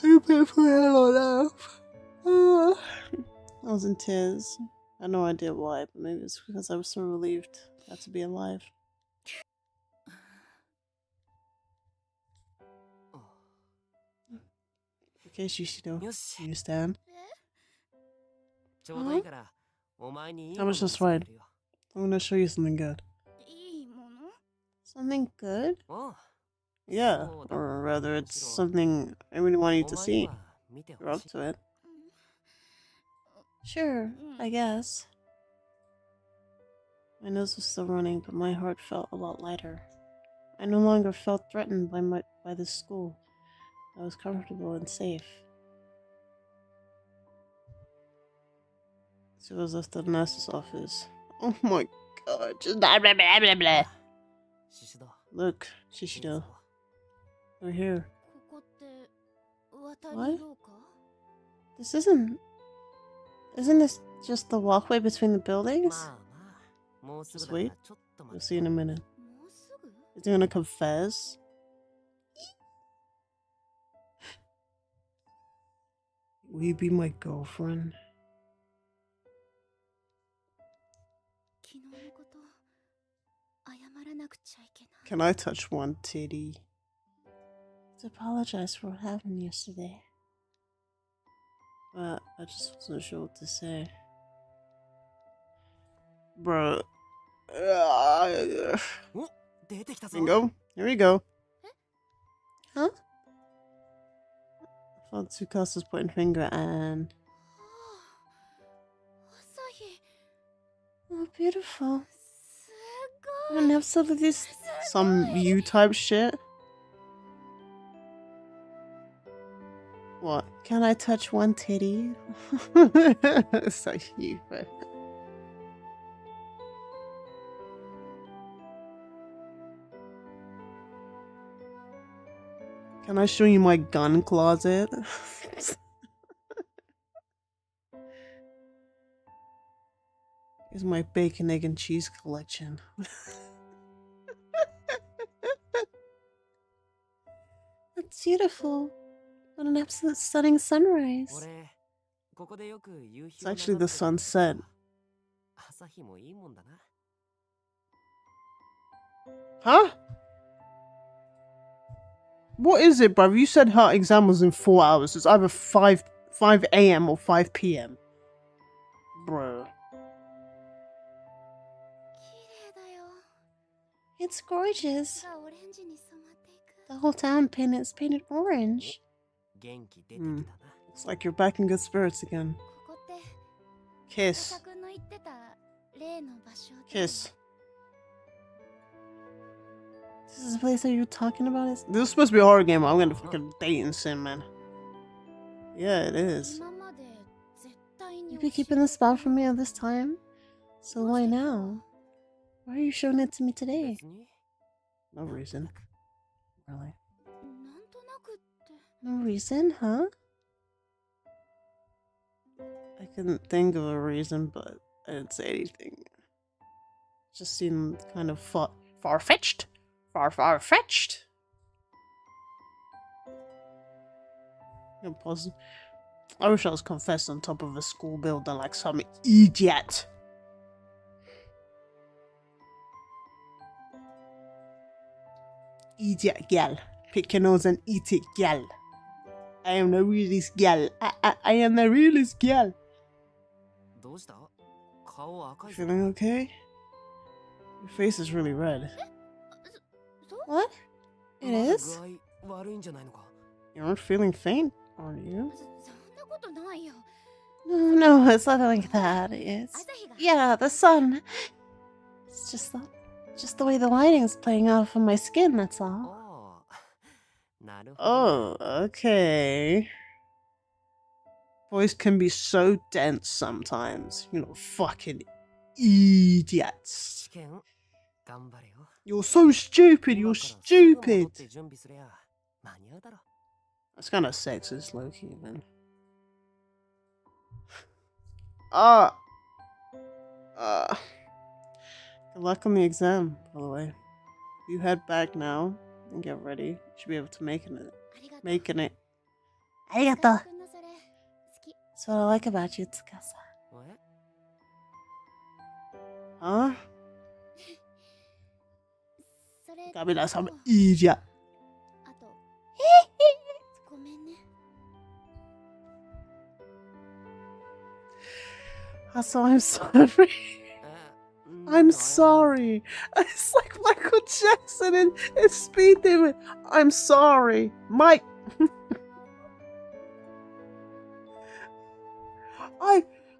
I've been for hell enough. I was in tears. I had no idea why, but maybe it's because I was so relieved I had to be alive. Okay, Shishido. よし。 Can you stand? ちょうどいいから、お前にいい How もの much 見 this せて wine? やるよ。 I'm gonna show you something good. いいもの Something good? おう Yeah. So, Or rather, it's sure. something I really want you お to 前 see. には見て You're ほ up しい。 to it. Sure, I guess. My nose was still running, but my heart felt a lot lighter. I no longer felt threatened by this school. I was comfortable and safe. So I was left at the nurse's office. Oh my god, just blah blah blah blah blah. Look, Shishido. We're here. What? This isn't this just the walkway between the buildings? Just wait. You'll see in a minute. Is he gonna confess? Will you be my girlfriend? Can I touch one titty? To apologize for what happened yesterday. But I just wasn't sure what to say. Bruh. Bingo. Here we go. Huh? I found Tsukasa's pointing finger and... Oh, beautiful. An episode of this... Some U-type shit? What? Can I touch one titty? So you, but... Can I show you my gun closet? Here's my bacon, egg, and cheese collection. That's beautiful. What an absolute stunning sunrise. It's actually the sunset. Huh? What is it, bruv? You said her exam was in 4 hours. It's either 5 a.m. or 5 p.m. Bro. It's gorgeous. The whole town is painted orange. Looks like you're back in good spirits again. Kiss. Kiss. This is the place that you're talking about? This is supposed to be a horror game. I'm gonna fucking date and sim, man. Yeah, it is. You've been keeping the spell from me all this time? So why now? Why are you showing it to me today? No reason. Really? No reason, huh? I couldn't think of a reason, but I didn't say anything. It just seemed kind of far-fetched. Far-fetched. Impossible. I wish I was confessed on top of a school building like some idiot. Idiot gal. Pick your nose and eat it, gal. I am the realest gal. I am the realest gal. Feeling okay? Your face is really red. What? It is? You aren't feeling faint, are you? No, it's nothing like that. It's... Yeah, the sun. It's just the way the lighting's playing off of my skin, that's all. Oh, okay. Boys can be so dense sometimes. You know, fucking idiots. You're so stupid, you're stupid. That's kind of sexist, low-key, man. Good luck on the exam, by the way. You head back now and get ready. You should be able to making it. Arigato. That's what I like about you, Tsukasa. Huh? Gotta be like some idiot. Also, I'm sorry. I'm sorry. It's like Michael Jackson in Speed Demon. I'm sorry.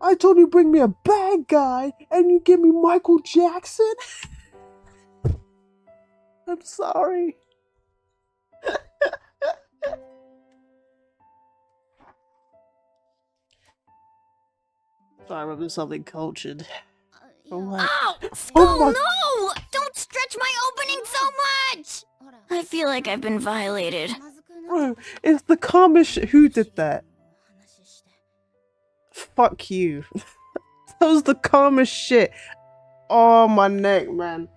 I told you bring me a bad guy, and you give me Michael Jackson? I'm sorry. I remember something cultured. For what? Ow! Oh my... no! Don't stretch my opening so much! I feel like I've been violated. Bro, it's the calmest who did that? Fuck you. That was the calmest shit. Oh, my neck, man.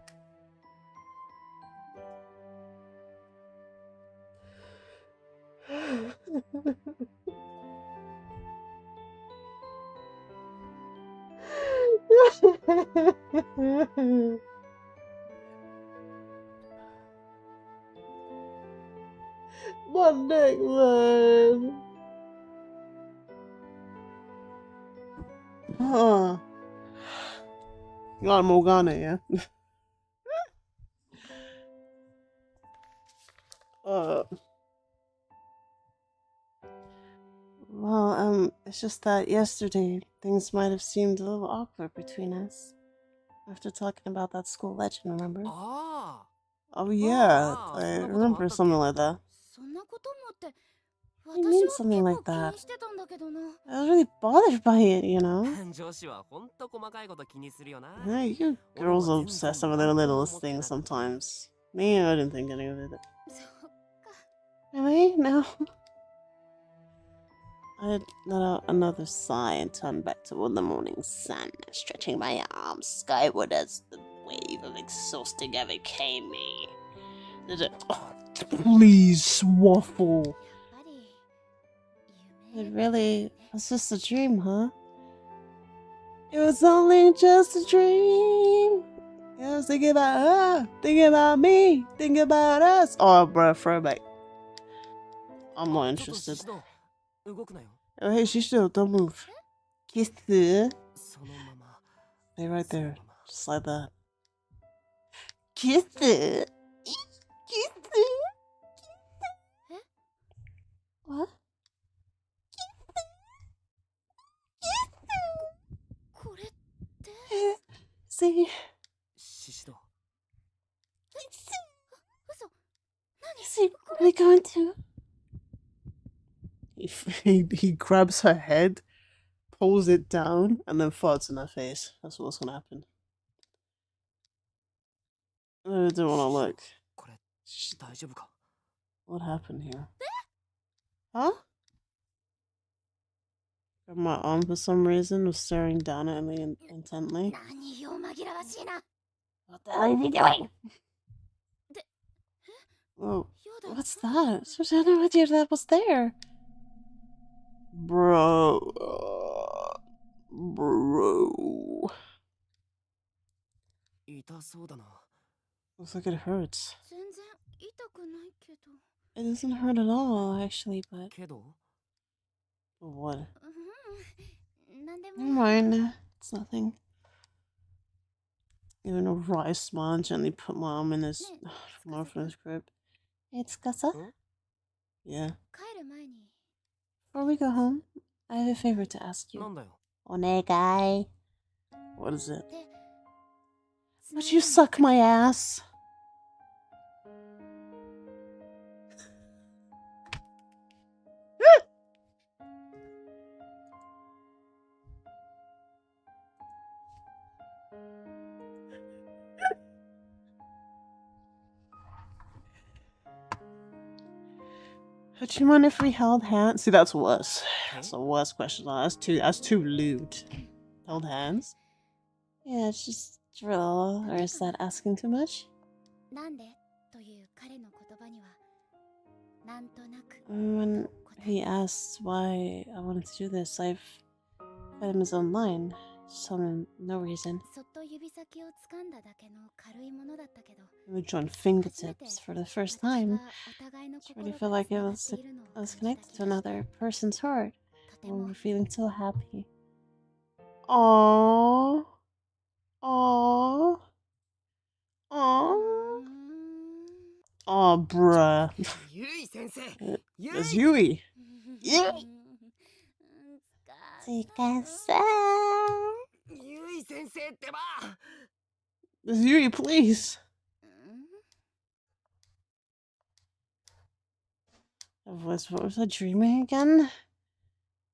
My neck, man. You got Morgana, yeah? Well, it's just that yesterday things might have seemed a little awkward between us. After talking about that school legend, remember? Ah. Oh yeah, I remember something like that. What do you mean something like that? I was really bothered by it, you know? Yeah, you girls are obsessed over the littlest things sometimes. Me, I didn't think any of it. Really? No. I let out another sigh and turned back toward the morning sun, stretching my arms skyward as the wave of exhausting overcame me. Oh, please, waffle. It really was just a dream, huh? It was only just a dream. I was thinking about her, thinking about me, thinking about us. Oh, bruh, throwback. I'm not interested. Oh, hey, Shisho, don't move. Kiss her. Stay right there, just like that. Kiss her. Kiss her. What? See? Is he really going to? He grabs her head, pulls it down, and then farts in her face. That's what's gonna happen. I don't want to look. What happened here? Huh? My arm, for some reason, was staring down at me intently. What the hell is he doing? Whoa, what's that? I had no idea that was there. Bro. Bro. Looks like it hurts. It doesn't hurt at all, actually, but... What? Never mind. It's nothing. Even a rice smile and gently put my arm in his mouth in his grip. Hey, it's Kasa? Yeah. Before we go home, I have a favor to ask you. Onegai. What is it? Would you suck my ass? Would you mind if we held hands? See, that's worse. That's the worst question. That's too lewd. Held hands? Yeah, it's just drill. Or is that asking too much? When he asked why I wanted to do this, I've read him his own line. Just told him no reason. We joined fingertips for the first time. I really feel like I was connected to another person's heart. And we were feeling so happy. Aww. Aww. Aww. Aw, bruh. It's Yui. Yeah. Yui sensei ってば Miss Yui, please. What was I dreaming again? I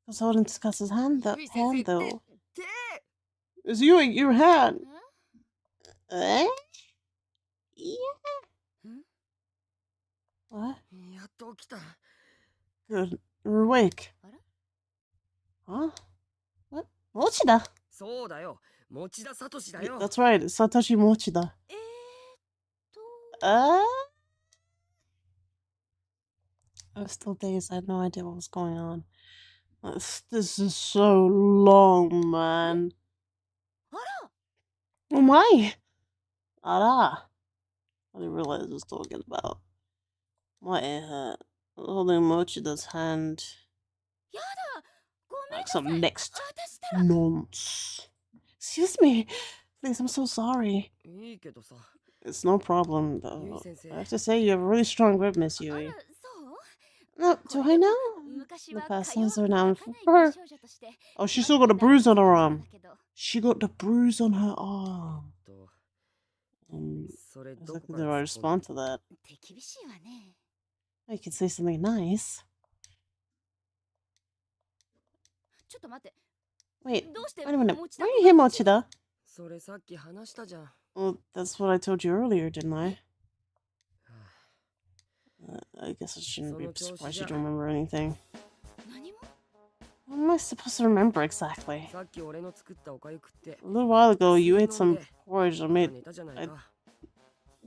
was holding Scott's hand, though. Miss Yui, your hand. Eh? Yeah. What? やっと起きた Good. You're awake. Huh? What? Mochida? そうだよ持田聡だよ That's right, it's Satoshi Mochida. I was still dazed. I had no idea what was going on. This is so long, man. Oh my! Ara! I didn't realize I was talking about. My ear hurt. I was holding Mochida's hand. Like some next nonce. Excuse me. Please, I'm so sorry. いいけどさ It's no problem, though. I have to say, you have a really strong grip, Miss Yui. No, do I know? The past songs are renowned for her. Oh, she still got a bruise on her arm. She got the bruise on her arm. Exactly the right response to that. I could say something nice. Wait a minute. Why are you here, Mochida? それさっき話したじゃん Well, that's what I told you earlier, didn't I? I guess I shouldn't be surprised you don't remember anything. What am I supposed to remember exactly? さっき俺の作ったおかゆ食って A little while ago, you ate some porridge I made. 寝たじゃないか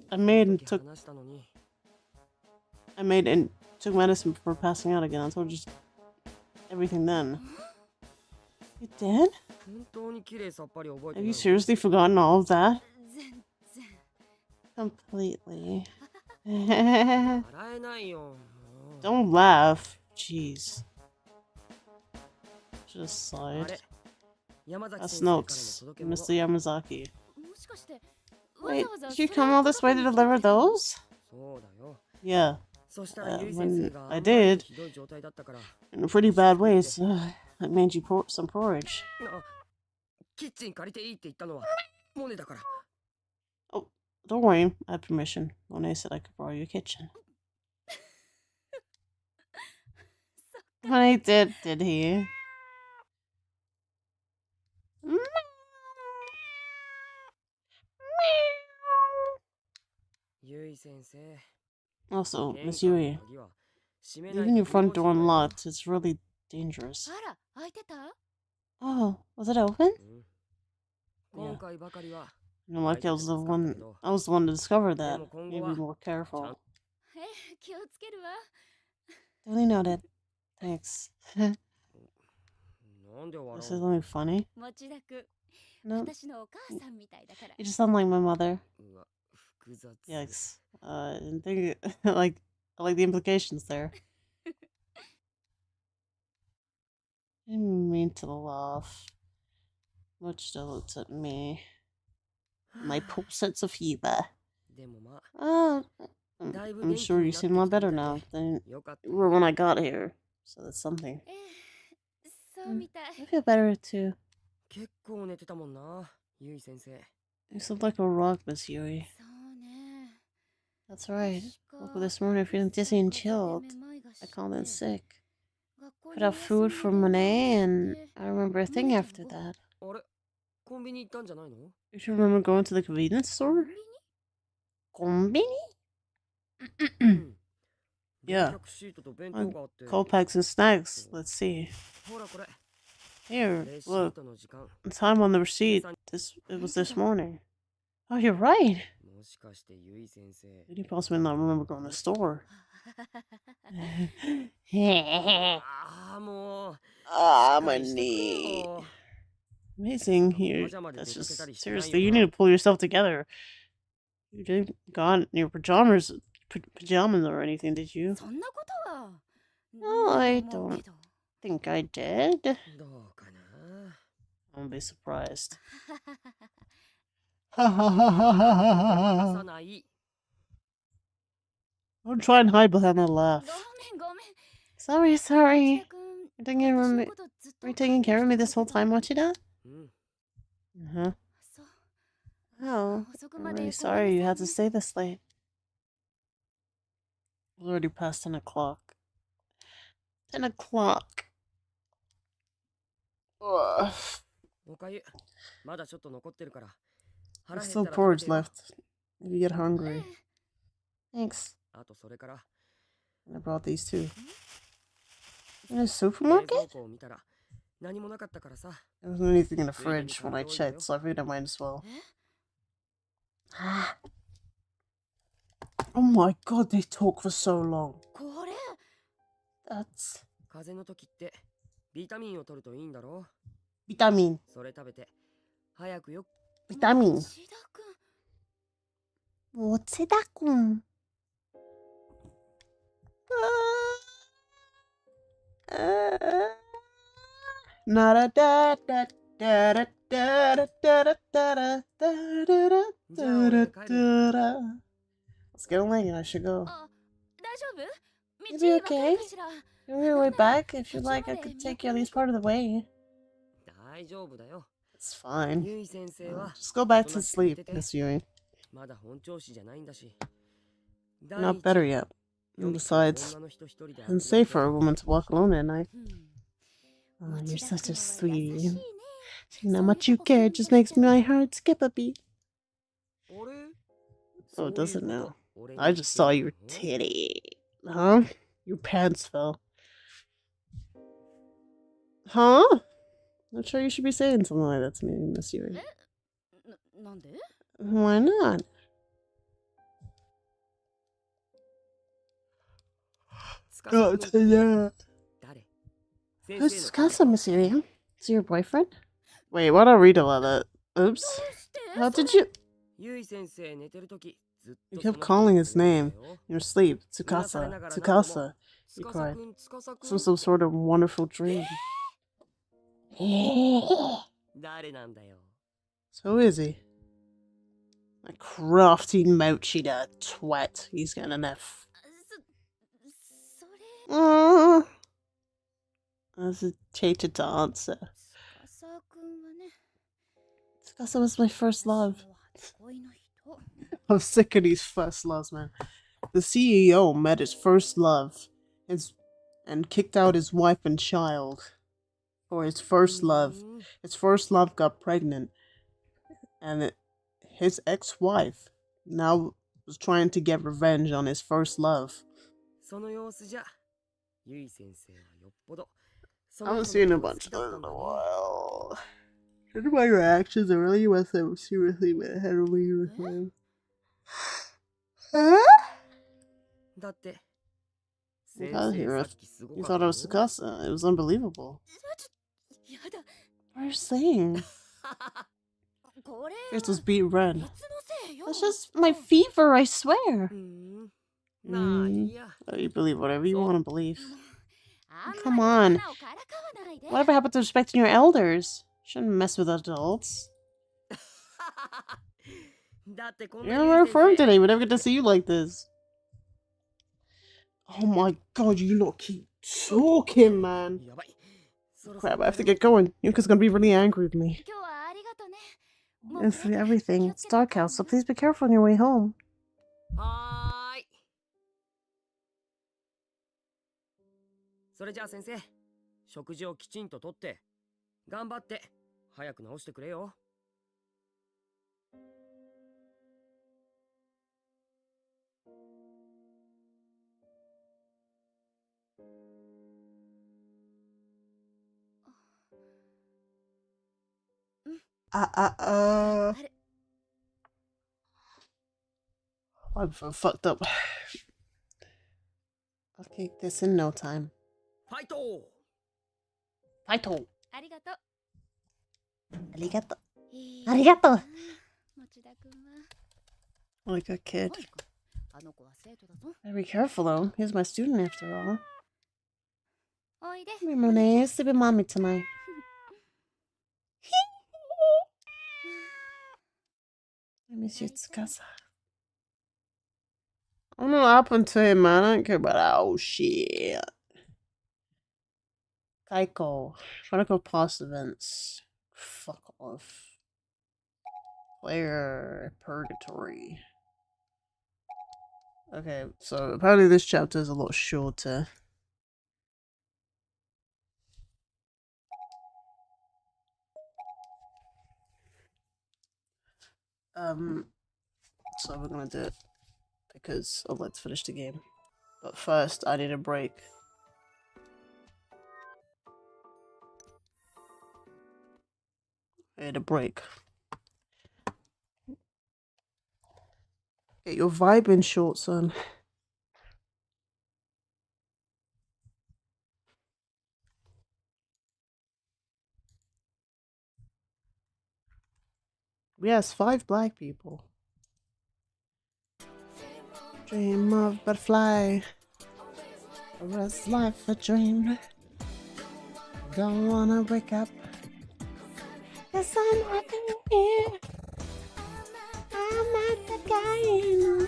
I made and さっ took. き話したのに I made and took medicine before passing out again. I told you everything then. You did? 本当に綺麗さっぱり覚えて Have な you い seriously forgotten all of that? Completely. 笑えないよもう Don't laugh. Jeez. Just あ sighed. れ山崎 That's 先生からの notes. 届け物 Mr. Yamazaki. もしかして Wait, did you come all this way to deliver those? そうだよ Yeah, そしたらゆい when 先生が I あんまり did, ひどい状態だったから in a pretty bad way, so I made you some porridge. あキッチン借りていいって言ったのはモネだから Oh, don't worry, I had permission. Monet said I could borrow your kitchen. Monet did he? ゆい先生 Also, 玄 Miss 関の Yui, 鍵は閉めない leaving と your 不 front 用 door 心だよ unlocked is really dangerous. あら開いてた Oh, was it open? 今回ばかりは No, like I was the one to discover that. Maybe more careful. 気をつけるわ Duly noted. Thanks. なんで笑 This is う something funny. 持田くん No, 私のお母さんみたいだから you just sound like my mother. うわ複雑 Yikes. I didn't think like I like the implications there. I didn't mean to laugh. Much looked at me. My poor sense of humor. でもまあ Oh, I'm sure you seem a lot better now than よかった you were when I got here. So that's something. そうみたい I feel better too. 結構寝てたもんなゆい先生 You slept like a rock, Miss Yui. そうね That's right. Woke up this morning feeling dizzy and chilled. I called in sick. Put out food for Monet, and I remember a thing after that. あれコンビニ行ったんじゃないの You should remember going to the convenience store? Konbini? うん Yeah. 冷却シートと弁当があって Cold packs and snacks. Let's see. ほらこれ Here, レシー look. トの時間 Time on the receipt. It was this morning. Oh, you're right. もしかしてゆい先生 Did you possibly not remember going to the store? ああもう Ah, しっか my りしてくれ knee. よ Amazing here. パジャマで That's 出かけた just りしてない seriously. よ You な need to pull yourself together. You didn't gone in your pajamas or anything, did you? そんなことは No, ない I と思う don't けど think I did. どうかな I won't be surprised. 出 Don't さない try and hide behind that ご laugh. めんごめん Sorry, sorry. くん Were you taking care of me this whole time, Wachida? Uh-huh. Oh, I'm really sorry you had to stay this late. It's already past 10 o'clock. 10 o'clock. Ugh. There's still porridge left. If you get hungry. Thanks. I brought these too. In a supermarket? There wasn't anything in the fridge when I checked, so I figured I might as well. Oh my god, they talk for so long. That's... Vitamin. Vitamin. Mochida-kun. Nada da da da da da da da da da da. It's getting late and I should go. Is it okay? You're on your way back? If you'd like, I could take you at least part of the way. It's fine. Just go back to sleep, Miss Yui. Not better yet. And besides, it's unsafe for a woman to walk alone at night. Oh, you're such a sweetie. Seeing how much you care just makes my heart skip a beat. Oh, does it now? I just saw your titty. Huh? Your pants fell. Huh? Not sure you should be saying something like that to me, Miss Yui. Why not? Oh, yeah. Who's Tsukasa, Miss Yui? Is he your boyfriend? Wait, why'd I read about that? Oops. How did you... You kept calling his name in your sleep. Tsukasa. Tsukasa. You cried. This was some sort of wonderful dream. So who is he? A crafty Mochida twat. He's getting an F. That's a cheated to answer. Tsukasa was my first love. I'm sick of these first loves, man. The CEO met his first love and kicked out his wife and child for his first love. His first love got pregnant, and his ex-wife now was trying to get revenge on his first love. I haven't seen a bunch of them in a while. Judging by your actions, I really must have seriously been ahead of me with him. Huh? You thought it was Tsukasa. It was unbelievable. What are you saying? Face was beat red. That's just my fever, I swear. Oh, you believe whatever you want to believe. Come on. Whatever happened to respecting your elders? Shouldn't mess with adults. You're very firm today. We never get to see you like this. Oh my god, you lot keep talking, man. Crap, I have to get going. Yuka's gonna be really angry with me. And for everything, it's dark out, so please be careful on your way home. それじゃあ先生、食事をきちんととって頑張って早く治してくれよ。I'm fucked up. I'll kick this in no time. Fighto! Fighto! Arigato. Arigato. Arigato! Like a kid. Better be careful though. He's my student after all. Come here, Monet. Sleep with mommy tonight. I miss you, Tsukasa. I don't know what happened to him, man. I don't care about that. Oh, shit. Kaiko. Trying to go past events. Fuck off. Player Purgatory. Okay, so apparently this chapter is a lot shorter. So we're gonna do it because I'd like to finish the game. But first, I need a break. I need a break. Get your vibing shorts on. Yes, 5 black people. Dream of butterfly. Rest life a dream. Don't wanna wake up. Cause I'm happy here. I'm at the guy in the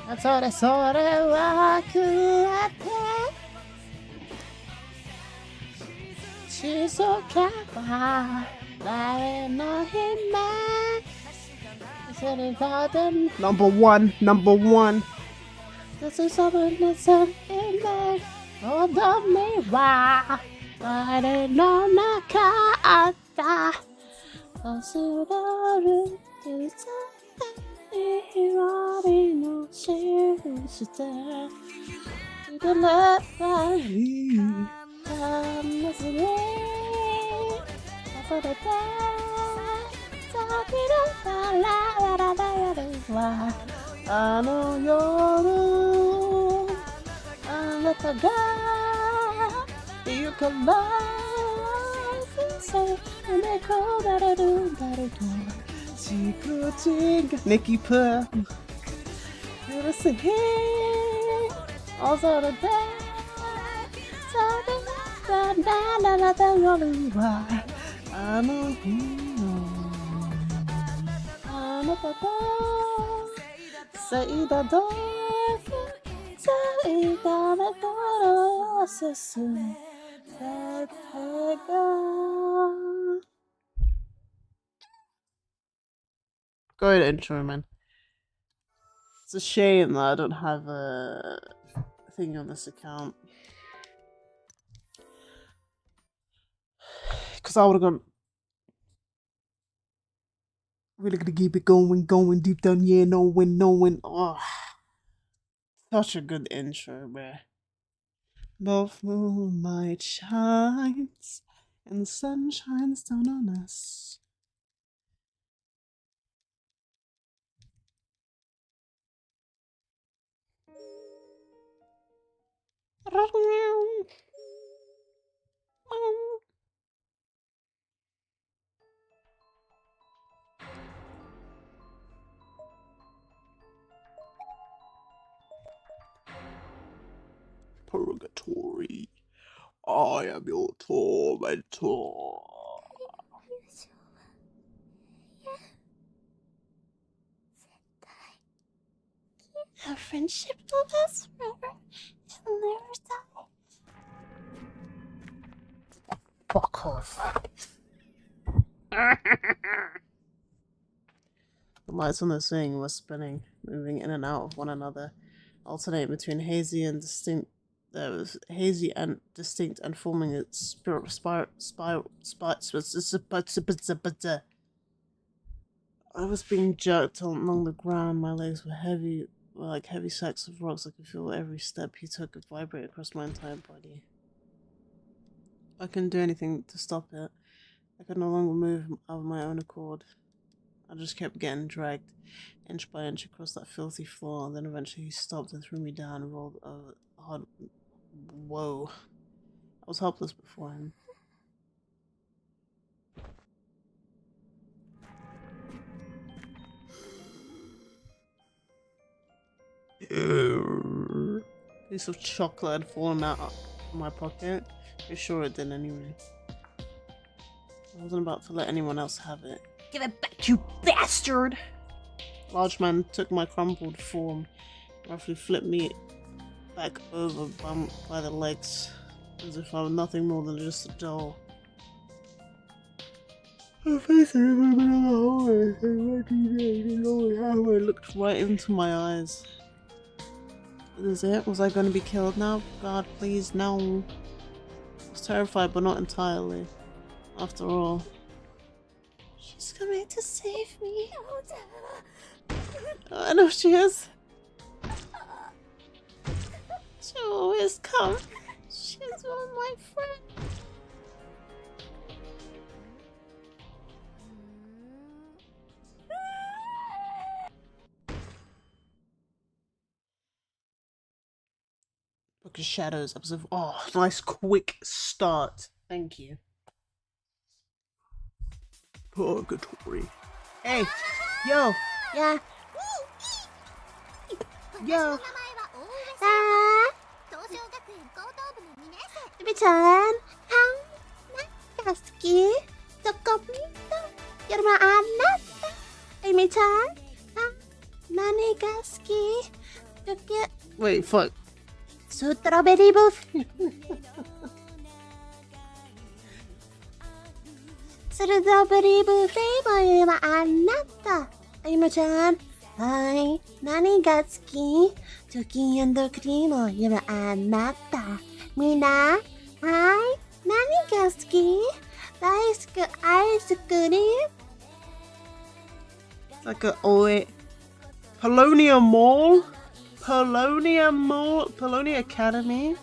that's all that's all I could she's so clever, lying on him, man. Number one. This is something that's in there. Oh, the mirror, lying on the car. I see the room to everybody knows she's there. The love I need, I'm listening. I put it back, talking about la. I know you're the I'm not the guy you can love and say, and they call that I do. Secret Nikki Pearl. You're singing. Also the best. I know you. I'm at the door. Say the door. Say the door. Sister. Go ahead, intro, man. It's a shame that I don't have a thing on this account. Because I would have gone. Really gonna keep it going deep down, yeah, knowing. Oh, such a good intro, bruh. Both moonlight shines and the sun shines down on us. Purgatory. I am your tormentor. Our friendship will last forever. It'll never die. Fuck off. The lights on the ceiling were spinning, moving in and out of one another, alternating between hazy and distinct. There was hazy and distinct, and forming a spiral. I was being jerked along the ground. My legs were heavy, like heavy sacks of rocks. I could feel every step he took could vibrate across my entire body. I couldn't do anything to stop it. I could no longer move of my own accord. I just kept getting dragged inch by inch across that filthy floor, and then eventually he stopped and threw me down and rolled over hard. Whoa. I was helpless before him. Piece of chocolate had fallen out of my pocket. Pretty sure it did anyway. I wasn't about to let anyone else have it. Give it back, you bastard! Large man took my crumpled form, roughly flipped me back over by the legs, as if I were nothing more than just a doll. Her face had never been in the hallway, and what he did, halfway looked right into my eyes. Is it? Was I going to be killed now? God, please, no. I was terrified, but not entirely. After all. She's coming to save me. I know she is. She'll always come. She's my friend. Book of Shadows, episode. Oh, nice quick start. Thank you. Purgatory. Hey, yo. Yeah. Yo. Yubi-chan, Hangaski, Tokomito, Yoruma Anata, Amy-chan, Nanigaski, Tokia. Wait, fuck. Strawberry buffet. Strawberry buffet, Yoruma Anata, Amy-chan. Hi, Nani ga tsuki? Toki and cream o yoruma anata. Mina, hi, Nani ga tsuki? Daisuku ice cream. It's like a Polonia Mall? Polonia Mall? Polonia Academy?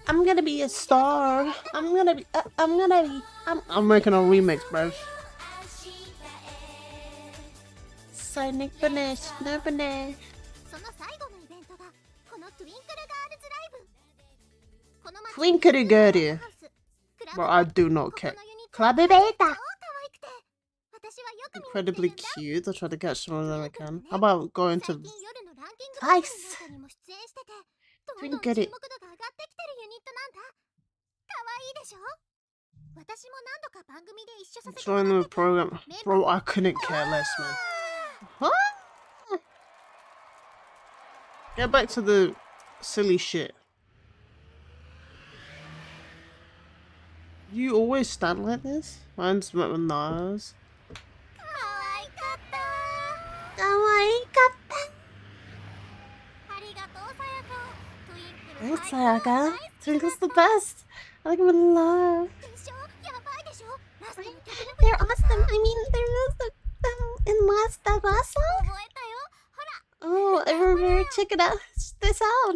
I'm gonna be a star. I'm making a remix, bro. Sonic Finish, no finish. Twinkly Gertie. But I do not care. Club Beta. Incredibly cute. I'll try to catch some of them I can. How about going to Twice. Twinkly. Join the program. Bro, I couldn't care less, man. Huh? Get back to the silly shit. You always stand like this? Mine's met with Niles. Thanks, Sayaka. Twinkle's the best. I like him a lot. They're awesome. I mean, they're in last song. Oh, I remember. Check it out. This out.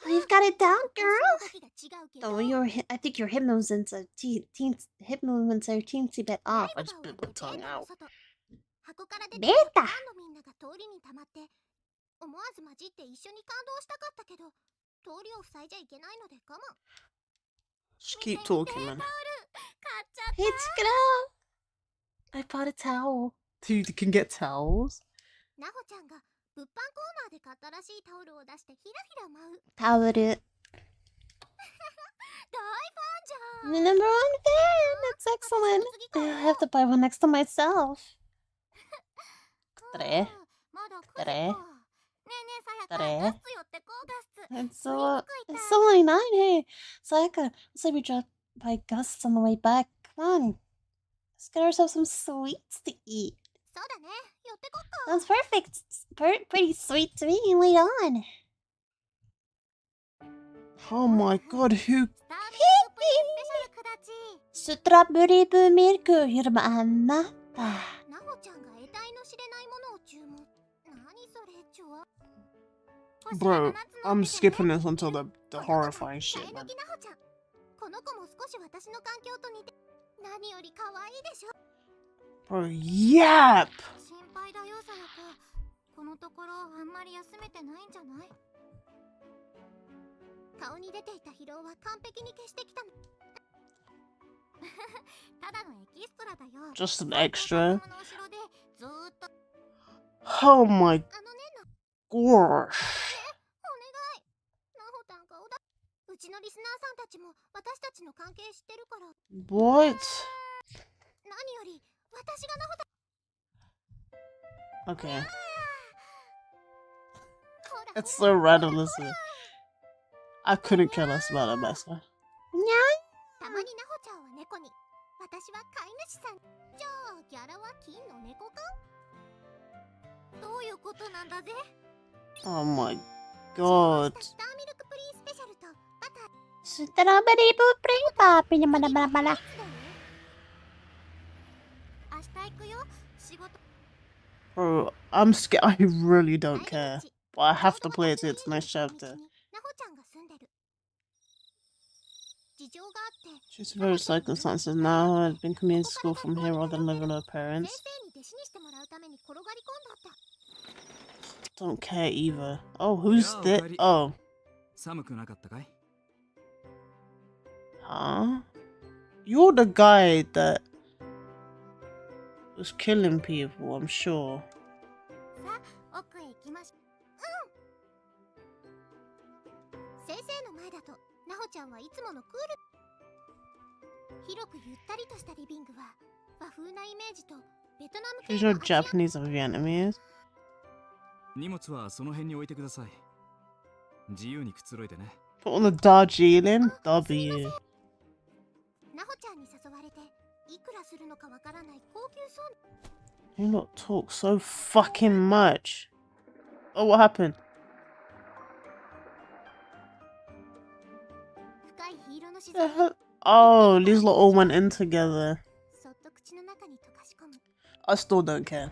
You've got it down, girl. Oh, I think your hypnosense are teensy bit off. I just bit my tongue out. Beta. Just keep talking, man. Hey, check it out. I bought a towel. Dude, you can get towels? Towel it. Number 1 fan. That's excellent. I have to buy one next to myself. It's only 9. Hey, Sayaka, let's say we drop by Gus on the way back. Come on. Let's get ourselves some sweets to eat. Sounds perfect. It's pretty sweet to me. Wait on. Oh my god, who? Strawberry milk, yoruma anata. Bro, I'm skipping this until the horrifying shit, man. Bro, yap! 心配だよさやか。このところあんまり休めてないんじゃない？顔に出ていた疲労は完璧に消してきたの。ただのエキストラだよ。 Just an extra. この後ろでずーっと Oh my あのね gosh. お願い。なほたん顔だ。うちのリスナーさんたちも私たちの関係知ってるから。 What? 何より私がなほたん Okay. ほら It's so random, listen. I couldn't care less about that master. たまになほちゃんは猫に、私は飼い主さん。じゃあギャラは金の猫か？どういうことなんだぜ？ Oh my god. スターミルクプリンスペシャルとバター。 Strawberry blueberry poppy, bala bala bala. 明日行くよ。仕事。 Bro, I'm scared. I really don't care. But I have to play it to its next chapter. なほちゃんが住んでる。事情があって。 Due to various circumstances now, I've been commuting to school from here rather than living with her 先 parents. 生に弟子にしてもらうために転がり込んだった。 Don't care either. Oh, who's this? Oh. 寒くなかったかい? Huh? You're the guy that was killing people, I'm sure. さあ、奥へ行きましょう。先生の前だと、なほちゃんはいつものクール。広くゆったりとしたリビングは、和風なイメージとベトナム系 She's not Japanese or Vietnamese. 荷物はその辺に置いてください。自由にくつろいでね。 Put on the Darjeeling W. なほちゃんに誘われて、いくらするのかわからない高級そうな。 You lot talk so fucking much. Oh, what happened? 深い黄色の自 The 然 hell? Oh, these lot all went in together. そっと口の中に溶かし込む。 I still don't care.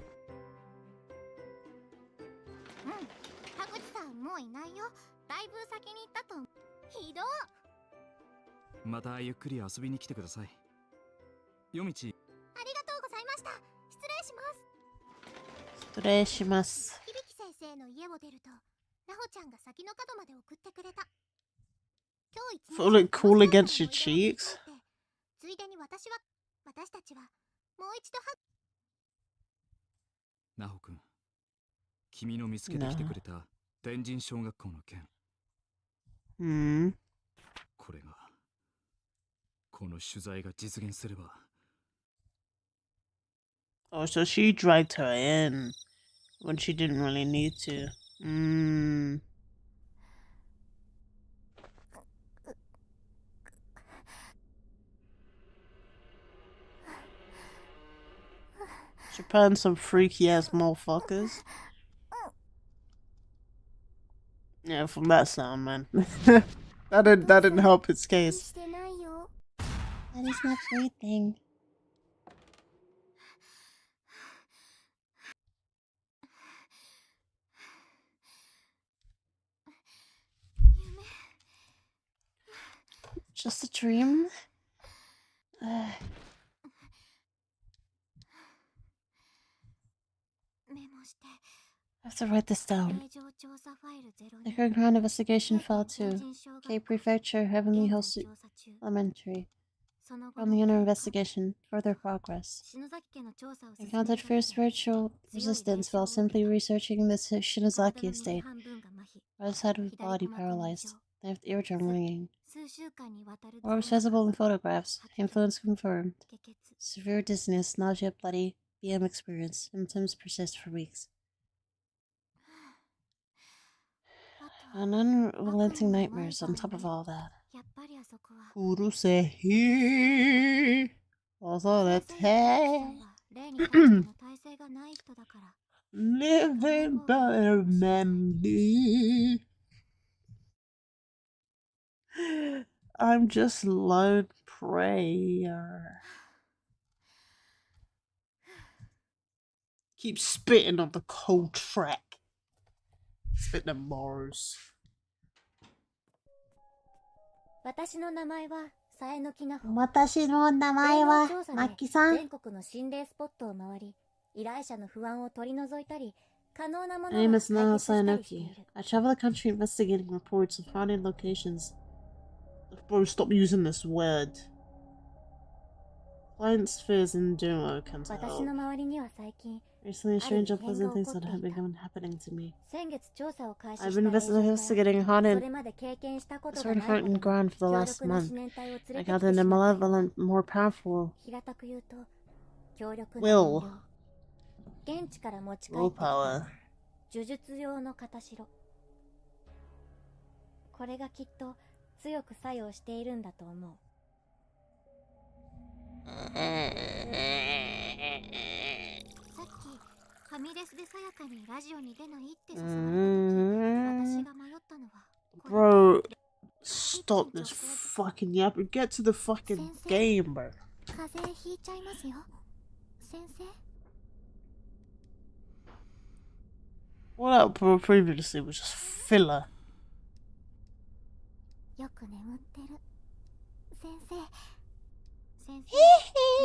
田口さんもういないよ。だいぶ先に行ったと思う。ひどい。またゆっくり遊びに来てください。夜道。ありがとうございました。失礼します。失礼します。響先生の家を出ると、なほちゃんが先の角まで送ってくれた。今日一日 Feel it cool against your cheeks? ついでに私たちはもう一度なほくん、君の見つけてきてくれた天神小学校の件。これが、この取材が実現すれば。 Oh, so she dragged her in when she didn't really need to. Japan, some freaky ass motherfuckers. Yeah, from that sound, man. that didn't help its case. That is not breathing. Just a dream? I have to write this down. The current ground investigation file 2. K Prefecture, Heavenly Hills Elementary. From the inner investigation, further progress. Encountered fierce spiritual resistance while simply researching the Shinozaki estate. Right side of the body paralyzed. Left eardrum ringing. Orbs visible in photographs. Influence confirmed. Severe dizziness, nausea, bloody, BM experience. Symptoms persist for weeks. And unrelenting nightmares on top of all that. Living by memory. I'm just lone prayer. Keep spitting on the cold track. Spit them bars. 私の名前はさえぬきなほ。私の名前はマッキさん。全国の心霊スポットを回り、依頼者の不安を取り除いたり、可能なもの My は name 解 is 決 Nana したりしてい Sayanoki. る。 I travel the country investigating reports of haunted locations. Bro, stop using this word. Clients' fears in general can 私 help. の周りには最近、 Recently, strange unpleasant things that have begun happening to me. 先月調査を開始 I've した been 霊場 investigating から、そ haunted れまで経験したことが certain ないほど haunted の ground for the 強 last 力な month. 自然体を I 連れて gathered きて a しまった。 malevolent, more powerful 平たく言うと、強力な will, 人形。現地から持ち帰ってきた willpower. 呪術用の片白。これがきっと強く作用しているんだと思う。さっきファミレスでさやかにラジオに出ないって誘われた時、私が迷ったのは。 Bro, stop this fucking yapping. Get to the fucking game, bro. 風邪ひいちゃいますよ、先生。 What that previously was just filler. よく眠ってる。先生。先生、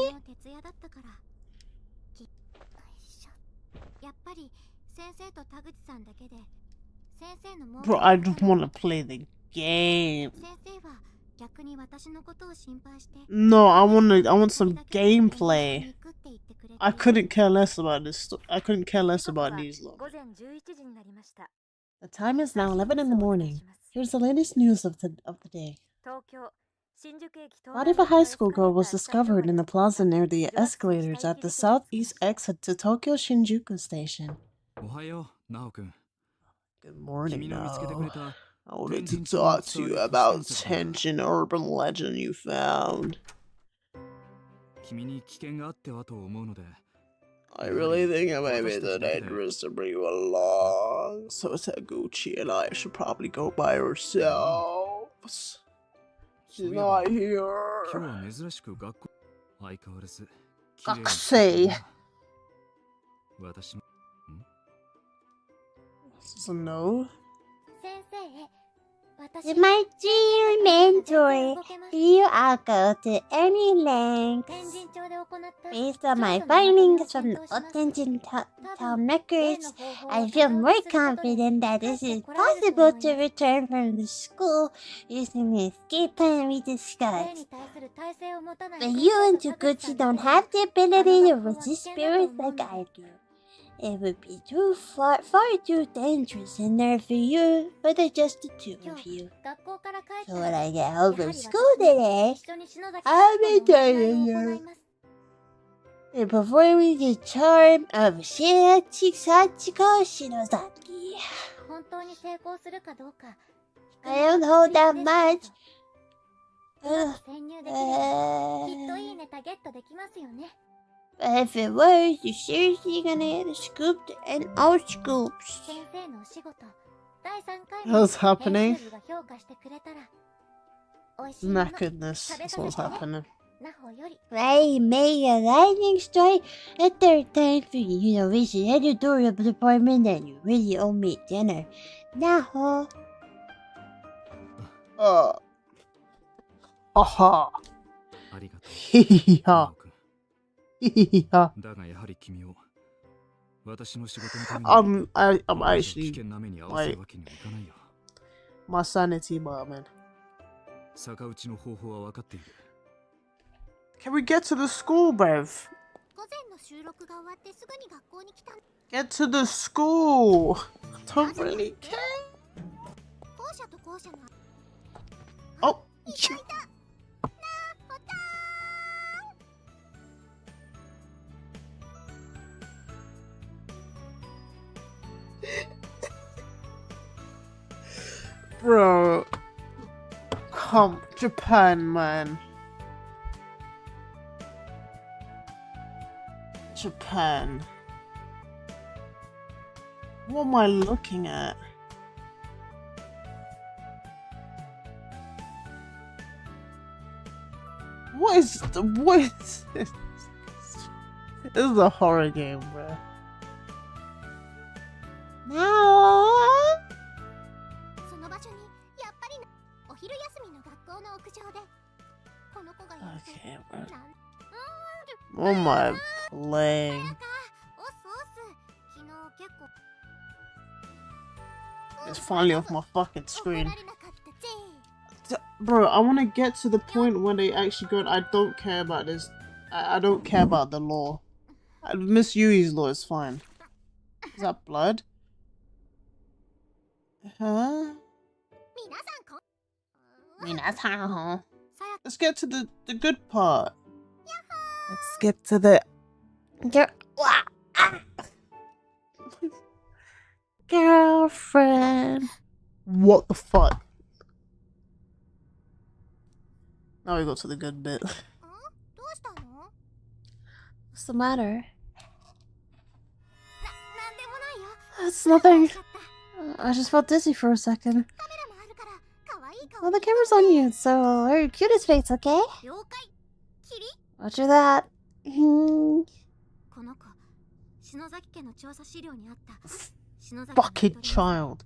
昨日徹夜だったから。やっぱり先生と田口さんだけで。先生のもう。 Bro, I just want to play the game. 先生は逆に私のことを心配して。 No, I want some gameplay. I couldn't care less about this. I couldn't care less about these long. 午前11時になりました。 The time is now 11 in the morning. Here's the latest news of the day. 東京 Body of a high school girl was discovered in the plaza near the escalators at the southeast exit to Tokyo Shinjuku Station. Good morning, Nao. I wanted to talk to you about Tension Urban Legend you found. I really think it might be dangerous to bring you along, so Taguchi and I should probably go by ourselves. She's not here. Gakusei. This is a no. 先生、私 With my dream mentor, you are go to any length. 天神町で行った Based on my findings from the Attention Town records, I feel more confident that it is possible to return from the school using the escape plan we 霊 discussed. に対する耐性を持たない But you and Taguchi don't have the ability to resist spirits like I do. It would be far too dangerous in there for you, for just the two of you. 学校から帰った So ら when I get や home はり from 私 school と today, 一緒に篠崎 I'll be 幸子のお見舞い telling を行 you. います And performing the charm of Sachiko Shinozaki. 本当に成功するかどうか I don't hold that much. うまく潜入できればきっといいネタゲットできますよね But if it was, you're seriously gonna get scooped and out scoops. 先生のお仕事第3回 What's happening? 編集部が評価してくれたら美味しいもの Knackeredness. That's what's happening. なほより I made a lightning strike a third time for you. You know, reach the editorial department and you really owe me dinner. Naho. Aha. Hee-hee-ha. Hee-hee-ha. I'm actually, like, my sanity bombing. Can we get to the school, bruv? 午前の収録が終わってすぐに学校に来た Get to the school. I don't really care. 校舎と校舎の Oh. いたいたなほた Bro. Come, Japan, man. Japan. What am I looking at? What is this? This is a horror game, bro. Now. その場所にやっぱりお昼休みの学校の屋上で Okay, bro. What am I playing? It's finally off my fucking screen. Bro, I want to get to the point when they actually go, I don't care about this. I don't care about the law. Miss Yui's law is fine. Is that blood? Huh? Let's get to the good part. Let's get to the... Girlfriend. What the fuck? Now we go to the good bit. What's the matter? It's nothing. I just felt dizzy for a second. Well, the camera's on you, so wear your cutest face, okay? Roger that. Fucking child.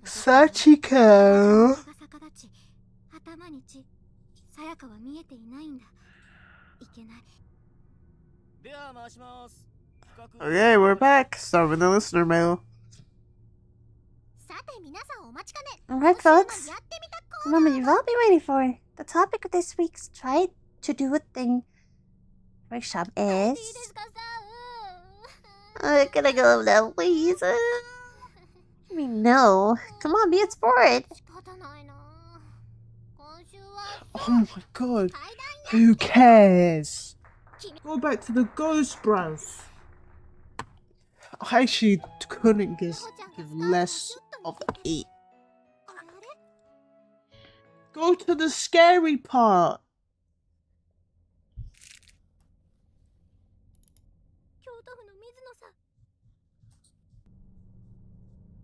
Sachiko. Okay, we're back. Start with the listener mail. Alright, folks. The moment you've all been waiting for. The topic of this week's Try to Do a Thing workshop is... I'm gonna go now, please. I mean, no. Come on, be a sport. Oh my god. Who cares? Go back to the ghost, bruv. I actually couldn't give less of 8. Go to the scary part.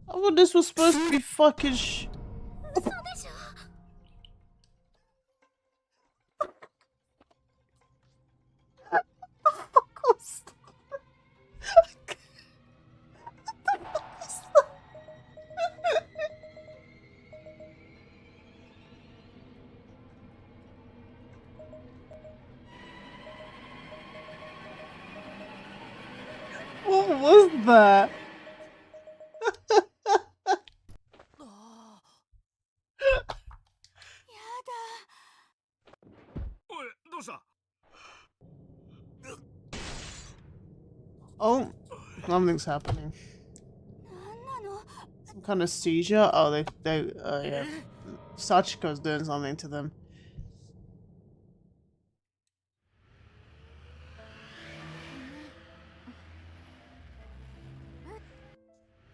I thought this was supposed to be fucking What was that? Oh, something's happening. Some kind of seizure? Oh, yeah. Sachiko's doing something to them.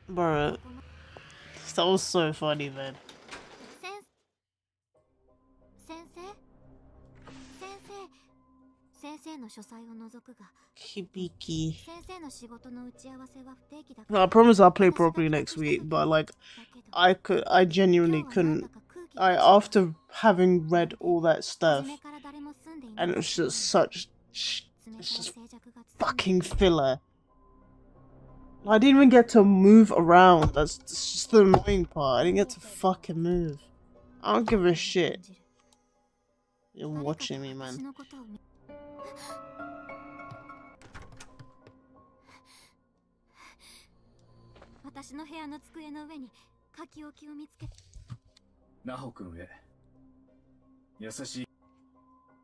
Bro, that was so funny, man. Kibiki. No, I promise I'll play properly next week, but like, I genuinely couldn't. After having read all that stuff, and it was just it's just fucking filler. I didn't even get to move around. That's just the annoying part. I didn't get to fucking move. I don't give a shit. You're watching me, man.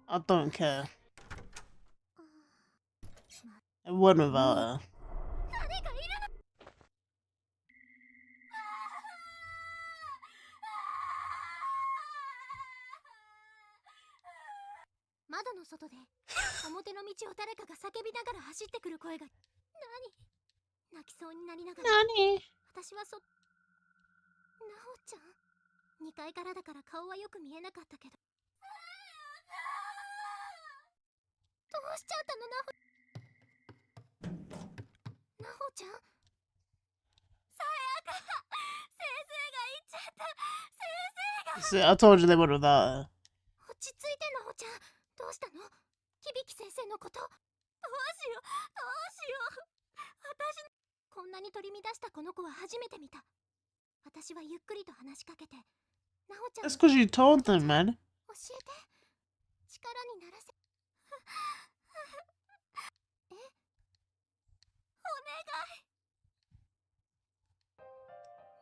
I don't care. It wasn't without her. Nani? 2階からだから顔はよく見えなかったけど。どうしちゃったの、なほちゃん。さやか、先生が言っちゃった。先生が。See, I told you they were without her. 落ち着いて、なほちゃん。どうしたの？響先生のこと。どうしよう、どうしよう。私、こんなに取り乱したこの子は初めて見た。私はゆっくりと話しかけて、なほちゃん That's because you told them, man. 教えて。力にならせ。え、お願い。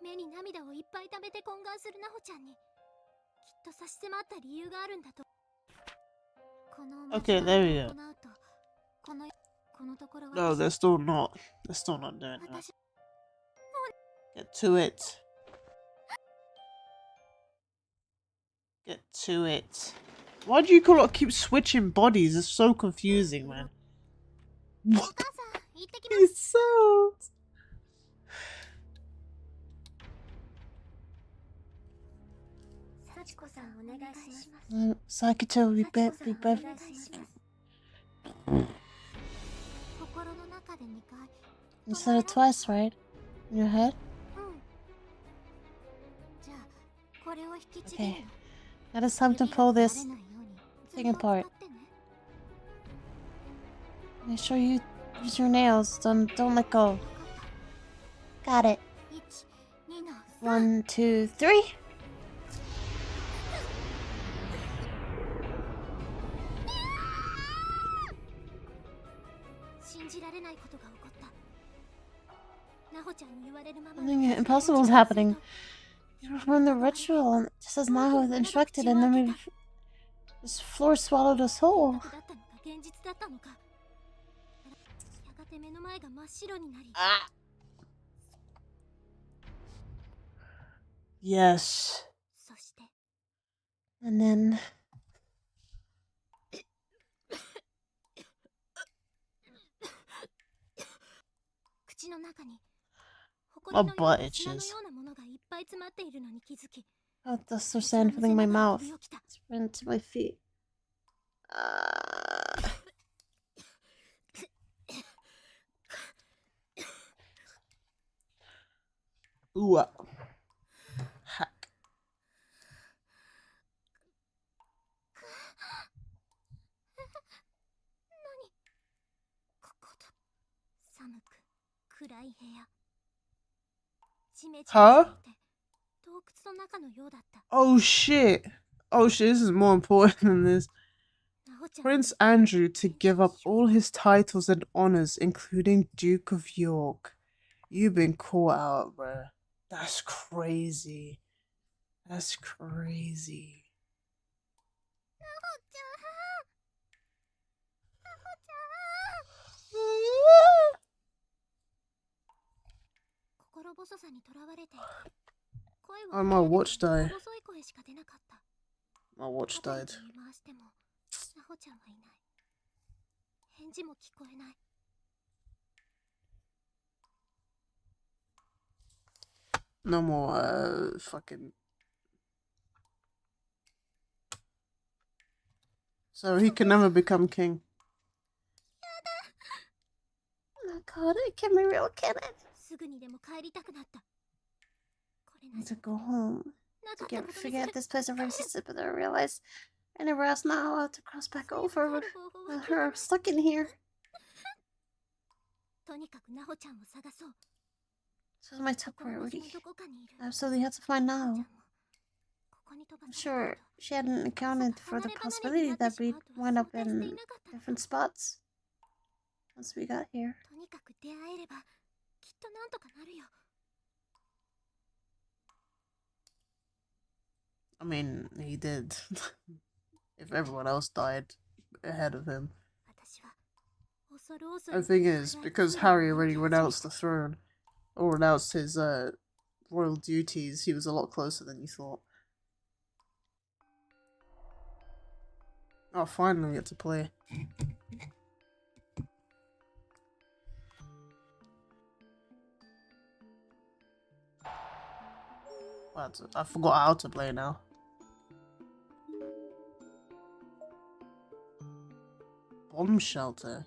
目に涙をいっぱい溜めて懇願するなほちゃんに、きっと差し迫った理由があるんだと。この Okay, there we go. 行うと、このところは No, they're still not. They're still not doing that. Get to it. Get to it. Why do you call it keep switching bodies? It's so confusing, man. What? It's so. Sakito, we bet. You said it twice, right? In your head? Okay. Now it's time to pull this thing apart. Make sure you use your nails. Don't let go. Got it. 1, 2, 3. Something impossible is happening. You performed the ritual just as Naho was instructed, and then this floor swallowed us whole. Ah. Yes. And then... My butt itches. Oh, dust or sand filling my mouth. It's run to my feet. Ooh. Hack. Huh? Oh shit. Oh shit, this is more important than this. Prince Andrew to give up all his titles and honors, including Duke of York. You've been caught out, bruh. That's crazy. That's crazy. Oh, my watch died. My watch died. No more, fucking... So he can never become king. Oh god, it can be real, can it? I need to go home. To forget this place of racism, but then I realized I never asked now how to cross back over with her stuck in here. This was my top priority. I absolutely had to find Nao. I'm sure she hadn't accounted for the possibility that we'd wind up in different spots once we got here. I mean, he did. If everyone else died ahead of him. The thing is, because Harry already renounced the throne, or renounced his royal duties, he was a lot closer than you thought. Oh, finally we get to play. What? I forgot how to play now. Bomb shelter.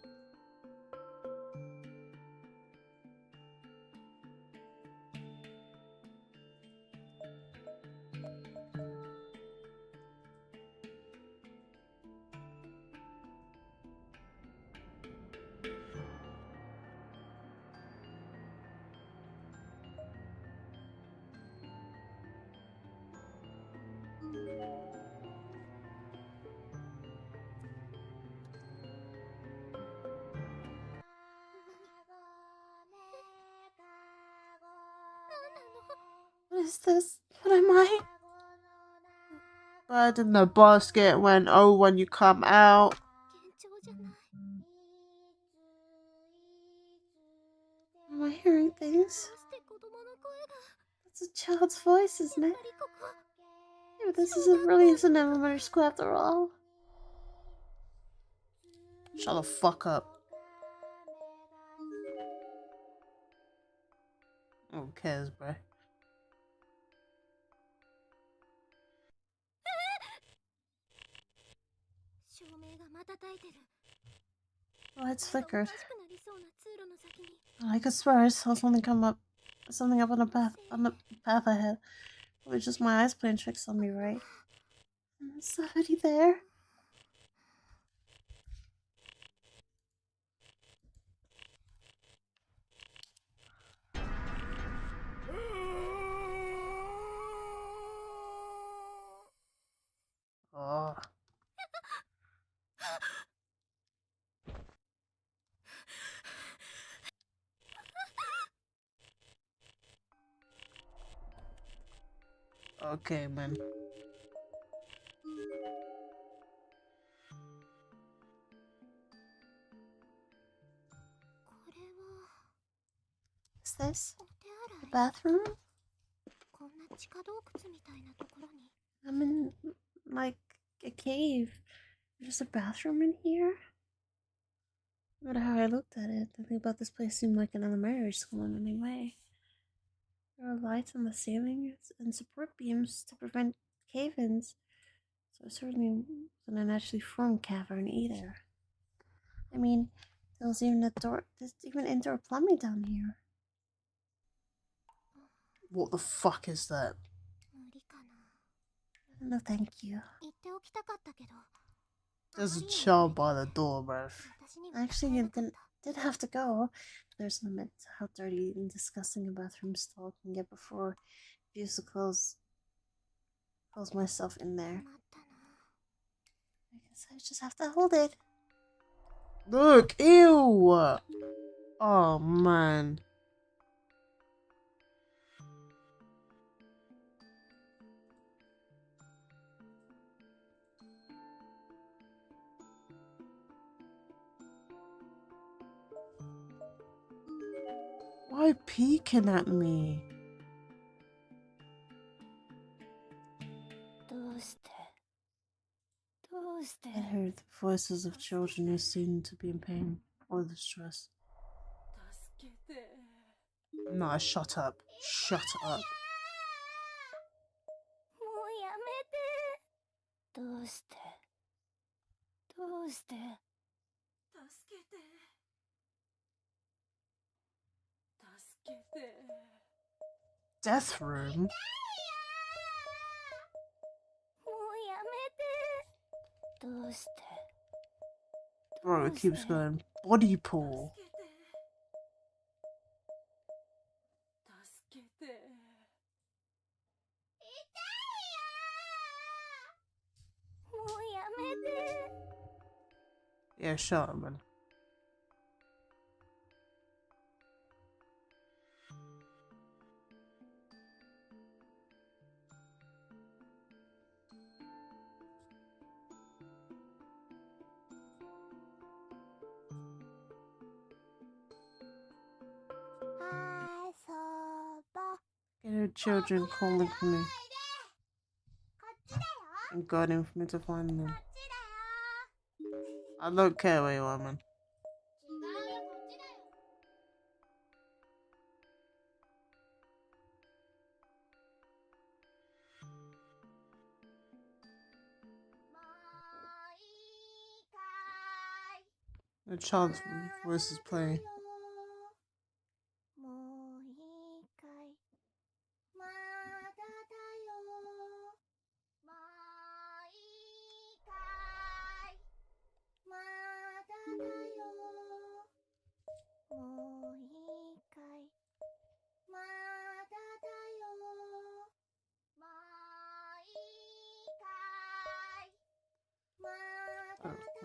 is this? What am I? Bird in the basket when, oh, when you come out. Am I hearing things? It's a child's voice, isn't it? Maybe this isn't really an elementary school after all. Shut the fuck up. Who cares, bro? The lights flickered. I could swear I saw something up on the path ahead. It was just my eyes playing tricks on me, right? Is somebody there? Oh. Okay, man. Is this the bathroom? I'm in, like, a cave. There's a bathroom in here? No matter how I looked at it, the thing about this place seemed like an elementary school in any way. There are lights on the ceiling and support beams to prevent cave-ins, so it certainly wasn't a naturally formed cavern either. I mean, there's even indoor plumbing down here. What the fuck is that? No, thank you. There's a child by the door, bruv. Actually, you did have to go. There's a limit to how dirty and disgusting a bathroom stall can get before I used to close myself in there. I guess I just have to hold it. Look, ew! Oh, man. Why peeking at me? I heard the voices of children who seemed to be in pain or distress. Nah, shut up. Shut up. Death room? Bro, it keeps going. Body pool. Yeah, shut up, man. Get her children calling for me. And guarding for me to find them. I don't care where you are, man. The child's voice is playing.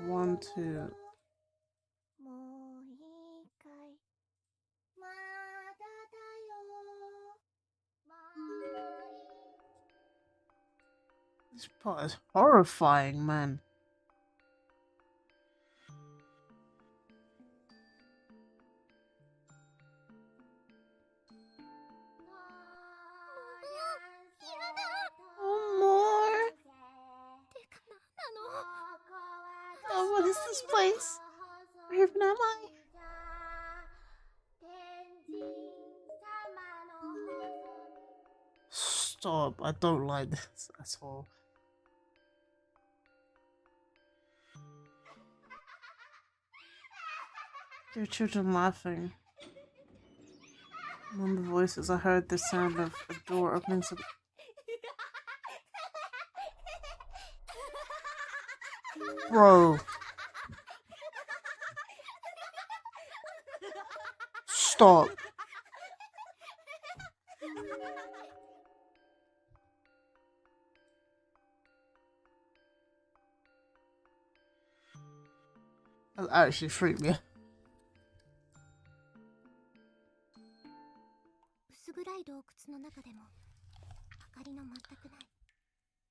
One, two. part is horrifying, man. Oh, more. Oh, what is this place? Where even am I? Stop, I don't like this at all. There are children laughing. Among the voices, I heard the sound of a door opening to the... Bro. Stop. That actually freaked me.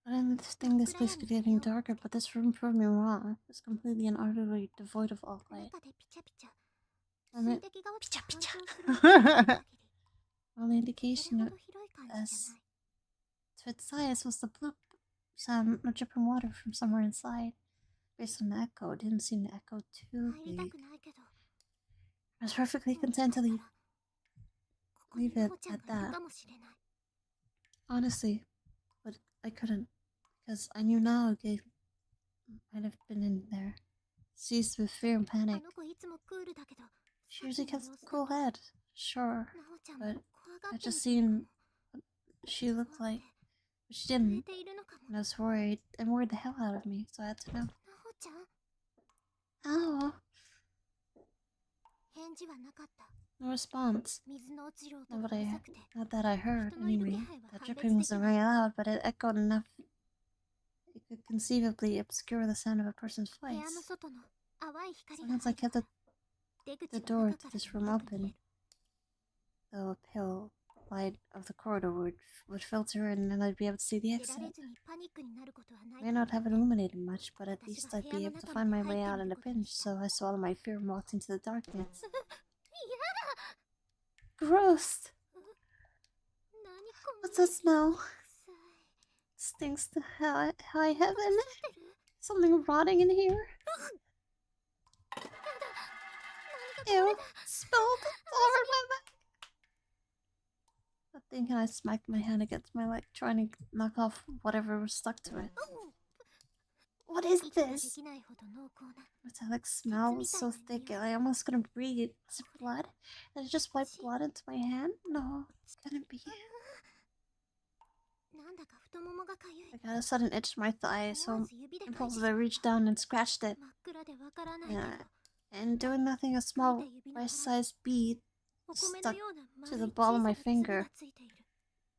I didn't think this place could get any darker, but this room proved me wrong. It's completely and utterly devoid of all light. And it... All the indication as to its size was the bloop sound of dripping water from somewhere inside. Based on the echo, it didn't seem to echo too big. I was perfectly content to leave it at that. Honestly, but I couldn't, because I knew now Gay might have been in there, seized with fear and panic. She usually kept a cool head, sure, but I just seen what she looked like. But she didn't, and I was worried, and worried the hell out of me, so I had to know. Ow. No response. Not that I heard, anyway. That dripping wasn't very loud, but it echoed enough it could conceivably obscure the sound of a person's voice. Sometimes I kept the door to this room open, though a pale light of the corridor would filter in and I'd be able to see the exit. May not have illuminated much, but at least I'd be able to find my way out in a pinch, so I swallowed my fear and walked into the darkness. Gross! What's that smell? Stinks to high heaven. Something rotting in here. Ew, spilled all over my back. I think I smacked my hand against my leg, trying to knock off whatever was stuck to it. What is this? Metallic smell was so thick I almost couldn't breathe. Was it blood? Did I just wipe blood into my hand? No, it couldn't be. I got a sudden itch in my thigh, so impulsively I reached down and scratched it. Yeah, and doing nothing, a small rice-sized bead stuck to the ball of my finger.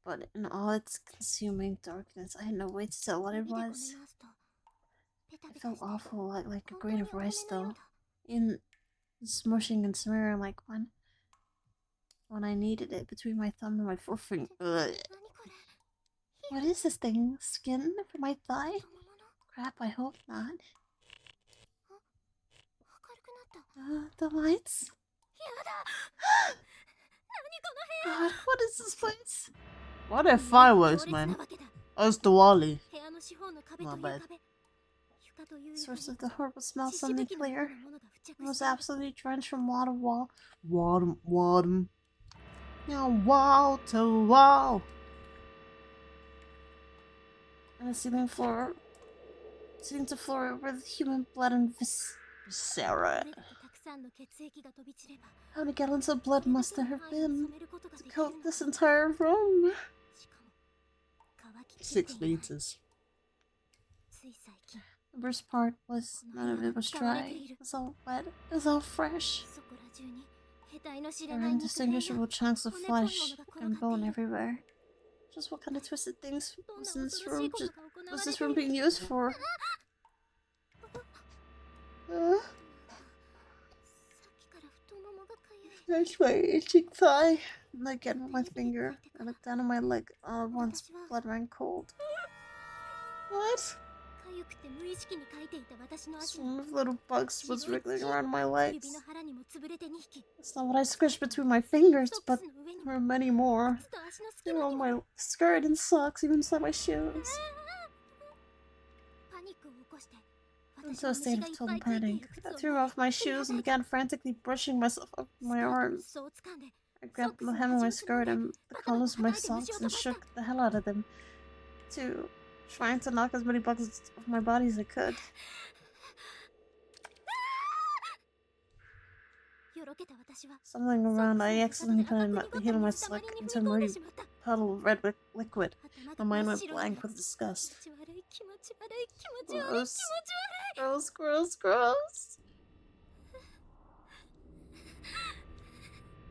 But in all its consuming darkness, I had no way to tell what it was. It felt awful, like a grain of rice, though. In smushing and smearing like one. When I needed it between my thumb and my forefinger. Ugh. What is this thing? Skin for my thigh? Crap, I hope not. The lights? God, what is this place? Why are there fireworks, man? Oh, it's Diwali. My bad. The source of the horrible smell suddenly clear. It was absolutely drenched from wall to wall. Water. Now wall to wall. And the ceiling to floor with human blood and viscera. How many gallons of blood must there have been to coat this entire room? 6 liters. The worst part was none of it was dry. It was all wet. It was all fresh. There were indistinguishable chunks of flesh and bone everywhere. Just what kind of twisted things was in this room? Was this room being used for? That's my itching thigh. And again with my finger. I looked down at my leg. All at once, blood ran cold. What? かゆくて無意識に描いていた私の足に Some little bugs was 白い wriggling 血 around my 指 legs. の腹にも潰れて2匹 That's not what I squished between my fingers, ソック but スの上に there も were many more. 靴と足の They 隙 were 間 on にも my skirt and socks, even inside my shoes. パニックを起こして Into 私は a 虫 state が of いっぱ total いついてい panic. る I 靴 threw を off my shoes and began frantically brushing myself up with ス my カートの arms. 裾を掴んで I ソッ grabbed ク the スの hem of my 端をつま skirt んで and the 頭を collars of my 叩いて虫を socks 飛 and ばした shook the hell out of them, to trying to knock as many bugs off my body as I could. よろけた私は Stumbling around, I accidentally put in the heel of my slick に into 踏 a み込んで muddy しまった puddle of red liquid. 頭 My が mind 真っ went 白に blank with disgust. 気持ち悪い気持ち悪い気持ち悪い気持ち悪い Gross, gross, gross, gross.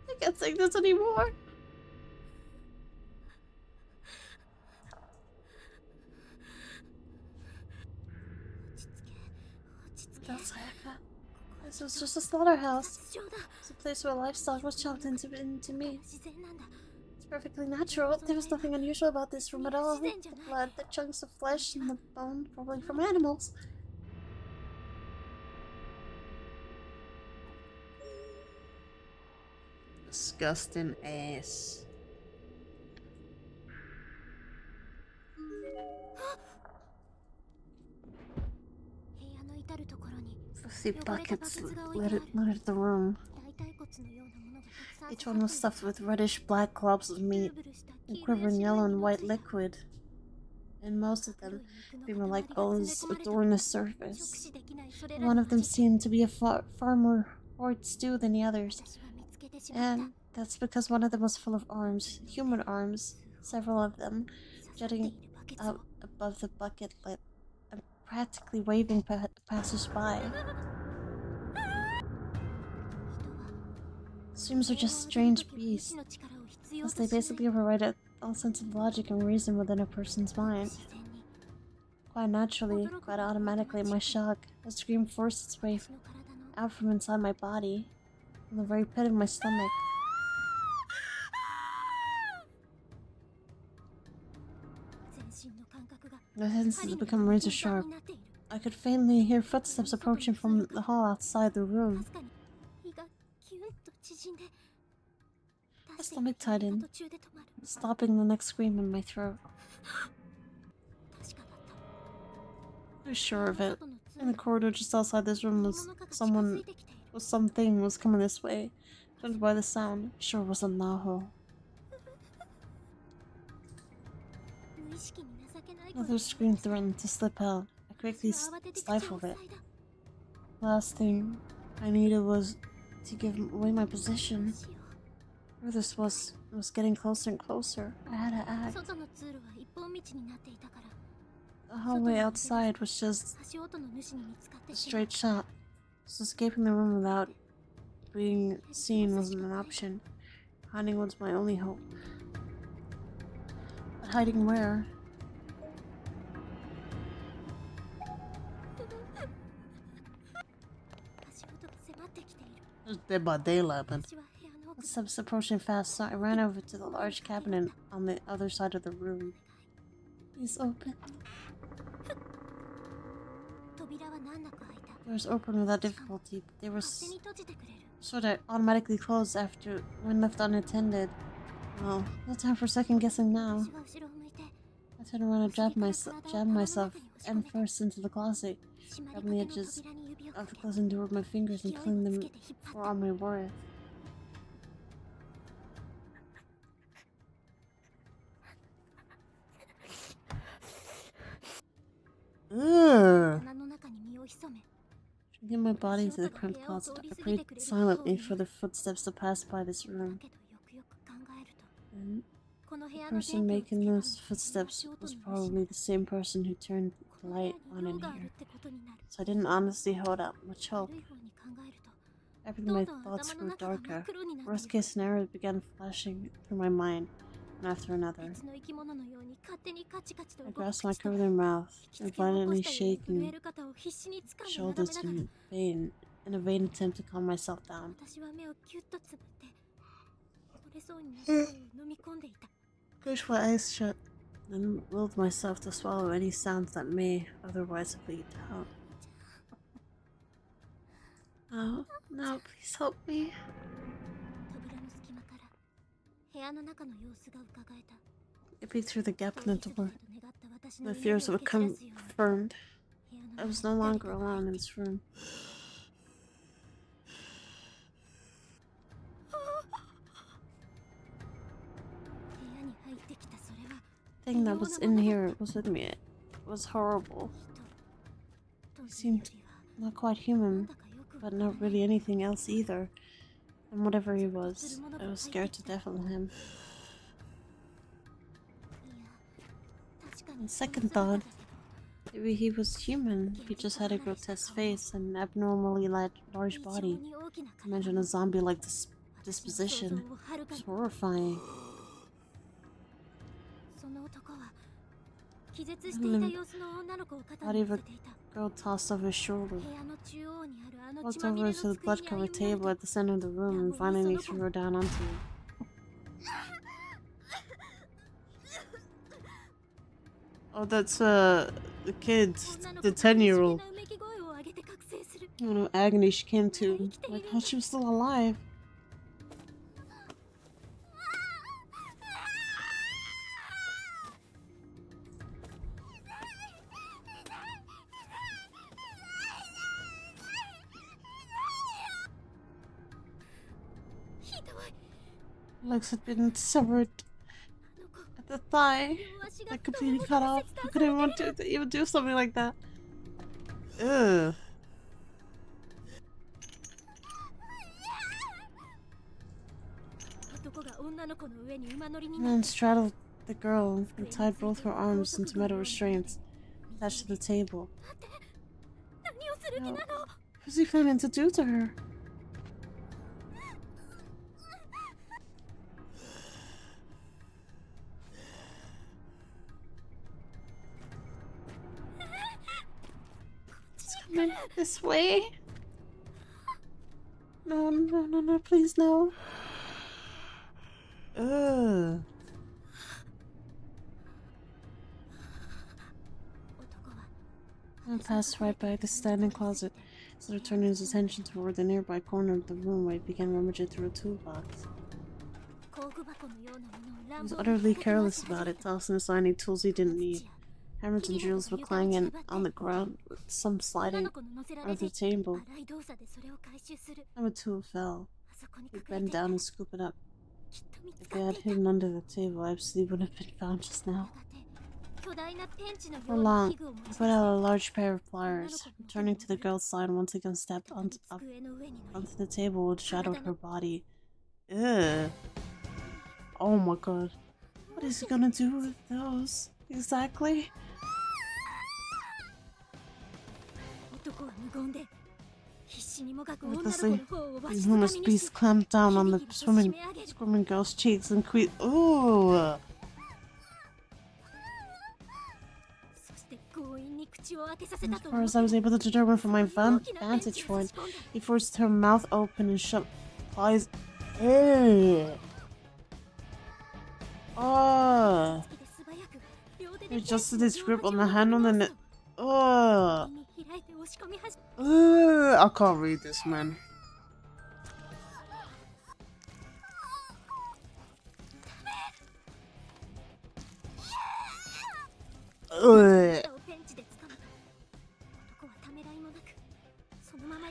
I can't take this anymore. That's Sayaka. This was just a slaughterhouse. It's a place where livestock was chopped into meat. It's perfectly natural. There was nothing unusual about this room at all. The blood, the chunks of flesh, and the bone, probably from animals. Disgusting ass. The buckets littered the room. Each one was stuffed with reddish-black globs of meat, and quivering yellow and white liquid. And most of them, being like bones, adorned the surface. One of them seemed to be a far more horrid stew than the others. And that's because one of them was full of arms, human arms, several of them, jutting out above the bucket lip and practically waving passers-by. Streams are just strange beasts, as they basically override all sense of logic and reason within a person's mind. Quite naturally, quite automatically, in my shock, a scream forced its way out from inside my body, from the very pit of my stomach. My senses had become razor sharp. I could faintly hear footsteps approaching from the hall outside the room. My stomach tightened, stopping the next scream in my throat. I was sure of it. In the corridor just outside this room was something was coming this way. Judged by the sound, sure it wasn't Naho. Another scream threatened to slip out. I quickly stifled it. Last thing I needed was to give away my position. Where this was getting closer and closer. I had to act. The hallway outside was just a straight shot. So escaping the room without being seen wasn't an option. Hiding was my only hope. But hiding where? It's Dead by Daylight, but Footsteps approaching fast, so I ran over to the large cabinet on the other side of the room. Please open. Doors opened without difficulty, but they were sort of automatically closed after when left unattended. Well, no time for second guessing now. I turned around and jabbed myself end first into the closet, grabbing the edges of the closing door with my fingers and pulling them for all my worth. Dragging my body into the cramped closet, I prayed silently for the footsteps to pass by this room. And the person making those footsteps was probably the same person who turned the light on in here. So I didn't honestly hold out much hope. Every my thoughts grew darker. Worst case scenarios began flashing through my mind, one after another. I grasped my curving mouth and violently shaking shoulders in a vain attempt to calm myself down. Push my eyes shut and willed myself to swallow any sounds that may otherwise have leaked out. Oh, no, please help me. Maybe through the gap in the door. My fears were confirmed. I was no longer alone in this room. The thing that was in here was with me. It was horrible. He seemed not quite human, but not really anything else either. And whatever he was, I was scared to death of him. On second thought, maybe he was human. He just had a grotesque face and an abnormally large body. Imagine a zombie-like disposition. It was horrifying. The body of a girl tossed over his shoulder. Walked over to the blood-covered table at the center of the room and finally threw her down onto it. Oh, that's the kid, the 10-year-old. I don't know, agony she came to. Like how she was still alive. Legs had been severed at the thigh, like completely cut off. I couldn't want to even do something like that. Ugh. The man straddled the girl and tied both her arms into metal restraints attached to the table. What was he planning to do to her? Coming this way? No, no, no, no, please, no. Ugh. I passed right by the standing closet, instead of turning his attention toward the nearby corner of the room where he began rummaging through a toolbox. He was utterly careless about it, tossing aside any tools he didn't need. Hammers and drills were clanging on the ground, with some sliding onto the table. Number 2 fell. He bent down and scooped it up. If they had hidden under the table, I absolutely would have been found just now. For long, he put out a large pair of pliers. Returning to the girl's side, once again stepped onto the table which shadowed her body. Ugh. Oh my god. What is he gonna do with those? Exactly? Recklessly, the enormous beast clamped down on the squirming girl's cheeks and ooh! As far as I was able to determine from my vantage point, he forced her mouth open and shoved pliers. Ugh. Oh! He adjusted his grip on the handle and it. Ugh. I can't read this, man. Ugh.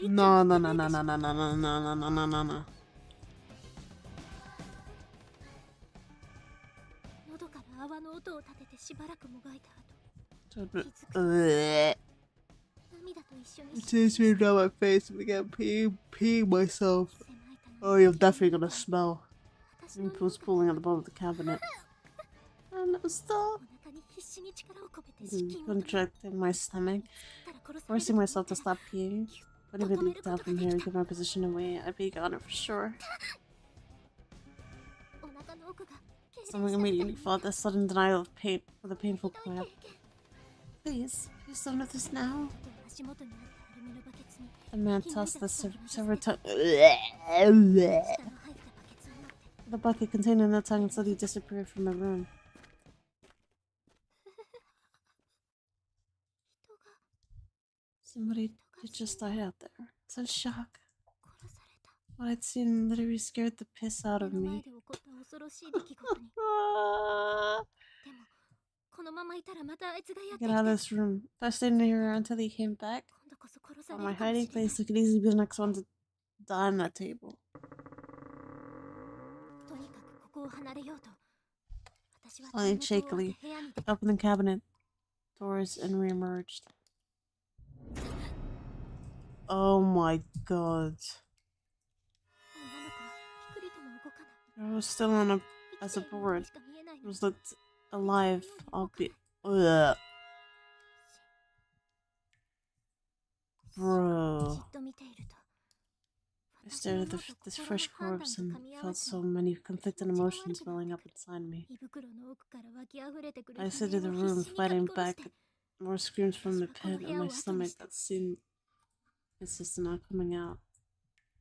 No, no, no, no, no, no, no, no, no, no, no, no, no. Tears streamed down my face and began peeing myself. Oh, you're definitely gonna smell. And was pulling at the bottom of the cabinet. Oh no, stop! Contracting my stomach, forcing myself to stop peeing. But if it leaked out from here and give my position away, I'd be gone for sure. Someone immediately felt a sudden denial of pain with a painful cramp. Please don't do this now. The man tossed the severed tongue. The bucket containing the tongue slowly disappeared from the room. Somebody had just died out there. Such shock. What I'd seen literally scared the piss out of me. Get out of this room. If I stayed in here until he came back, on my hiding place, I could easily be the next one to die on that table. Sliding shakily, opened the cabinet doors and reemerged. Oh my god. I was still on as a board. It was looked alive, albeit. Ugh. Bro. I stared at this fresh corpse and felt so many conflicting emotions welling up inside me. I exited the room, fighting back more screams from the pit of my stomach that seemed insistent on coming out.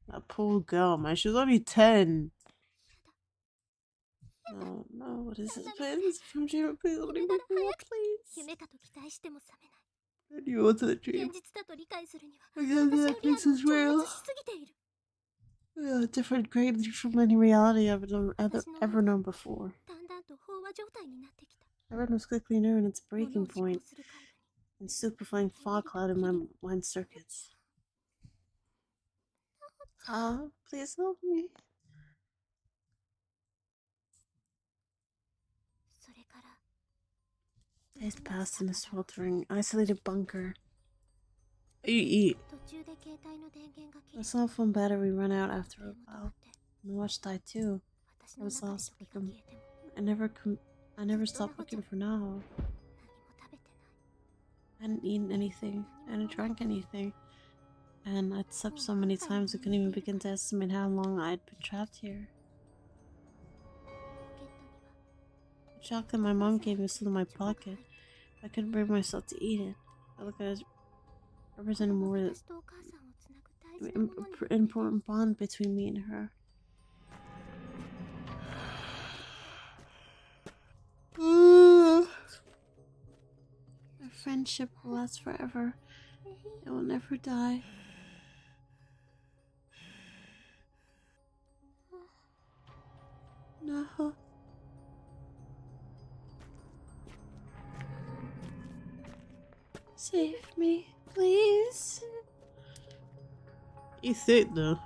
That poor girl, man, she was only 10. No, what is this? Please, from Jiro, please, let me move more, please. I knew it wasn't a dream. Because this is real. A different grade from any reality I've ever known before. My brain was quickly nearing its breaking point and stupefying fog cloud in my mind circuits. Please help me. Days passed in a sweltering, isolated bunker. Eat. My cell phone battery ran out after a while. My watch died too. I was lost, but I never stopped looking for now. I hadn't eaten anything. I hadn't drank anything. And I'd slept so many times I couldn't even begin to estimate how long I'd been trapped here. I'm shocked that my mom gave me still in my pocket. I couldn't bring myself to eat it. I look at it as representing more an important bond between me and her. Our friendship will last forever. It will never die. No. Save me, please. You sick though.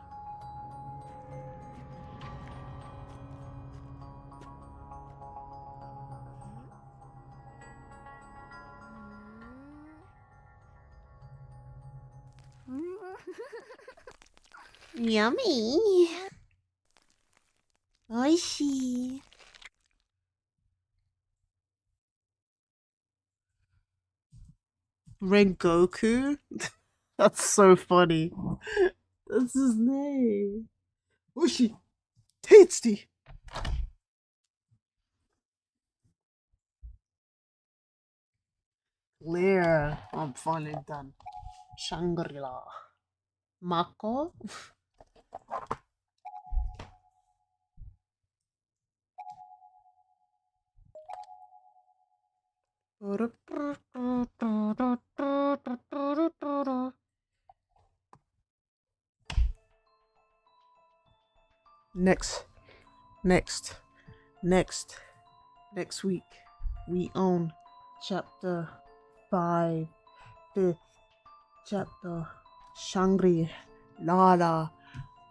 Yummy. Oishii. Rengoku? That's so funny. That's his name. Oishii. Tasty. Clear. I'm finally done. Shangri-La. Mako? Next week, we own chapter 5, 5th chapter, Shangri-La.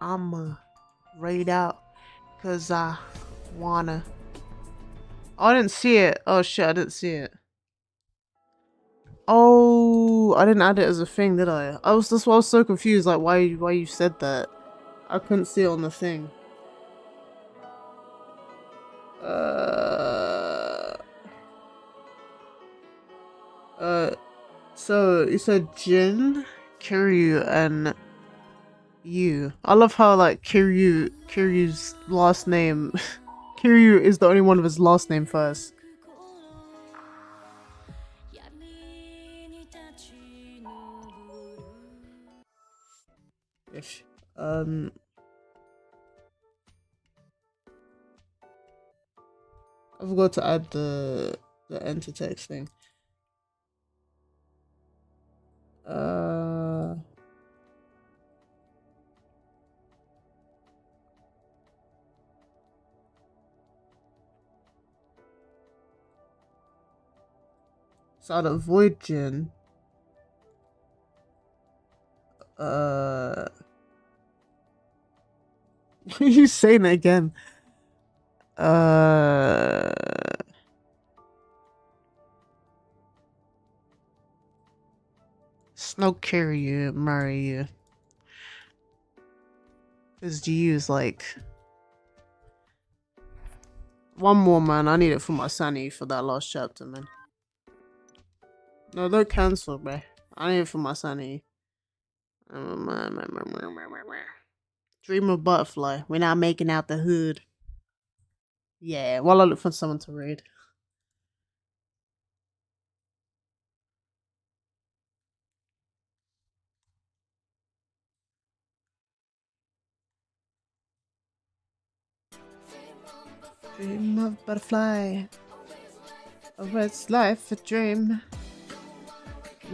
I'ma raid out, cause I wanna. Oh, I didn't see it. Oh shit, I didn't see it. Oh, I didn't add it as a thing, did I? That's why I was so confused, like why you said that. I couldn't see it on the thing. So you said Jin, Kiryu, and you. I love how like Kiryu's last name Kiryu is the only one of his last name first. Ish. I forgot to add the enter text thing. Start a void gen. You saying it again? Snow carrier Mario. His GU is like one more, man. I need it for my Sunny for that last chapter, man. No, don't cancel, bro. I need it for my Sunny. Dream of butterfly. We're not making out the hood. Yeah, while I look for someone to read. Dream of butterfly. Oh, it's life a dream.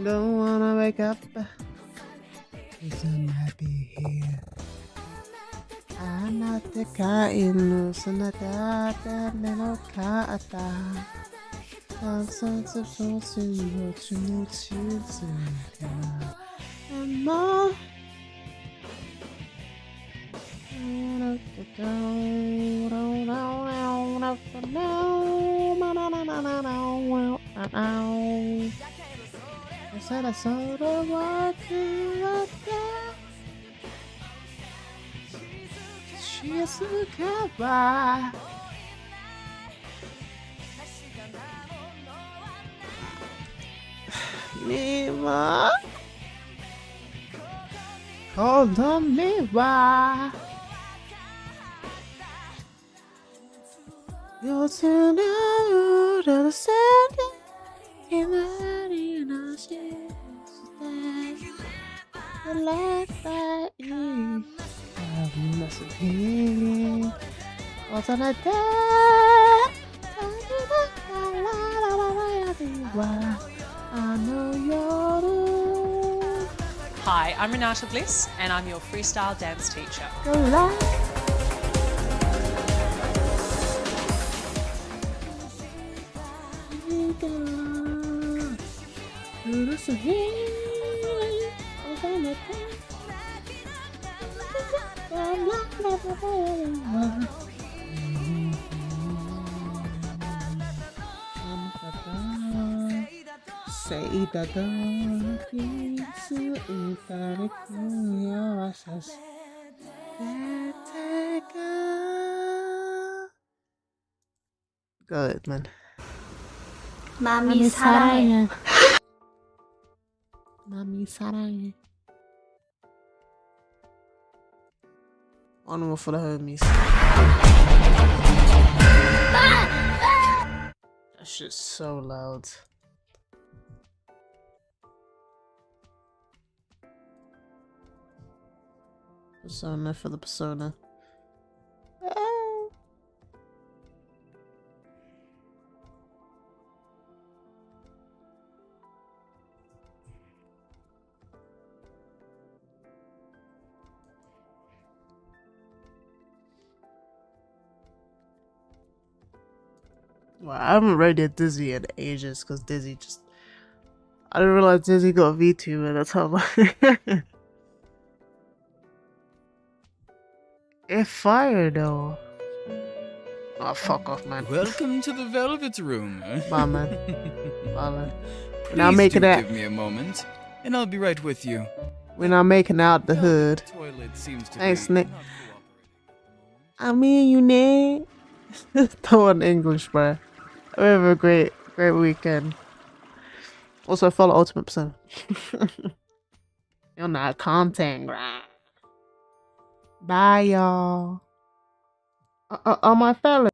Don't wanna wake up. 'Cause I'm happy here. あなたがいるその中で目のかった炭酸とソースの気持ちづかもそろそろ僕は静かは今この目は夜空の裏せにひまりなししてlet that you have nothing here what's on a day I know you're Hi, I'm Renata Bliss and I'm your freestyle dance teacher. good luck. Say that the peace is that good man. Mami 사랑해. Mami 사랑해. One more for the homies. That shit's so loud. Persona for the persona. Well, I haven't rated Dizzy in ages because Dizzy just. I didn't realize Dizzy got a VTuber, that's how much. It's fire though. Oh, fuck off, man. Welcome to the Velvet Room. Bye, man. Bye, man. We're Please not making do that. give me a moment, and I'll be right with you. We're not making out the hood. Toilet seems to Thanks, be Nick. not I mean, you Nick. Throw in English, bro. We have a great weekend. Also, follow Ultimate Persona. You're not content, right? Bye, y'all. My fella.